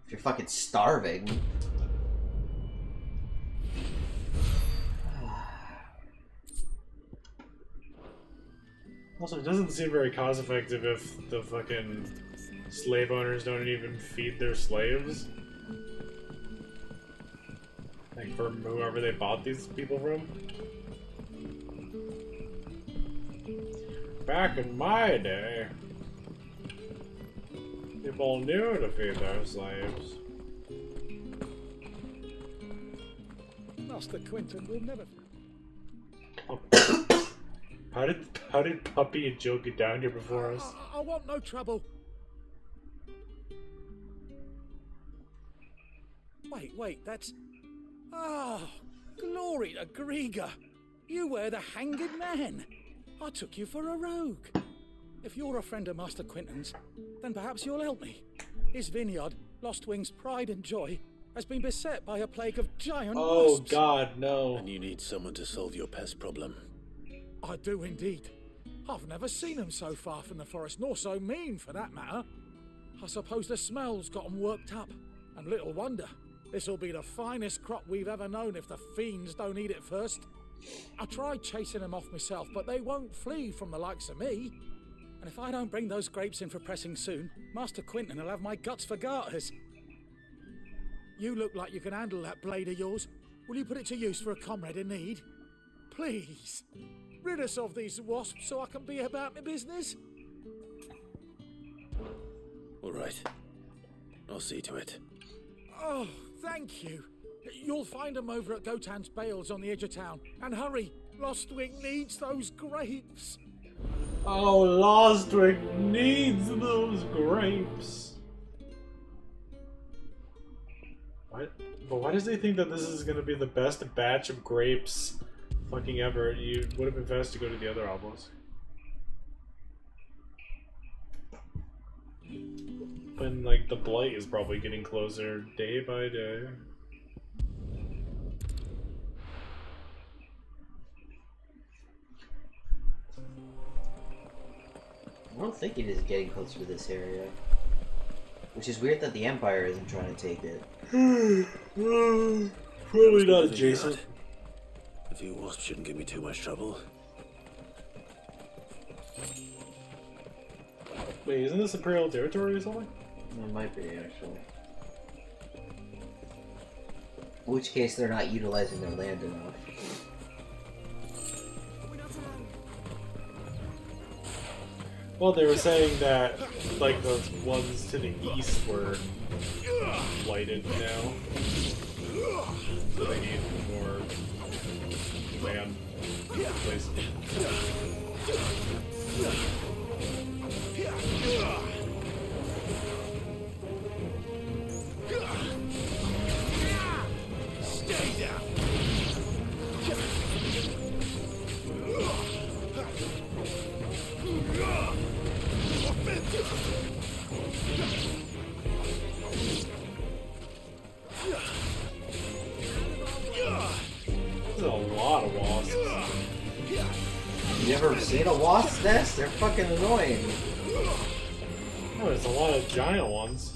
if you're fucking starving... Also, it doesn't seem very cost effective if the fucking slave owners don't even feed their slaves. Like, for whoever they bought these people from. Back in my day, people knew to feed their slaves. Master Quinton will never... Oh. How did Puppy and Jill get down here before us? I want no trouble. Wait, that's... Oh, glory to Grieger. You were the hanged man. I took you for a rogue. If you're a friend of Master Quinton's, then perhaps you'll help me. His vineyard, Lost Wing's pride and joy, has been beset by a plague of giant wasps. God, no. And you need someone to solve your pest problem. I do indeed. I've never seen them so far from the forest, nor so mean for that matter. I suppose the smell's got them worked up, and little wonder. This'll be the finest crop we've ever known if the fiends don't eat it first. I tried chasing them off myself, but they won't flee from the likes of me. And if I don't bring those grapes in for pressing soon, Master Quinton will have my guts for garters. You look like you can handle that blade of yours. Will you put it to use for a comrade in need? Please, rid us of these wasps so I can be about my business. All right. I'll see to it. Oh, thank you. You'll find them over at Gotan's Bales on the edge of town. And hurry, Lostwing needs those grapes. Oh, Lostwing needs those grapes. What? But why does he think that this is gonna be the best batch of grapes fucking ever? You would have been fast to go to the other obelisk. And like the blight is probably getting closer day by day. I don't think it is getting closer to this area. Which is weird that the Empire isn't trying to take it. Probably not adjacent. A few wasps shouldn't give me too much trouble. Wait, isn't this Imperial territory or something? It might be, actually. In which case they're not utilizing their land enough. Well, they were saying that, like, the ones to the east were blighted now. So they need more land placed. Stay down. There's a lot of wasps. You ever seen a wasp nest? They're fucking annoying. Oh, there's a lot of giant ones.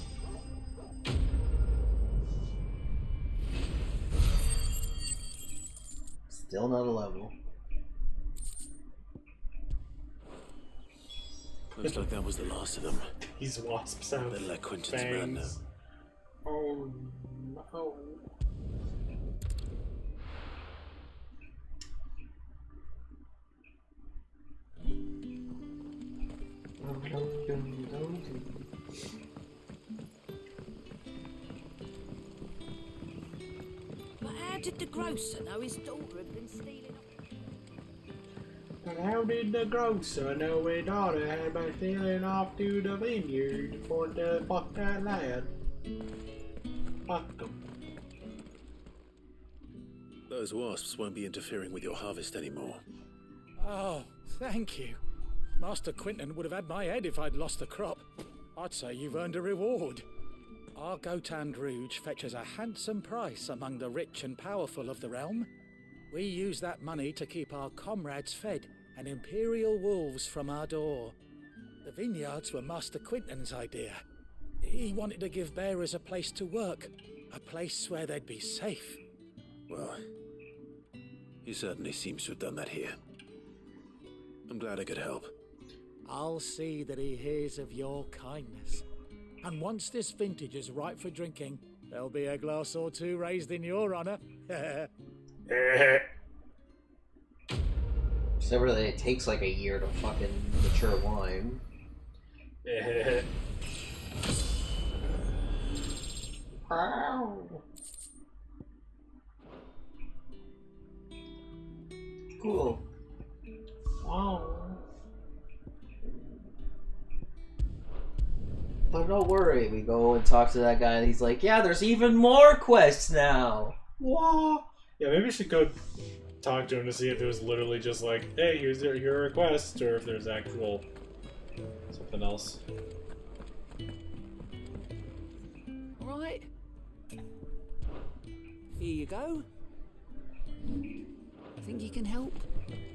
Still not a level. Looks like that was the last of them. These wasps have They're like Quentin's man now. fangs. Oh no. But how did the grocer know his daughter had been stealing? And how did the grocer know his daughter had been stealing off to the vineyard for the fuck that lad? Fuck them. Those wasps won't be interfering with your harvest anymore. Oh, thank you. Master Quinton would have had my head if I'd lost the crop. I'd say you've earned a reward. Our Gotan Rouge fetches a handsome price among the rich and powerful of the realm. We use that money to keep our comrades fed and imperial wolves from our door. The vineyards were Master Quinton's idea. He wanted to give bearers a place to work, a place where they'd be safe. Well, he certainly seems to have done that here. I'm glad I could help. I'll see that he hears of your kindness. And once this vintage is ripe for drinking, there'll be a glass or two raised in your honor. So really, it takes like a year to fucking mature wine. Cool. Wow. But don't worry, we go and talk to that guy and he's like, yeah, there's even more quests now. Wow. Yeah, maybe we should go talk to him to see if it was literally just like, hey, here's your request, or if there's actual something else. Right. Here you go. Think you can help?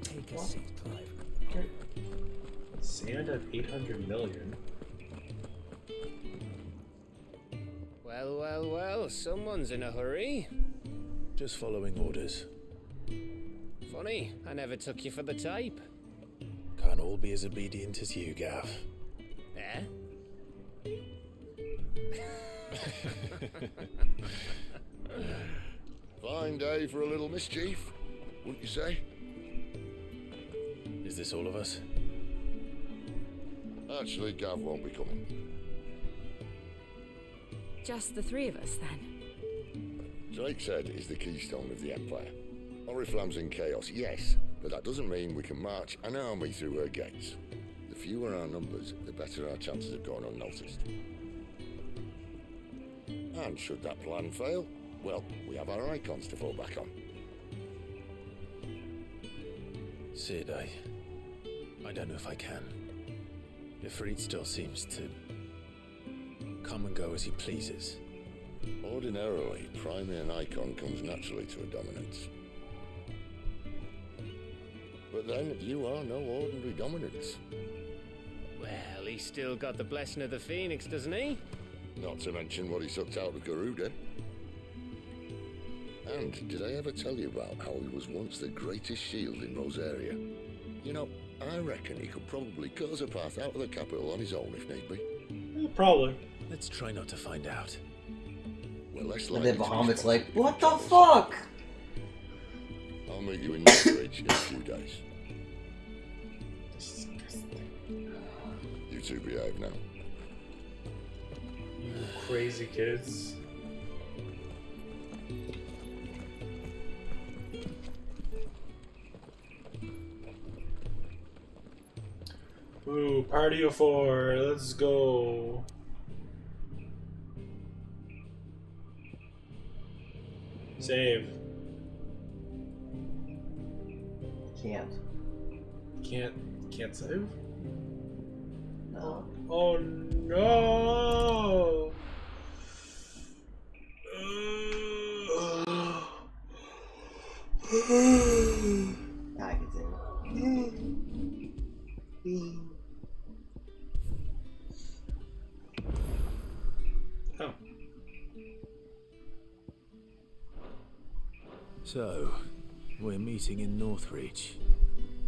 Take a seat, Clive. Okay. Sand at 800 million. Well, well, well, someone's in a hurry. Just following orders. Funny, I never took you for the type. Can't all be as obedient as you, Gav. Eh? Fine day for a little mischief, wouldn't you say? Is this all of us? Actually, Gav won't be coming. Just the three of us, then? Drake said is the keystone of the Empire. Oriflamme's in chaos, yes, but that doesn't mean we can march an army through her gates. The fewer our numbers, the better our chances of going unnoticed. And should that plan fail, well, we have our icons to fall back on. Sid, I don't know if I can. Ifrit still seems to come and go as he pleases. Ordinarily, priming an icon comes naturally to a dominance. But then, you are no ordinary dominance. Well, he's still got the blessing of the Phoenix, doesn't he? Not to mention what he sucked out of Garuda. And did I ever tell you about how he was once the greatest shield in Rosaria? You know, I reckon he could probably cut us a path out of the capital on his own if need be. Probably. Let's try not to find out. Well, let's And then Bahamut's like, what the fuck? I'll meet you in Northridge in a few days. You two behave now. You crazy kids. Ooh, party of 4, let's go. Save. Can't save? No. Oh no! I can save. Oh. So, we're meeting in Northreach.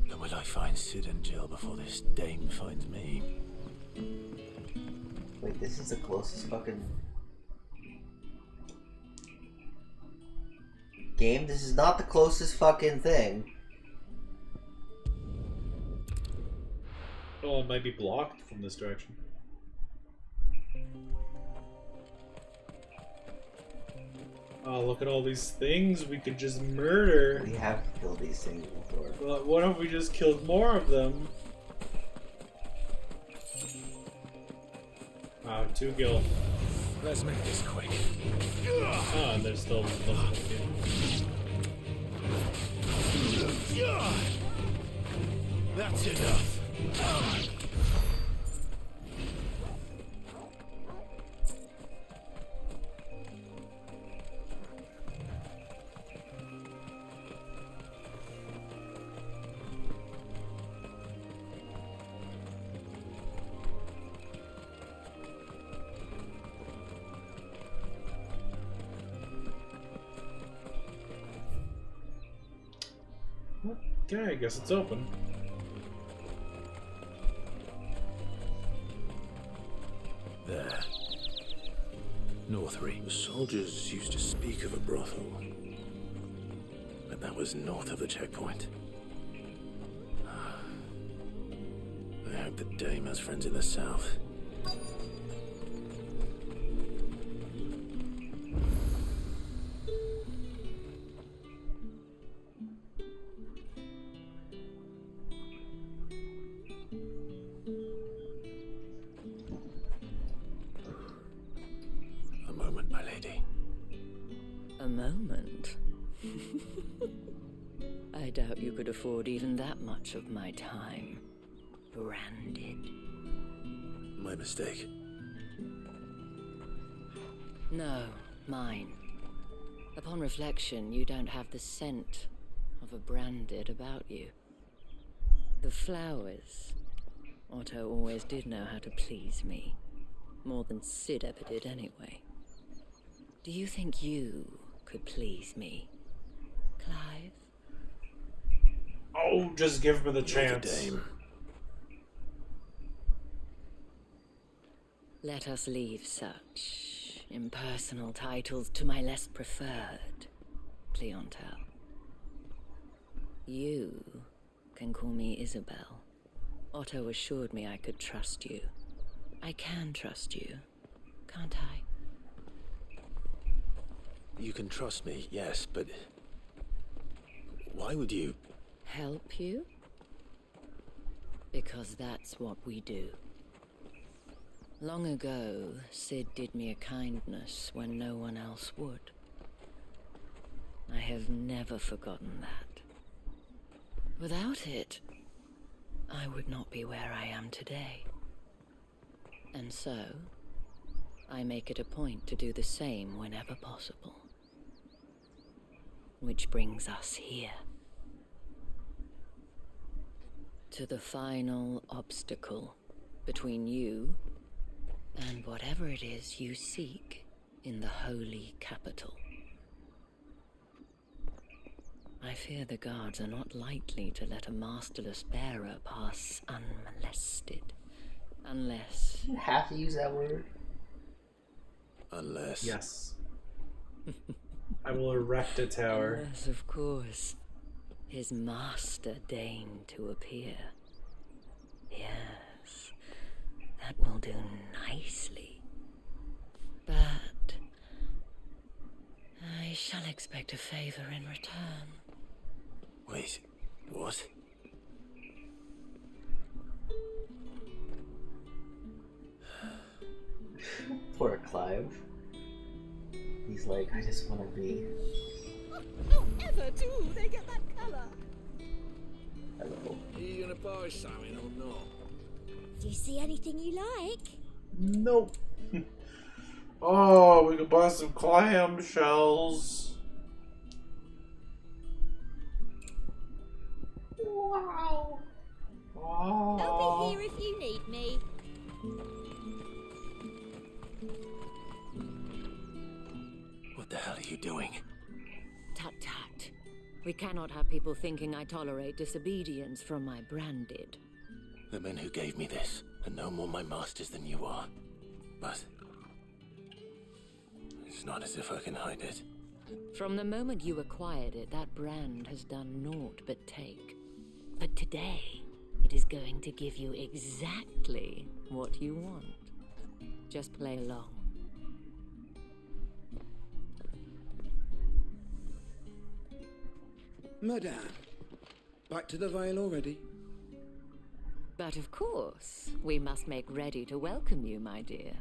But will I find Sid and Jill before this dame finds me? Wait, this is the closest fucking game? This is not the closest fucking thing. Oh, it might be blocked from this direction. Oh, look at all these things we could just murder. We have killed these things before. But what if we just killed more of them? Wow, 2 gil. Let's make this quick. Oh, and there's still That's enough. Okay, I guess it's open. There. Northreach. The soldiers used to speak of a brothel. But that was north of the checkpoint. I hope the dame has friends in the south. A moment, my lady. A moment? I doubt you could afford even that much of my time. Branded. My mistake. No, mine. Upon reflection, you don't have the scent of a branded about you. The flowers. Otto always did know how to please me. More than Sid ever did anyway. Do you think you could please me, Clive? Oh, just give me the chance. Dame. Let us leave such impersonal titles to my less preferred clientele. You can call me Isabel. Otto assured me I could trust you. I can trust you, can't I? You can trust me, yes, but why would you? Help you? Because that's what we do. Long ago, Sid did me a kindness when no one else would. I have never forgotten that. Without it, I would not be where I am today. And so, I make it a point to do the same whenever possible. Which brings us here. To the final obstacle between you and whatever it is you seek in the holy capital. I fear the guards are not likely to let a masterless bearer pass unmolested. Unless... You have to use that word? Unless... Yes. I will erect a tower. Unless, of course, his master deigned to appear. Yes, that will do nicely. But I shall expect a favor in return. Wait, what? Poor Clive. He's like, I just want to be... Oh, ever do they get that colour? Hello. Are you gonna buy something or not? Do you see anything you like? Nope. Oh, we could buy some clam shells. Wow. Oh. I'll be here if you need me. What the hell are you doing? Tut tut. We cannot have people thinking I tolerate disobedience from my branded. The men who gave me this are no more my masters than you are. But it's not as if I can hide it. From the moment you acquired it, that brand has done naught but take. But today, it is going to give you exactly what you want. Just play along. Madame, back to the Vale already? But of course, we must make ready to welcome you, my dear.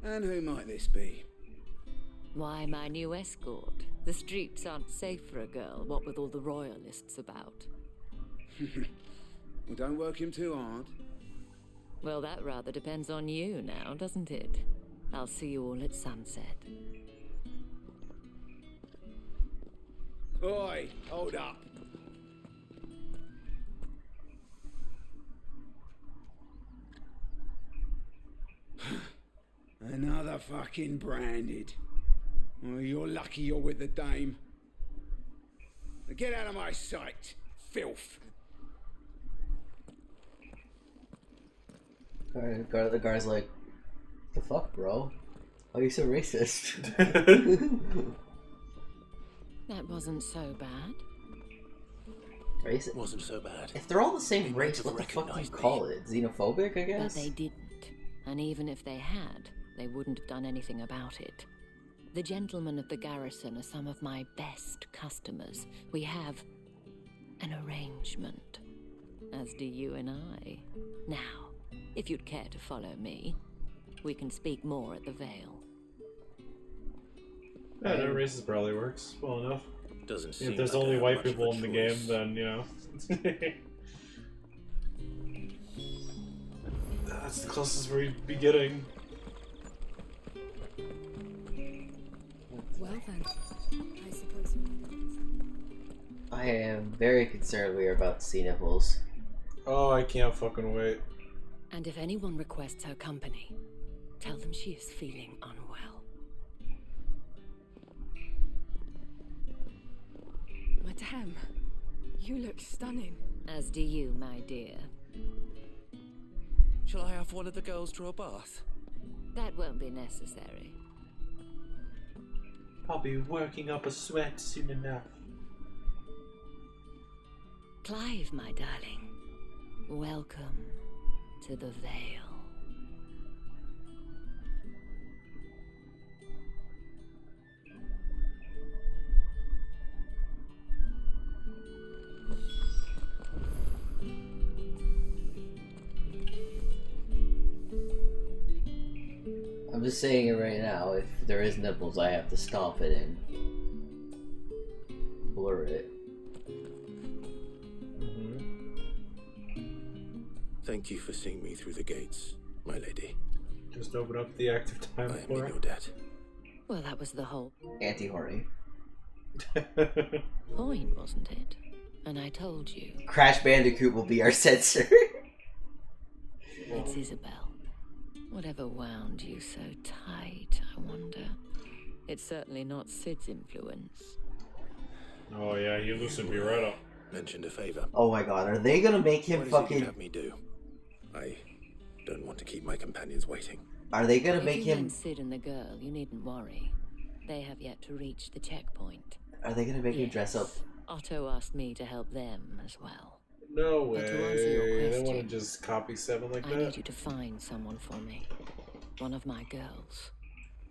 And who might this be? Why, my new escort. The streets aren't safe for a girl, what with all the royalists about. Well, don't work him too hard. Well, that rather depends on you now, doesn't it? I'll see you all at sunset. Oi, hold up. Another fucking branded. Well, you're lucky you're with the dame. Now get out of my sight, filth. The guy's like, the fuck, bro? Why are you so racist? That wasn't so bad. Racist? Wasn't so bad. If they're all the same race, what the fuck do you call it? Xenophobic, I guess? But they didn't. And even if they had, they wouldn't have done anything about it. The gentlemen of the garrison are some of my best customers. We have an arrangement, as do you and I. Now, if you'd care to follow me, we can speak more at the Vale. Yeah, no, racist probably works well enough. Doesn't seem if there's like only I white have much people of a in the choice. game, then, you know. That's the closest we'd be getting. Well then, I suppose you I am very concerned we are about to see nipples. Oh, I can't fucking wait. And if anyone requests her company, tell them she is feeling unwell. Madame, you look stunning. As do you, my dear. Shall I have one of the girls draw a bath? That won't be necessary. I'll be working up a sweat soon enough. Clive, my darling, welcome to the Vale. just saying it right now. If there is nipples, I have to stomp it in. Blur it. Thank you for seeing me through the gates, my lady. Just open up the active time I am for in your debt. Well, that was the whole Anti-horny. point, wasn't it? And I told you. Crash Bandicoot will be our censor. It's Isabel. Whatever wound you so tight, I wonder. It's certainly not Sid's influence. Oh yeah, he loosened me right up. Mentioned a favor. Oh my god, are they gonna make him What is fucking... it you have me do? I don't want to keep my companions waiting. Are they gonna If make you him... mean Sid and the girl, you needn't worry. They have yet to reach the checkpoint. Are they gonna make him dress up? Otto asked me to help them as well. No way. But to answer your They question, want to just copy 7 like I that? need you to find someone for me. One of my girls.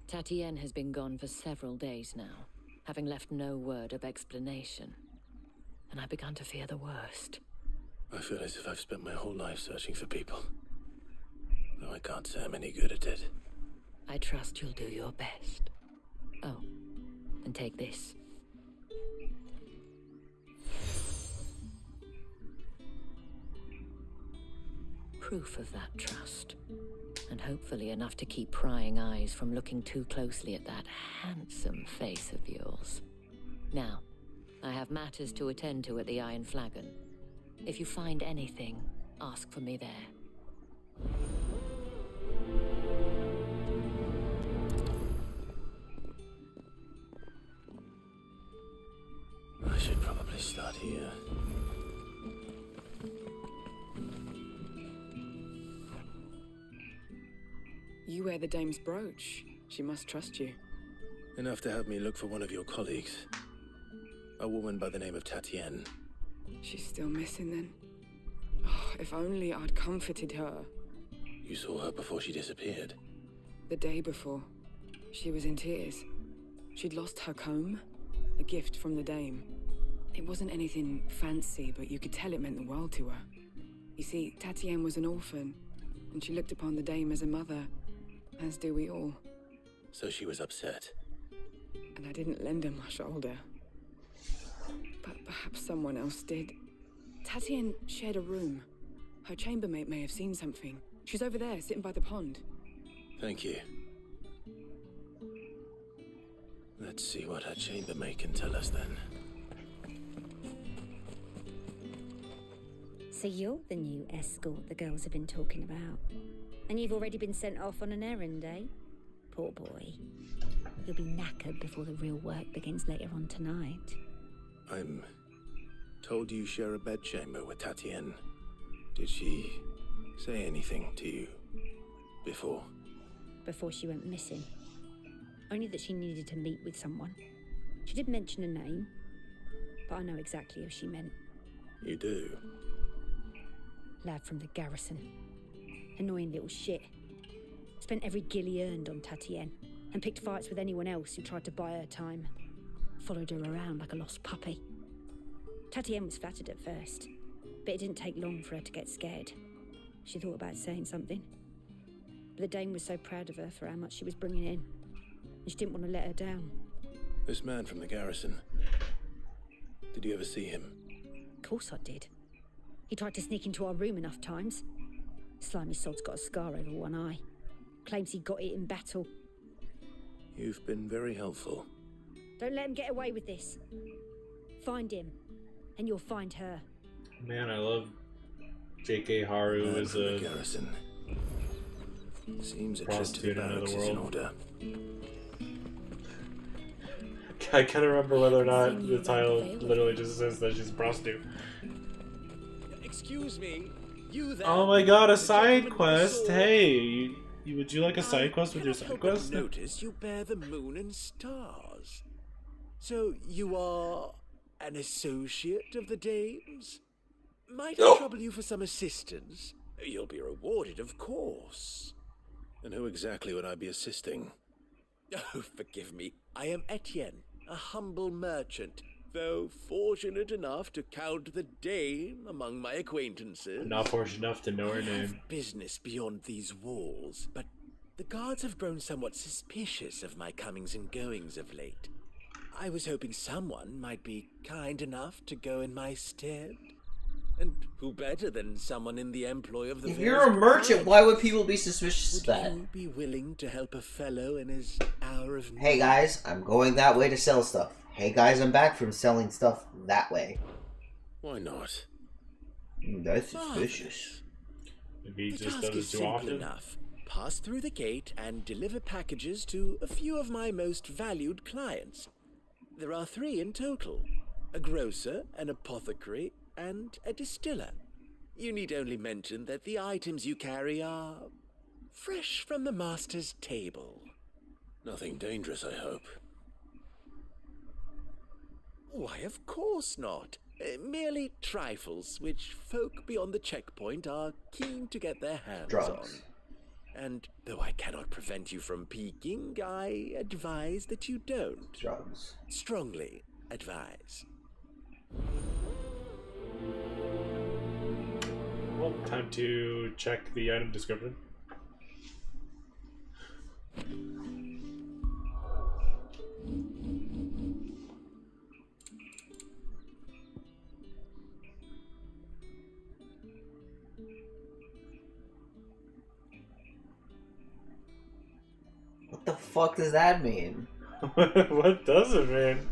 Tatienne has been gone for several days now, having left no word of explanation. And I've begun to fear the worst. I feel as if I've spent my whole life searching for people. Though I can't say I'm any good at it. I trust you'll do your best. Oh, and take this. Proof of that trust. And hopefully enough to keep prying eyes from looking too closely at that handsome face of yours. Now, I have matters to attend to at the Iron Flagon. If you find anything, ask for me there. I should probably start here. You wear the dame's brooch. She must trust you. Enough to have me look for one of your colleagues. A woman by the name of Tatienne. She's still missing then. Oh, if only I'd comforted her. You saw her before she disappeared. The day before, she was in tears. She'd lost her comb, a gift from the dame. It wasn't anything fancy, but you could tell it meant the world to her. You see, Tatienne was an orphan, and she looked upon the dame as a mother, as do we all. So she was upset. And I didn't lend her my shoulder. But perhaps someone else did. Tatienne shared a room. Her chambermaid may have seen something. She's over there, sitting by the pond. Thank you. Let's see what her chambermaid can tell us then. So you're the new escort the girls have been talking about. And you've already been sent off on an errand, eh? Poor boy. You'll be knackered before the real work begins later on tonight. I'm told you share a bedchamber with Tatienne. Did she say anything to you before? Before she went missing. Only that she needed to meet with someone. She did mention a name, but I know exactly who she meant. You do? Lad from the garrison. Annoying little shit. Spent every gil he earned on Tatienne, and picked fights with anyone else who tried to buy her time. Followed her around like a lost puppy. Tatienne was flattered at first, but it didn't take long for her to get scared. She thought about saying something. But the dame was so proud of her for how much she was bringing in, and she didn't want to let her down. This man from the garrison. Did you ever see him? Of course I did. He tried to sneak into our room enough times. Slimy sod's got a scar over one eye. Claims he got it in battle. You've been very helpful. Don't let him get away with this. Find him, and you'll find her. Man, I love J.K. Haru as a garrison. Seems a trip to the barracks is in order. I can't remember whether or not the title literally just says that she's a prostitute. Excuse me, you there? Oh my god, a side quest! Hey, would you like a side quest with your side quest? Notice you bear the moon and stars. So you are an associate of the dames? Might I trouble you for some assistance? You'll be rewarded, of course. And who exactly would I be assisting? Oh, forgive me. I am Etienne, a humble merchant, though fortunate enough to count the dame among my acquaintances. Not fortunate enough to know her I have name. business beyond these walls, but The guards have grown somewhat suspicious of my comings and goings of late. I was hoping someone might be kind enough to go in my stead. And who better than someone in the employ of the If you're a merchant, why would people be suspicious of that? Would you be willing to help a fellow in his hour of need? Hey guys, I'm going that way to sell stuff. Hey guys, I'm back from selling stuff that way. Why not? That's suspicious. Maybe he The just task does is it too simple often. enough. Pass through the gate and deliver packages to a few of my most valued clients. There are 3 in total. A grocer, an apothecary, and a distiller. You need only mention that the items you carry are fresh from the master's table. Nothing dangerous, I hope. Why, of course not. Merely trifles which folk beyond the checkpoint are keen to get their hands Drugs. on. And though I cannot prevent you from peeking, I advise that you don't. Drugs. Strongly advise. Well, time to check the item description. What the fuck does that mean? What does it mean?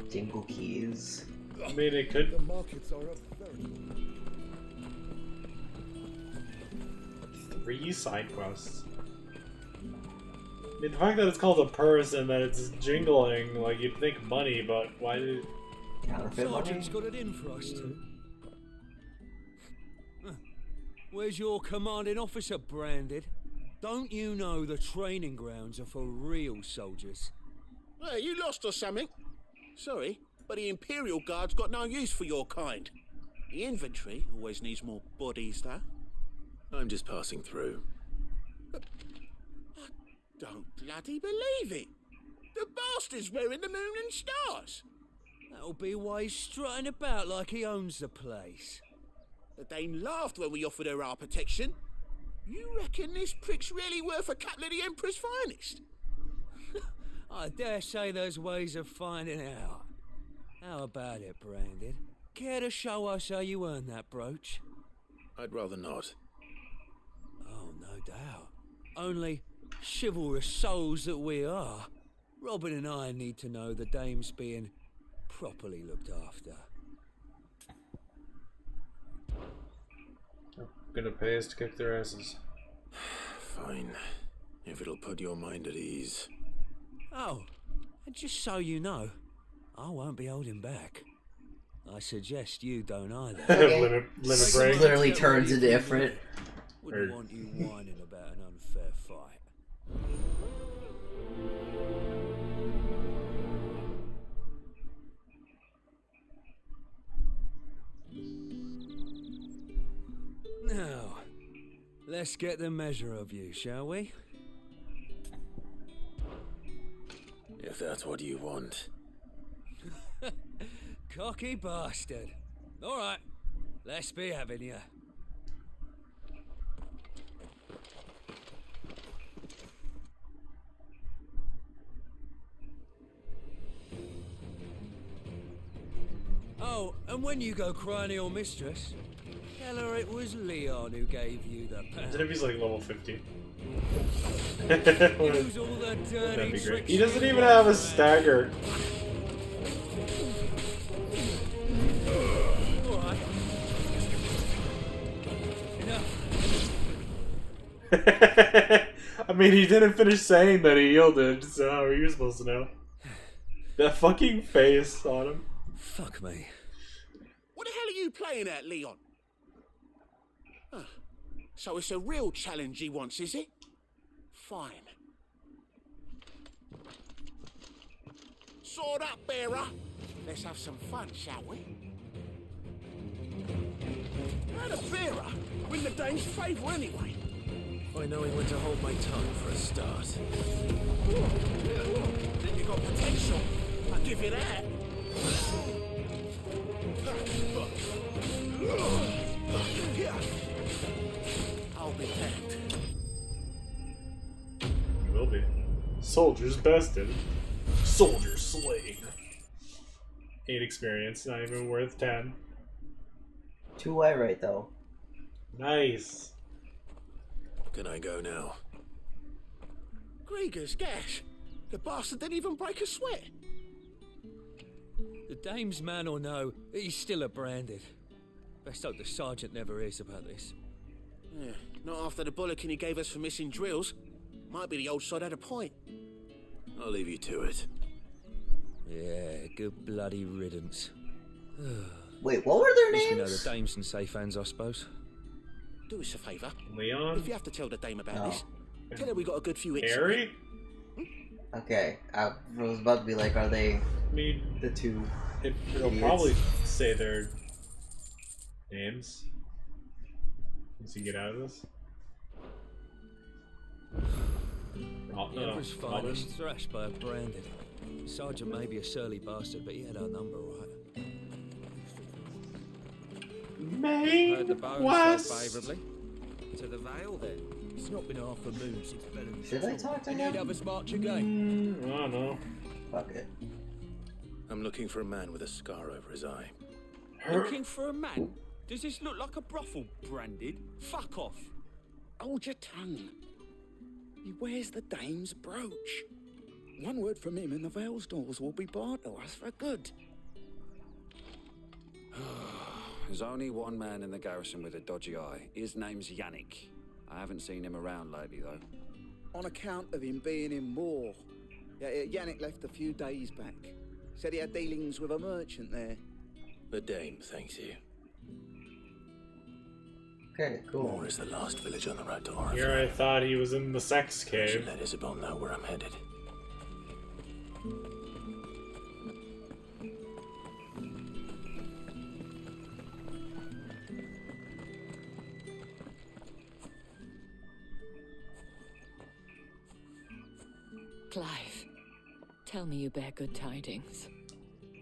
Jingle keys. I mean, it could. The markets are up very 3 side quests. I mean, the fact that it's called a purse and that it's jingling, like, you'd think money, but why did... Counterfeit money? Sergeant's got it in for us too. Huh. Where's your commanding officer branded? Don't you know the training grounds are for real soldiers? Hey, you lost or something? Sorry, but the Imperial Guard's got no use for your kind. The infantry always needs more bodies, though. I'm just passing through. Don't bloody believe it! The bastard's wearing the moon and stars! That'll be why he's strutting about like he owns the place. The Dane laughed when we offered her our protection. You reckon this prick's really worth a couple of the Emperor's finest? I dare say there's ways of finding out. How about it, Branded? Care to show us how you earned that brooch? I'd rather not. Oh, no doubt. Only, chivalrous souls that we are, Robin and I need to know the dame's being properly looked after. Gonna pay us to kick their asses. Fine. If it'll put your mind at ease. Oh, and just so you know, I won't be holding back. I suggest you don't either. Limit break. Literally turns indifferent. Wouldn't want you whining about an unfair fight. Now, let's get the measure of you, shall we? If that's what you want. Cocky bastard. All right, let's be having you. Oh, and when you go crying to your mistress, tell her it was Leon who gave you the pound. Imagine if he's like level 50. Use all the dirty That'd be great. tricks He doesn't you even know. have a stagger. All right. I mean, he didn't finish saying that he yielded, so how are you supposed to know? That fucking face on him. Fuck me. What the hell are you playing at, Leon? Huh. So it's a real challenge he wants, is it? Fine. Sword up, bearer. Let's have some fun, shall we? How the bearer win the Dane's favour anyway? By knowing when to hold my tongue for a start. Then you got potential. I'll give you that. I'll be damned. Soldiers bested. Soldier slain. 8 experience, not even worth 10. 2 white right though. Nice. Can I go now? Gregor's gas. The bastard didn't even break a sweat. The dame's man or no, he's still a branded. Best hope the sergeant never hears about this. Yeah, not after the bullocking he gave us for missing drills. Might be the old sod had a point. I'll leave you to it. Yeah, good bloody riddance. Wait, what were their At least names? we know the dame's in safe hands, I suppose. Do us a favour. Leon? If you have to tell the dame about No. this, tell her we got a good few hits. Harry? Okay, I was about to be like, are they I mean, the 2 it'll idiots? probably say their names. Once you get out of this. The Emperor's finest, thrashed by a branded. Sergeant may be a surly bastard, but he had our number right. Main Heard the bones West. fell favourably. To the Vale, then. It's not been half a moon since Bellum. Should I talk to You'd him? have us march again. I don't know. Fuck it. I'm looking for a man with a scar over his eye. Looking for a man? Does this look like a brothel, branded? Fuck off. Hold your tongue. He wears the dame's brooch. One word from him and the Vale's doors will be barred to us for good. There's only one man in the garrison with a dodgy eye. His name's Yannick. I haven't seen him around lately, though. On account of him being in war. Yeah, Yannick left a few days back. Said he had dealings with a merchant there. The dame thanks you. Okay, cool. Moore is the last village on the road to Oriflamme. Here I thought he was in the sex I cave. should let Isabel know where I'm headed. Clive, tell me you bear good tidings.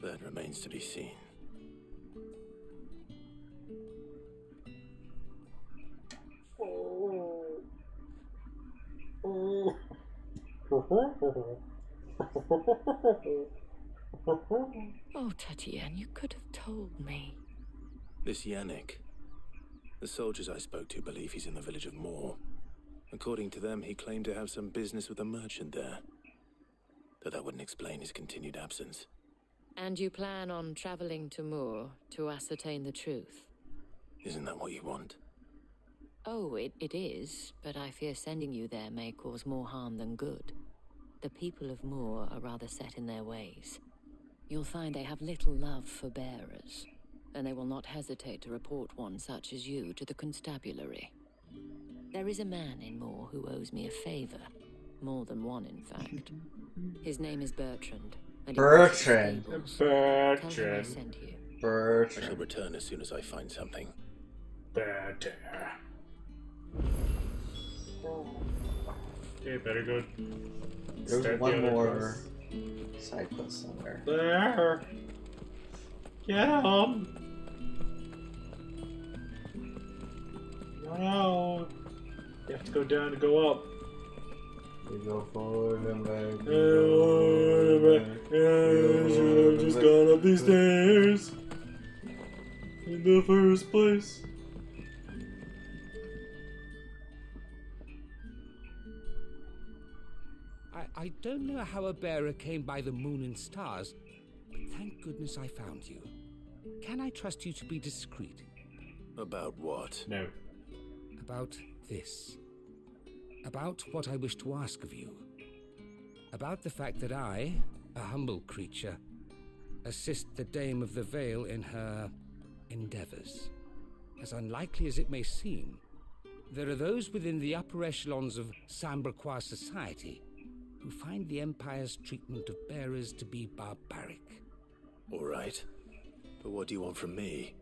That remains to be seen. Oh, Tatienne, you could have told me. This Yannick. The soldiers I spoke to believe he's in the village of Moore. According to them, he claimed to have some business with a merchant there. Though that wouldn't explain his continued absence. And you plan on traveling to Moor to ascertain the truth? Isn't that what you want? Oh, it is, but I fear sending you there may cause more harm than good. The people of Moor are rather set in their ways. You'll find they have little love for bearers, and they will not hesitate to report one such as you to the constabulary. There is a man in Moor who owes me a favor. More than one, in fact. His name is Bertrand. And he works in the stables. Tell him I sent you. I shall return as soon as I find something. Better. Okay, better go. There's start one the other more quest. side quest somewhere. There. Get him. No. You have to go down to go up. We go forward and back. Should have just gone up these stairs in the first place. I don't know how a bearer came by the moon and stars, but thank goodness I found you. Can I trust you to be discreet? About what? No. About this. About what I wish to ask of you. About the fact that I, a humble creature, assist the Dame of the Vale in her endeavors. As unlikely as it may seem, there are those within the upper echelons of Sambraquois society who find the Empire's treatment of bearers to be barbaric. All right. But what do you want from me?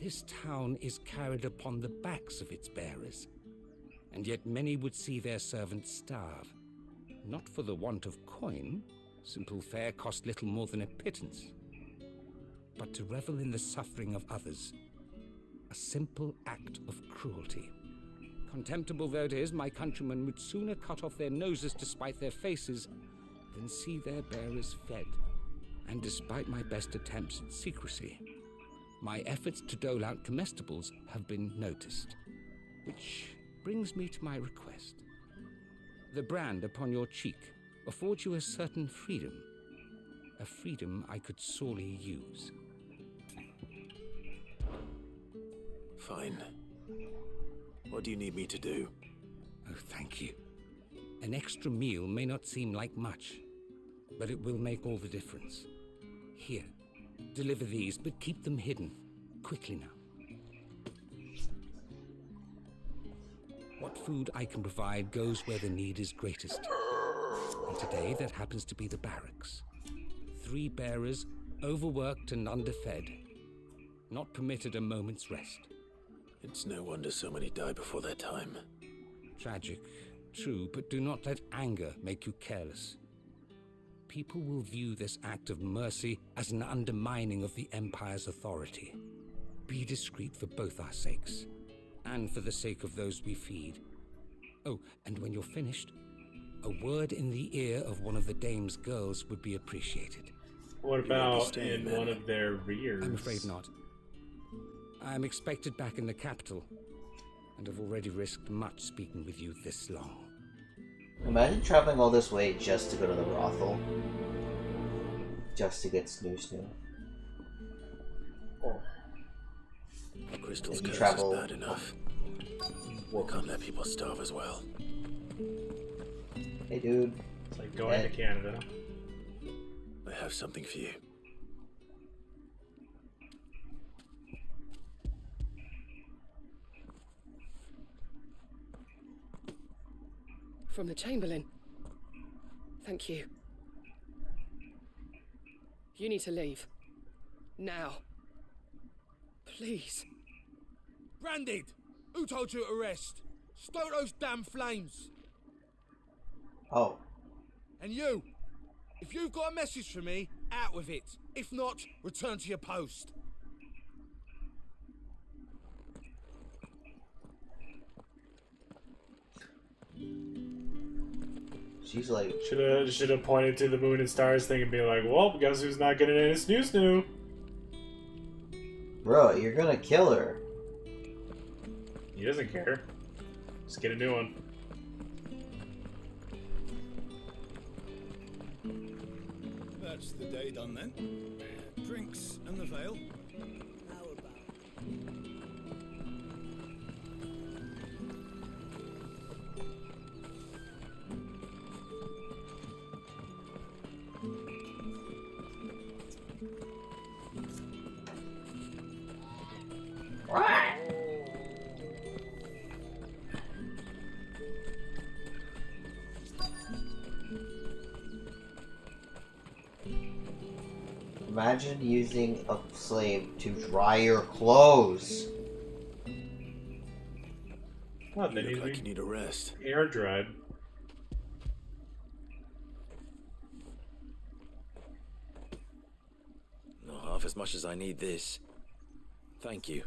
This town is carried upon the backs of its bearers, and yet many would see their servants starve. Not for the want of coin, simple fare cost little more than a pittance, but to revel in the suffering of others, a simple act of cruelty. Contemptible though it is, my countrymen would sooner cut off their noses to spite their faces than see their bearers fed. And despite my best attempts at secrecy, my efforts to dole out comestibles have been noticed. Which brings me to my request. The brand upon your cheek affords you a certain freedom. A freedom I could sorely use. Fine. What do you need me to do? Oh, thank you. An extra meal may not seem like much, but it will make all the difference. Here, deliver these, but keep them hidden. Quickly now. What food I can provide goes where the need is greatest. And today that happens to be the barracks. 3 bearers, overworked and underfed. Not permitted a moment's rest. It's no wonder so many die before their time. Tragic, true, but do not let anger make you careless. People will view this act of mercy as an undermining of the Empire's authority. Be discreet for both our sakes, and for the sake of those we feed. Oh, and when you're finished, a word in the ear of one of the dame's girls would be appreciated. What about in one of their rears? I'm afraid not. I'm expected back in the capital, and have already risked much speaking with you this long. Imagine traveling all this way just to go to the brothel. Just to get snoo. Oh. Crystal's If you curse travel- is bad enough. We can't let people starve as well. Hey dude. It's like going to Canada. I have something for you. From the Chamberlain. Thank you. You need to leave. Now. Please. Branded! Who told you to rest? Stoke those damn flames! Oh. And you! If you've got a message for me, out with it. If not, return to your post. She's like... Should have pointed to the moon and stars thing and be like, well, guess who's not getting any snoo. Bro, you're gonna kill her. He doesn't care. Just get a new one. That's the day done then. Drinks and the veil. How about? Imagine using a slave to dry your clothes. What? They You need look to like you need a rest. air dried. Not half as much as I need this. Thank you.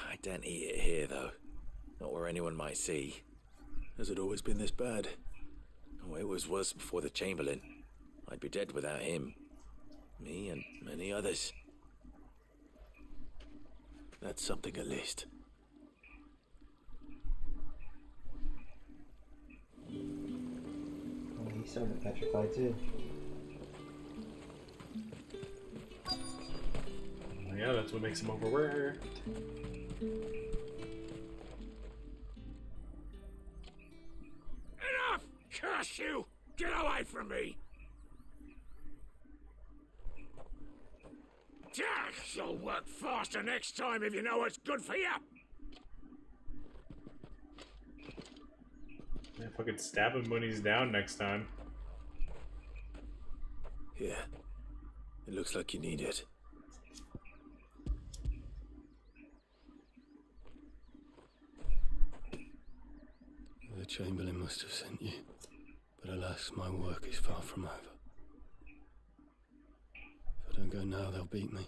I don't eat it here, though. Not where anyone might see. Has it always been this bad? Oh, it was worse before the Chamberlain. I'd be dead without him. Me and many others. That's something at least. Oh, he's starting to petrify too. Yeah, that's what makes him overworked. Enough! Curse you! Get away from me! You'll work faster next time if you know what's good for you! Yeah, fucking stab him when he's down next time. Yeah. It looks like you need it. The Chamberlain must have sent you, but alas, my work is far from over. If I don't go now, they'll beat me.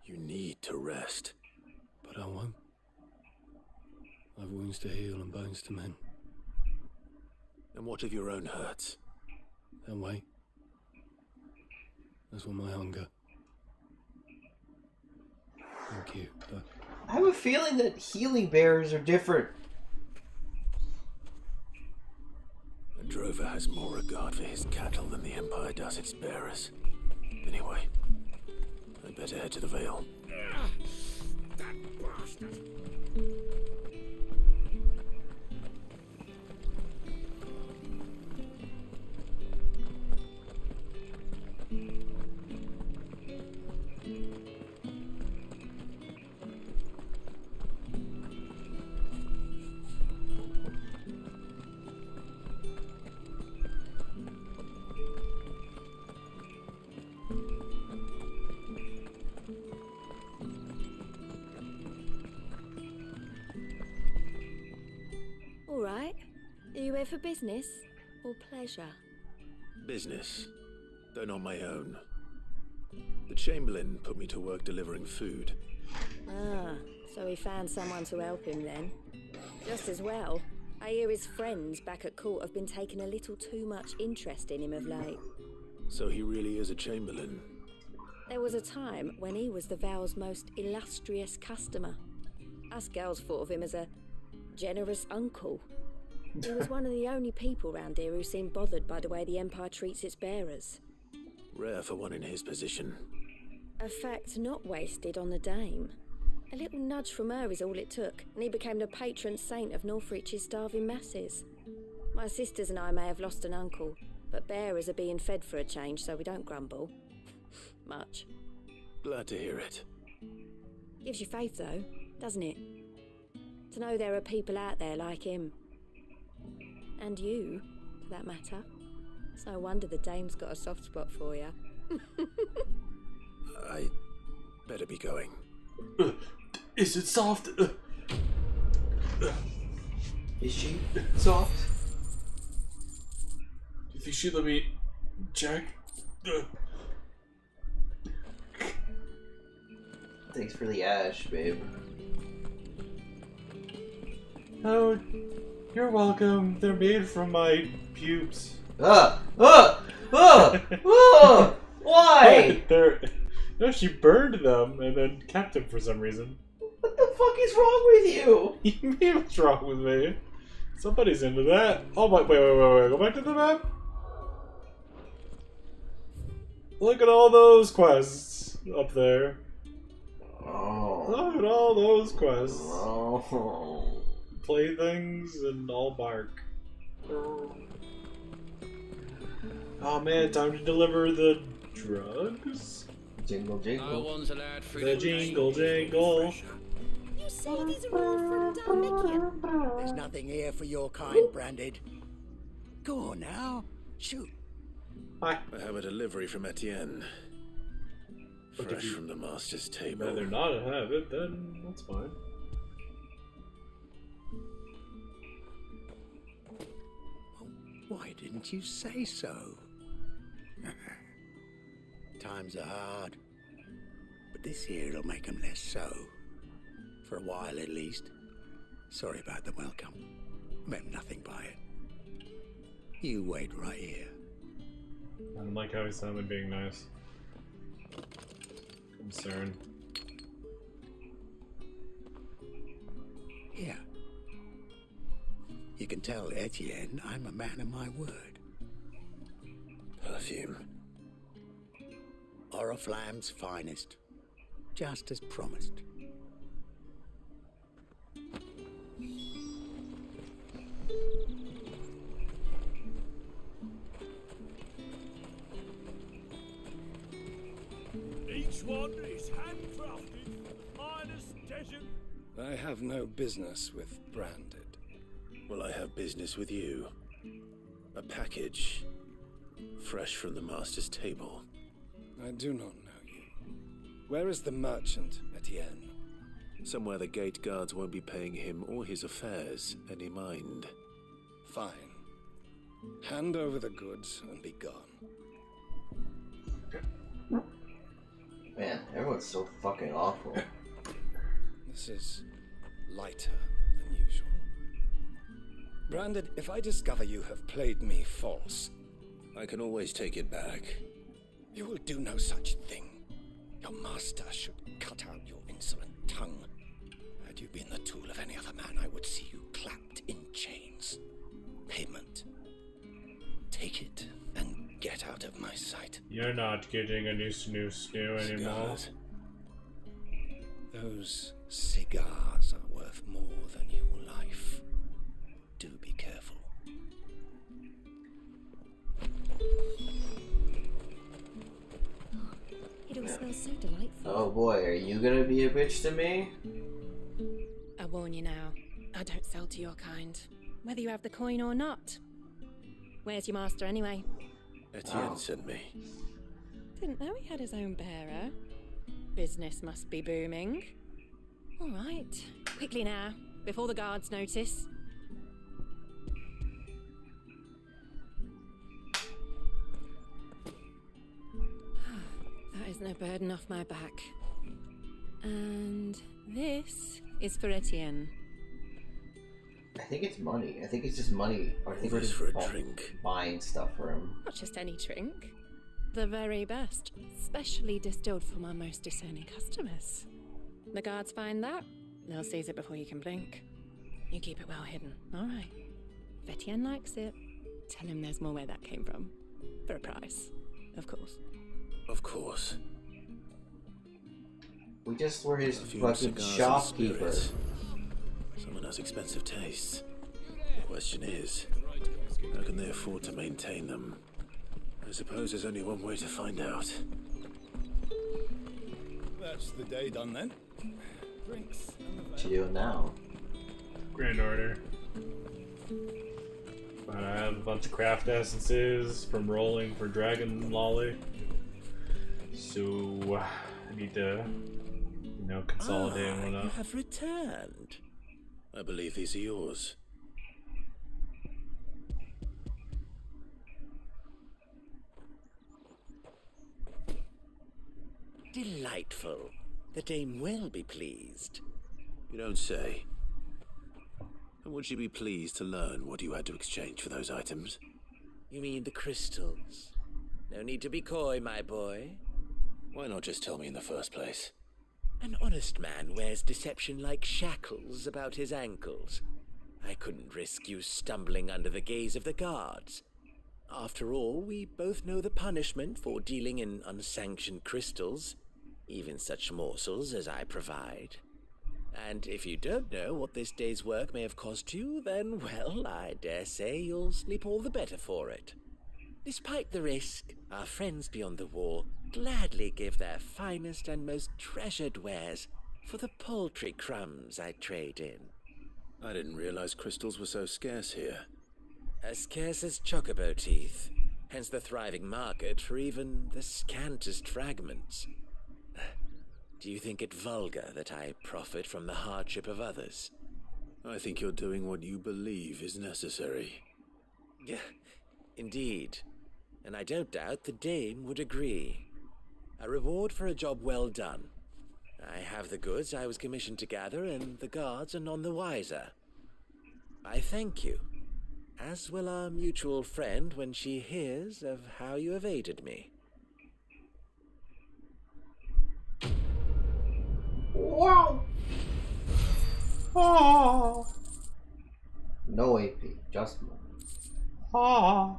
You need to rest. But I won't. I've wounds to heal and bones to mend. And what of your own hurts? And wait. That's what my hunger. Thank you, but... I have a feeling that healing bears are different. A drover has more regard for his cattle than the Empire does its bearers. Anyway, I'd better head to the Vale. That bastard! All right. Are you here for business or pleasure? Business, though not my own. The Chamberlain put me to work delivering food. Ah, so he found someone to help him then. Just as well. I hear his friends back at court have been taking a little too much interest in him of late. So he really is a Chamberlain. There was a time when he was the Vale's most illustrious customer. Us girls thought of him as a generous uncle. He was one of the only people round here who seemed bothered by the way the Empire treats its bearers. Rare for one in his position. A fact not wasted on the dame. A little nudge from her is all it took, and he became the patron saint of Northreach's starving masses. My sisters and I may have lost an uncle, but bearers are being fed for a change, so we don't grumble. Much. Glad to hear it. Gives you faith, though, doesn't it? To know there are people out there like him. And you, for that matter. It's no wonder the dame's got a soft spot for you. I better be going. Is it soft? Is she soft? Do you think she'd let me check? Thanks for the ash, babe. Oh, you're welcome. They're made from my pubes. Why? No, she burned them and then kept them for some reason. What the fuck is wrong with you? You mean what's wrong with me? Somebody's into that. Oh my! Wait! Go back to the map. Look at all those quests up there. Oh. Look at all those quests. Oh. Playthings and all bark. Oh man, time to deliver the drugs. Jingle jingle. The jingle jingle. You say these are all from Dalmatian? There's nothing here for your kind, Branded. Go on now. Shoot. Hi. I have a delivery from Etienne. Fresh from the master's table. Rather not have it, then that's fine. Why didn't you say so? Times are hard. But this here'll make 'em less so. For a while at least. Sorry about the welcome. Meant nothing by it. You wait right here. I don't like how he sounded being nice. Concern. Here. You can tell Etienne I'm a man of my word. Perfume. Oriflamme's finest. Just as promised. Each one is handcrafted, finest decision. I have no business with Branded. Well, I have business with you. A package. Fresh from the master's table. I do not know you. Where is the merchant, Etienne? Somewhere the gate guards won't be paying him or his affairs any mind. Fine. Hand over the goods and be gone. Man, everyone's so fucking awful. This is lighter than usual. Branded, if I discover you have played me false, I can always take it back. you will do no such thing. Your master should cut out your insolent tongue. Had you been the tool of any other man, I would see you clapped in chains. Payment. Take it and get out of my sight. You're not getting a new snoo anymore. Cigars. Those cigars are worth more than your life. Do be careful. It all smells so delightful. Oh boy, are you gonna be a bitch to me? I warn you now, I don't sell to your kind, whether you have the coin or not. Where's your master anyway? Etienne sent me. Didn't know he had his own bearer. Business must be booming. All right, quickly now, before the guards notice. That is no burden off my back. And this is for Etienne. I think it's money. I think it's just money. Or I think we're just for a drink. Buying stuff for him. Not just any drink. The very best, specially distilled for my most discerning customers. The guards find that, they'll seize it before you can blink. You keep it well hidden, all right? If Etienne likes it, tell him there's more where that came from. For a price, of course. Of course. We just were his Perfume, fucking cigars, shopkeeper. and spirits. Someone has expensive tastes. The question is, how can they afford to maintain them? I suppose there's only one way to find out. That's the day done then. Drinks and the What you doing now? Grand order. I have a bunch of craft essences from rolling for Dragon Lolly. So I need to, consolidate and You whatnot. have returned. I believe these are yours. Delightful. The dame will be pleased. You don't say. And would she be pleased to learn what you had to exchange for those items? You mean the crystals? No need to be coy, my boy. Why not just tell me in the first place? An honest man wears deception like shackles about his ankles. I couldn't risk you stumbling under the gaze of the guards. After all, we both know the punishment for dealing in unsanctioned crystals, even such morsels as I provide. And if you don't know what this day's work may have cost you, then, well, I dare say you'll sleep all the better for it. Despite the risk, our friends beyond the wall gladly give their finest and most treasured wares for the paltry crumbs I trade in. I didn't realize crystals were so scarce here. As scarce as chocobo teeth, hence the thriving market for even the scantest fragments. Do you think it vulgar that I profit from the hardship of others? I think you're doing what you believe is necessary. Yeah, indeed. And I don't doubt the dame would agree. A reward for a job well done. I have the goods I was commissioned to gather, and the guards are none the wiser. I thank you, as will our mutual friend when she hears of how you have aided me. Wow! Oh. No AP, just money. Ah.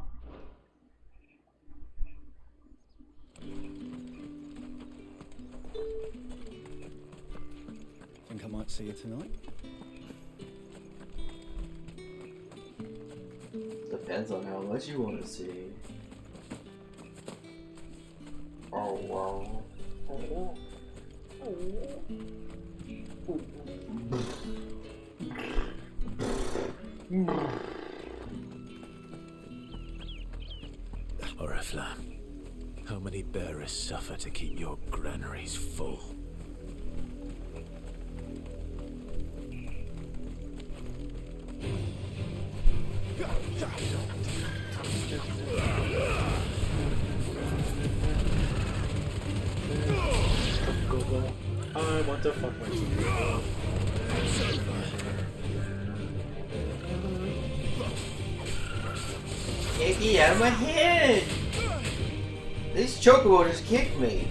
Think I might see you tonight? Depends on how much you want to see. Oh wow. Oh. Oriflamme, how many bearers suffer to keep your granaries full? I want to fuck my team. out of my head! This chocobo just kicked me.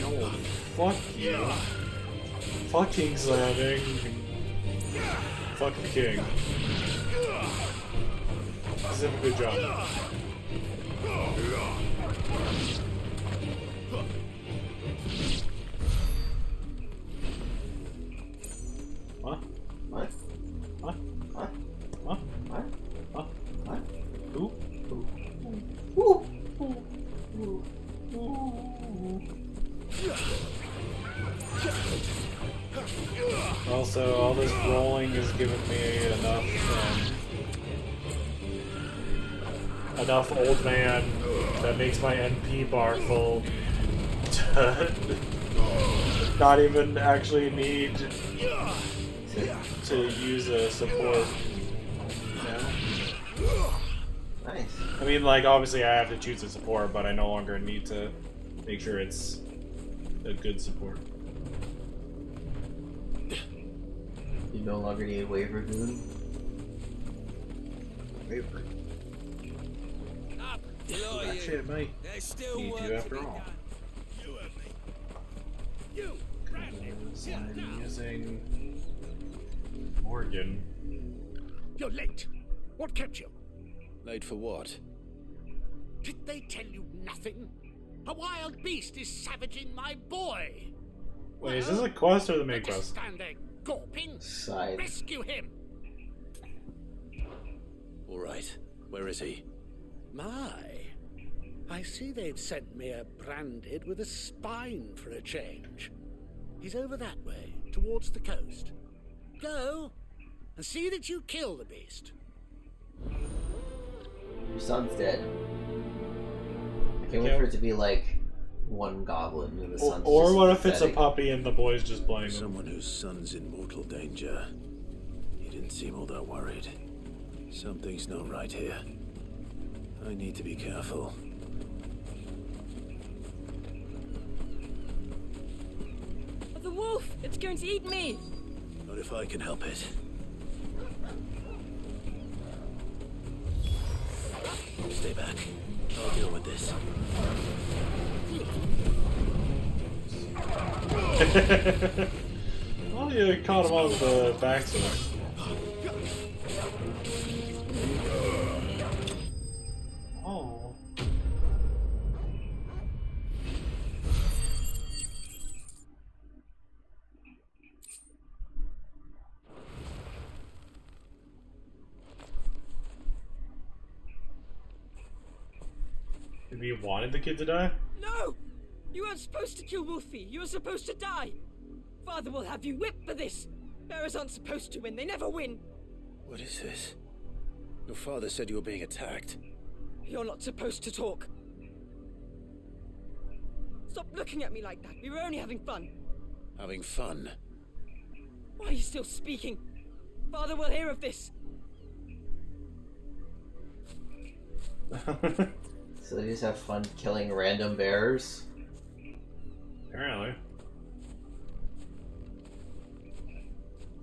No, fuck you. Fucking slamming. Fuck the king. This is a good job. What? What? What? What? What? What? What? What? Who? Woo! Also, all this rolling is giving me enough old man that makes my NP bar full to not even actually need to use a support. Nice. I mean, like, obviously I have to choose a support, but I no longer need to make sure it's a good support. You no longer need a waiver goon? Waiver? That shit might need you after all. I'm using Morgan. You're late. What kept you? Late for what? Did they tell you nothing? A wild beast is savaging my boy. Wait, is this a quest or the main Just quest? stand there gawping. Side. Rescue him. All right. Where is he? My. I see they've sent me a branded with a spine for a change. He's over that way, towards the coast. Go and see that you kill the beast. Your son's dead. I can't wait for it to be like one goblin and the son's Or just what if it's a pathetic. puppy and the boy's just playing him? Someone whose son's in mortal danger. He didn't seem all that worried. Something's not right here. I need to be careful. The wolf! It's going to eat me! Not if I can help it. Stay back. I'll deal with this. Well, you caught him on the backsword. Oh. Maybe you wanted the kid to die? No! You weren't supposed to kill Wolfie. You were supposed to die. Father will have you whipped for this. Bearers aren't supposed to win. They never win. What is this? Your father said you were being attacked. You're not supposed to talk. Stop looking at me like that. We were only having fun. Having fun? Why are you still speaking? Father will hear of this. So they just have fun killing random bearers? Apparently.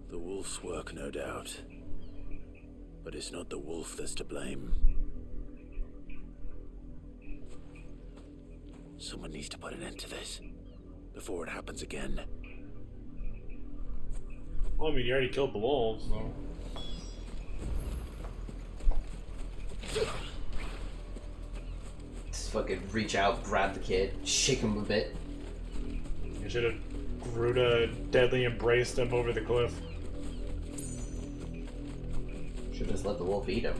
The wolf's work, no doubt. But it's not the wolf that's to blame. Someone needs to put an end to this before it happens again. Well, I mean, you already killed the wolves, so. Just fucking reach out, grab the kid, shake him a bit. You should have Gruta deadly embraced him over the cliff. Should just let the wolf eat him.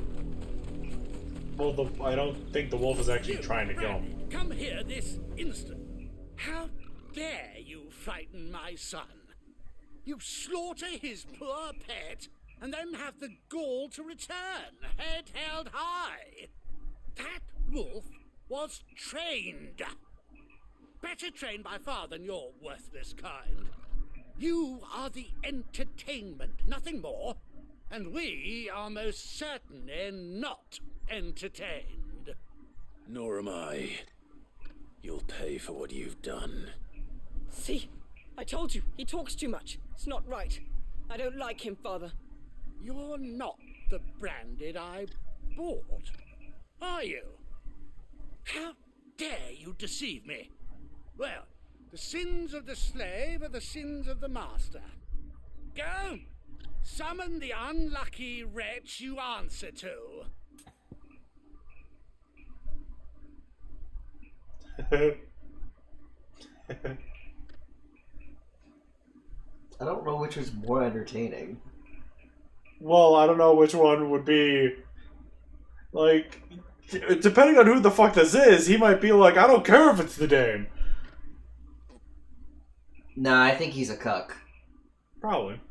Well, I don't think the wolf is actually trying to kill him. Come here this instant. How dare you frighten my son? You slaughter his poor pet and then have the gall to return, head held high. That wolf was trained. Better trained by far than your worthless kind. You are the entertainment, nothing more. And we are most certainly not entertained. Nor am I. You'll pay for what you've done. See? I told you, he talks too much. It's not right. I don't like him, Father. You're not the branded I bought, are you? How dare you deceive me? Well, the sins of the slave are the sins of the master. Go! Summon the unlucky wretch you answer to. I don't know which is more entertaining. Well, I don't know which one would be. Like, depending on who the fuck this is, he might be like, I don't care if it's the Dame. Nah, I think he's a cuck. Probably.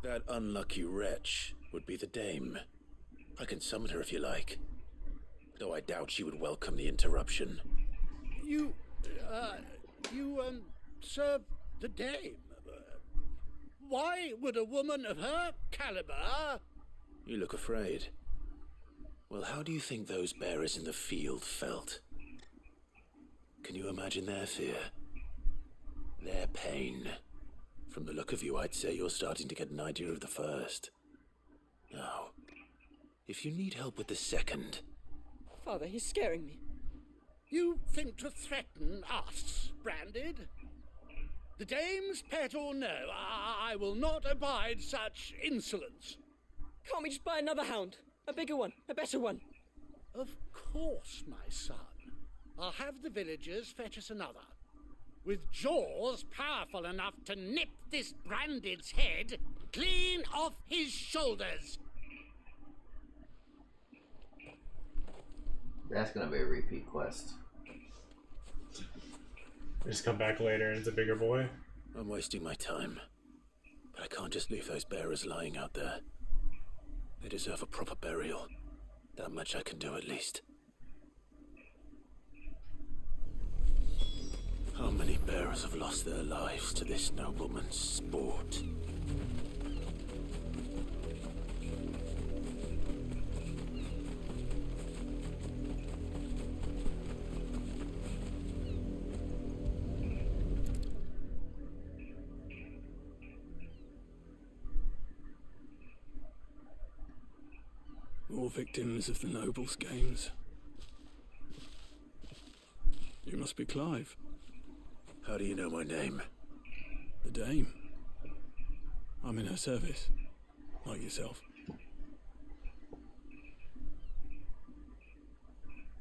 That unlucky wretch would be the Dame. I can summon her if you like. Though I doubt she would welcome the interruption. You serve the Dame. Why would a woman of her caliber... You look afraid. Well, how do you think those bearers in the field felt? Can you imagine their fear? Their pain? From the look of you, I'd say you're starting to get an idea of the first. Now, if you need help with the second... Father, he's scaring me. You think to threaten us, Branded? The Dame's pet or no, I will not abide such insolence. Can't we just buy another hound? A bigger one, a better one. Of course, my son. I'll have the villagers fetch us another. With jaws powerful enough to nip this Branded's head clean off his shoulders. That's gonna be a repeat quest. Just come back later and it's a bigger boy. I'm wasting my time. But I can't just leave those bearers lying out there. They deserve a proper burial. That much I can do at least. How many bearers have lost their lives to this nobleman's sport? All victims of the nobles' games. You must be Clive. How do you know my name? The Dame. I'm in her service, like yourself.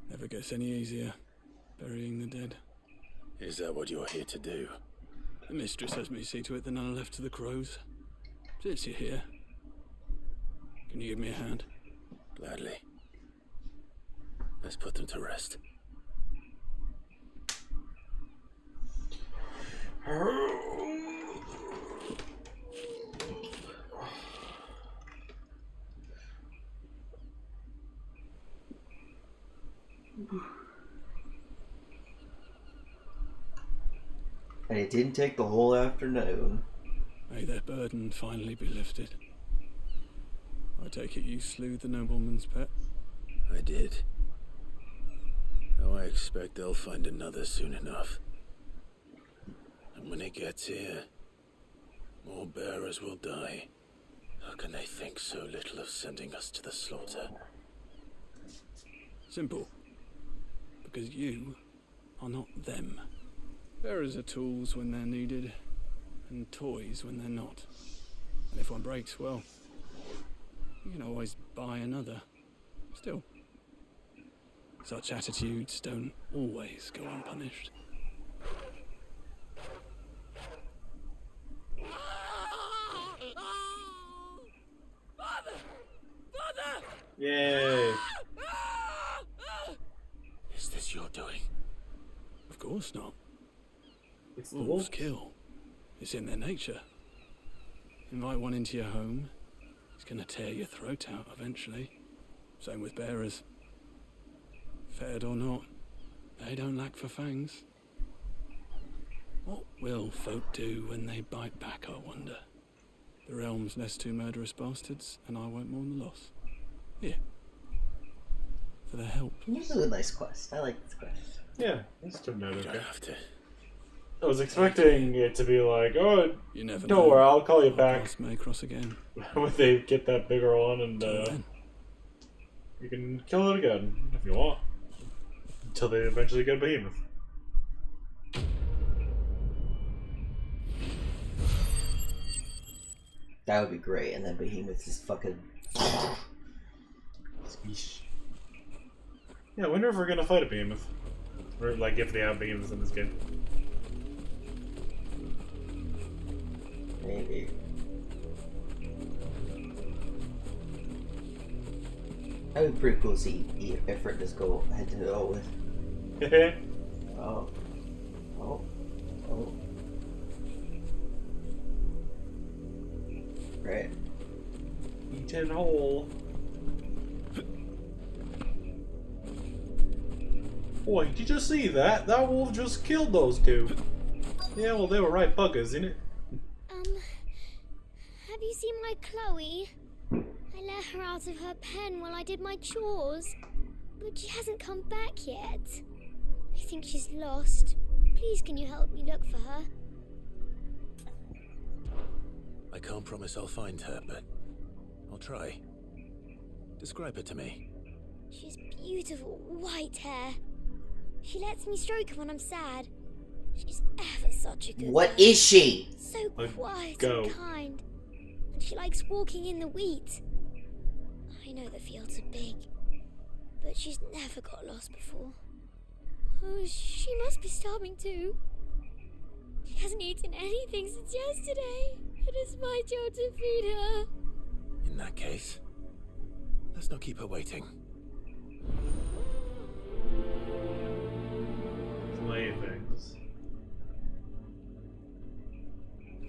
Never gets any easier, burying the dead. Is that what you're here to do? The mistress has me see to it that none are left to the crows. Since you're here, can you give me a hand? Gladly. Let's put them to rest. And it didn't take the whole afternoon. May their burden finally be lifted. I take it you slew the nobleman's pet? I did. Now I expect they'll find another soon enough. And when it gets here, more bearers will die. How can they think so little of sending us to the slaughter? Simple. Because you are not them. Bearers are tools when they're needed, and toys when they're not. And if one breaks, well, you can always buy another. Still, such attitudes don't always go unpunished. Yay. Is this your doing? Of course not. It's the Wolves wolf. kill. It's in their nature. Invite one into your home, it's gonna tear your throat out eventually. Same with bearers. Fed or not, they don't lack for fangs. What will folk do when they bite back, I wonder? The realm's less two murderous bastards, and I won't mourn the loss. Here. For their help. This is a nice quest. I like this quest. Yeah, this turned out You okay. don't have to. I was expecting it to be like, oh, You never don't know. worry, I'll call you Our back paths may cross again. when they get that bigger one, and you can kill it again if you want, until they eventually get a behemoth. That would be great, and then Behemoth is fucking. Yeah, I wonder if we're gonna fight a behemoth, or like if they have behemoths in this game. Maybe. That would be pretty cool to see Ifrit just go head to toe with. Oh. Oh. Oh. Right. Eaten whole. Boy, did you see that? That wolf just killed those two. Yeah, well, they were right buggers, innit? Have you seen my Chloe? I let her out of her pen while I did my chores, but she hasn't come back yet. I think she's lost. Please, can you help me look for her? I can't promise I'll find her, but I'll try. Describe her to me. She's beautiful white hair. She lets me stroke her when I'm sad. She's ever such a good What girl. is she? So quiet go. and kind. And she likes walking in the wheat. I know the fields are big, but she's never got lost before. Oh, she must be starving too. She hasn't eaten anything since yesterday. It is my job to feed her. In that case, let's not keep her waiting. Playthings.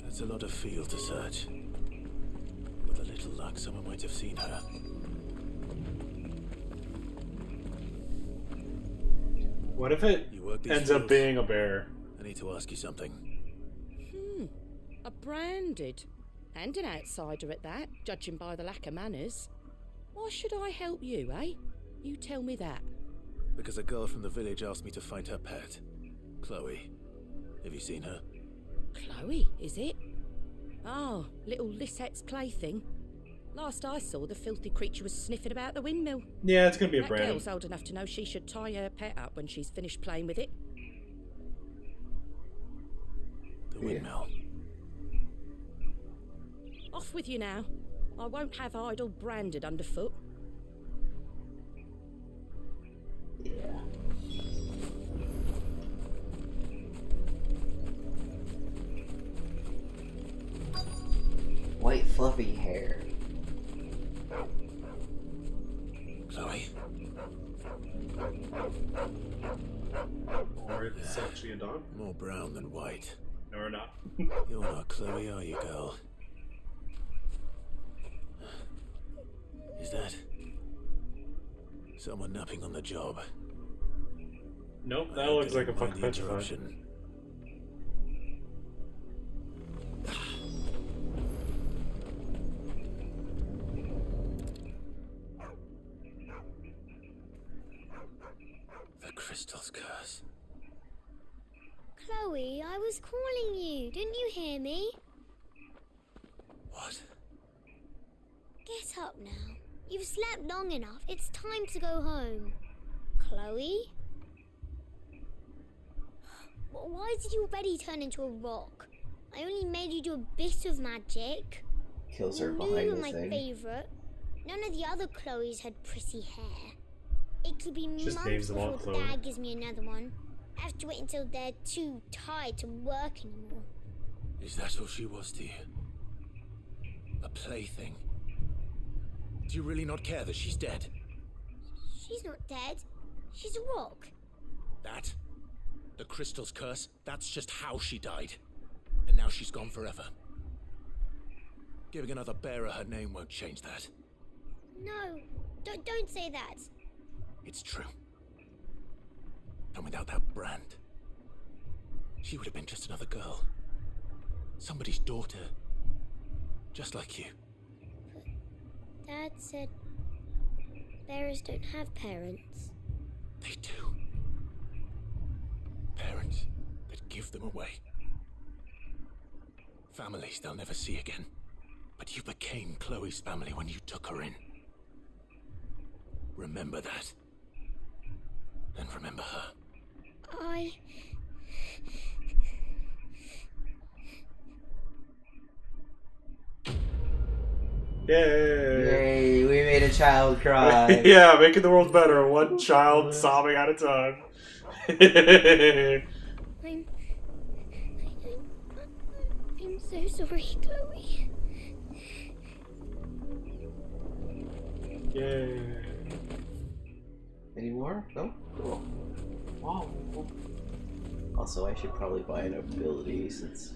That's a lot of field to search. With a little luck, someone might have seen her. What if it ends up being a bear? I need to ask you something. A branded. And an outsider at that, judging by the lack of manners. Why should I help you, eh? You tell me that. Because a girl from the village asked me to find her pet. Chloe. Have you seen her? Chloe, is it? Oh, little Lisette's plaything. Last I saw, the filthy creature was sniffing about the windmill. Yeah, it's gonna be a That Brandon. girl's old enough to know she should tie her pet up when she's finished playing with it. The windmill. Off with you now. I won't have idle branded underfoot. Yeah. White fluffy hair. Chloe? Or it's actually a dog? More brown than white. No, or not. You're not Chloe, are you, girl? Is that someone napping on the job? Nope, that looks like a fucking petrified. interruption. The crystal's curse. Chloe, I was calling you. Didn't you hear me? What? Get up now. You've slept long enough. It's time to go home. Chloe? Why did you already turn into a rock? I only made you do a bit of magic. Kills her You behind were the my thing. favourite. None of the other Chloes had pretty hair. It could be Just months names them all before Chloe. Dad gives me another one. I have to wait until they're too tired to work anymore. Is that all she was to you? A plaything? Do you really not care that she's dead? She's not dead. She's a rock. That? The crystal's curse? That's just how she died. And now she's gone forever. Giving another bearer her name won't change that. No, don't say that. It's true. And without that brand, she would have been just another girl. Somebody's daughter. Just like you. Dad said bearers don't have parents. They do. Parents that give give them away. Families they'll never see again. But you became Chloe's family when you took her in. Remember that. And remember her. Yay! We made a child cry. Yeah, making the world better, one child sobbing at a time. I'm so sorry, Chloe. Yay. Any more? No? Cool. Wow. Also, I should probably buy an ability since...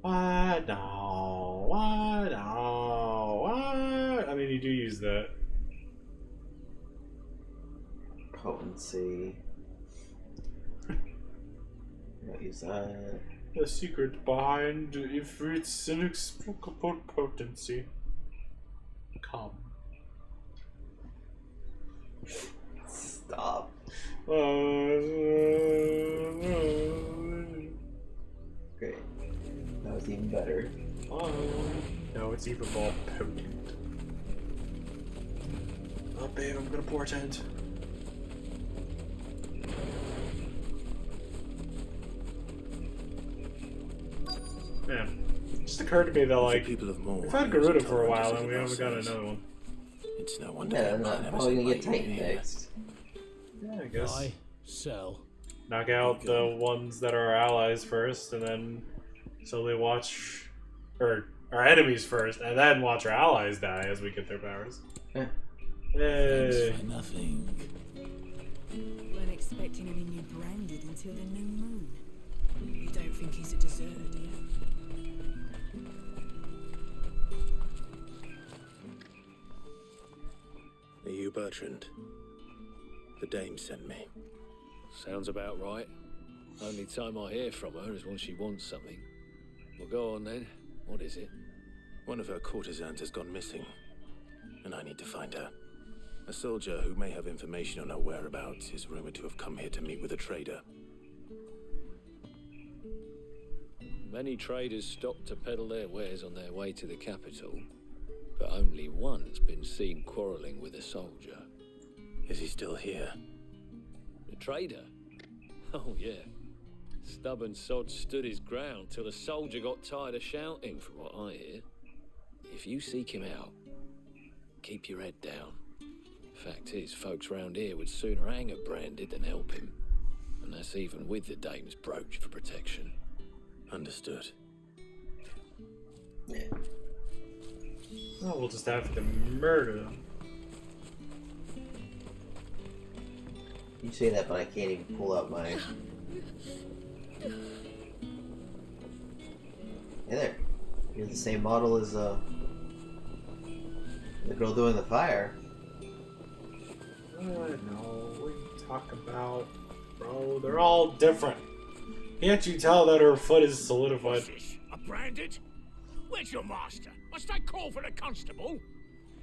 What? No. What? No. What? I mean, you do use that. Potency. Don't use that. The secret behind Ifrit's inexplicable potency. Come. Stop. Great. That was even better. No, it's even more potent. Oh, babe, I'm gonna portent. Yeah. It just occurred to me that, like, we've had Garuda for a while and we haven't got another one. It's no wonder Yeah, I'm not probably gonna get Titan next. Yeah, I guess. Buy, sell. Knock out the ones that are our allies first, and then slowly watch, or our enemies first, and then watch our allies die as we get their powers. Yeah. Hey. Thanks for nothing. Weren't expecting any new branded until the new moon. You don't think he's a deserter, do you? Are you Bertrand? The dame sent me. Sounds about right. Only time I hear from her is when she wants something. Well, go on then. What is it? One of her courtesans has gone missing, and I need to find her. A soldier who may have information on her whereabouts is rumored to have come here to meet with a trader. Many traders stop to peddle their wares on their way to the capital, but only one's been seen quarrelling with a soldier. Is he still here? The trader? Oh, yeah. Stubborn sod stood his ground till the soldier got tired of shouting, from what I hear. If you seek him out, keep your head down. Fact is, folks round here would sooner hang a branded than help him. And that's even with the dame's brooch for protection. Understood. Yeah. Oh, we'll just have to murder them. You say that, but I can't even pull out my... Hey there. You're the same model as, the girl doing the fire. I know. What are you talking about, bro? They're all different. Can't you tell that her foot is solidified? What's this? A branded? Where's your master? Must I call for the constable?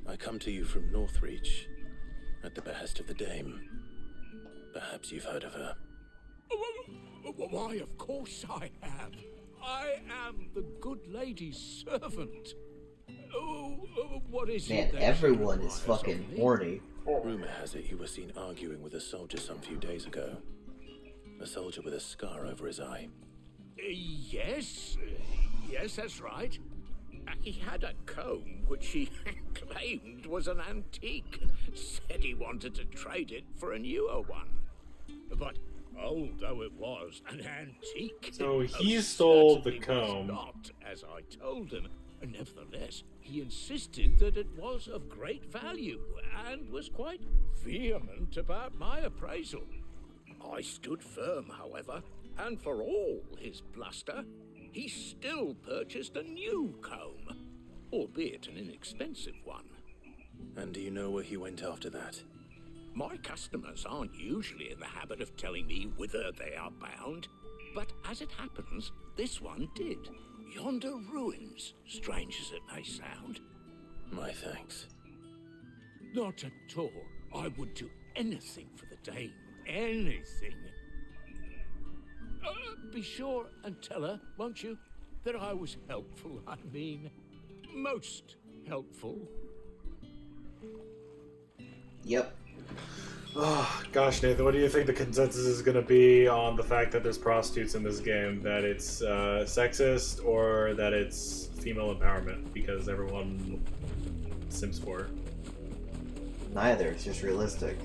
I come to you from Northreach, at the behest of the dame. Perhaps you've heard of her. Why, of course I have. I am the good lady's servant. What is Man, it that everyone she is requires fucking of me? horny. Rumor has it you were seen arguing with a soldier some few days ago. A soldier with a scar over his eye. Yes, that's right. He had a comb which he claimed was an antique. Said he wanted to trade it for a newer one. But old though it was, an antique. So he stole the certainly was comb. Not, as I told him. Nevertheless, he insisted that it was of great value and was quite vehement about my appraisal. I stood firm, however, and for all his bluster, he still purchased a new comb, albeit an inexpensive one. And do you know where he went after that? My customers aren't usually in the habit of telling me whither they are bound, but as it happens, this one did. Yonder ruins, strange as it may sound. My thanks. Not at all. I would do anything for the dame. Anything. Be sure and tell her, won't you, that I was helpful. I mean, most helpful. Yep. Oh, gosh, Nathan, what do you think the consensus is going to be on the fact that there's prostitutes in this game? That it's sexist or that it's female empowerment? Because everyone sims for it. Neither. It's just realistic.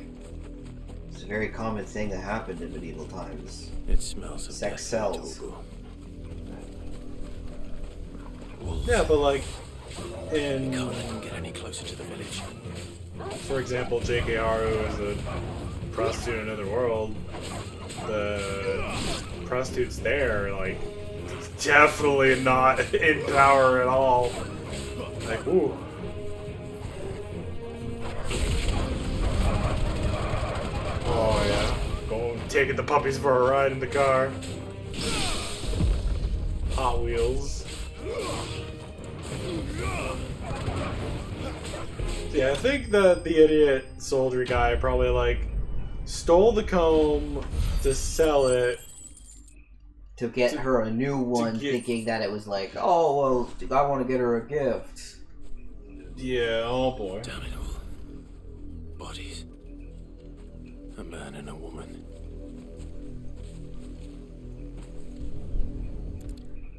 It's a very common thing that happened in medieval times. It smells of sex sells. Yeah, but like We in, can't let them get any closer to the village. for example, J.K.R. who is a prostitute in another world, the prostitutes there, like, definitely not in power at all. Like, ooh. Oh yeah, going taking the puppies for a ride in the car. Hot Wheels. Yeah, I think that the idiot soldier guy probably like stole the comb to sell it To get her a new one, thinking that it was like, oh, well, I want to get her a gift. Yeah, oh boy. Damn it all. Bodies. A man and a woman.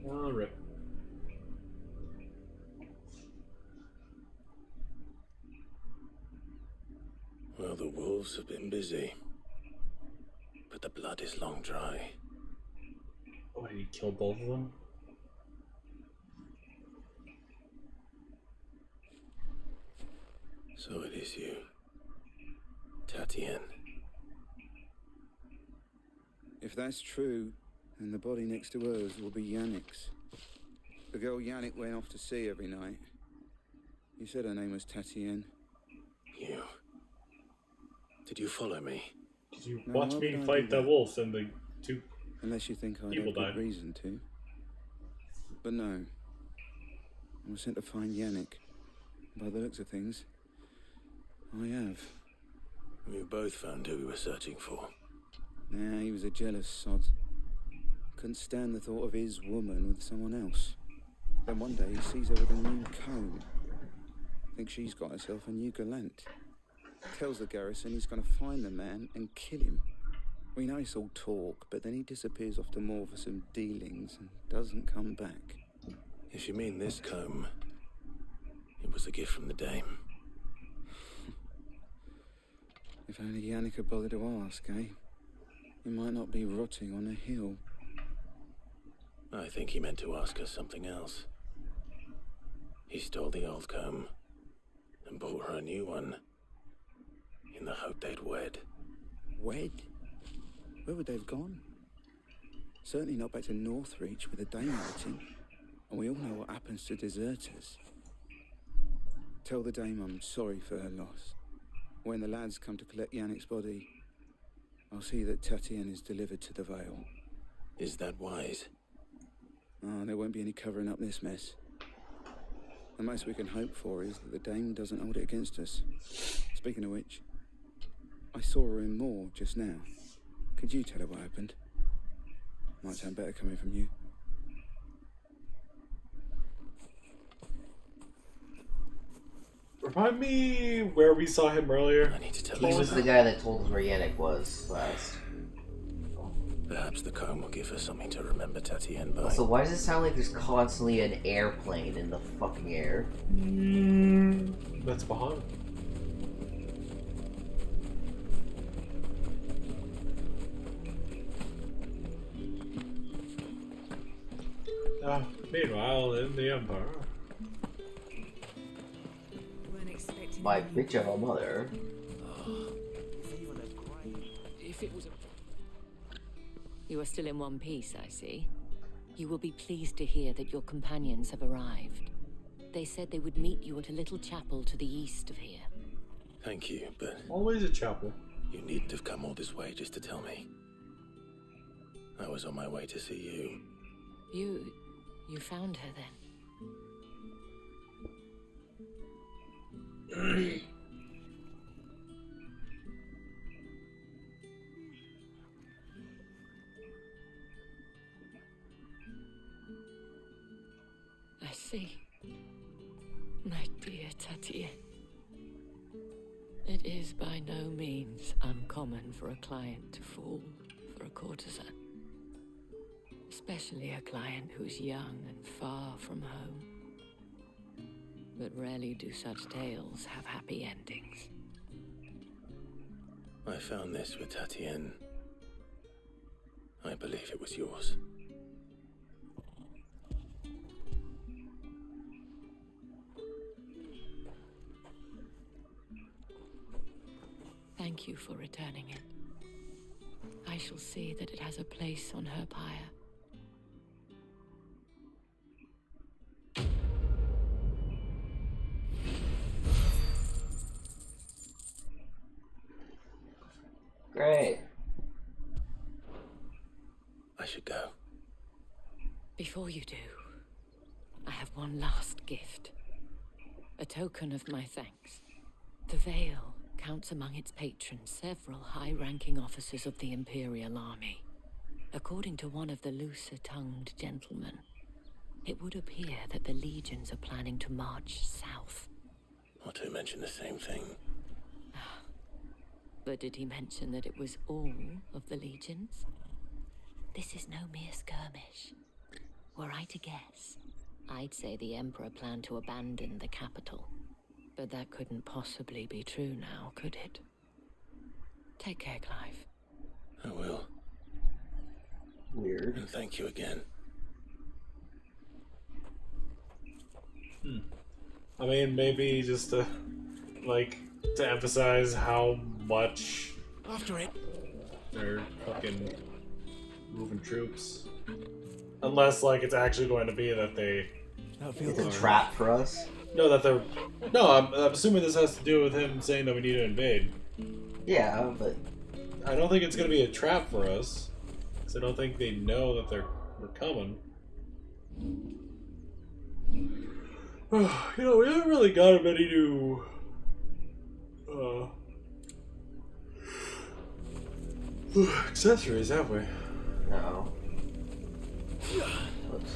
Oh, rip. Well, the wolves have been busy. But the blood is long dry. Oh, did he kill both of them? So it is you. Tatienne. If that's true, then the body next to hers will be Yannick's. The girl Yannick went off to sea every night. You said her name was Tatienne. You. Did you follow me? Did you No, watch why me would I fight do the that? wolves and the two Unless you think I'd people have good died? reason to. But no. I was sent to find Yannick. By the looks of things, I have. We both found who we were searching for. Nah, he was a jealous sod. Couldn't stand the thought of his woman with someone else. Then one day he sees her with a new comb. Thinks she's got herself a new gallant. Tells the garrison he's going to find the man and kill him. We know it's all talk, but then he disappears off to more for some dealings and doesn't come back. If you mean this comb, it was a gift from the dame. If only Yannick had bothered to ask, eh? He might not be rotting on a hill. I think he meant to ask us something else. He stole the old comb and bought her a new one in the hope they'd wed. Wed? Where would they have gone? Certainly not back to Northreach with a dame waiting. And we all know what happens to deserters. Tell the dame I'm sorry for her loss. When the lads come to collect Yannick's body, I'll see that Tatienne is delivered to the Vale. Is that wise? Oh, there won't be any covering up this mess. The most we can hope for is that the dame doesn't hold it against us. Speaking of which, I saw her in Moor just now. Could you tell her what happened? Might sound better coming from you. Remind me where we saw him earlier. I need to tell He you. was the guy that told us where Yannick was last. Perhaps the comb will give her something to remember Tatienne by. Also, why does it sound like there's constantly an airplane in the fucking air? That's Bahan. Meanwhile, in the Empire. My bitch of a mother. If it was a... You are still in one piece, I see. You will be pleased to hear that your companions have arrived. They said they would meet you at a little chapel to the east of here. Thank you, but Always a chapel. you needn't have come all this way just to tell me. I was on my way to see you. You found her then? see. My dear Tatier. It is by no means uncommon for a client to fall for a courtesan. Especially a client who's young and far from home. But rarely do such tales have happy endings. I found this with Tatienne. I believe it was yours. Thank you for returning it. I shall see that it has a place on her pyre. Great. I should go. Before you do, I have one last gift. A token of my thanks. The Veil counts among its patrons several high-ranking officers of the Imperial Army. According to one of the looser-tongued gentlemen, it would appear that the legions are planning to march south. Otto mentioned the same thing. But did he mention that it was all of the legions? This is no mere skirmish. Were I to guess, I'd say the Emperor planned to abandon the capital. But that couldn't possibly be true now, could it? Take care, Clive. I will. Weird. And thank you again. I mean, maybe just to, like, to emphasize how much After it. they're fucking moving troops. Unless, like, it's actually going to be that they... It's a trap for us? No, that they're... No, I'm assuming this has to do with him saying that we need to invade. Yeah, but... I don't think it's going to be a trap for us. Because I don't think they know that we're coming. You know, we haven't really got many new... accessories, have we? No. Oops.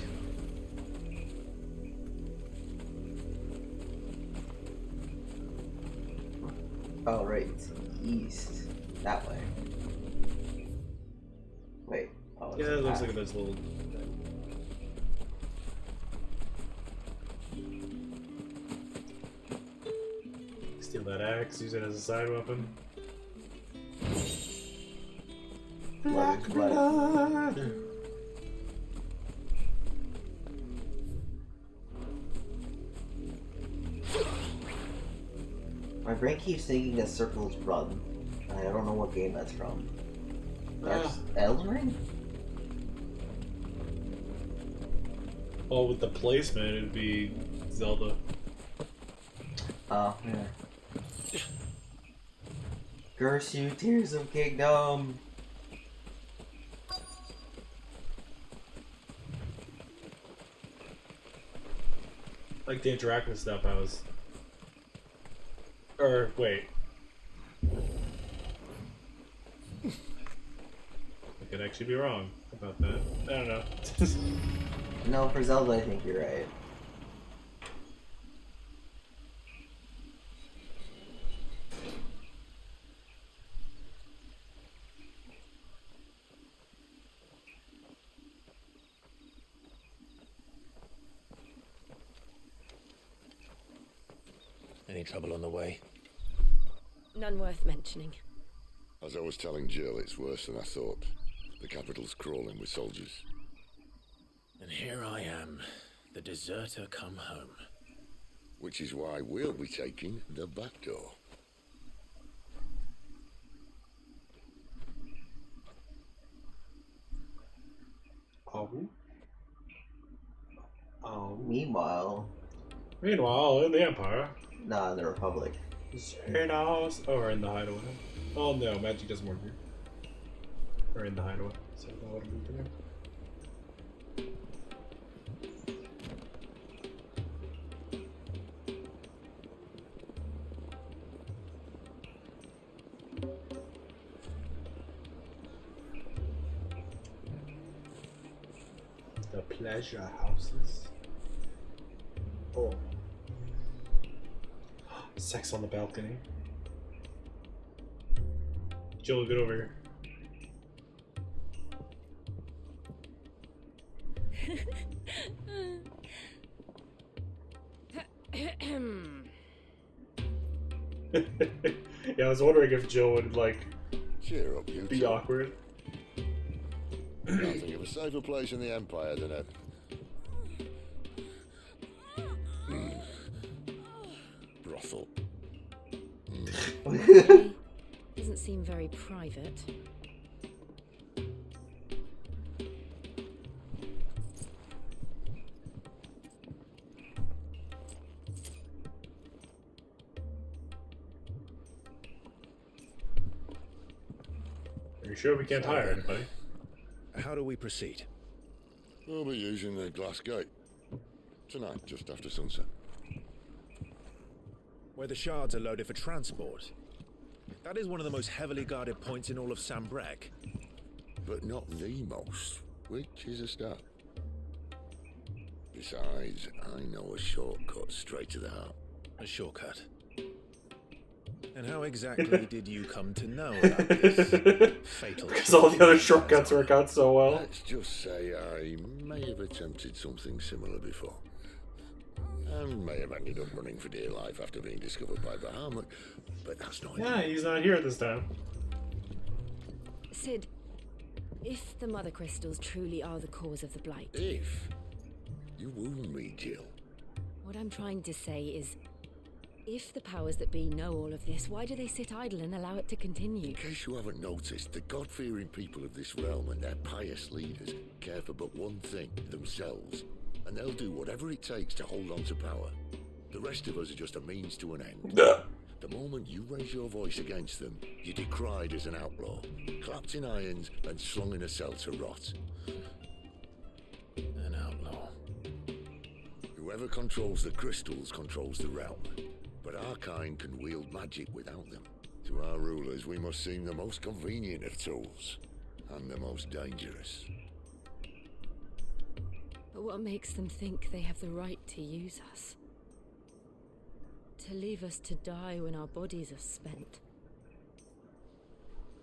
Oh, right, it's east. That way. Wait. Oh, Yeah, it looks like there's a little... Steal that axe, use it as a side weapon. Black blood. My brain keeps thinking that Circle's Run. I don't know what game that's from. That's Elden Ring? Well, with the placement, it'd be Zelda. Oh, yeah. Curse you, Tears of Kingdom! Like the interactive stuff, I was... Or, wait. I could actually be wrong about that. I don't know. No, for Zelda, I think you're right. Any trouble on the way? None worth mentioning. As I was telling Jill, it's worse than I thought. The capital's crawling with soldiers. And here I am, the deserter come home. Which is why we'll be taking the back door. Meanwhile, in the Empire. Nah, in the Republic. Xenos. Oh, or in the Hideaway. Oh no, magic doesn't work here. Or in the Hideaway. So that would have been there. The pleasure houses. Oh. Sex on the balcony. Jill, get over here. Yeah, I was wondering if Jill would, like, cheer up, you be two. awkward. Can't think of a safer place in the Empire than it. Brothel. Doesn't seem very private. Are you sure we can't hire anybody? How do we proceed? We'll be using the glass gate. Tonight, just after sunset. Where the shards are loaded for transport. That is one of the most heavily guarded points in all of Sambrek. But not the most, which is a start. Besides, I know a shortcut straight to the heart. A shortcut? And how exactly did you come to know about this fatal? Because all the other shortcuts work out so well. Let's just say I may have attempted something similar before. And may have ended up running for dear life after being discovered by Bahamut, but that's not Yeah, he's not here this time. Sid, if the Mother Crystals truly are the cause of the Blight... If? You wound me, Jill. What I'm trying to say is, if the powers that be know all of this, why do they sit idle and allow it to continue? In case you haven't noticed, the God-fearing people of this realm and their pious leaders care for but one thing, themselves. And they'll do whatever it takes to hold on to power. The rest of us are just a means to an end. The moment you raise your voice against them, you're decried as an outlaw, clapped in irons and slung in a cell to rot. An outlaw. Whoever controls the crystals controls the realm. But our kind can wield magic without them. To our rulers, we must seem the most convenient of tools, and the most dangerous. But what makes them think they have the right to use us? To leave us to die when our bodies are spent?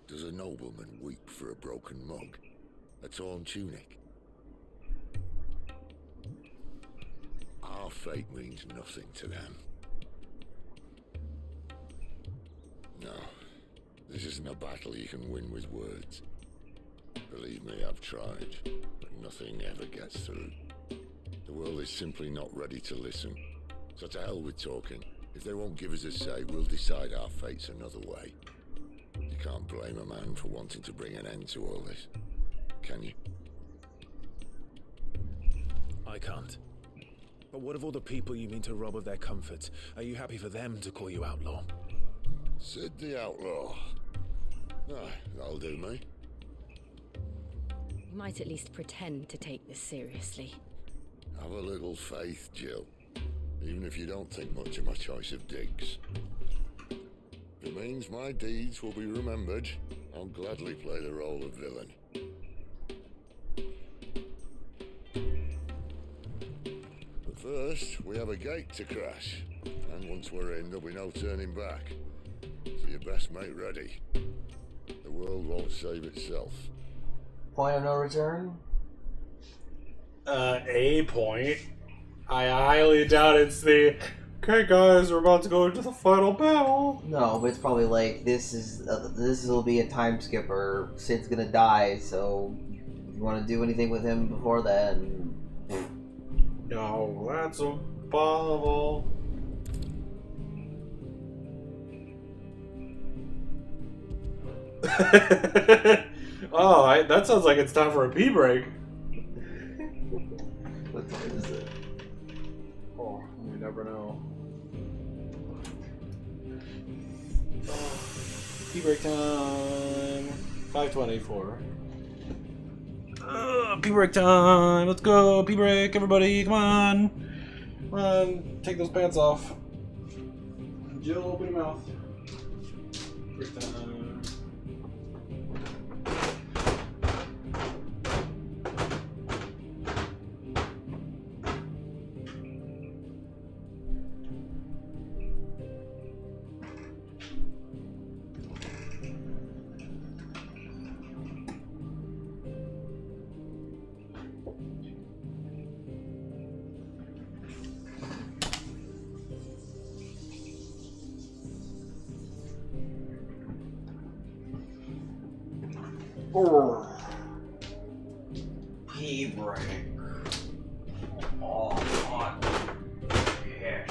Does a nobleman weep for a broken mug? A torn tunic? Our fate means nothing to them. No, this isn't a battle you can win with words. Believe me, I've tried, but nothing ever gets through. The world is simply not ready to listen. So to hell with talking. If they won't give us a say, we'll decide our fates another way. You can't blame a man for wanting to bring an end to all this, can you? I can't. But what of all the people you mean to rob of their comforts? Are you happy for them to call you outlaw? Sid the Outlaw. Ah, that'll do me. You might at least pretend to take this seriously. Have a little faith, Jill. Even if you don't think much of my choice of digs. If it means my deeds will be remembered, I'll gladly play the role of villain. But first, we have a gate to crash. And once we're in, there'll be no turning back. So you best make ready. The world won't save itself. Point of no return? A point. I highly doubt it's the, okay guys, we're about to go into the final battle. No, but it's probably like, this will be a time skipper. Sid's gonna die, so if you want to do anything with him before then... No, that's impossible. Oh, that sounds like it's time for a pee break. What time is it? Oh, we never know. Pee break time. 5:24. Pee break time. Let's go. Pee break, everybody. Come on. Come on. Take those pants off. Jill, open your mouth. Break time. Pee break. Oh, hot. Yes.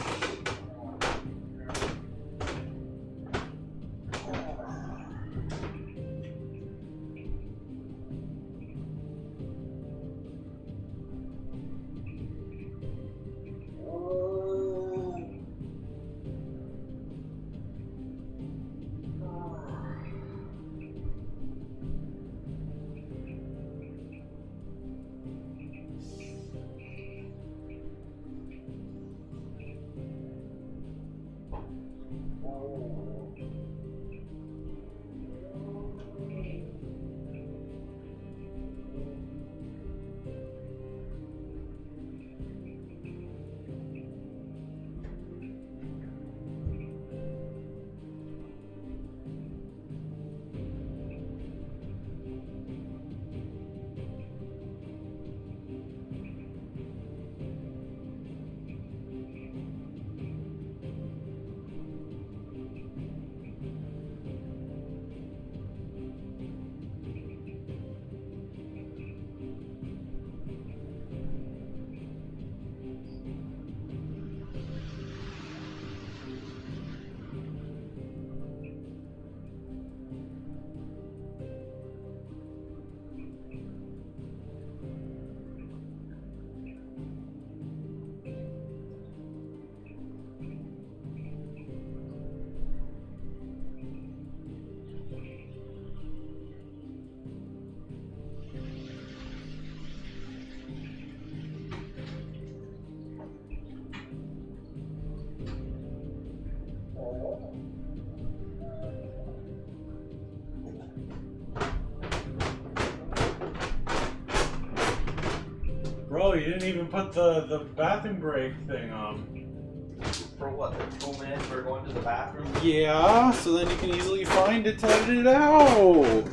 Bro, you didn't even put the bathroom break thing on. For what, the 2 minutes we're going to the bathroom? Yeah, so then you can easily find it to edit it out.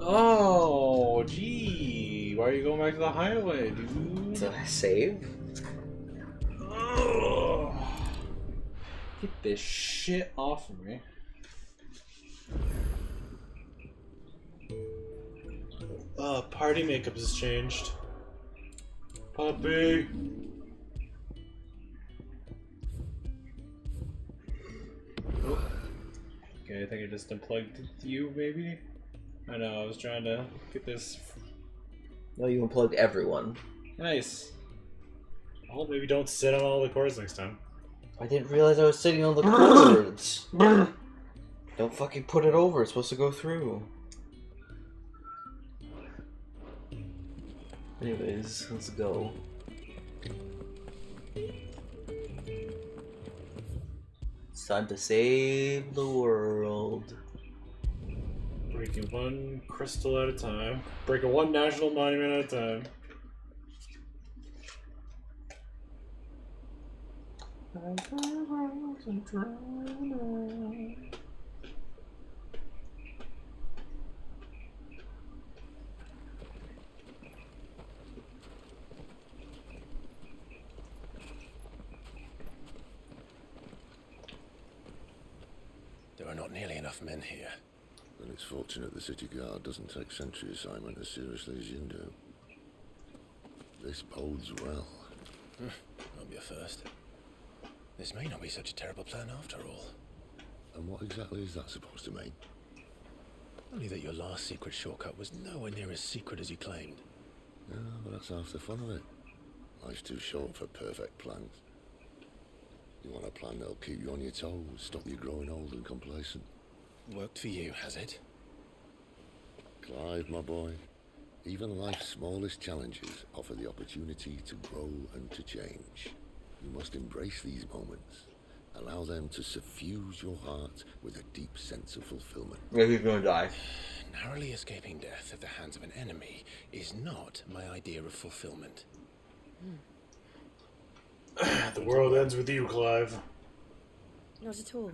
Oh, gee. Why are you going back to the highway, dude? To save? Ugh. Get this shit off of me. Party makeup has changed. Puppy. Oh. Okay, I think I just unplugged you, maybe? I know, I was trying to get this. No, you unplugged everyone. Nice. Well, maybe don't sit on all the cords next time. I didn't realize I was sitting on the cords. Don't fucking put it over, it's supposed to go through. Anyways, let's go. It's time to save the world. Breaking one crystal at a time. Breaking one national monument at a time. There are not nearly enough men here. Then it's fortunate the city guard doesn't take sentry assignment as seriously as you do. This bodes well. Won't be a first. This may not be such a terrible plan after all. And what exactly is that supposed to mean? Only that your last secret shortcut was nowhere near as secret as you claimed. Yeah, but that's half the fun of it. Life's too short for perfect plans. You want a plan that'll keep you on your toes, stop you growing old and complacent. Worked for you, has it? Clive, my boy, even life's smallest challenges offer the opportunity to grow and to change. You must embrace these moments. Allow them to suffuse your heart with a deep sense of fulfillment. Yeah, he's gonna die. Narrowly escaping death at the hands of an enemy is not my idea of fulfillment. The world ends with you, Clive. Not at all.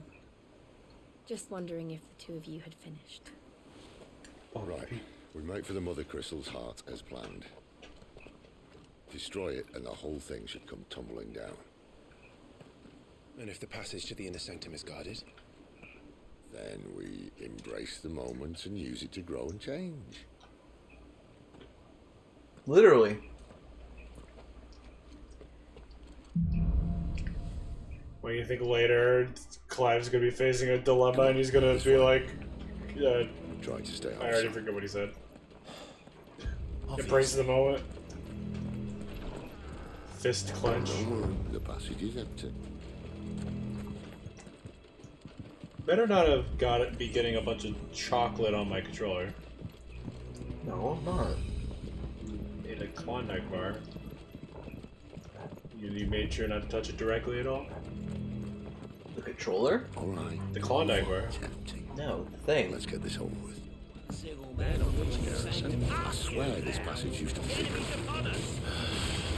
Just wondering if the two of you had finished. All right, we make for the Mother Crystal's heart as planned. Destroy it and the whole thing should come tumbling down. And if the passage to the inner sanctum is guarded? Then we embrace the moment and use it to grow and change. Literally. When you think later, Clive's gonna be facing a dilemma and he's gonna be like, yeah, Try to stay I already forget what he said. Embrace the moment. Fist clench. Don't worry, the passage is empty. Better not have be getting a bunch of chocolate on my controller. No, I'm not. Made a Klondike bar. You made sure not to touch it directly at all? The controller? Alright. The Klondike bar. No, the thing. Let's get this over with. I swear this passage used to be secret.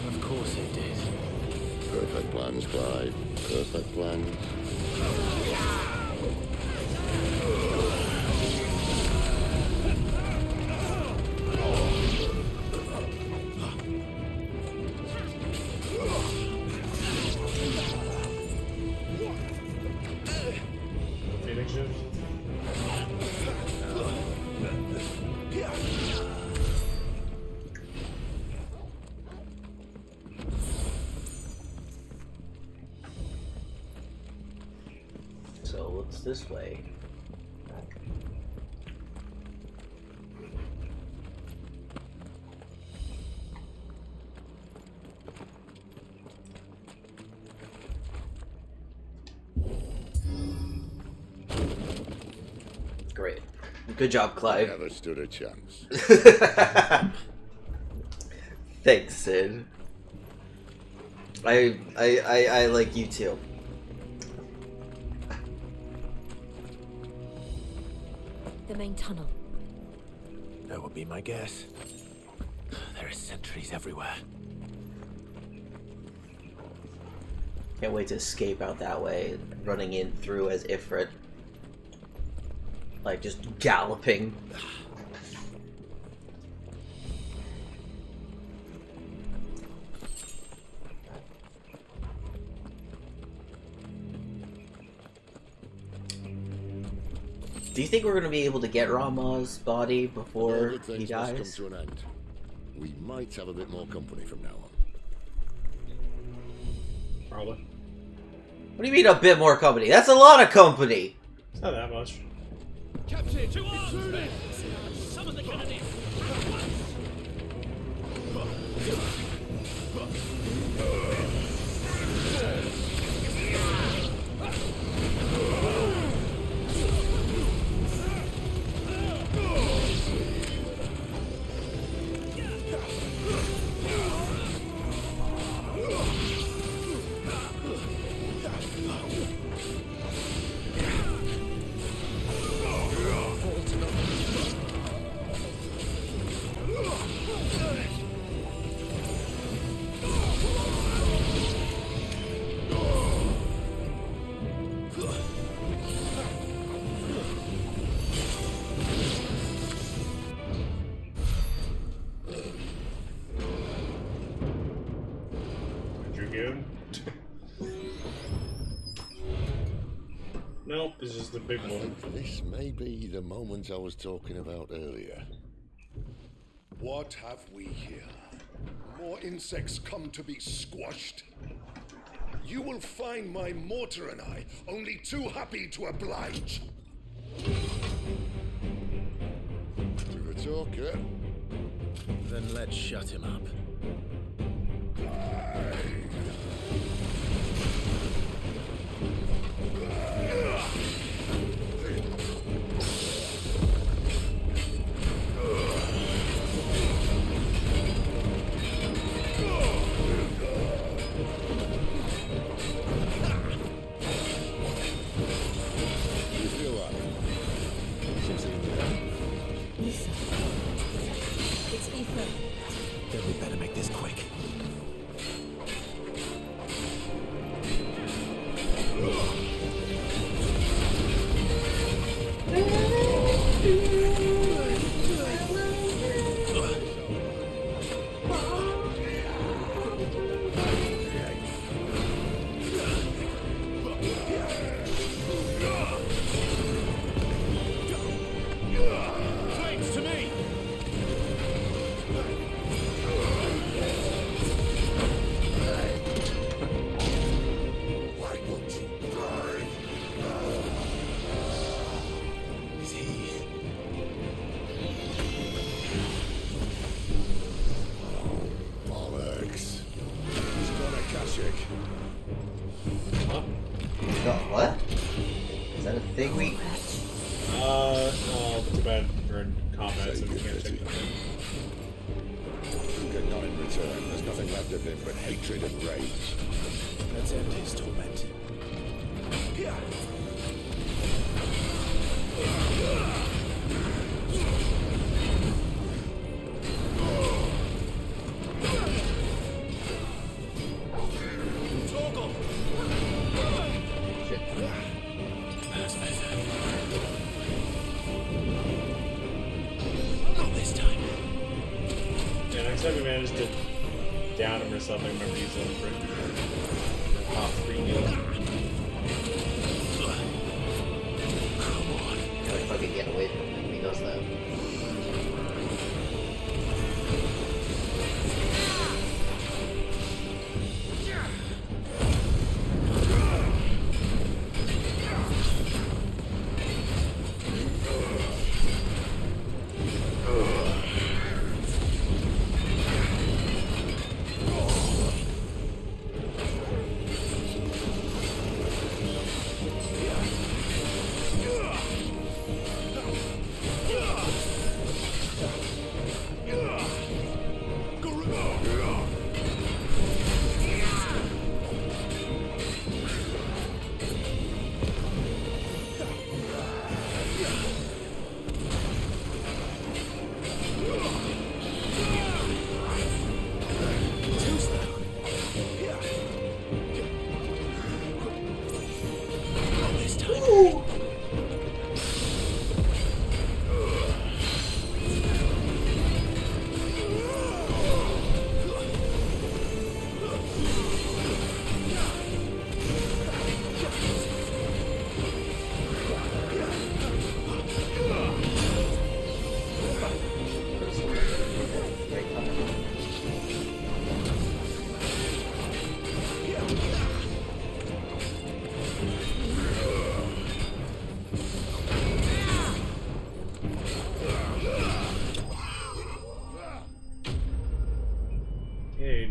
Of course it did. Perfect plans, Clive. Perfect plans. Phoenix shift? So what's this way? Great. Good job, Clive. Never stood a chance. Thanks, Sid. I like you too. The main tunnel. That would be my guess. There are sentries everywhere. Can't wait to escape out that way, running in through as Ifrit. Like, just galloping. Do you think we're gonna be able to get Rama's body before All good he things must dies? come to an end. We might have a bit more company from now on. Probably. What do you mean a bit more company? That's a lot of company! It's not that much. Captain, to arms, men! Summon the cannoneer! Dragoon? Nope, it's just the big I one. think this may be the moment I was talking about earlier. What have we here? More insects come to be squashed? You will find my mortar and I only too happy to oblige. To the talker. Then let's shut him up. You feel like Ether. It's Ether. Then we better make this quick. Or in combat, so we can't check the thing. Good night in return. There's nothing left of him but hatred and rage. Let's end his torment. Not this time. Yeah, next time we managed to down him or something, remember using him for top 3 meals. Gotta fucking get away from him when he does that.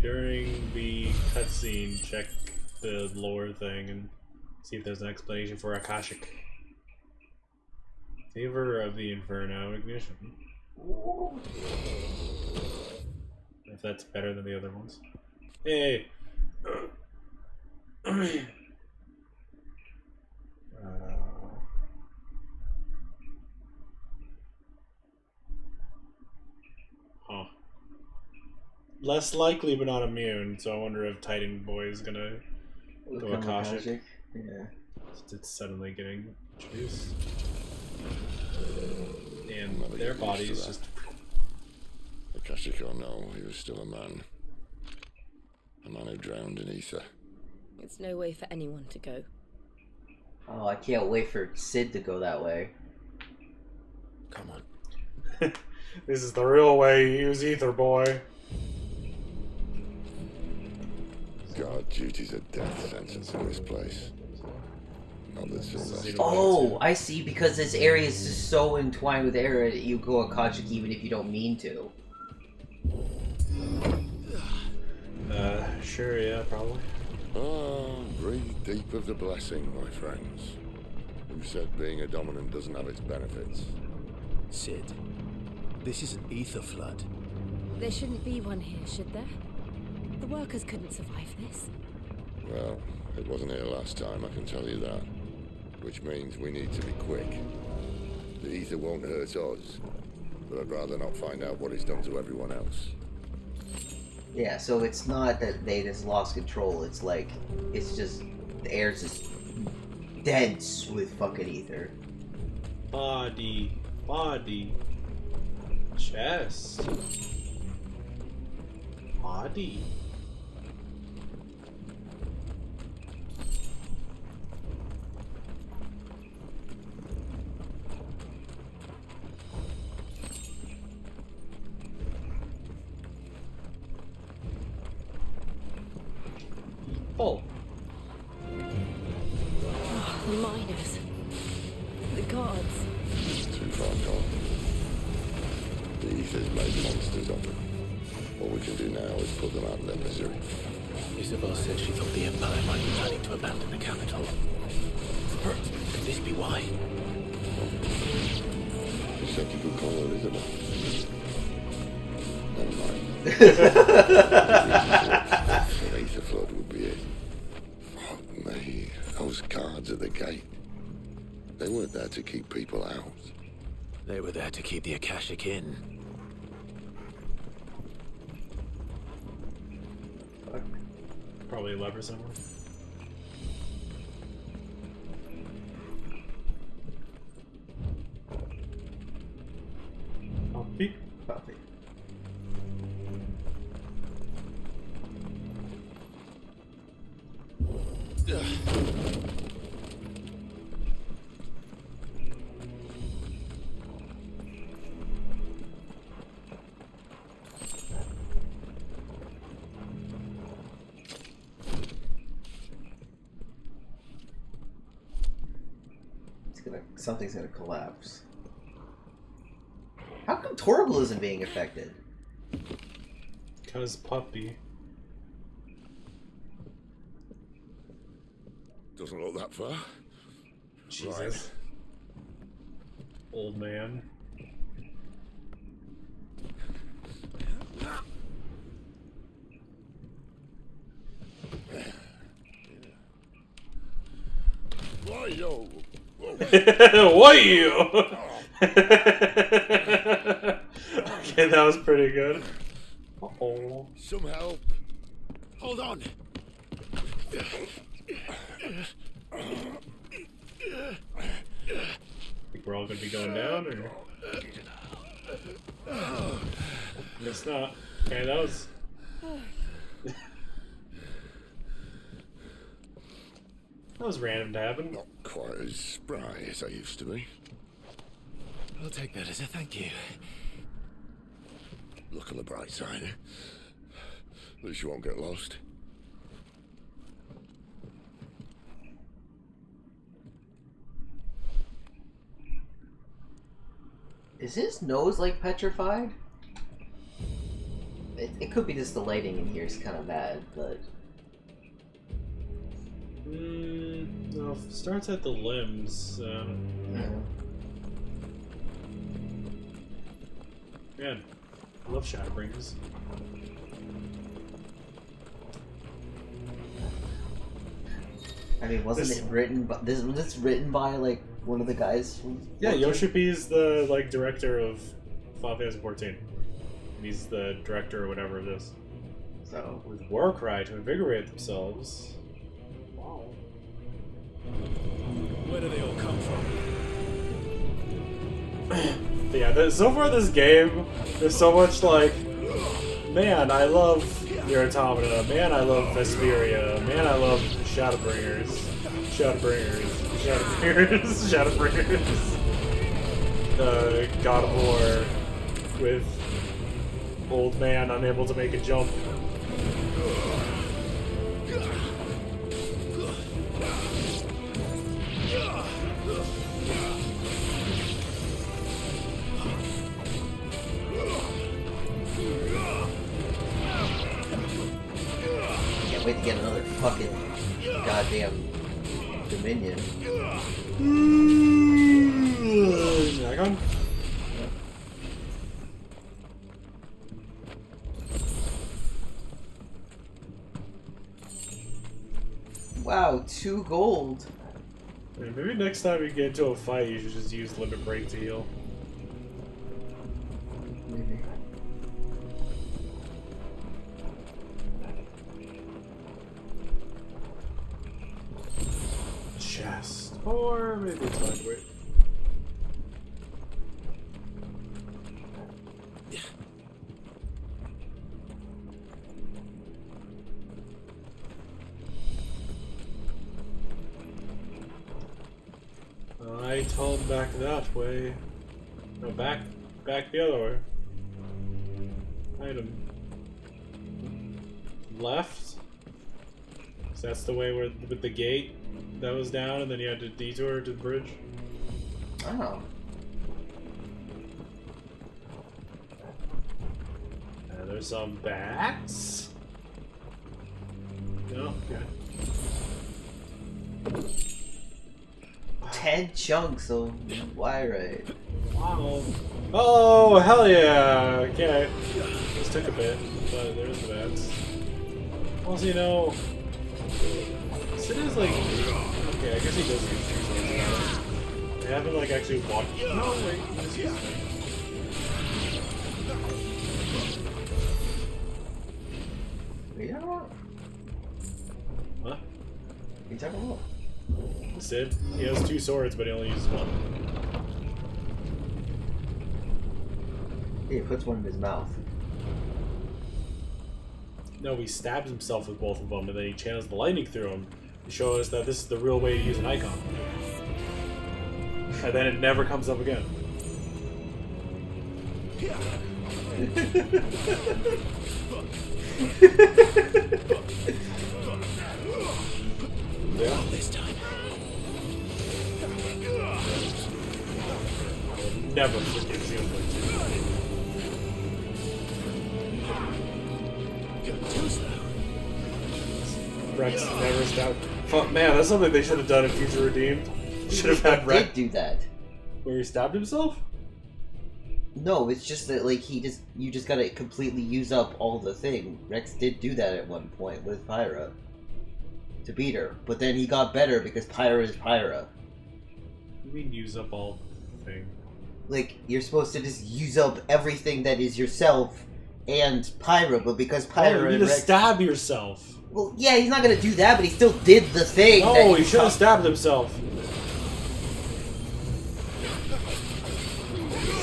During the cutscene, check the lore thing and see if there's an explanation for Akashic. Favor of the Inferno Ignition. If that's better than the other ones. Hey! Huh. Less likely, but not immune. So I wonder if Titan Boy is gonna go Akashic. Yeah. It's suddenly getting introduced. And their body is just. Akashic or no, he was still a man. A man who drowned in ether. It's no way for anyone to go. Oh, I can't wait for Sid to go that way. Come on. This is the real way you use Ether, boy. Guard duty's a death sentence in this place. Not that Sylvester. Oh, I see. Because this area is just so entwined with air, you go Akashic even if you don't mean to. Sure, yeah, probably. Ah, breathe deep of the blessing, my friends. Who said being a dominant doesn't have its benefits? Sid, this is an ether flood. There shouldn't be one here, should there? The workers couldn't survive this. Well, it wasn't here last time, I can tell you that. Which means we need to be quick. The ether won't hurt us, but I'd rather not find out what it's done to everyone else. Yeah, so it's not that they just lost control, it's like, it's just, the air's just dense with fucking ether. Body. Chest. Body. Oh. The miners. The guards. Too far gone. The ether's made monsters of them. All we can do now is put them out of their misery. Isabel said she thought the Empire might be planning to abandon the capital. Could this be why? such a good call, Elizabeth. Never mind. An ether flood would be it. Fuck me. Those guards at the gate. They weren't there to keep people out. They were there to keep the Akashic in. Probably a lever somewhere. Puppy? Puppy. Something's gonna collapse. How come Torbil isn't being affected? Because puppy. Doesn't look that far. Jesus. Right. Old man. Why, yo? What you? Okay, that was pretty good. Uh-oh. Some help. Hold on. Think we're all gonna be going down, or? Guess not. Okay, that was. That was random to happen. Not quite as spry as I used to be. I'll take that as a thank you. Look on the bright side. At least you won't get lost. Is his nose like petrified? It could be just the lighting in here is kind of bad, but... No, it starts at the limbs. Yeah. Man, I love Shadowbringers. I mean, wasn't it written by... This written by, like, one of the guys from... Yeah, Yoshi is the, like, director of Final Fantasy 14. He's the director or whatever it is. So... With Warcry to invigorate themselves. Wow. Where do they all come from? But yeah, so far this game, there's so much like, man, I love Nier Automata, man, I love Vesperia, man, I love Shadowbringers, God of War, with old man unable to make a jump. Can't wait to get another fucking goddamn Dominion. Dragon? Wow, 2 gold. Yeah, maybe next time you get into a fight, you should just use Limit Break to heal. Maybe. Chest. Or maybe it's fine to wait. I told back that way. No, back the other way. Item. Left? So that's the way where with the gate that was down, and then you had to detour to the bridge. Oh. There's some bats. No, okay. 10 chunks of wyrite. Oh, hell yeah! Okay. This took a bit, but there's the bats. Also, you know, Sid is like, okay, I guess he does use two swords about it. I haven't like actually watched. No, wait. What are you talking about? What? What are you talking about? Sid, he has two swords, but he only uses one. He puts one in his mouth. No, he stabs himself with both of them, and then he channels the lightning through them to show us that this is the real way to use an icon. And then it never comes up again. Yeah. This time. Never forgives you. Rex never stabbed. Fuck, man, that's something they should have done in Future Redeemed. Should have had Rex did do that. Where he stabbed himself? No, it's just that like you just gotta completely use up all the thing. Rex did do that at one point with Pyra to beat her, but then he got better because Pyra is Pyra. You mean use up all the thing? Like you're supposed to just use up everything that is yourself and Pyra, but because Pyra you need and to Rex... stab yourself. Well, yeah, he's not gonna do that, but he still did the thing. No, he should have stabbed himself.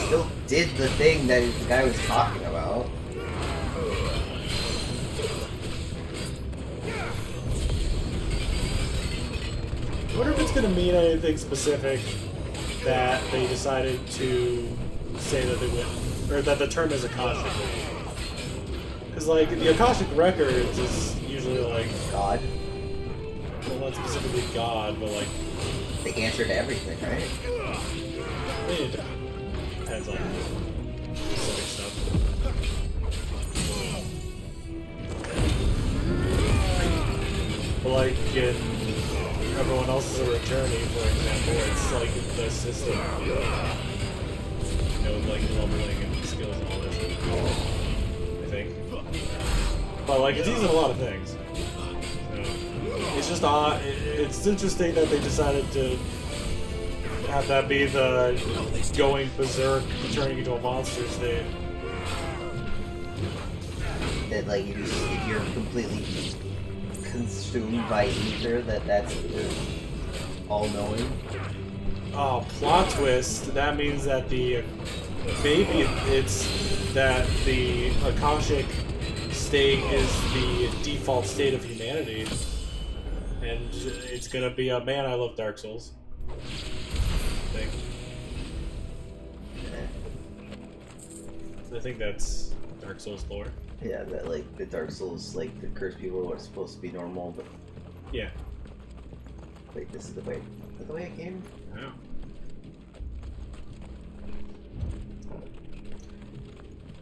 Still did the thing that the guy was talking about. I wonder if it's going to mean anything specific that they decided to say that they would, or that the term is Akashic. Because, like, the Akashic Records is usually like God. Well, not specifically God, but like the answer to everything, right? I mean, it depends on specific stuff. But like in Everyone Else is a Returnee, for example, it's like the system, you know, like leveling and skills and all that shit. I think. But like it's using a lot of things. So, it's just odd. It's interesting that they decided to have that be the going berserk, turning into a monster state. That like if you're completely consumed by ether, that's all-knowing. Oh, plot twist. That means that maybe it's that the Akashic state is the default state of humanity. And it's gonna be a man, I love Dark Souls thing. I think that's Dark Souls lore. Yeah, that like the Dark Souls, like the cursed people are supposed to be normal, but yeah. Wait, this is the way. Is that the way it came?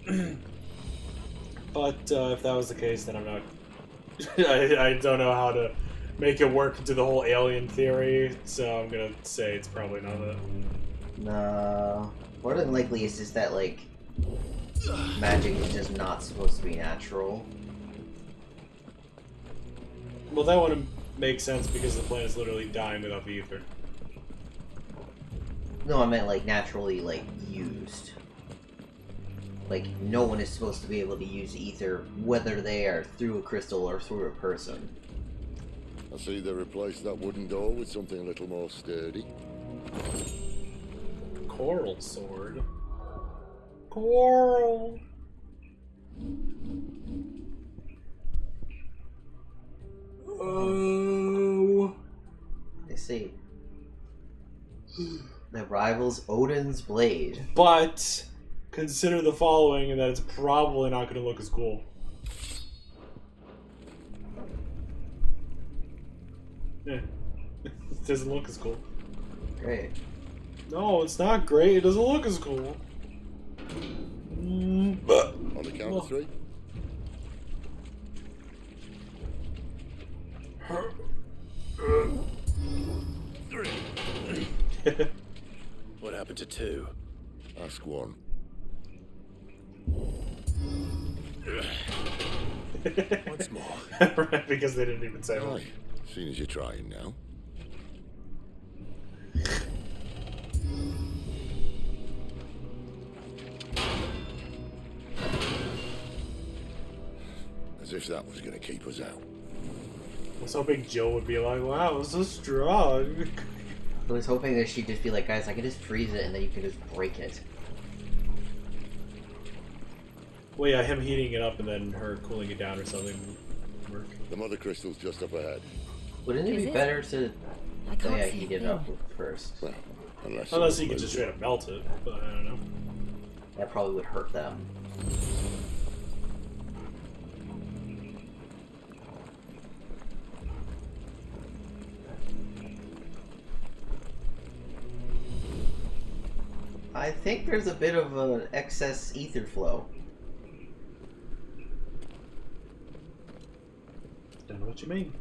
Yeah. But if that was the case, then I'm not. I don't know how to make it work into the whole alien theory, so I'm gonna say it's probably not that. No. More than likely, it's just that like magic is just not supposed to be natural. Well, that wouldn't make sense because the planet's literally dying without the ether. No, I meant like naturally, like used. Like no one is supposed to be able to use ether, whether they are through a crystal or through a person. I see they replaced that wooden door with something a little more sturdy. Coral sword. Coral. Oh. I see. That rivals Odin's blade. But consider the following, and that it's probably not going to look as cool. Yeah. It doesn't look as cool. Great. No, it's not great. It doesn't look as cool. On the count of three. What happened to 2? Ask one. Once more. Right, because they didn't even say one. Seeing as you're trying now. As if that was going to keep us out. I was hoping Jill would be like, wow, so strong. I was hoping that she'd just be like, guys, I can just freeze it and then you can just break it. Well, yeah, him heating it up and then her cooling it down or something would work. The mother crystal's just up ahead. Wouldn't it be better to heat it up first? Well, unless you could just straight up melt it, but I don't know. That probably would hurt them. I think there's a bit of an excess ether flow. Don't know what you mean.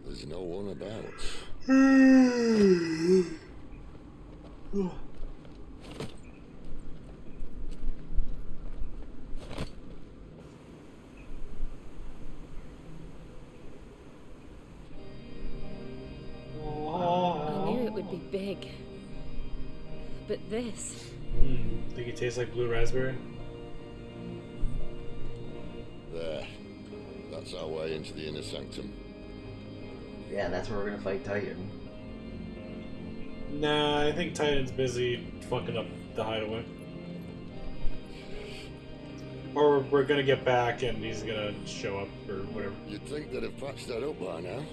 There's no one about. I knew it would be big. But this... Think it tastes like blue raspberry? There. That's our way into the inner sanctum. Yeah, and that's where we're gonna fight Titan. Nah, I think Titan's busy fucking up the hideaway. Or we're gonna get back and he's gonna show up or whatever. You'd think they'd have patched that up by now.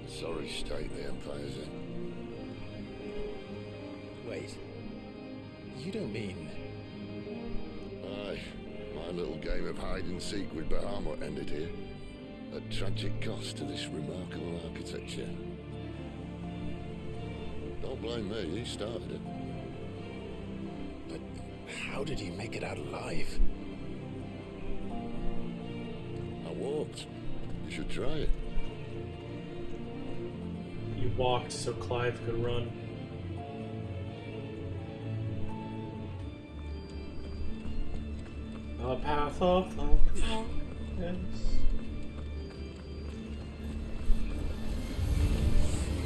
Sorry state the Empire's in. Wait. You don't mean... Aye. My little game of hide-and-seek with Bahamut ended here. At tragic cost to this remarkable architecture. Don't blame me, he started it. But how did he make it out alive? I walked. You should try it. You walked so Clive could run. A path of darkness.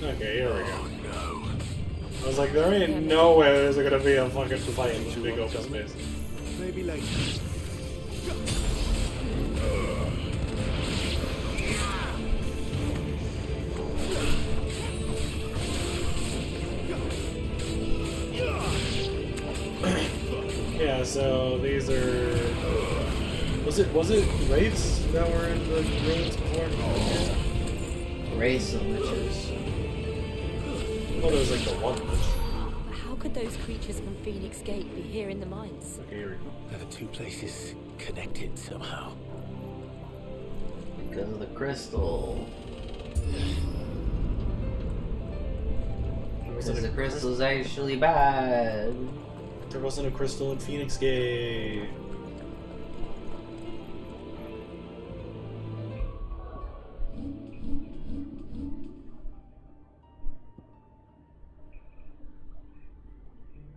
Okay, here we go. No. I was like, there ain't no way there's gonna be a fucking fight in this big open space. Maybe later. Yeah, so these are... Was it wraiths that were in the ruins before? Wraiths and witches. Oh, there was like the one witch. How could those creatures from Phoenix Gate be here in the mines? Okay, here we go. Are the two places connected somehow? Because of the crystal. Because the crystal's actually bad. There wasn't a crystal in Phoenix Gate.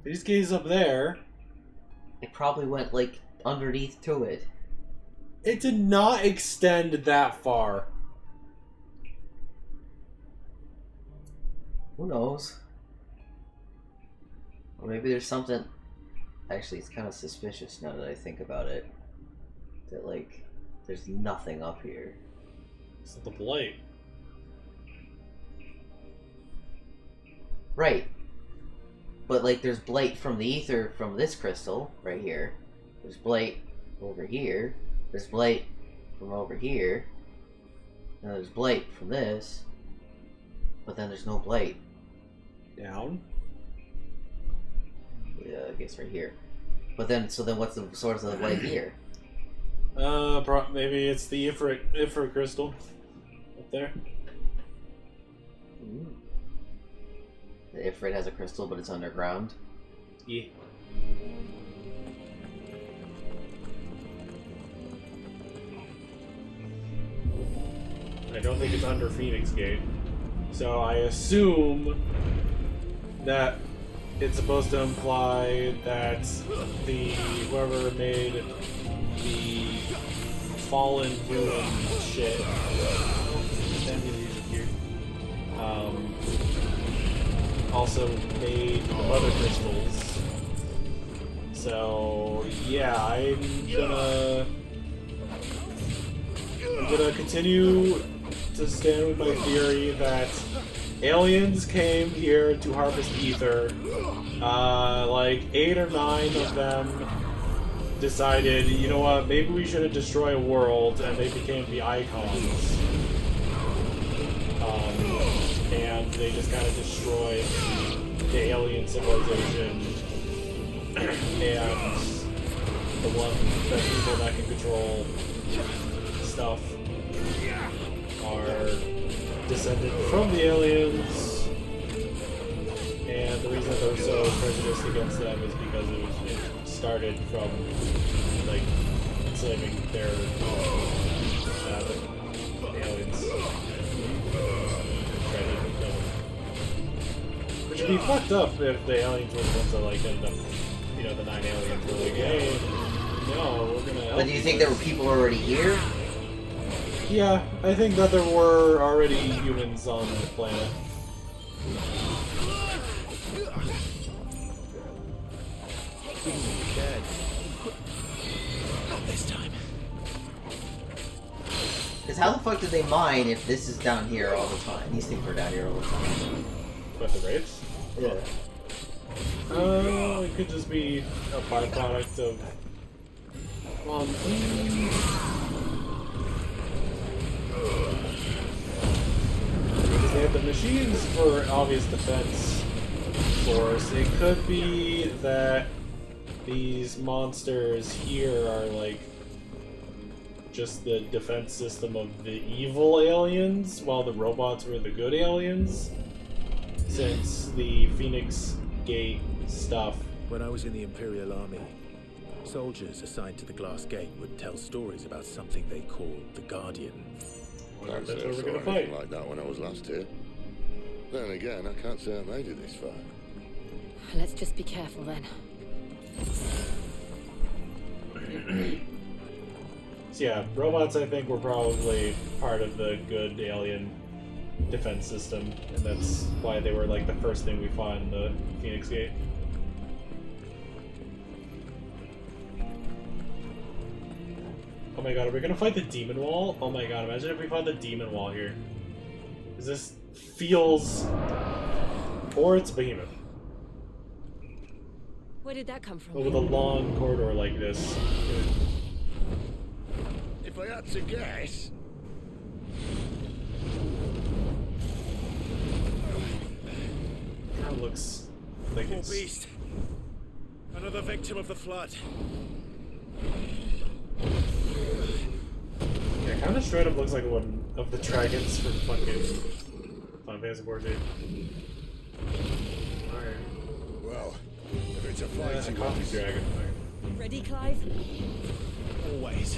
Phoenix Gate's up there. It probably went like underneath to it. It did not extend that far. Who knows? Or maybe there's something... Actually, it's kind of suspicious now that I think about it. That, like, there's nothing up here. It's the blight. Right. But, like, there's blight from the ether from this crystal, right here. There's blight over here. There's blight from over here. And there's blight from this. But then there's no blight. Down? Yeah, I guess right here. But then, so then what's the source of the blight here? Maybe it's the Ifrit crystal. Up there. Ooh. The Ifrit has a crystal, but it's underground. Yeah. I don't think it's under Phoenix Gate. So I assume that it's supposed to imply that whoever made the fallen ruin shit also made the mother crystals. So yeah, I'm gonna continue to stand with my theory that aliens came here to harvest ether. Like 8 or 9 of them decided, you know what, maybe we shouldn't destroy a world, and they became the icons. And they just kind of destroyed the alien civilization and the people that can control stuff are descended from the aliens, and the reason that they're so prejudiced against them is because it started from like enslaving their aliens. Which would be fucked up if the aliens were the ones that like ended up, you know, the 9 aliens were like, hey, no, we're gonna help. But do you think there were people already here? Yeah, I think that there were already humans on the planet. Not this time. Because how the fuck did they mine if this is down here all the time? These things are down here all the time. What, the raids? Yeah. It could just be a byproduct of... Because they have the machines for obvious defense force. It could be that these monsters here are like just the defense system of the evil aliens, while the robots were the good aliens. Since the Phoenix Gate stuff. When I was in the Imperial Army, soldiers assigned to the Glass Gate would tell stories about something they called the Guardian. That's Can't say I saw anything like that when I was last here. Then again, I can't say I made it this far. Let's just be careful then. So yeah, robots I think were probably part of the good alien defense system, and that's why they were like the first thing we fought in the Phoenix Gate. Oh my god, are we gonna fight the demon wall? Oh my god, imagine if we fought the demon wall here. Because this feels... Or it's behemoth. Where did that come from? Over the long corridor like this. If I had to guess... That looks like Poor it's... beast. Another victim of the flood. Yeah, kind of straight up looks like one of the dragons from fucking Final Fantasy XIV. Alright. Well, if it's a Yeah, fight, it's a coffee dragon. Ready, Clive? Always.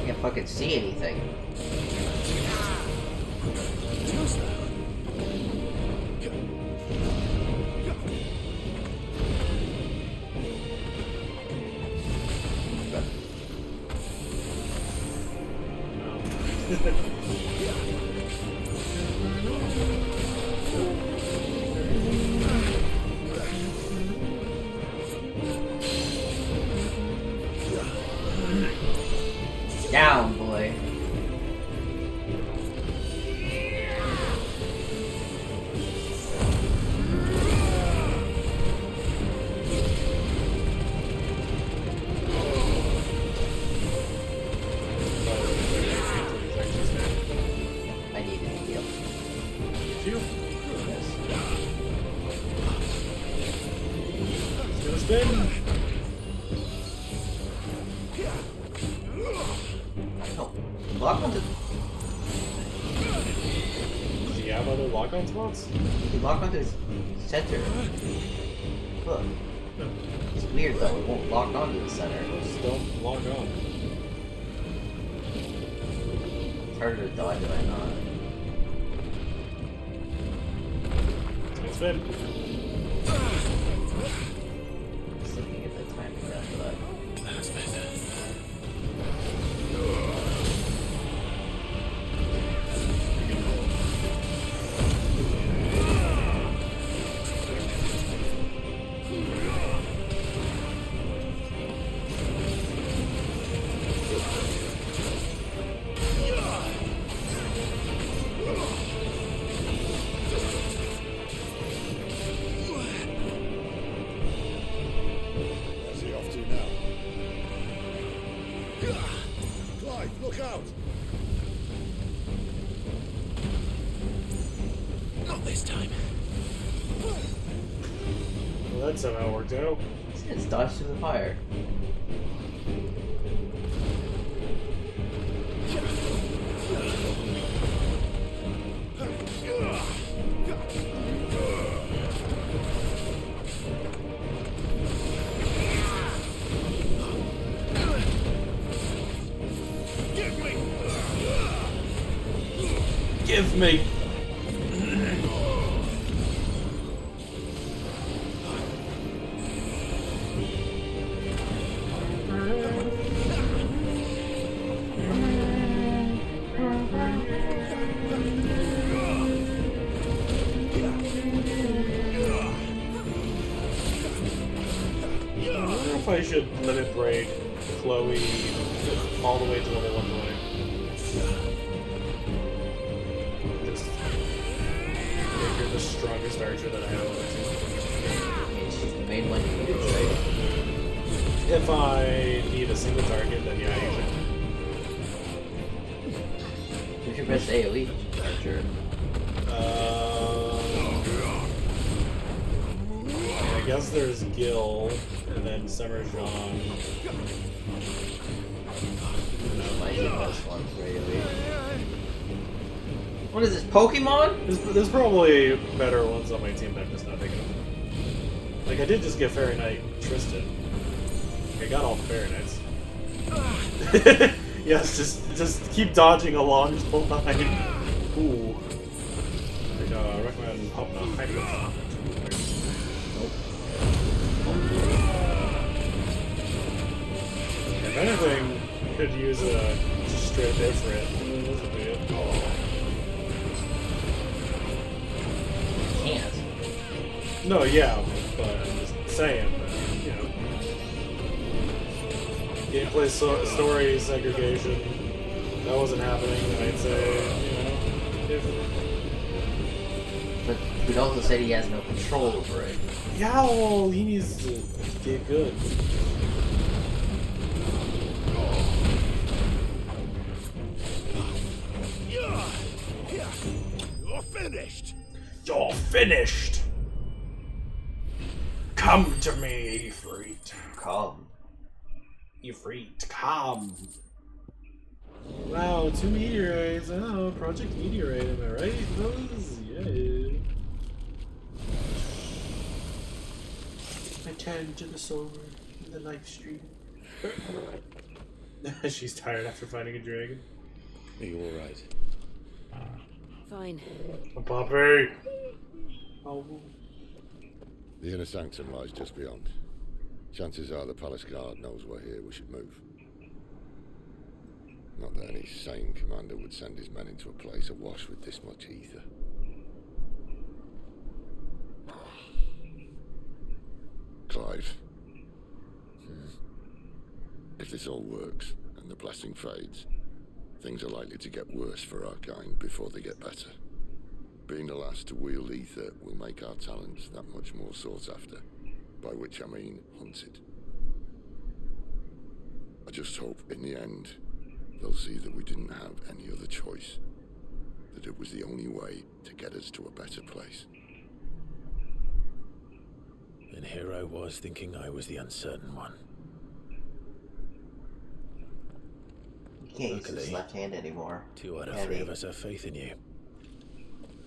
Can't fucking see anything. Down, boy. I needed to heal. Did you? It's gonna spin! lock onto. Do you have other lock-on spots? You lock onto his center. Look. It's weird though, it won't lock onto the center. Just don't lock on. It's harder to dodge if I not. It's fit. Just looking at the timing after that. That's better. Where's he off to now? Clive, look out! Not this time. Well, that somehow worked out. It's dodged through the fire. Give me! I wonder if I should limit break Chloe all the way to level 120. Just make her the strongest archer that I have on my team. She's the main one you use, right? If I need a single target, then yeah, I use it. Who's your best AoE archer? I guess there's Gil, and then Summer Jean. Might be the best one for AoE. What is this, Pokemon? There's probably better ones on my team that I'm just not thinking of. Like, I did just get Fairy Knight Tristan. I got all the Fairy Knights. Yes, just keep dodging along the line. Ooh. I recommend popping a Hydro. If anything, you could use a straight Ifrit. This would be it. Can't. No, yeah, but I'm just saying that, you know. Gameplay story segregation. That wasn't happening, then I'd say, you know, if... But we'd also say he has no control over it. Yeah, well, he needs to get good. You're finished! You're finished! Come to me, Ifrit. Come. Ifrit, come. Wow, 2 meteorites. Oh, Project Meteorite, am I right? Those? Yeah. I turn to the sword in the live stream. She's tired after fighting a dragon. Are you alright? Fine. Poppy! Oh. The inner sanctum lies just beyond. Chances are the palace guard knows we're here. We should move. Not that any sane commander would send his men into a place awash with this much ether. Clive. If this all works, and the blessing fades, things are likely to get worse for our kind before they get better. Being the last to wield ether will make our talents that much more sought after, by which I mean hunted. I just hope in the end, they'll see that we didn't have any other choice, that it was the only way to get us to a better place. And here I was thinking I was the uncertain one. He can't use his left hand anymore. 2 out of 3 of us have faith in you.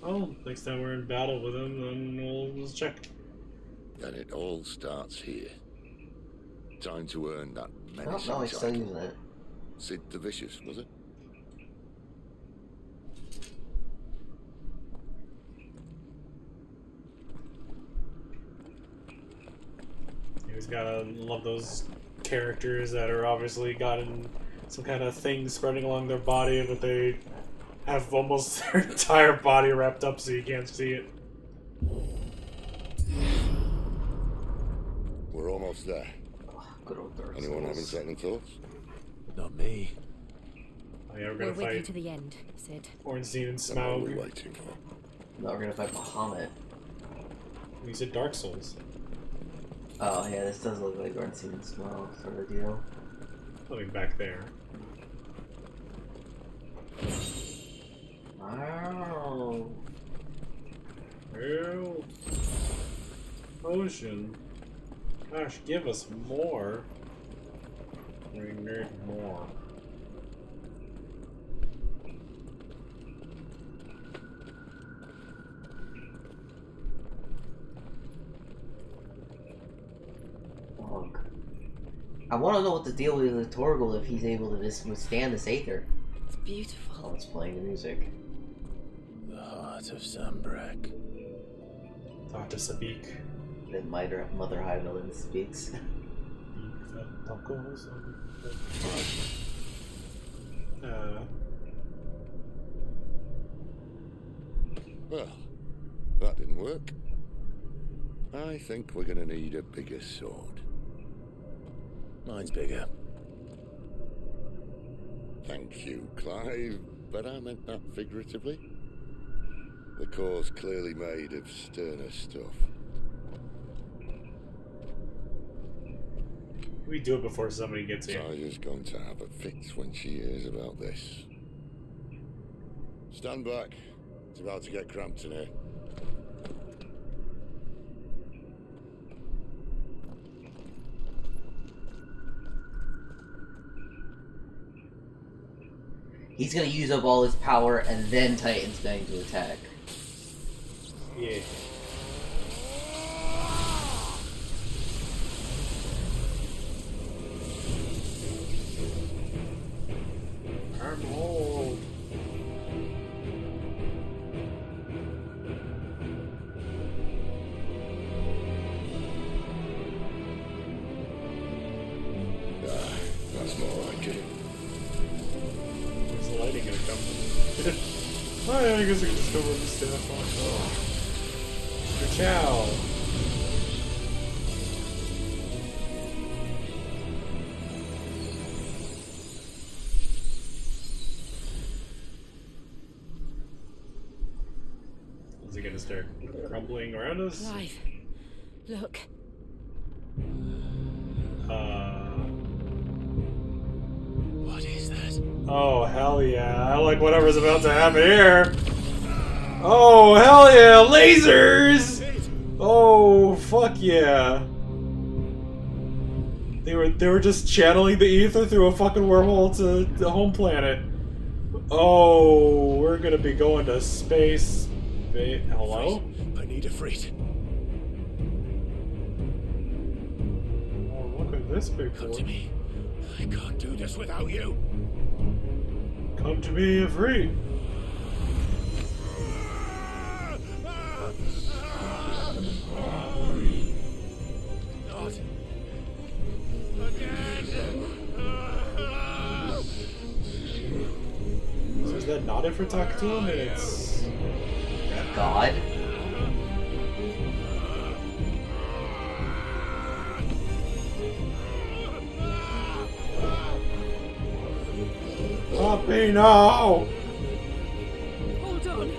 Oh, next time we're in battle with him, then we'll check. And it all starts here. Time to earn that menacing no, he's still title. using it. Sid the Vicious, was it? He's gotta love those characters that are obviously gotten some kind of thing spreading along their body, but they have almost their entire body wrapped up so you can't see it. We're almost there. Good old Dark Anyone having Souls. second thoughts? Not me. Oh, yeah, we're We're gonna with you fight to the end, Sid. Ornstein and That's what Smaug. we're waiting for. No, we're gonna fight Bahamut. You said Dark Souls. Oh yeah, this does look like Ornstein and Smaug sort of deal. Something back there. Wow. Ew. Potion. Gosh, give us more. We need more. Fuck. I want to know what the deal is with Torgal if he's able to withstand this Aether. It's beautiful. Oh, it's playing the music. The heart of Zambrak. Talk to Sabik. Then Mother Highvillain speaks. Tacos. Well, that didn't work. I think we're gonna need a bigger sword. Mine's bigger. Thank you, Clive, but I meant that figuratively. The core's clearly made of sterner stuff. We do it before somebody gets here. Taya's going to have a fit when she hears about this. Stand back. It's about to get cramped in here. He's gonna use up all his power and then Titan's going to attack. Yeah. I'm old. That's more like it. Where's the lighting gonna come from? Oh, yeah, I guess I can just go rub the staff on. Oh. Mr. Chow. Is it gonna start crumbling around us? Clive, look. What is that? Oh, hell yeah. I like whatever's about to happen here. Oh, hell yeah. Lasers! Oh, fuck yeah. They were just channeling the ether through a fucking wormhole to the home planet. Oh, we're gonna be going to space. Hello? I need a freight. Oh, look at this big Come to me. I can't do this without you. Come to me if free. Not So is that not it for talking to him? It's God. Stop me now! Hold on.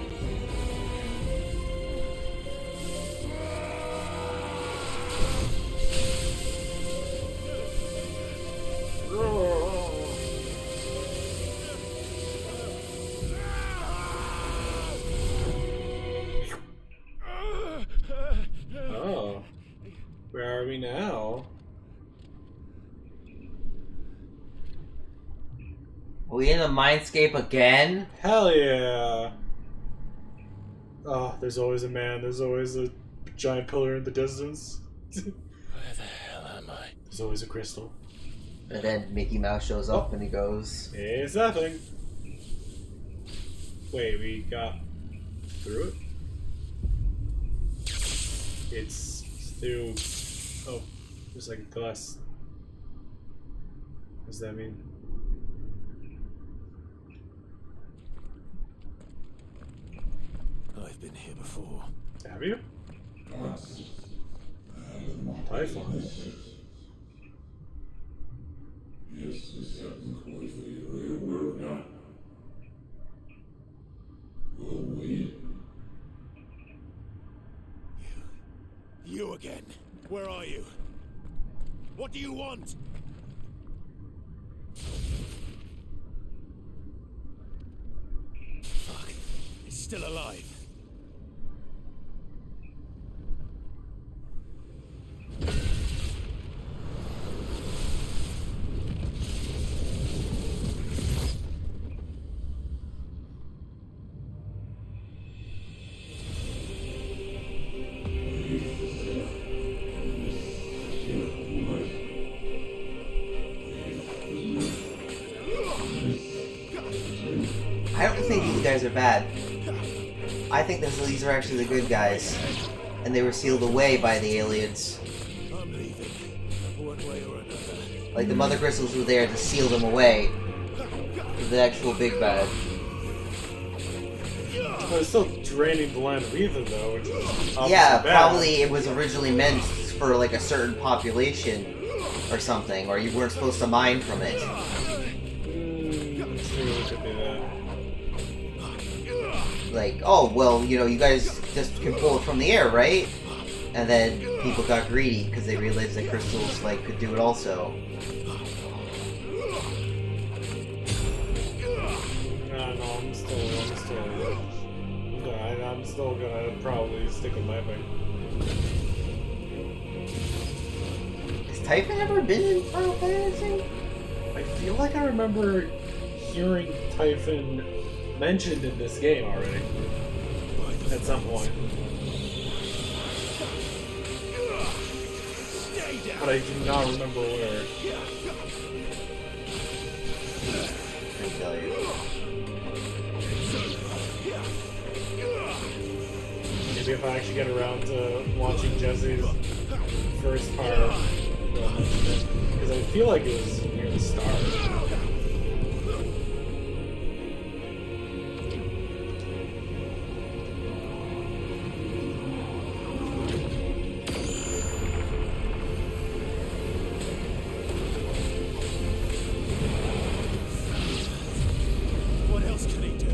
Oh. Where are we now? We in the mindscape again? Hell yeah! Oh, there's always a man. There's always a giant pillar in the distance. Where the hell am I? There's always a crystal. And then Mickey Mouse shows up and he goes, It's nothing. Wait, we got through it? It's through... Oh, there's like glass. What does that mean? I've been here before. Have you? Typhon. Yes, the second course of the area work now. Will we? You again. Where are you? What do you want? Fuck. It's still alive. I don't think these guys are bad. I think these are actually the good guys. And they were sealed away by the aliens. I'm leaving. One way or another. Like the Mother Crystals were there to seal them away. The actual big bad. But it's still draining the land of Ethan, though, which is obviously Yeah, bad. probably it was originally meant for like a certain population or something, or you weren't supposed to mine from it. True, it could be that. Like, oh, well, you know, you guys just can pull it from the air, right? And then people got greedy because they realized that crystals, like, could do it also. I'm still gonna probably stick with my thing. Has Typhon ever been in Final Fantasy? I feel like I remember hearing Typhon mentioned in this game already. At some point. But I do not remember where. I can tell you. Maybe if I actually get around to watching Jesse's first part, I'll mention it. Because I feel like it was near the start. What else can he do?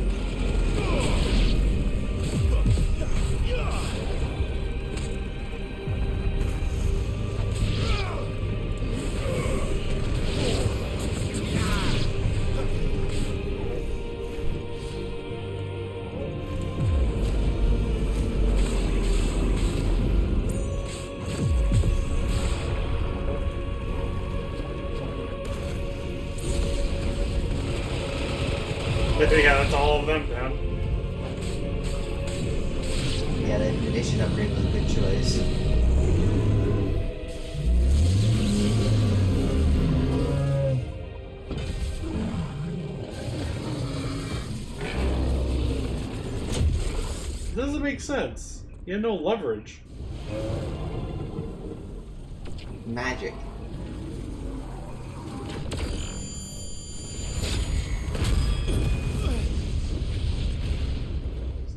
Yeah, that's all of them, man. Yeah, the ammunition upgrade was a good choice. It doesn't make sense. You had no leverage. Magic.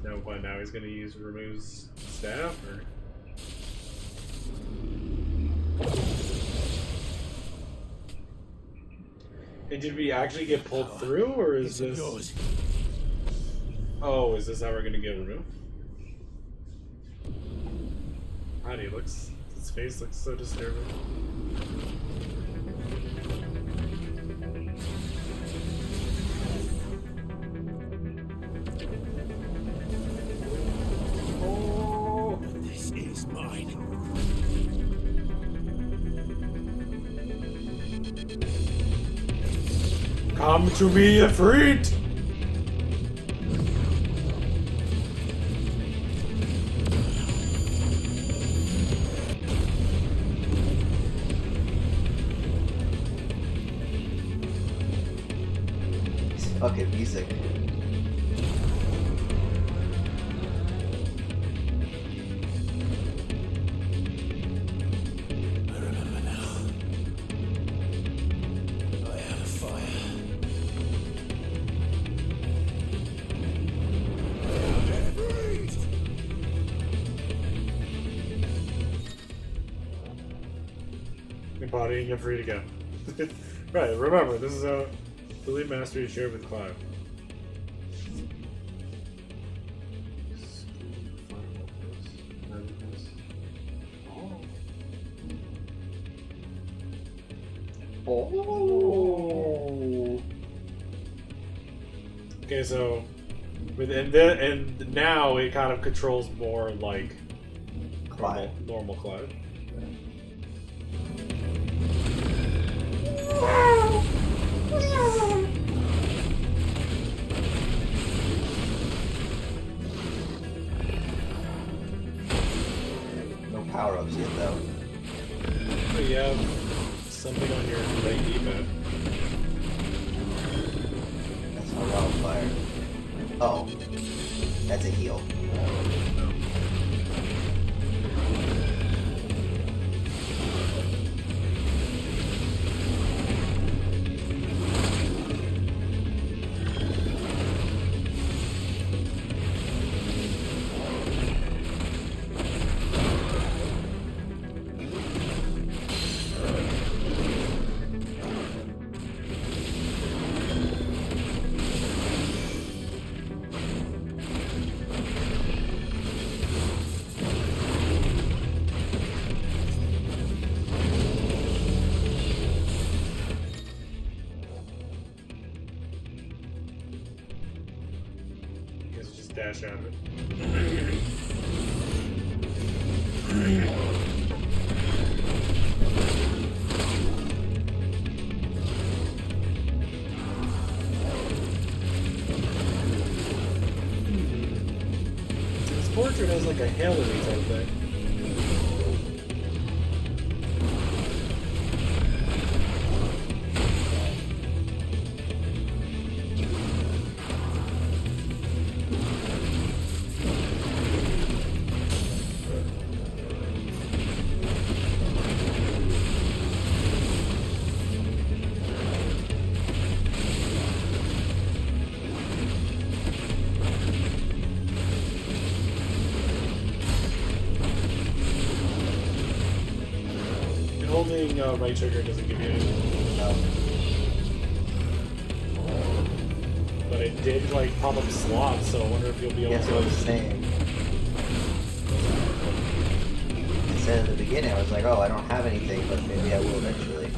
So what, now he's gonna use Remu's staff, or? And did we actually get pulled through, or is this... Oh, is this how we're gonna get Remu? God, he looks... His face looks so disturbing. Oh, this is mine. Come to me, Ifrit! This fucking music. Embodying Ifrit again. Right, remember, this is a belief mastery shared with Clive. Oh. Okay, so and now it kind of controls more like normal Clive. No power-ups yet, though. So you have something on your right D-pad. That's not wildfire. Oh. That's a heal. Dash out of it. This portrait has like a Hillary type thing. Holding right trigger doesn't give you anything. No. But it did like pop up slots, so I wonder if you'll be able That's to. what I was saying. I said at the beginning, I was like, oh, I don't have anything, but maybe I will eventually.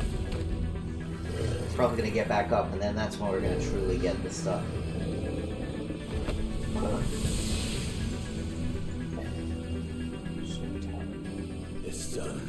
It's probably gonna get back up, and then that's when we're gonna truly get this stuff. It's done.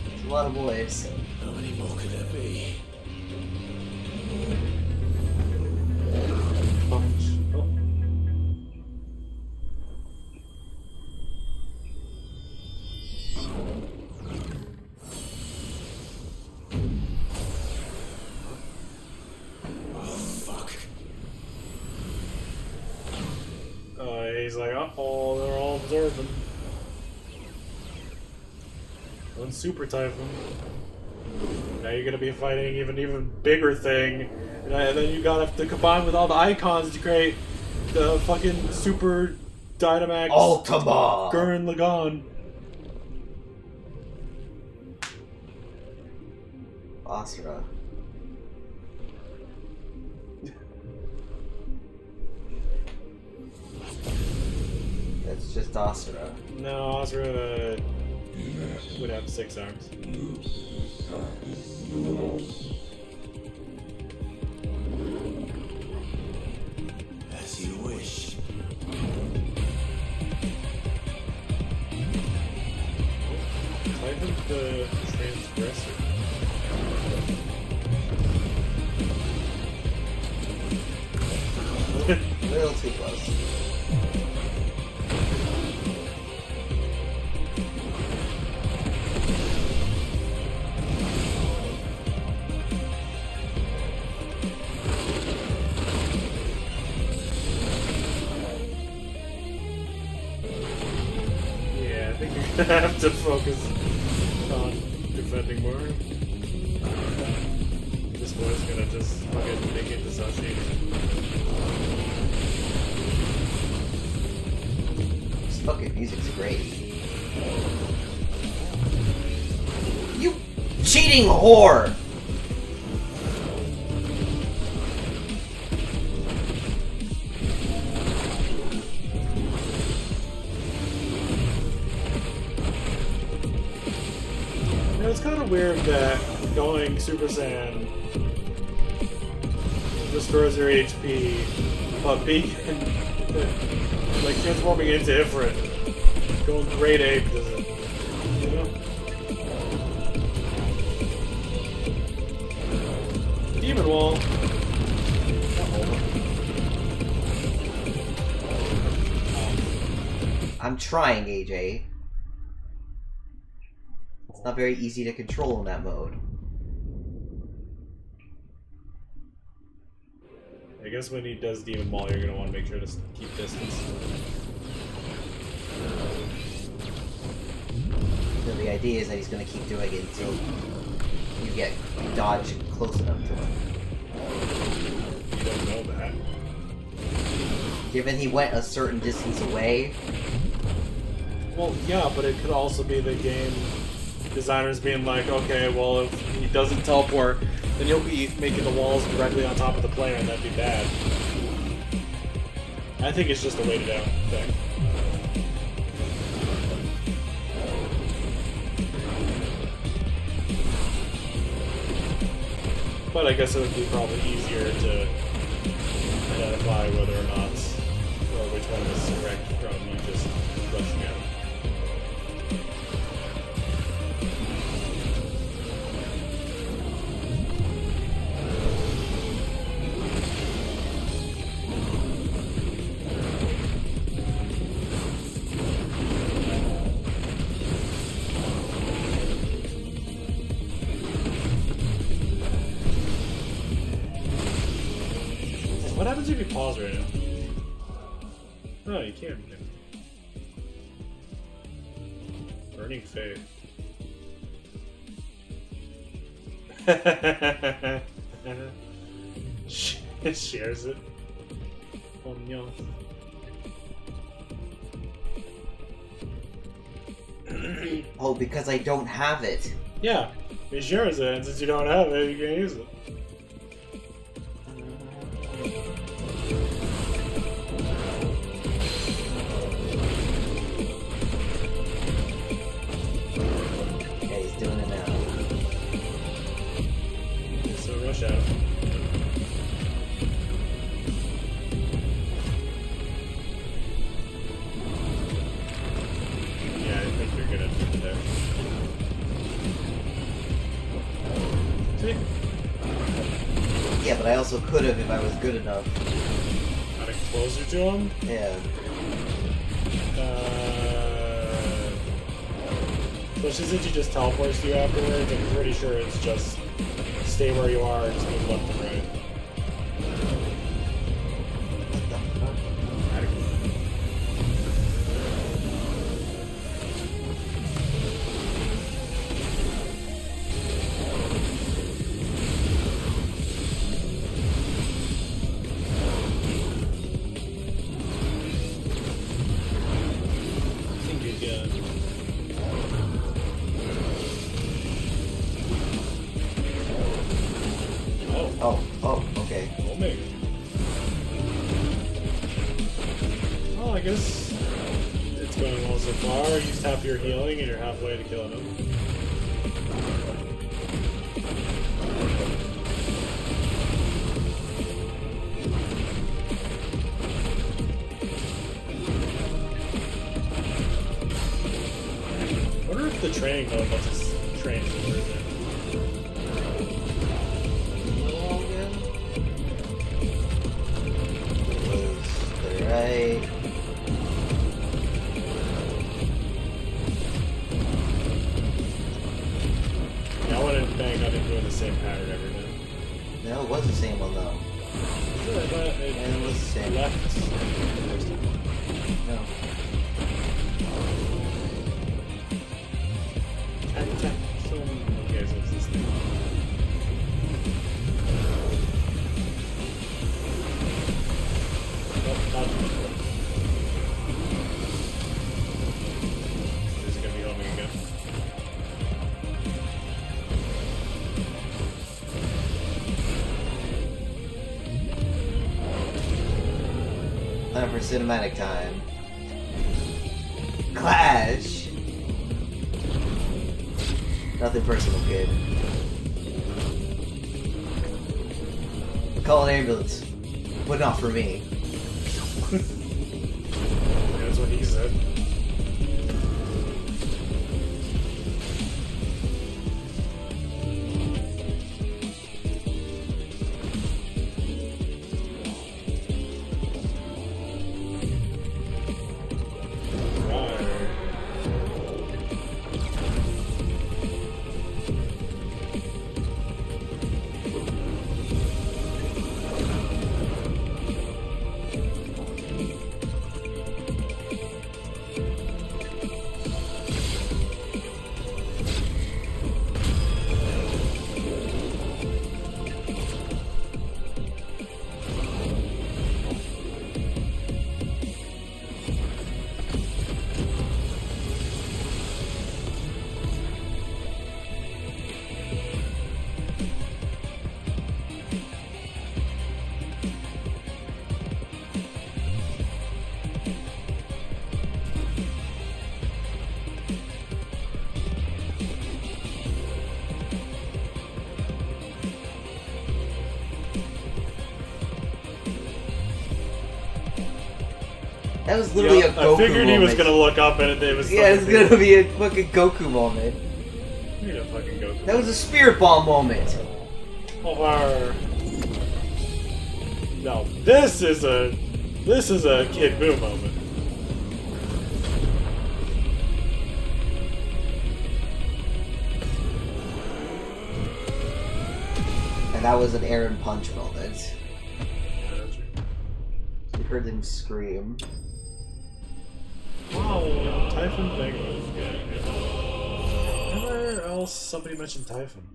It's a lot of boys. How many more could there be? He's like, oh, they're all observing. One super typhon. Now you're gonna be fighting even bigger thing, and then you gotta have to combine with all the icons to create the fucking super Dynamax Ultima Gurren Lagann. Asura. That's just Asura. No, Asura Would have 6 arms. As you wish. Type of the transgressor. A little too close. Yeah, I think you're gonna have to focus on defending more. This boy's gonna just fucking make it dissociated. This fucking music's great. You cheating whore! You know, it's kind of weird that going Super Saiyan restores your HP, but being like transforming into Ifrit, going Great Ape doesn't, you know? Demon Wall. I'm trying, AJ. It's not very easy to control in that mode. I guess when he does Demon Maul, you're gonna want to make sure to keep distance. So the idea is that he's gonna keep doing it until you get dodge close enough to him. You don't know that. Given he went a certain distance away. Well, yeah, but it could also be the game designers being like, okay, well, if he doesn't teleport, then you'll be making the walls directly on top of the player, and that'd be bad. I think it's just a waited out thing. But I guess it would be probably easier to identify whether or not, or which one is correct from you just rushing out. What happens if you pause right now? Oh, you can't. Burning Faith. Shares it. Oh no. Oh, because I don't have it. Yeah, he shares it, and since you don't have it, you can't use it. Yeah, he's doing it now. So rush out. Yeah, I think you're gonna do it there. See? Yeah, but I also could have if I was good enough. Got it closer to him? Yeah. Especially since he just teleports to you afterwards, I'm pretty sure it's just stay where you are and just move left and right. I think you're good. Oh, okay. Oh, I guess it's going well so far. Used half your healing and you're halfway to killing him. I wonder if the training mode lets us train for it. Right. Yeah, I wouldn't bank on it doing the same pattern every day. No, it was the same one though. Sure, but it was the same. Left. No. Okay, so it's this thing. Is it gonna be homing again? Time for cinematic time. Clash! Nothing personal, kid. Call an ambulance. But not for me. That's what he said. That was literally a Goku moment. I figured he was gonna look up and it was. Yeah, it's gonna be a fucking Goku moment. You need a fucking Goku. That was a spirit bomb moment. Or no, this is a Kid Buu moment. And that was an Aaron Punch moment. You heard him scream. Wow, Typhon thing was good. Never else somebody mentioned Typhon.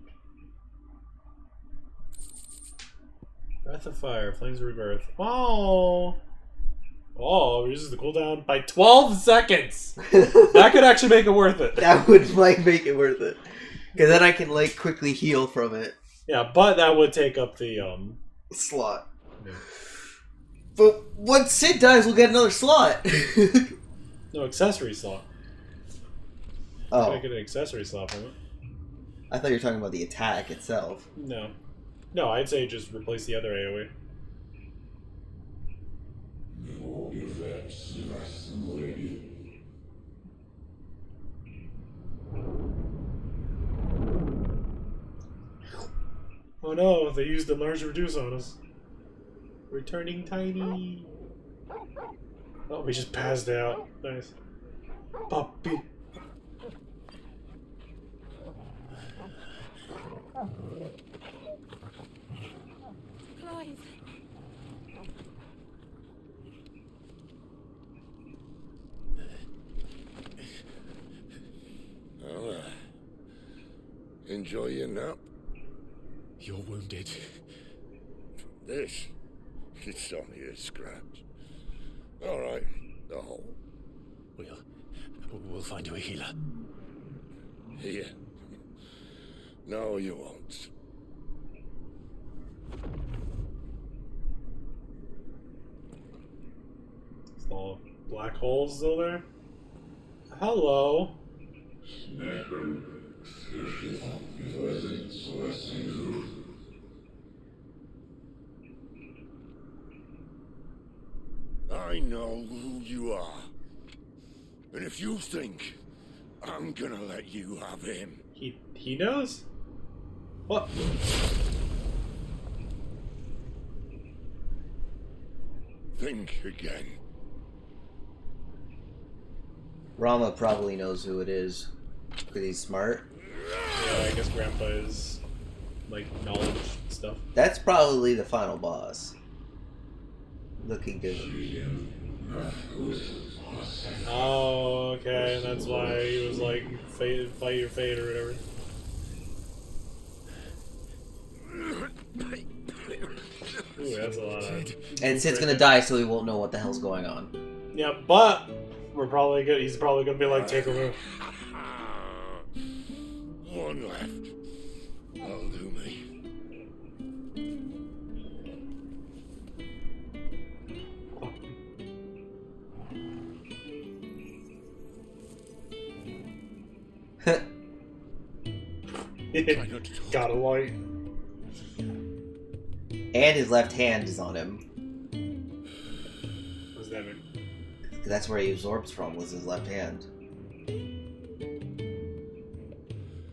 Breath of Fire, Flames of Rebirth. Wow! Oh, reduces the cooldown by 12 seconds! That could actually make it worth it. That would, like, make it worth it. Because then I can, like, quickly heal from it. Yeah, but that would take up the, slot. Yeah. But once Sid dies, we'll get another slot. No, accessory slot. Oh. Can I get an accessory slot from it? I thought you were talking about the attack itself. No. No, I'd say just replace the other AoE. Oh no, they used the large reduce on us. Returning tiny. Oh, we just passed out. Nice. Puppy. Clive. Well, enjoy your nap. You're wounded. This? It's only a scratch. Alright, the hole. We'll find you a healer. Here. No, you won't. Is the black hole still there? Hello. I know who you are. And if you think I'm gonna let you have him. He knows? What? Think again. Rama probably knows who it is. Because he's smart. Yeah, I guess Grandpa is, like, knowledge and stuff. That's probably the final boss. Looking good. Oh, okay, and that's why he was like, fight your fate or whatever. Ooh, that's a lot of... And Sid's gonna die, so he won't know what the hell's going on. Yeah, but we're probably good. He's probably gonna be like, take a move. One left. That'll do me. Got a light. And his left hand is on him. What does that mean? That's where he absorbs from, was his left hand.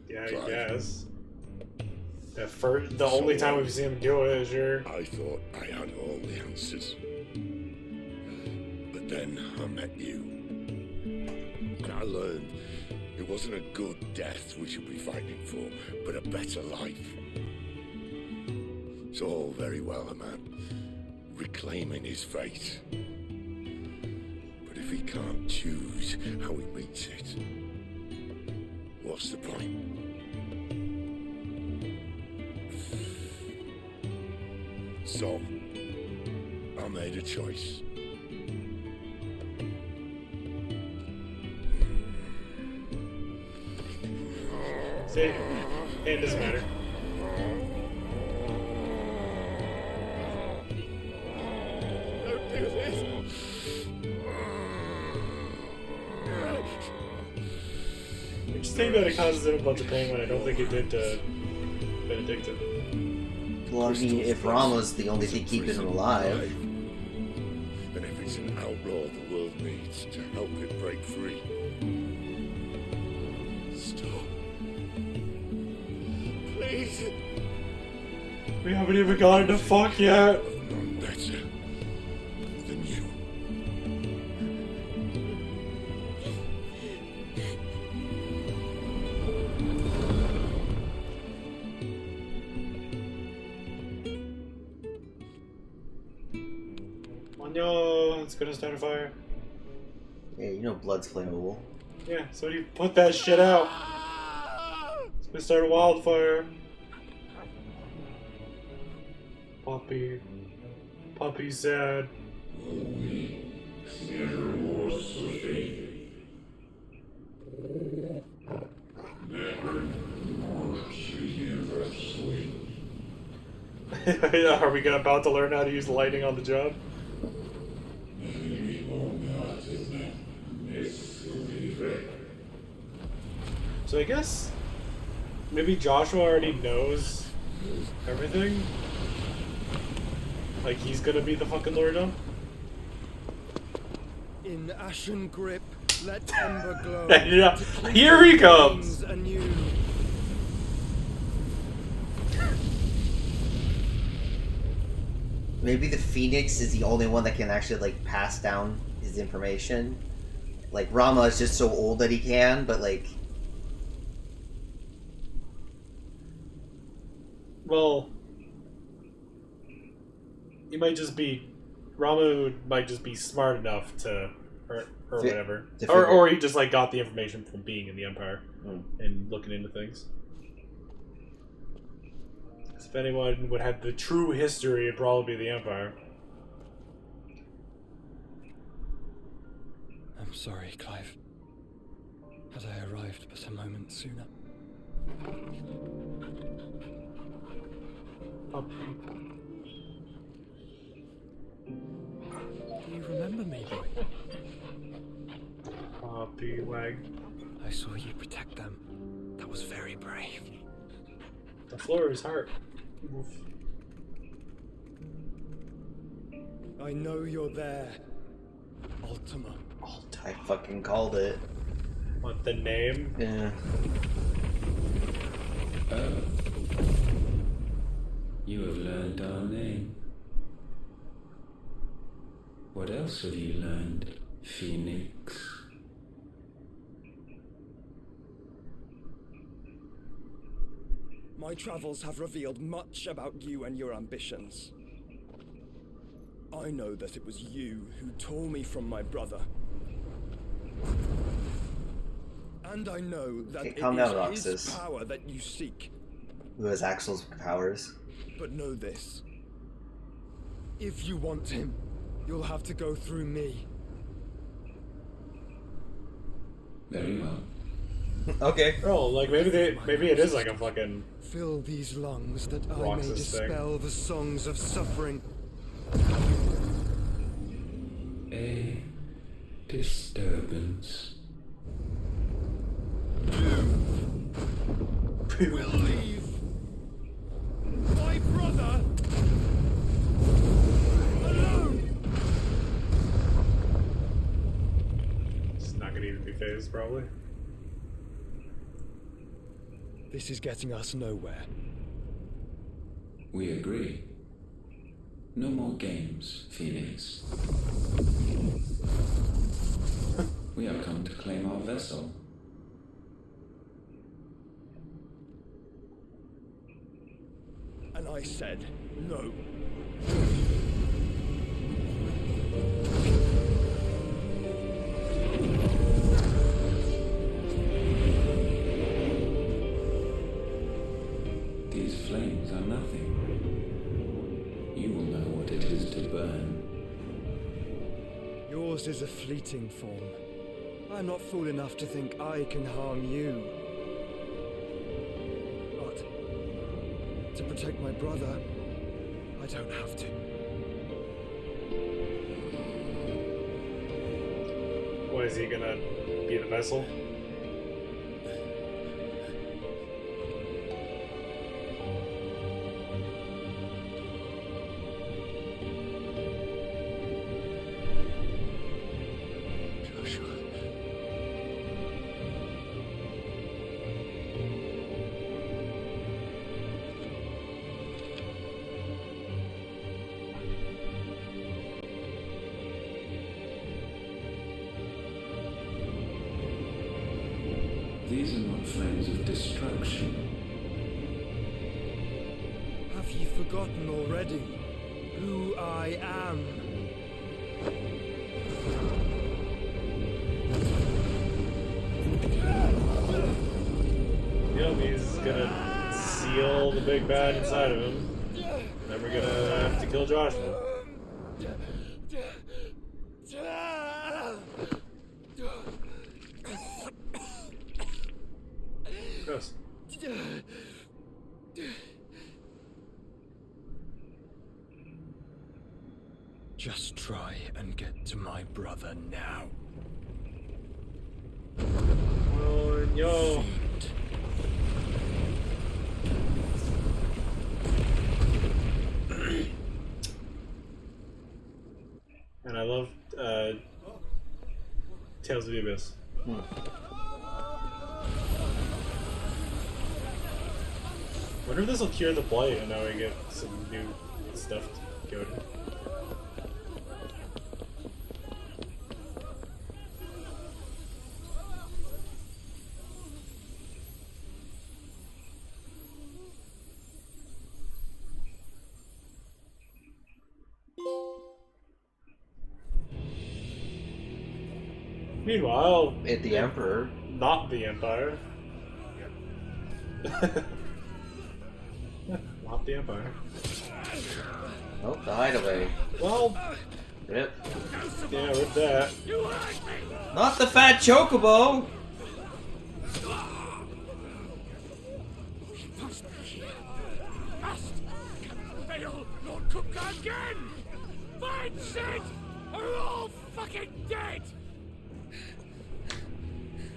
Yeah, I guess. The only time we've seen him do it is your... I thought I had all the answers. But then I met you. And I learned it wasn't a good death we should be fighting for, but a better life. It's all very well a man reclaiming his fate. But if he can't choose how he meets it, what's the point? So, I made a choice. See? It doesn't matter. Don't do this. I just think that it causes him a bunch of pain when I don't think it did to Benedicta. Well, I mean, if Rama's the only thing keeping him alive. And if it's an outlaw the world needs to help it break free. Stop. Please. We haven't even gotten to fuck yet. None better than you. Manyo, it's gonna start a fire. Yeah, you know blood's flammable. Yeah, so you put that shit out. It's gonna start a wildfire. Poppy. Poppy's sad. Are we about to learn how to use lighting on the job? So I guess maybe Joshua already knows everything. Like he's gonna be the fucking Lord of? In ashen grip, let ember glow. Yeah, here he comes. Anew. Maybe the Phoenix is the only one that can actually, like, pass down his information. Like, Rama is just so old that he can, but, like... Well, he might just be... Rama might just be smart enough to... Or whatever. Or he just, like, got the information from being in the Empire and looking into things. If anyone would have the true history, it'd probably be the Empire. I'm sorry, Clive. Had I arrived but a moment sooner. Do you remember me, boy? piggy wag. I saw you protect them. That was very brave. The floor is hard. Oof. I know you're there, Ultima. I fucking called it. What, the name? Yeah. Oh. You have learned our name. What else have you learned, Phoenix? My travels have revealed much about you and your ambitions. I know that it was you who tore me from my brother. And I know that it calm down, is Roxas. his power that you seek. Who has Axel's powers? But know this. If you want him, you'll have to go through me. Very well. Okay. Oh, like maybe it is like a fucking Fill these lungs that I may Roxas thing. dispel the songs of suffering. A disturbance. You will leave my brother alone. It's not gonna even be phased, probably. This is getting us nowhere. We agree. No more games, Phoenix. We have come to claim our vessel. And I said no. These flames are nothing. You will know what it is to burn. Yours is a fleeting form. I'm not fool enough to think I can harm you. But to protect my brother, I don't have to. What, is he gonna be the vessel? These are not flames of destruction. Have you forgotten already who I am? Yep, he's gonna seal the big bad inside of him. Then we're gonna have to kill Joshua. Gross. Just try and get to my brother now. Oh, no. And I love Tales of the Abyss. Wonder if this will cure the blight and now we get some new stuff to go to. Meanwhile, at the Emperor, not the Empire. Not the Empire. Nope, the hideaway. Well, Rip. Yeah, rip that. Not the fat chocobo! Fail, Lord Cook again! Fine shit! Are all fucking dead!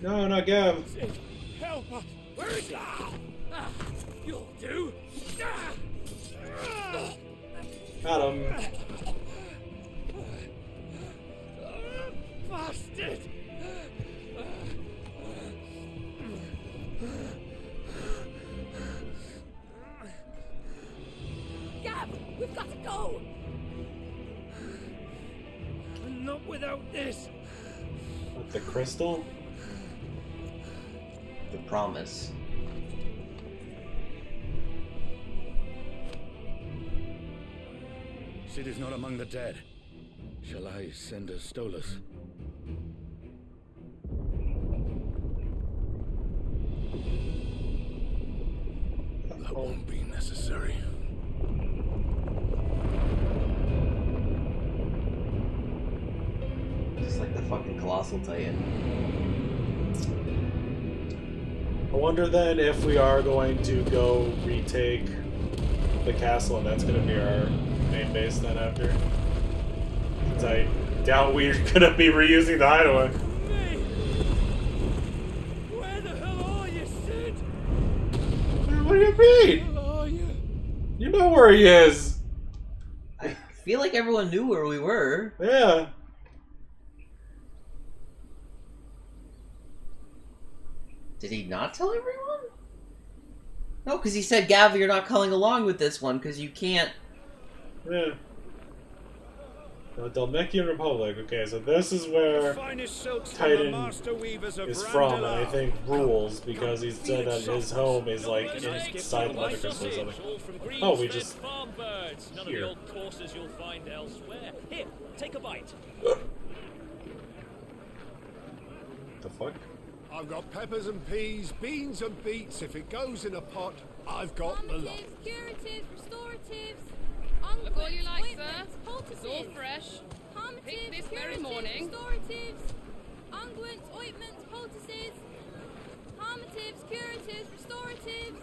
No, not Gav. Sid, help us! Where is he? You'll do. Got him. Bastard! Gab, we've got to go! Not without this. With the crystal? The promise. Sid is not among the dead. Shall I send a Stolas? That won't be necessary. Just like the fucking Colossal Titan. I wonder then if we are going to go retake the castle and that's going to be our main base then after. Since I doubt we're going to be reusing the hideaway. Where the hell are you, Sid? What do you mean? Where are you? You know where he is. I feel like everyone knew where we were. Yeah. Did he not tell everyone? No, because he said, Gav, you're not calling along with this one because you can't. Yeah. The Dalmekian Republic. Okay, so this is where Titan is from, and I think rules because he said that his home is like inside the Mother Crystal or something. Oh, we just None of the old courses you'll find elsewhere. Here, take a bite. The fuck? I've got peppers and peas, beans and beets. If it goes in a pot, I've got the lot. Curatives, restoratives, Look what you like, sir. ointments, It's all poultices, fresh. calmatives, Picked this very curatives, morning. restoratives, unguents, ointments, poultices, calmatives, curatives, restoratives,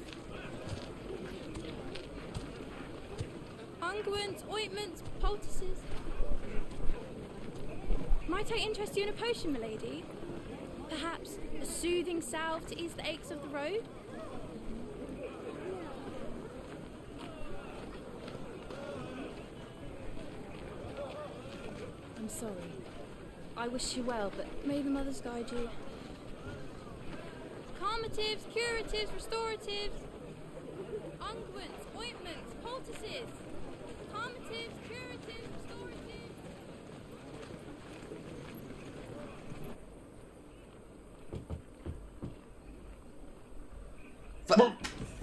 unguents, ointments, poultices. Might I interest you in a potion, milady? Perhaps a soothing salve to ease the aches of the road? I'm sorry. I wish you well, but may the mothers guide you. Calmatives, curatives, restoratives, unguents, ointments, poultices. Calmatives, curatives, restoratives.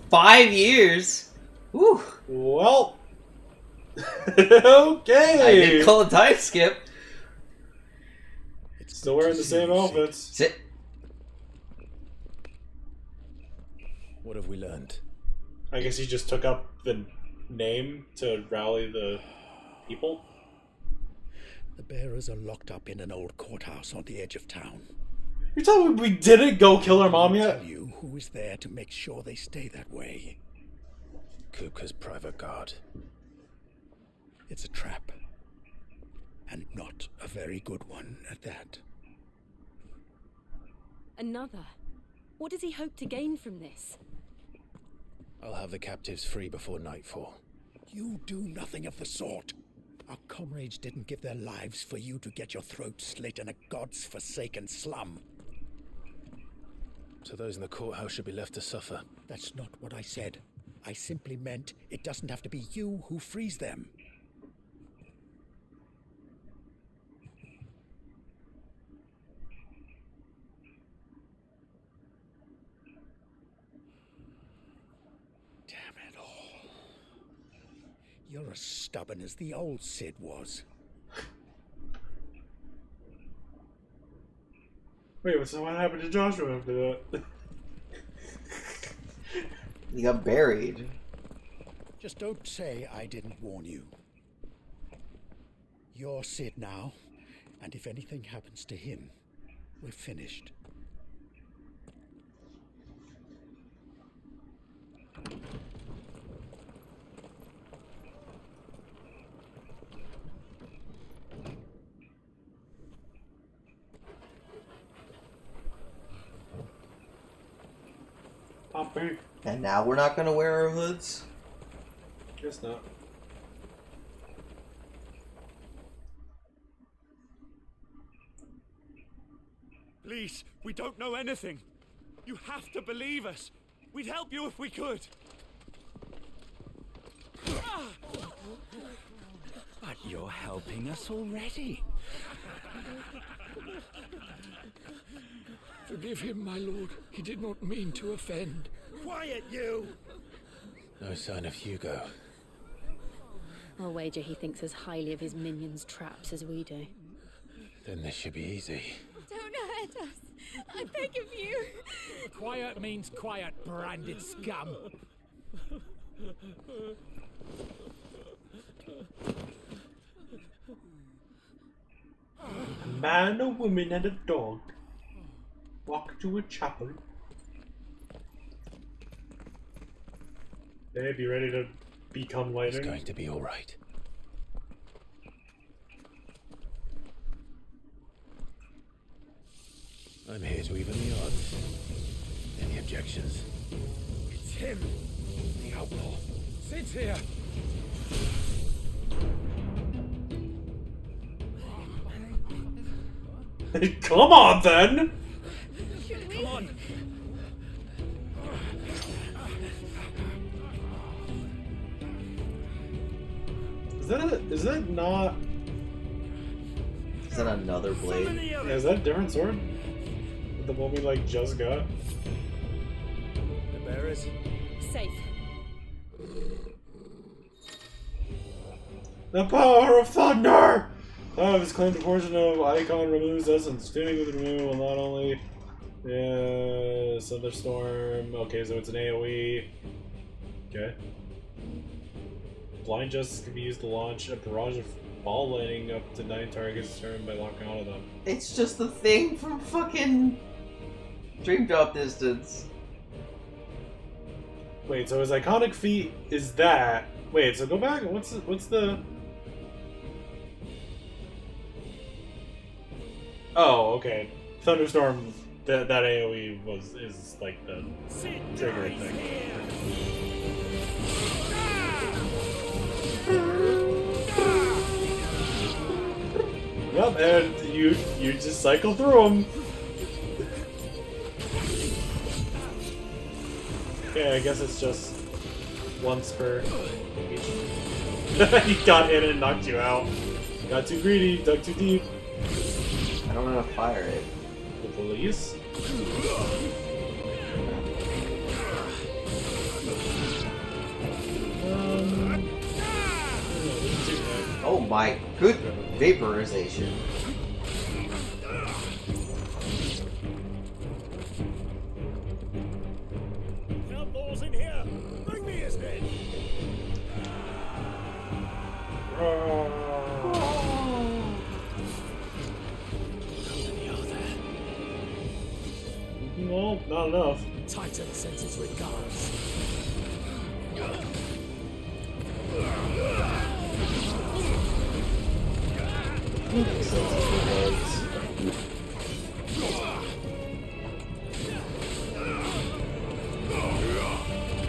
5 years? Woo. Well. Okay. I did call a time skip. Still wearing the same outfits. Sit. What have we learned? I guess he just took up the name to rally the people. The bearers are locked up in an old courthouse on the edge of town. You're telling me we didn't go kill our mom yet? I'll tell you who is there to make sure they stay that way. Kupka's private guard. It's a trap. And not a very good one at that. Another? What does he hope to gain from this? I'll have the captives free before nightfall. You do nothing of the sort. Our comrades didn't give their lives for you to get your throat slit in a god's forsaken slum. So those in the courthouse should be left to suffer. That's not what I said. I simply meant it doesn't have to be you who frees them. Damn it all. You're as stubborn as the old Sid was. Wait, so what happened to Joshua after that? He got buried. Just don't say I didn't warn you. You're Sid now, and if anything happens to him, we're finished. Wait. And now we're not gonna wear our hoods? Guess not. Please, we don't know anything. You have to believe us. We'd help you if we could. But you're helping us already. Forgive him, my lord. He did not mean to offend. Quiet, you! No sign of Hugo. I'll wager he thinks as highly of his minions' traps as we do. Then this should be easy. Don't hurt us. I beg of you. Quiet means quiet, branded scum. A man, a woman, and a dog walk to a chapel. Babe, you ready to become lightning? It's going to be alright. I'm here to even the odds. Any objections? It's him, the outlaw. Sit here. Come on, then! Come on. Is that not... Is that another blade? Yeah, is that a different sword? The one we, like, just got? The bearers? Safe. The power of thunder! Oh, it's claimed a portion of Icon removes essence. Tuning with the removal will not only... Yeah, thunderstorm. Okay, so it's an AoE. Okay. Blind Justice can be used to launch a barrage of ball lightning up to 9 targets turned by locking onto them. It's just the thing from fucking Dream Drop Distance. Wait, so his iconic feat is that... Wait, so go back. What's the... Oh, okay. Thunderstorm. That AoE is like the trigger thing. Yep, and you just cycle through them. Okay, I guess it's just once per each. He got in and knocked you out. Got too greedy, dug too deep. I don't know how to fire it. The police? Oh my good vaporization. Outlaws in here! Bring me his head! No, not enough. Titan sends his regards.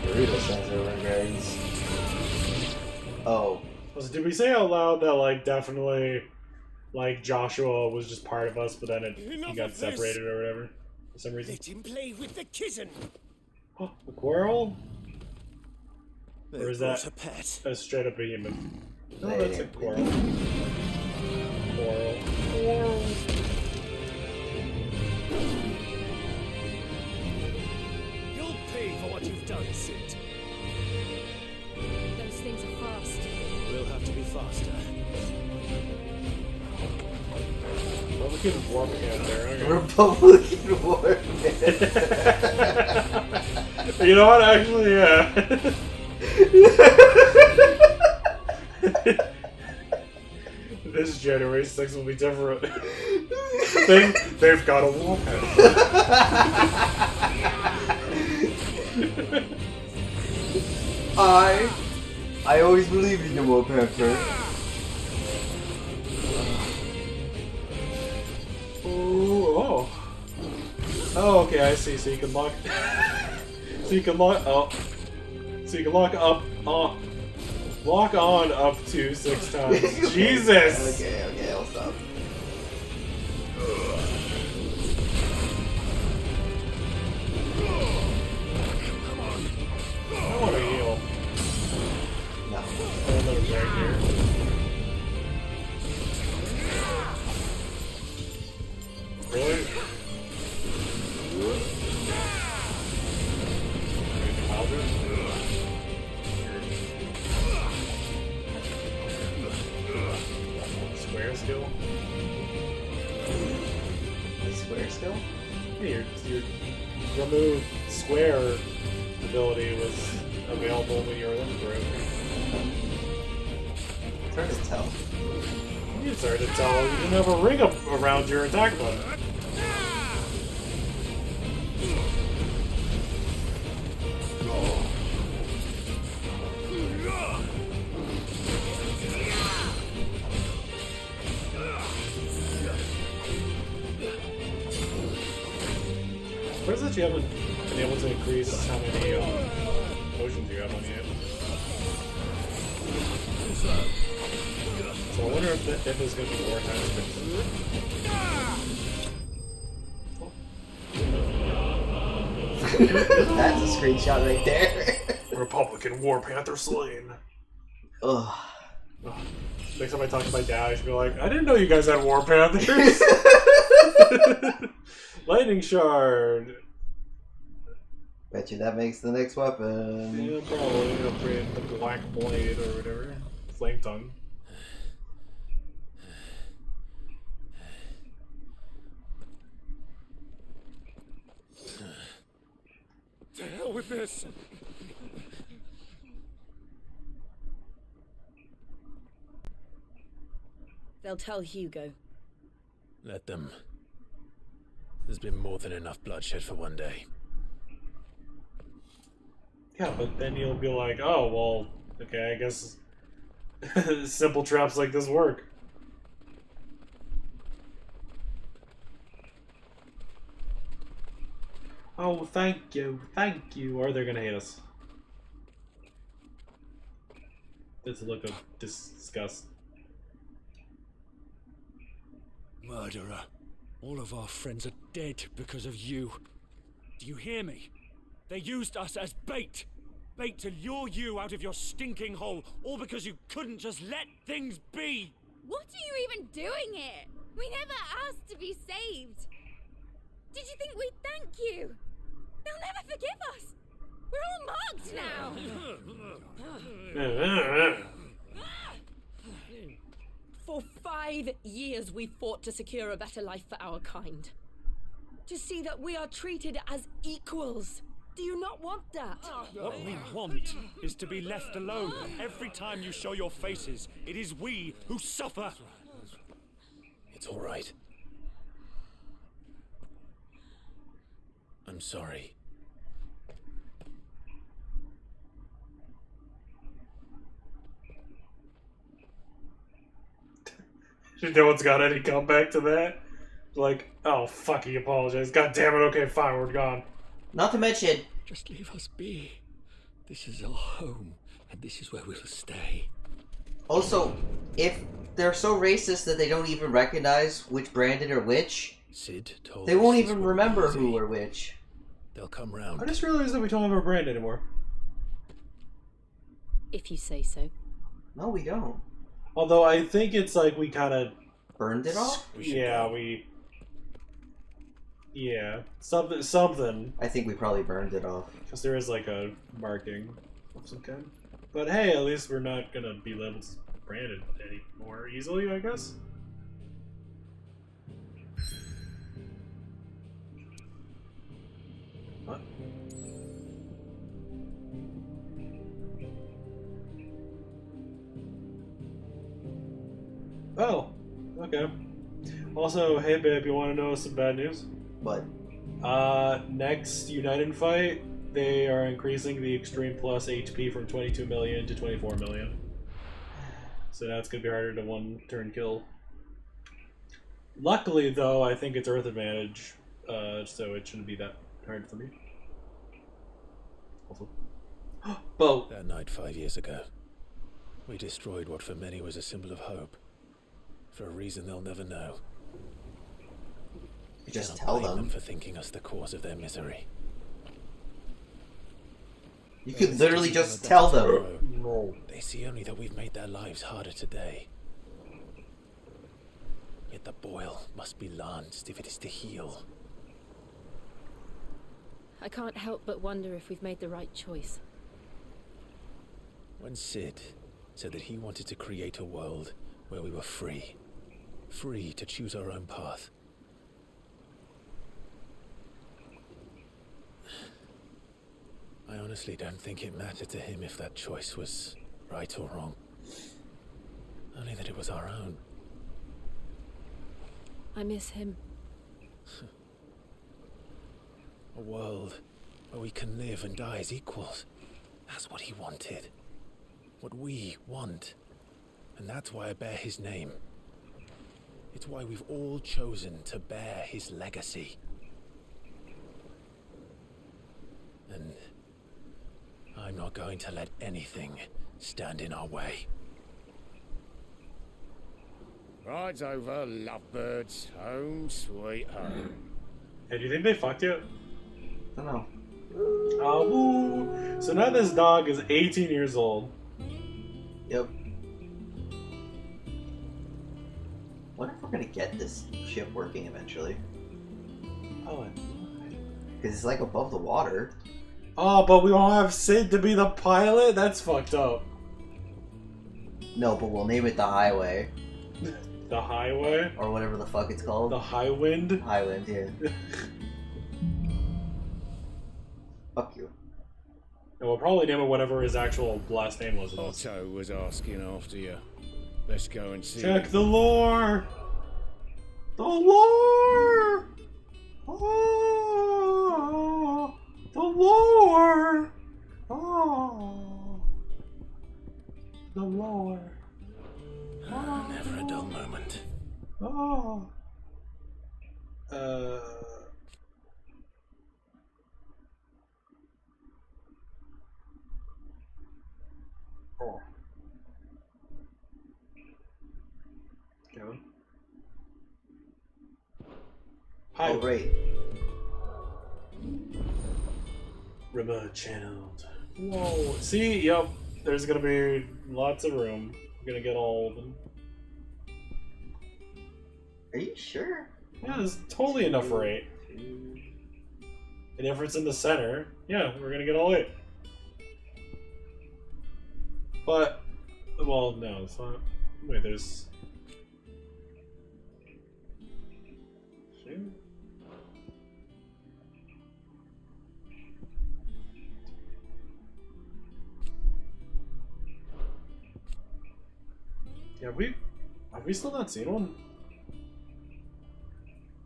Burrito sends her regards. Oh. So did we say out loud that, like, definitely, like, Joshua was just part of us, but then he got separated or whatever? For some reason. Let him play with the kitten. Oh, a quarrel? Or is that a pet? a straight up behemoth? No, They that's a didn't quarrel. Quarrel. You'll pay for what you've done, Sid. Those things are fast. We'll have to be faster. Republican war again there. Okay. Republican war. You know what? Actually, yeah. This January 6th will be different. They've got a war I always believed in the War Panther. Oh, okay, I see. So you can lock. So you can lock up. So you can lock up. Lock on up to 6 times. Jesus. Okay, I'll stop. I want to heal. No. I'll let him right here. Really? Square skill? The square skill? Yeah, your remove square ability was available when you were looking for it. It's hard to tell. It's hard to tell. You didn't have a ring up around your attack button. Where's that you haven't been able to increase how many potions you have on you? So I wonder if there's going to be more times. That's a screenshot right there. Republican War Panther slain. Ugh. Next time I talk to my dad, I should be like, I didn't know you guys had War Panthers. Lightning Shard. Bet you that makes the next weapon. Yeah, probably. Upgrade the Black Blade or whatever. Flame Tongue. To hell with this! They'll tell Hugo. Let them. There's been more than enough bloodshed for one day. Yeah, but then you'll be like, oh, well, okay, I guess simple traps like this work. Oh, thank you, or they're gonna hate us. There's a look of disgust. Murderer. All of our friends are dead because of you. Do you hear me? They used us as bait. Bait to lure you out of your stinking hole, all because you couldn't just let things be. What are you even doing here? We never asked to be saved. Did you think we'd thank you? They'll never forgive us. We're all marked now. For 5 years we fought to secure a better life for our kind. To see that we are treated as equals. Do you not want that? What we want is to be left alone. Every time you show your faces, it is we who suffer. It's all right. I'm sorry. No one's got any comeback to that. Like, oh fuck, he apologized. God damn it. Okay, fine, we're gone. Not to mention, just leave us be. This is our home, and this is where we'll stay. Also, if they're so racist that they don't even recognize which Brandon are which, Sid told they won't even remember who are which. They'll come round. I just realized that we don't have our brand anymore. If you say so. No, we don't. Although I think it's like we kind of burned it off. Yeah, yeah, something. I think we probably burned it off because there is like a marking of some kind. But hey, at least we're not gonna be labeled as branded any more easily, I guess. What? Oh, okay. Also, hey babe, you want to know some bad news? What? Next United fight, they are increasing the Extreme Plus HP from 22 million to 24 million. So now it's going to be harder to one-turn kill. Luckily, though, I think it's Earth Advantage, so it shouldn't be that hard for me. Boat. That night 5 years ago, we destroyed what for many was a symbol of hope. For a reason they'll never know. We Just cannot tell blame them. for thinking us the cause of their misery. You could literally just tell them. No. They see only that we've made their lives harder today. Yet the boil must be lanced if it is to heal. I can't help but wonder if we've made the right choice. When Sid said that he wanted to create a world where we were free. Free to choose our own path. I honestly don't think it mattered to him if that choice was right or wrong. Only that it was our own. I miss him. A world where we can live and die as equals. That's what he wanted. What we want. And that's why I bear his name. It's why we've all chosen to bear his legacy. And I'm not going to let anything stand in our way. Rides over, lovebirds, home sweet home. Hey, do you think they fucked yet? I don't know. Woo. So now this dog is 18 years old. Yep. Wonder if we're gonna get this ship working eventually. Oh, because it's like above the water. Oh, but we won't have Sid to be the pilot? That's fucked up. No, but we'll name it the Highway. The Highway? Or whatever the fuck it's called. The High Wind? High Wind, yeah. Fuck you. And we'll probably name it whatever his actual last name was. Otto was asking after you. Let's go and see. Check the lore! The lore! Oh, the lore! Oh, the lore. Oh. Never a dull moment. Oh. Oh. Kevin? Hi. Oh, great. Remote channeled. Whoa. See? Yep. There's gonna be lots of room. We're gonna get all of them. Are you sure? Yeah, there's totally enough for 8. And if it's in the center, yeah, we're gonna get all 8. But, well, no, it's not. Wait, there's... Shoot. Yeah, have we still not seen one?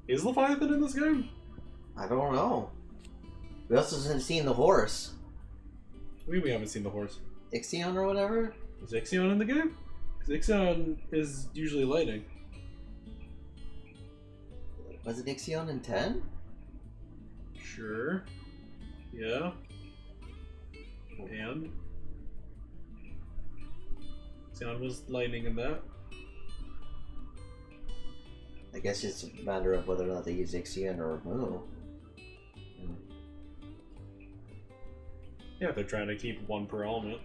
Is Leviathan in this game? I don't know. We also haven't seen the horse. We haven't seen the horse. Ixion or whatever? Is Ixion in the game? Because Ixion is usually lightning. Was it Ixion in 10? Sure. Yeah. And? Ixion was lightning in that. I guess it's a matter of whether or not they use Ixion or Moo. Yeah, they're trying to keep one per element.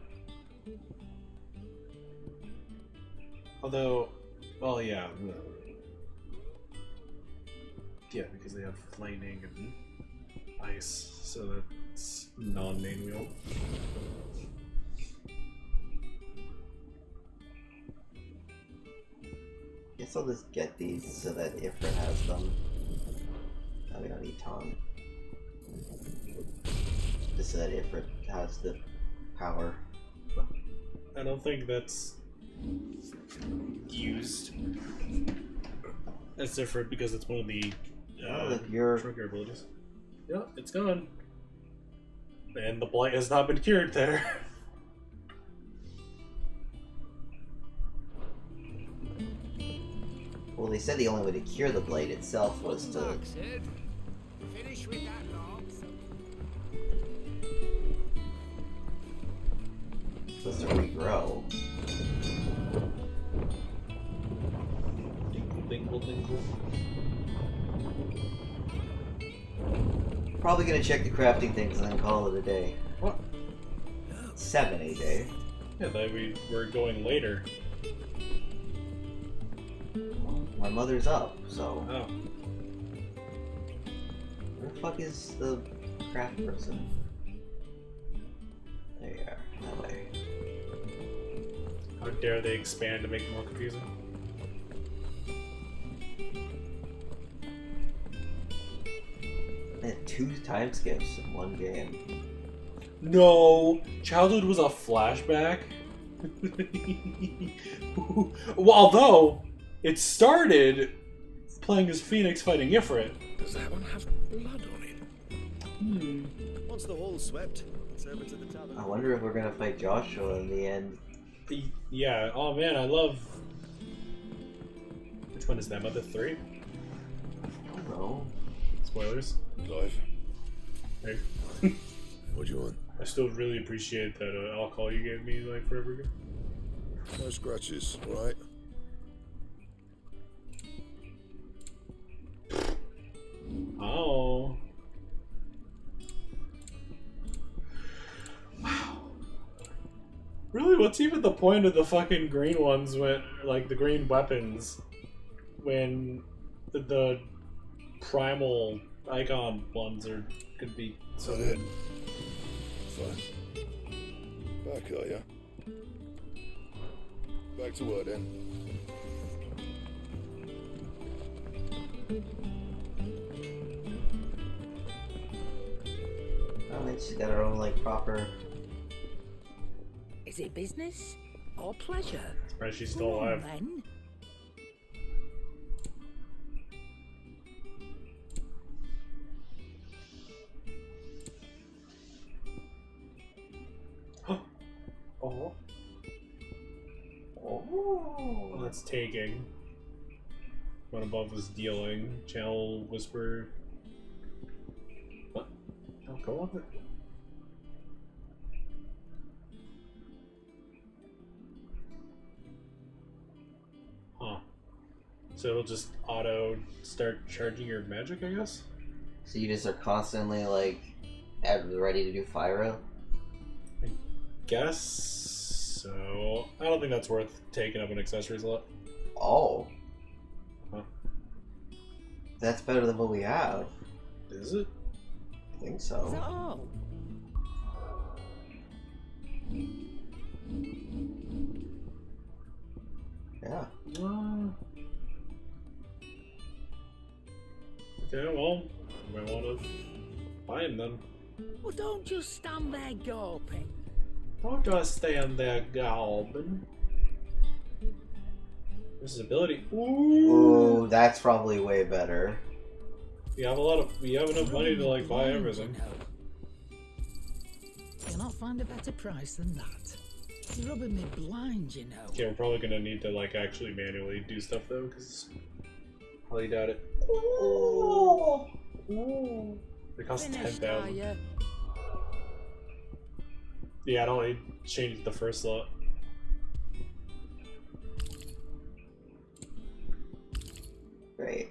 Although, well, yeah. Yeah, because they have lightning and ice, so that's non-main wheel. Guess I'll just get these so that Ifrit has them. No, we don't need Tom. Just so that Ifrit has the power. I don't think that's used as different because it's one of the trigger abilities. Yeah, it's gone. And the blight has not been cured there. Well, they said the only way to cure the blade itself was to... Finish with that log. supposed to regrow. Dinkle, dinkle. Probably gonna check the crafting things and then call it a day. What? 7 a day. Yeah, that we were going later. My mother's up, so. Oh. Where the fuck is the craft person? There you are. That way. How dare they expand to make it more confusing? I had 2 time skips in one game. No! Childhood was a flashback? Well, although, it started playing as Phoenix fighting Ifrit. Does that one have blood on it? Once the hall's swept, it's over to the tavern. I wonder if we're gonna fight Joshua in the end. Yeah, oh man, I love... Which one is that? Mother 3? I don't know. Spoilers. Clive. Hey. What do you want? I still really appreciate that alcohol you gave me like forever ago. No scratches, right? Oh. Wow. Really, what's even the point of the fucking green ones when, like, the green weapons when the primal icon ones could be so good? Fine. Back, are ya? Back to work then. I mean, she's got her own, like, proper... Is it business or pleasure? Right, she's still alive. Then. Oh. Oh. That's taking. One above is dealing. Channel whisper. What? Oh, go on. Huh. So it'll just auto start charging your magic, I guess? So you just are constantly, like, ready to do Pyro? Guess so. I don't think that's worth taking up an accessory slot. Oh. Huh. That's better than what we have. Is it? I think so. So. Yeah. Okay, well, we might want to buy him then. Well, don't just stand there gawping. Don't just stand there gawping. This is ability. Ooh, that's probably way better. We have enough money to like buy everything. You'll not find a better price than that. You're rubbing me blind, you know. Okay, we're probably gonna need to like actually manually do stuff though, because probably doubt it. Ooh. It costs Finished, 10,000. are ya? Yeah, I don't need to change the first slot. Great.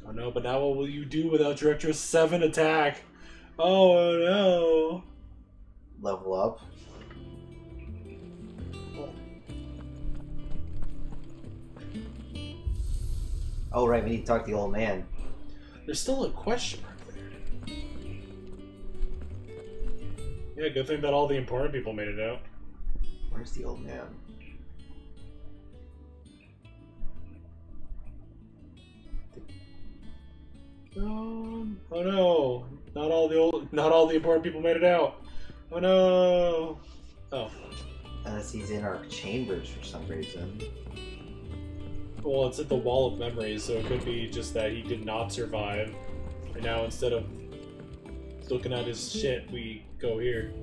Oh no, but now what will you do without your extra 7 attack? Oh no. Level up. Oh right, we need to talk to the old man. There's still a question mark there. Yeah, good thing that all the important people made it out. Where's the old man? Oh no! Not all the important people made it out. Oh no! Oh. Unless he's in our chambers for some reason. Well, it's at the wall of memories, so it could be just that he did not survive. And now instead of looking at his shit, we go here.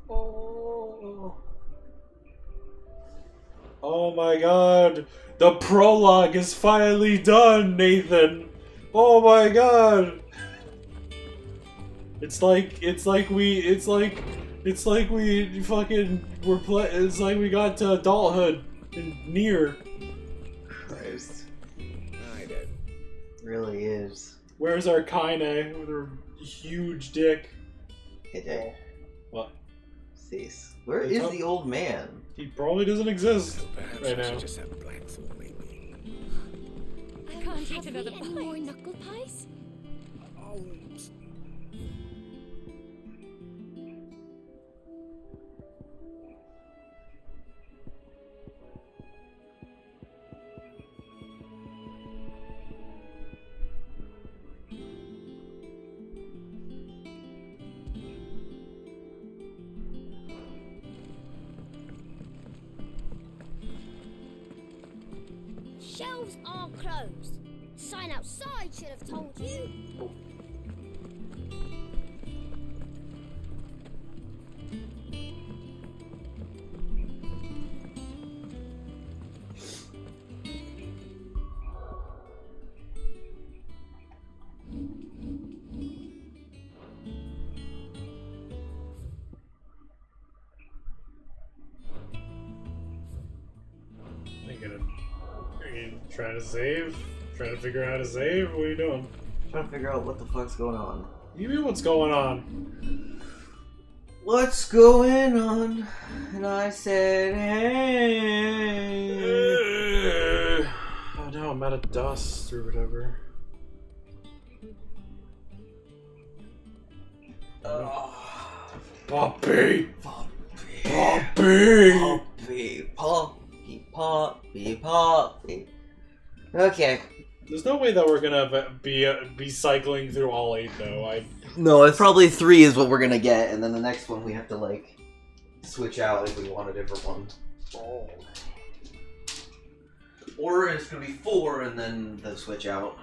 Oh. Oh my god! The prologue is finally done, Nathan! Oh my god! It's like we fucking it's like we got to adulthood in near. Christ. I don't. Really is. Where's our Kaine with her huge dick? Hey, Jay. What? Cease. Where is the old man? He probably doesn't exist Perhaps right I now. should just have Blackthorn meet me. I can't Have eat another we any more knuckle pies? Oh. Shelves are closed. Sign outside should have told you. Are you trying to save? Trying to figure out how to save? What are you doing? Trying to figure out what the fuck's going on. What do you mean what's going on? What's going on? And I said, hey. Oh no, I'm out of dust or whatever. Poppy! Poppy. Okay. There's no way that we're gonna be cycling through all 8 though. No, it's probably 3 is what we're gonna get, and then the next one we have to like switch out if we want a different one. Oh. Or it's gonna be 4 and then the switch out.